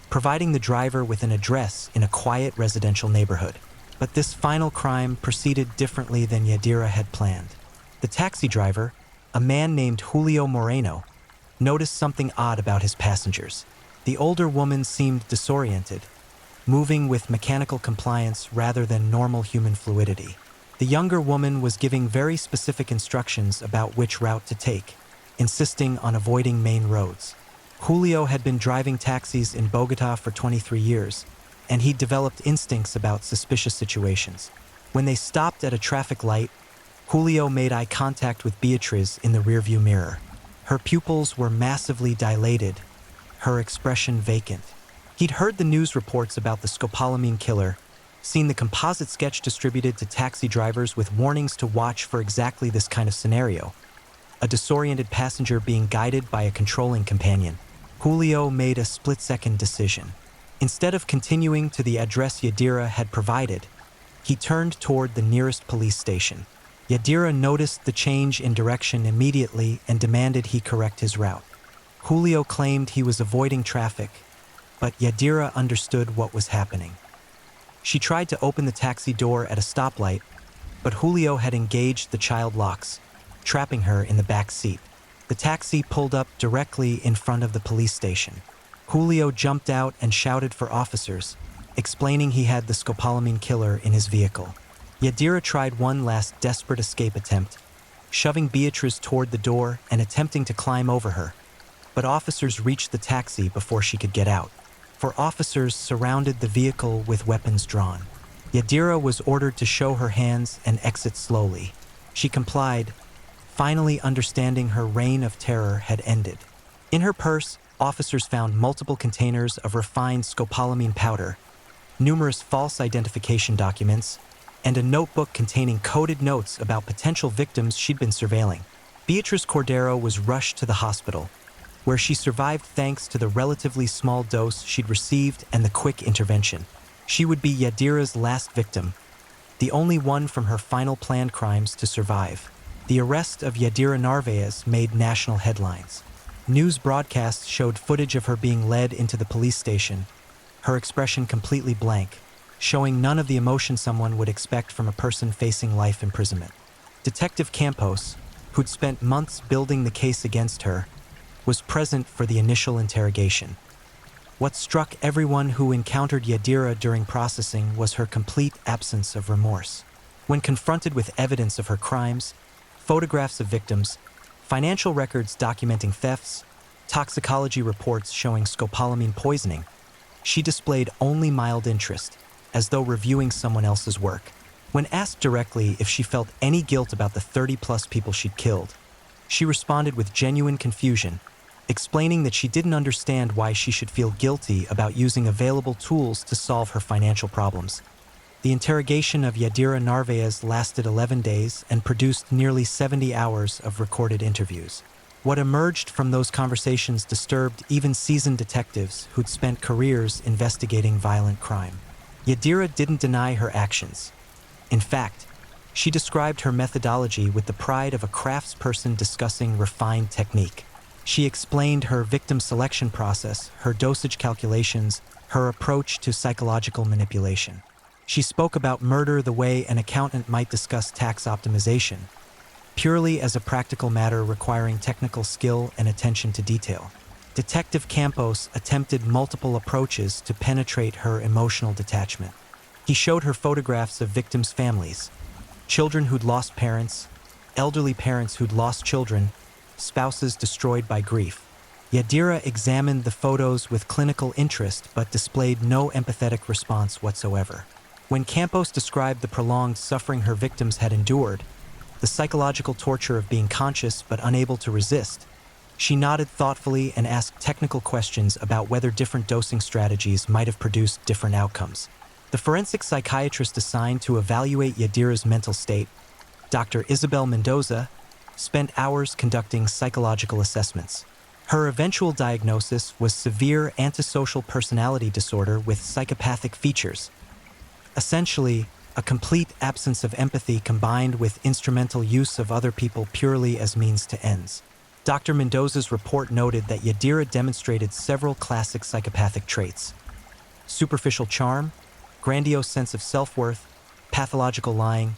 providing the driver with an address in a quiet residential neighborhood. But this final crime proceeded differently than Yadira had planned. The taxi driver, a man named Julio Moreno, noticed something odd about his passengers. The older woman seemed disoriented, moving with mechanical compliance rather than normal human fluidity. The younger woman was giving very specific instructions about which route to take, insisting on avoiding main roads. Julio had been driving taxis in Bogota for 23 years, and he'd developed instincts about suspicious situations. When they stopped at a traffic light, Julio made eye contact with Beatriz in the rearview mirror. Her pupils were massively dilated, her expression vacant. He'd heard the news reports about the scopolamine killer, seen the composite sketch distributed to taxi drivers with warnings to watch for exactly this kind of scenario: a disoriented passenger being guided by a controlling companion. Julio made a split-second decision. Instead of continuing to the address Yadira had provided, he turned toward the nearest police station. Yadira noticed the change in direction immediately and demanded he correct his route. Julio claimed he was avoiding traffic, but Yadira understood what was happening. She tried to open the taxi door at a stoplight, but Julio had engaged the child locks, trapping her in the back seat. The taxi pulled up directly in front of the police station. Julio jumped out and shouted for officers, explaining he had the scopolamine killer in his vehicle. Yadira tried one last desperate escape attempt, shoving Beatriz toward the door and attempting to climb over her, but officers reached the taxi before she could get out. Four officers surrounded the vehicle with weapons drawn. Yadira was ordered to show her hands and exit slowly. She complied, finally understanding her reign of terror had ended. In her purse, officers found multiple containers of refined scopolamine powder, numerous false identification documents, and a notebook containing coded notes about potential victims she'd been surveilling. Beatriz Cordero was rushed to the hospital, where she survived thanks to the relatively small dose she'd received and the quick intervention. She would be Yadira's last victim, the only one from her final planned crimes to survive. The arrest of Yadira Narvaez made national headlines. News broadcasts showed footage of her being led into the police station, her expression completely blank, showing none of the emotion someone would expect from a person facing life imprisonment. Detective Campos, who'd spent months building the case against her, was present for the initial interrogation. What struck everyone who encountered Yadira during processing was her complete absence of remorse. When confronted with evidence of her crimes, photographs of victims, financial records documenting thefts, toxicology reports showing scopolamine poisoning, she displayed only mild interest, as though reviewing someone else's work. When asked directly if she felt any guilt about the 30-plus people she'd killed, she responded with genuine confusion, explaining that she didn't understand why she should feel guilty about using available tools to solve her financial problems. The interrogation of Yadira Narvaez lasted 11 days and produced nearly 70 hours of recorded interviews. What emerged from those conversations disturbed even seasoned detectives who'd spent careers investigating violent crime. Yadira didn't deny her actions. In fact, she described her methodology with the pride of a craftsperson discussing refined technique. She explained her victim selection process, her dosage calculations, her approach to psychological manipulation. She spoke about murder the way an accountant might discuss tax optimization, purely as a practical matter requiring technical skill and attention to detail. Detective Campos attempted multiple approaches to penetrate her emotional detachment. He showed her photographs of victims' families, children who'd lost parents, elderly parents who'd lost children, spouses destroyed by grief. Yadira examined the photos with clinical interest but displayed no empathetic response whatsoever. When Campos described the prolonged suffering her victims had endured, the psychological torture of being conscious but unable to resist, she nodded thoughtfully and asked technical questions about whether different dosing strategies might have produced different outcomes. The forensic psychiatrist assigned to evaluate Yadira's mental state, Dr. Isabel Mendoza, spent hours conducting psychological assessments. Her eventual diagnosis was severe antisocial personality disorder with psychopathic features. Essentially, a complete absence of empathy combined with instrumental use of other people purely as means to ends. Dr. Mendoza's report noted that Yadira demonstrated several classic psychopathic traits: superficial charm, grandiose sense of self-worth, pathological lying,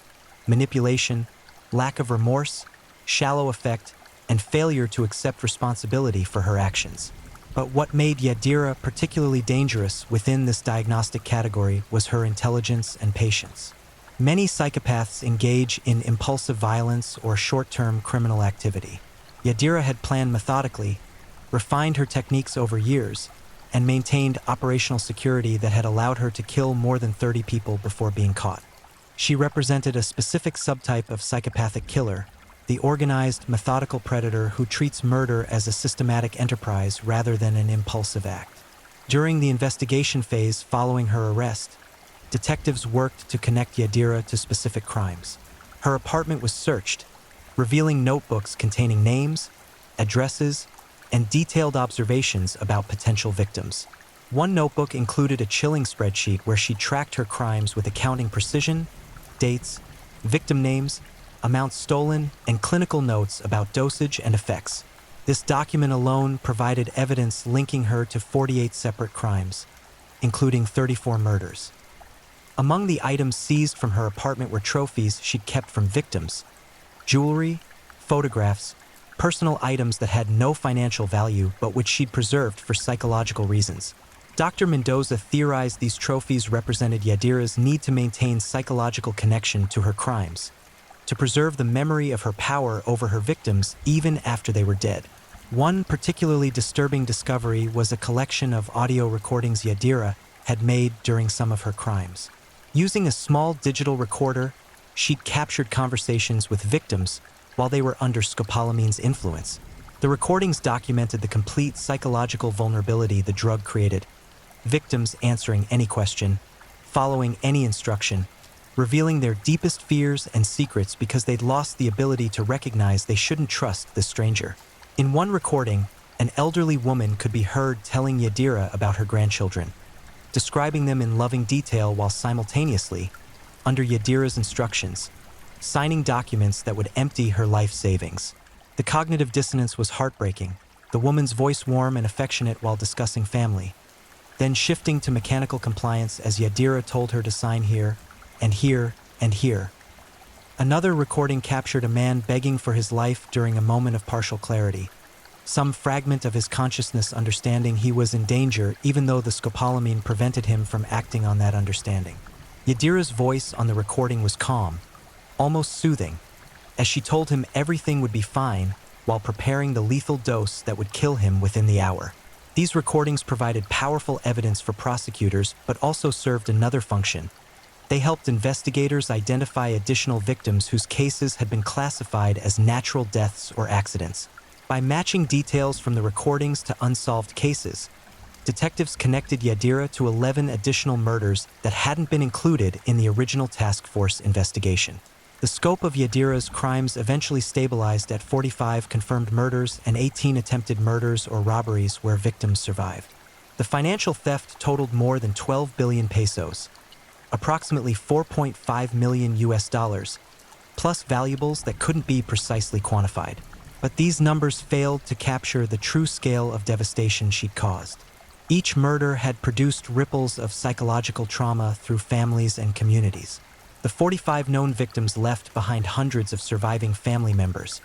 manipulation, lack of remorse, shallow affect, and failure to accept responsibility for her actions. But what made Yadira particularly dangerous within this diagnostic category was her intelligence and patience. Many psychopaths engage in impulsive violence or short-term criminal activity. Yadira had planned methodically, refined her techniques over years, and maintained operational security that had allowed her to kill more than 30 people before being caught. She represented a specific subtype of psychopathic killer, the organized, methodical predator who treats murder as a systematic enterprise rather than an impulsive act. During the investigation phase following her arrest, detectives worked to connect Yadira to specific crimes. Her apartment was searched, revealing notebooks containing names, addresses, and detailed observations about potential victims. One notebook included a chilling spreadsheet where she tracked her crimes with accounting precision, dates, victim names, amounts stolen, and clinical notes about dosage and effects. This document alone provided evidence linking her to 48 separate crimes, including 34 murders. Among the items seized from her apartment were trophies she'd kept from victims, jewelry, photographs, personal items that had no financial value but which she'd preserved for psychological reasons. Dr. Mendoza theorized these trophies represented Yadira's need to maintain psychological connection to her crimes, to preserve the memory of her power over her victims even after they were dead. One particularly disturbing discovery was a collection of audio recordings Yadira had made during some of her crimes. Using a small digital recorder, she'd captured conversations with victims while they were under scopolamine's influence. The recordings documented the complete psychological vulnerability the drug created, victims answering any question, following any instruction, revealing their deepest fears and secrets because they'd lost the ability to recognize they shouldn't trust the stranger. In one recording, an elderly woman could be heard telling Yadira about her grandchildren, describing them in loving detail while simultaneously, under Yadira's instructions, signing documents that would empty her life savings. The cognitive dissonance was heartbreaking, the woman's voice warm and affectionate while discussing family, then shifting to mechanical compliance as Yadira told her to sign here, and here, and here. Another recording captured a man begging for his life during a moment of partial clarity, some fragment of his consciousness understanding he was in danger even though the scopolamine prevented him from acting on that understanding. Yadira's voice on the recording was calm, almost soothing, as she told him everything would be fine while preparing the lethal dose that would kill him within the hour. These recordings provided powerful evidence for prosecutors but also served another function. They helped investigators identify additional victims whose cases had been classified as natural deaths or accidents. By matching details from the recordings to unsolved cases, detectives connected Yadira to 11 additional murders that hadn't been included in the original task force investigation. The scope of Yadira's crimes eventually stabilized at 45 confirmed murders and 18 attempted murders or robberies where victims survived. The financial theft totaled more than 12 billion pesos, approximately 4.5 million US dollars, plus valuables that couldn't be precisely quantified. But these numbers failed to capture the true scale of devastation she'd caused. Each murder had produced ripples of psychological trauma through families and communities. The 45 known victims left behind hundreds of surviving family members,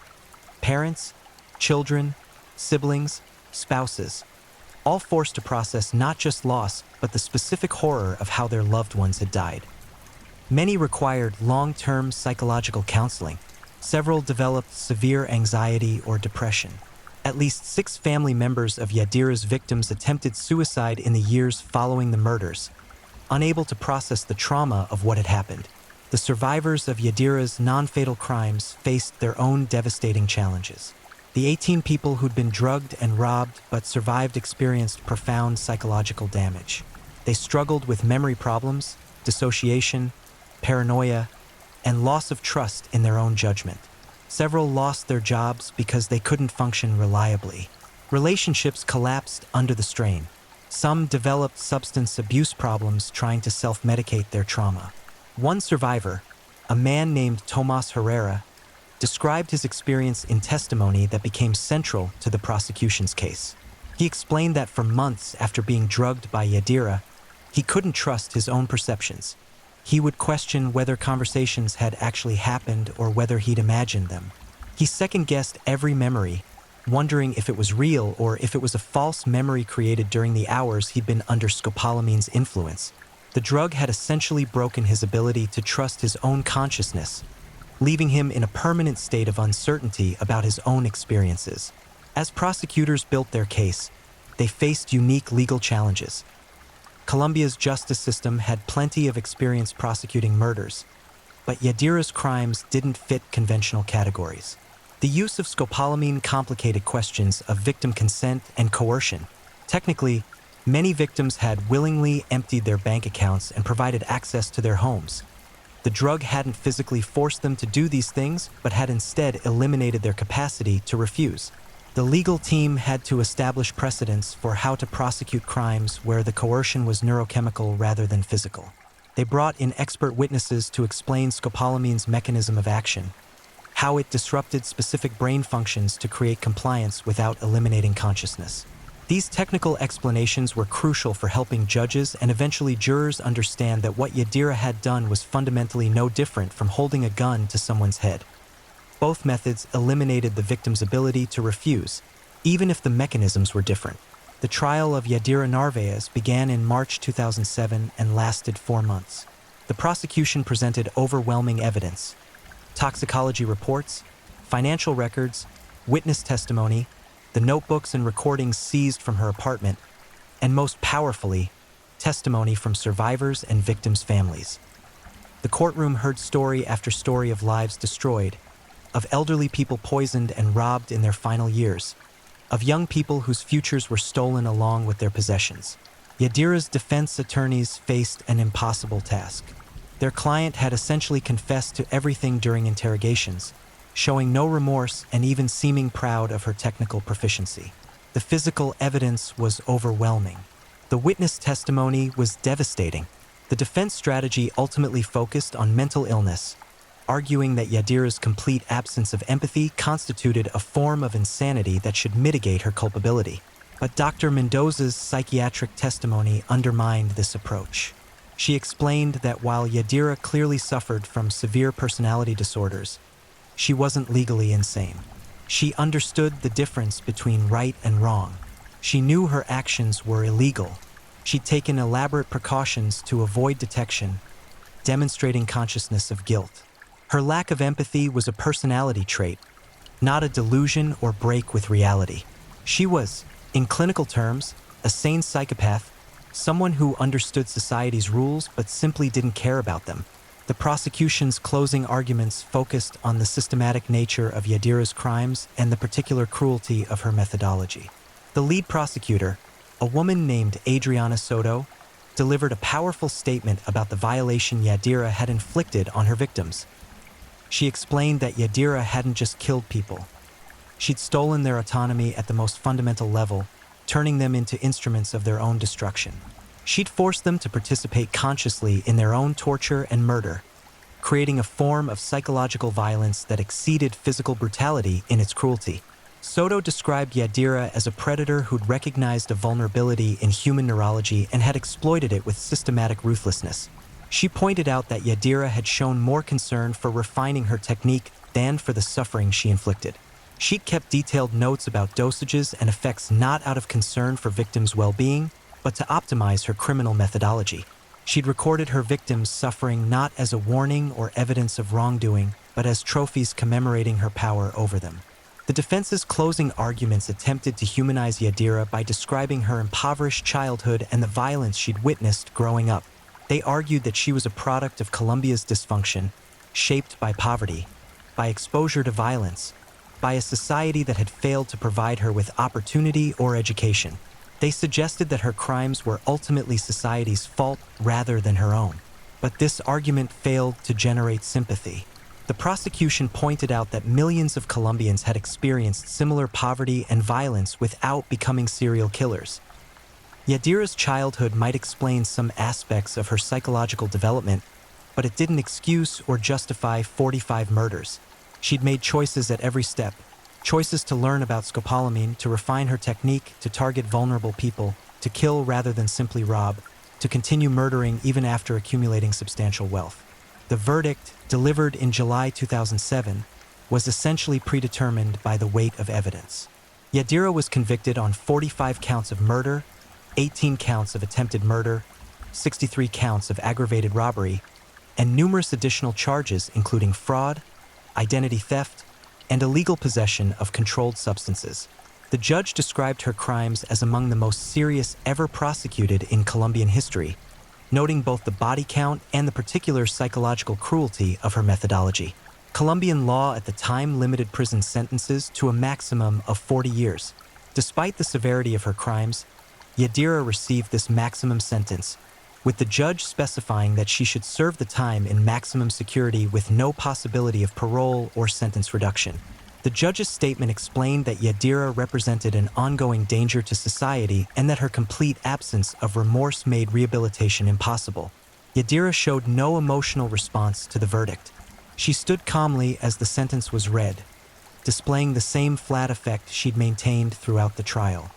parents, children, siblings, spouses, all forced to process not just loss, but the specific horror of how their loved ones had died. Many required long-term psychological counseling. Several developed severe anxiety or depression. At least 6 family members of Yadira's victims attempted suicide in the years following the murders, unable to process the trauma of what had happened. The survivors of Yadira's non-fatal crimes faced their own devastating challenges. The 18 people who'd been drugged and robbed but survived experienced profound psychological damage. They struggled with memory problems, dissociation, paranoia, and loss of trust in their own judgment. Several lost their jobs because they couldn't function reliably. Relationships collapsed under the strain. Some developed substance abuse problems trying to self-medicate their trauma. One survivor, a man named Tomas Herrera, described his experience in testimony that became central to the prosecution's case. He explained that for months after being drugged by Yadira, he couldn't trust his own perceptions. He would question whether conversations had actually happened or whether he'd imagined them. He second-guessed every memory, wondering if it was real or if it was a false memory created during the hours he'd been under scopolamine's influence. The drug had essentially broken his ability to trust his own consciousness, leaving him in a permanent state of uncertainty about his own experiences. As prosecutors built their case, they faced unique legal challenges. Colombia's justice system had plenty of experience prosecuting murders, but Yadira's crimes didn't fit conventional categories. The use of scopolamine complicated questions of victim consent and coercion. Technically, many victims had willingly emptied their bank accounts and provided access to their homes. The drug hadn't physically forced them to do these things, but had instead eliminated their capacity to refuse. The legal team had to establish precedents for how to prosecute crimes where the coercion was neurochemical rather than physical. They brought in expert witnesses to explain scopolamine's mechanism of action, how it disrupted specific brain functions to create compliance without eliminating consciousness. These technical explanations were crucial for helping judges and eventually jurors understand that what Yadira had done was fundamentally no different from holding a gun to someone's head. Both methods eliminated the victim's ability to refuse, even if the mechanisms were different. The trial of Yadira Narvaez began in March 2007 and lasted 4 months. The prosecution presented overwhelming evidence: toxicology reports, financial records, witness testimony, the notebooks and recordings seized from her apartment, and most powerfully, testimony from survivors and victims' families. The courtroom heard story after story of lives destroyed, of elderly people poisoned and robbed in their final years, of young people whose futures were stolen along with their possessions. Yadira's defense attorneys faced an impossible task. Their client had essentially confessed to everything during interrogations, showing no remorse and even seeming proud of her technical proficiency. The physical evidence was overwhelming. The witness testimony was devastating. The defense strategy ultimately focused on mental illness, arguing that Yadira's complete absence of empathy constituted a form of insanity that should mitigate her culpability. But Dr. Mendoza's psychiatric testimony undermined this approach. She explained that while Yadira clearly suffered from severe personality disorders, she wasn't legally insane. She understood the difference between right and wrong. She knew her actions were illegal. She'd taken elaborate precautions to avoid detection, demonstrating consciousness of guilt. Her lack of empathy was a personality trait, not a delusion or break with reality. She was, in clinical terms, a sane psychopath, someone who understood society's rules but simply didn't care about them. The prosecution's closing arguments focused on the systematic nature of Yadira's crimes and the particular cruelty of her methodology. The lead prosecutor, a woman named Adriana Soto, delivered a powerful statement about the violation Yadira had inflicted on her victims. She explained that Yadira hadn't just killed people. She'd stolen their autonomy at the most fundamental level, turning them into instruments of their own destruction. She'd forced them to participate consciously in their own torture and murder, creating a form of psychological violence that exceeded physical brutality in its cruelty. Soto described Yadira as a predator who'd recognized a vulnerability in human neurology and had exploited it with systematic ruthlessness. She pointed out that Yadira had shown more concern for refining her technique than for the suffering she inflicted. She'd kept detailed notes about dosages and effects not out of concern for victims' well-being, but to optimize her criminal methodology. She'd recorded her victims' suffering not as a warning or evidence of wrongdoing, but as trophies commemorating her power over them. The defense's closing arguments attempted to humanize Yadira by describing her impoverished childhood and the violence she'd witnessed growing up. They argued that she was a product of Colombia's dysfunction, shaped by poverty, by exposure to violence, by a society that had failed to provide her with opportunity or education. They suggested that her crimes were ultimately society's fault rather than her own. But this argument failed to generate sympathy. The prosecution pointed out that millions of Colombians had experienced similar poverty and violence without becoming serial killers. Yadira's childhood might explain some aspects of her psychological development, but it didn't excuse or justify 45 murders. She'd made choices at every step, choices to learn about scopolamine, to refine her technique, to target vulnerable people, to kill rather than simply rob. to continue murdering even after accumulating substantial wealth. The verdict, delivered in July 2007, was essentially predetermined by the weight of evidence. Yadira was convicted on 45 counts of murder, 18 counts of attempted murder, 63 counts of aggravated robbery, and numerous additional charges including fraud, identity theft, and illegal possession of controlled substances. The judge described her crimes as among the most serious ever prosecuted in Colombian history, noting both the body count and the particular psychological cruelty of her methodology. Colombian law at the time limited prison sentences to a maximum of 40 years. Despite the severity of her crimes, Yadira received this maximum sentence, with the judge specifying that she should serve the time in maximum security with no possibility of parole or sentence reduction. The judge's statement explained that Yadira represented an ongoing danger to society and that her complete absence of remorse made rehabilitation impossible. Yadira showed no emotional response to the verdict. She stood calmly as the sentence was read, displaying the same flat effect she'd maintained throughout the trial.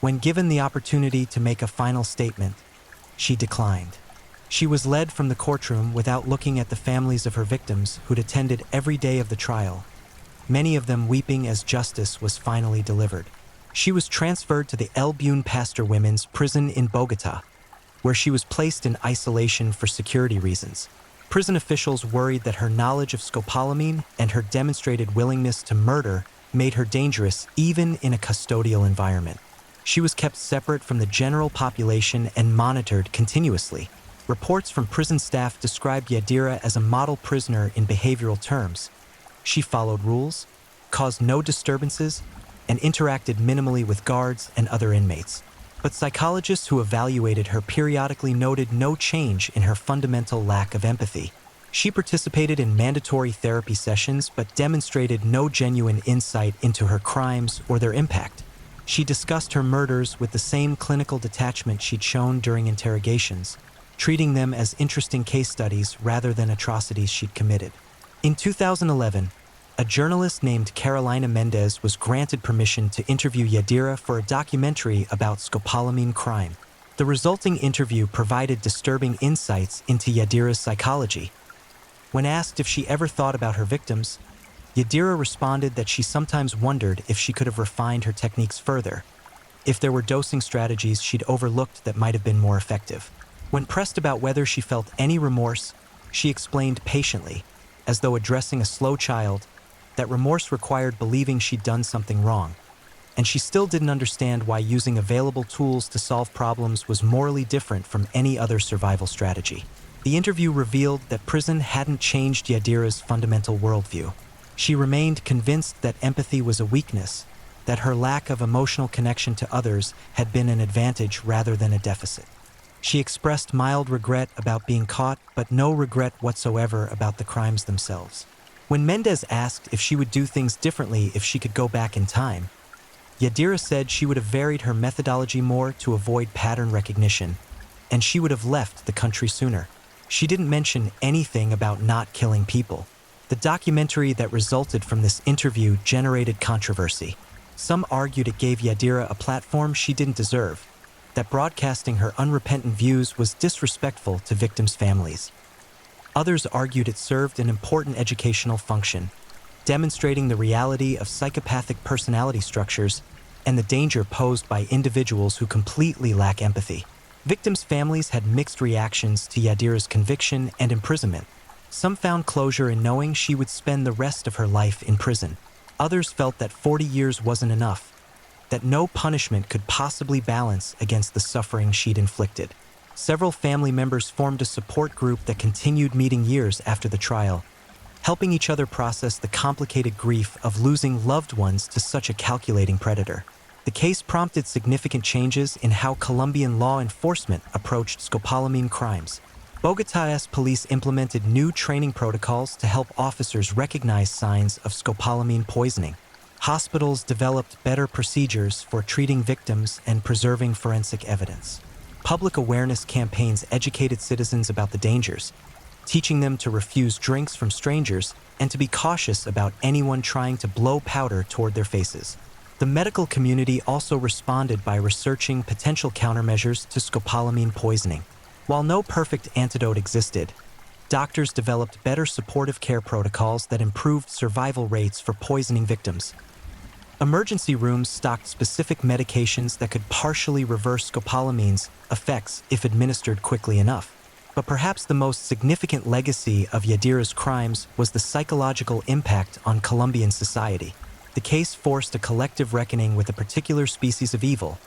When given the opportunity to make a final statement, she declined. She was led from the courtroom without looking at the families of her victims who'd attended every day of the trial, many of them weeping as justice was finally delivered. She was transferred to the El Buen Pastor Women's Prison in Bogota, where she was placed in isolation for security reasons. Prison officials worried that her knowledge of scopolamine and her demonstrated willingness to murder made her dangerous even in a custodial environment. She was kept separate from the general population and monitored continuously. Reports from prison staff described Yadira as a model prisoner in behavioral terms. She followed rules, caused no disturbances, and interacted minimally with guards and other inmates. But psychologists who evaluated her periodically noted no change in her fundamental lack of empathy. She participated in mandatory therapy sessions but demonstrated no genuine insight into her crimes or their impact. She discussed her murders with the same clinical detachment she'd shown during interrogations, treating them as interesting case studies rather than atrocities she'd committed. In 2011, a journalist named Carolina Mendez was granted permission to interview Yadira for a documentary about scopolamine crime. The resulting interview provided disturbing insights into Yadira's psychology. When asked if she ever thought about her victims, Yadira responded that she sometimes wondered if she could have refined her techniques further, if there were dosing strategies she'd overlooked that might have been more effective. When pressed about whether she felt any remorse, she explained patiently, as though addressing a slow child, that remorse required believing she'd done something wrong, and she still didn't understand why using available tools to solve problems was morally different from any other survival strategy. The interview revealed that prison hadn't changed Yadira's fundamental worldview. She remained convinced that empathy was a weakness, that her lack of emotional connection to others had been an advantage rather than a deficit. She expressed mild regret about being caught, but no regret whatsoever about the crimes themselves. When Mendez asked if she would do things differently if she could go back in time, Yadira said she would have varied her methodology more to avoid pattern recognition, and she would have left the country sooner. She didn't mention anything about not killing people. The documentary that resulted from this interview generated controversy. Some argued it gave Yadira a platform she didn't deserve, that broadcasting her unrepentant views was disrespectful to victims' families. Others argued it served an important educational function, demonstrating the reality of psychopathic personality structures and the danger posed by individuals who completely lack empathy. Victims' families had mixed reactions to Yadira's conviction and imprisonment. Some found closure in knowing she would spend the rest of her life in prison. Others felt that 40 years wasn't enough, that no punishment could possibly balance against the suffering she'd inflicted. Several family members formed a support group that continued meeting years after the trial, helping each other process the complicated grief of losing loved ones to such a calculating predator. The case prompted significant changes in how Colombian law enforcement approached scopolamine crimes. Bogotá's police implemented new training protocols to help officers recognize signs of scopolamine poisoning. Hospitals developed better procedures for treating victims and preserving forensic evidence. Public awareness campaigns educated citizens about the dangers, teaching them to refuse drinks from strangers and to be cautious about anyone trying to blow powder toward their faces. The medical community also responded by researching potential countermeasures to scopolamine poisoning. While no perfect antidote existed, doctors developed better supportive care protocols that improved survival rates for poisoning victims. Emergency rooms stocked specific medications that could partially reverse scopolamine's effects if administered quickly enough. But perhaps the most significant legacy of Yadira's crimes was the psychological impact on Colombian society. The case forced a collective reckoning with a particular species of evil,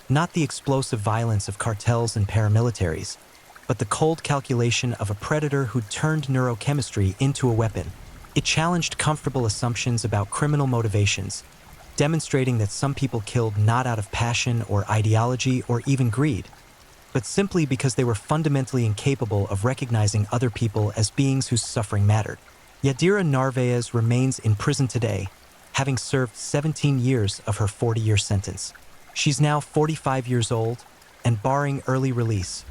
not the explosive violence of cartels and paramilitaries, but the cold calculation of a predator who turned neurochemistry into a weapon. It challenged comfortable assumptions about criminal motivations, demonstrating that some people killed not out of passion or ideology or even greed, but simply because they were fundamentally incapable of recognizing other people as beings whose suffering mattered. Yadira Narvaez remains in prison today, having served 17 years of her 40-year sentence. She's now 45 years old and barring early release,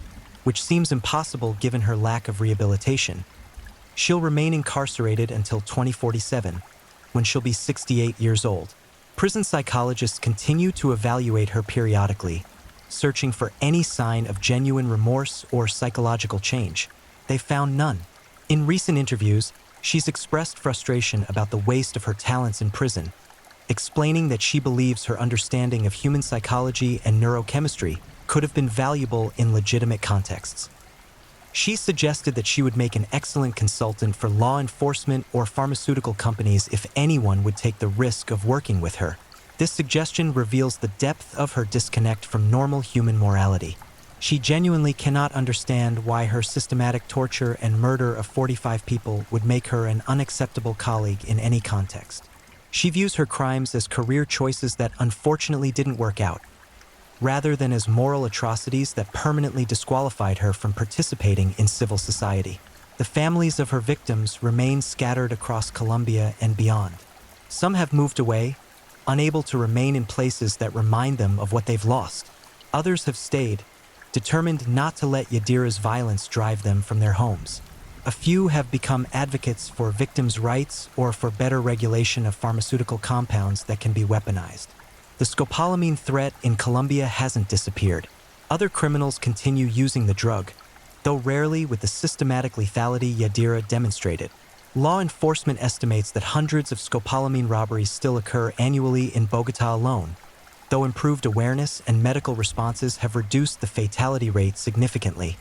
which seems impossible given her lack of rehabilitation. She'll remain incarcerated until 2047, when she'll be 68 years old. Prison psychologists continue to evaluate her periodically, searching for any sign of genuine remorse or psychological change. They found none. In recent interviews, she's expressed frustration about the waste of her talents in prison, explaining that she believes her understanding of human psychology and neurochemistry could have been valuable in legitimate contexts. She suggested that she would make an excellent consultant for law enforcement or pharmaceutical companies if anyone would take the risk of working with her. This suggestion reveals the depth of her disconnect from normal human morality. She genuinely cannot understand why her systematic torture and murder of 45 people would make her an unacceptable colleague in any context. She views her crimes as career choices that unfortunately didn't work out, rather than as moral atrocities that permanently disqualified her from participating in civil society. The families of her victims remain scattered across Colombia and beyond. Some have moved away, unable to remain in places that remind them of what they've lost. Others have stayed, determined not to let Yadira's violence drive them from their homes. A few have become advocates for victims' rights or for better regulation of pharmaceutical compounds that can be weaponized. The scopolamine threat in Colombia hasn't disappeared. Other criminals continue using the drug, though rarely with the systematic lethality Yadira demonstrated. Law enforcement estimates that hundreds of scopolamine robberies still occur annually in Bogotá alone, though improved awareness and medical responses have reduced the fatality rate significantly.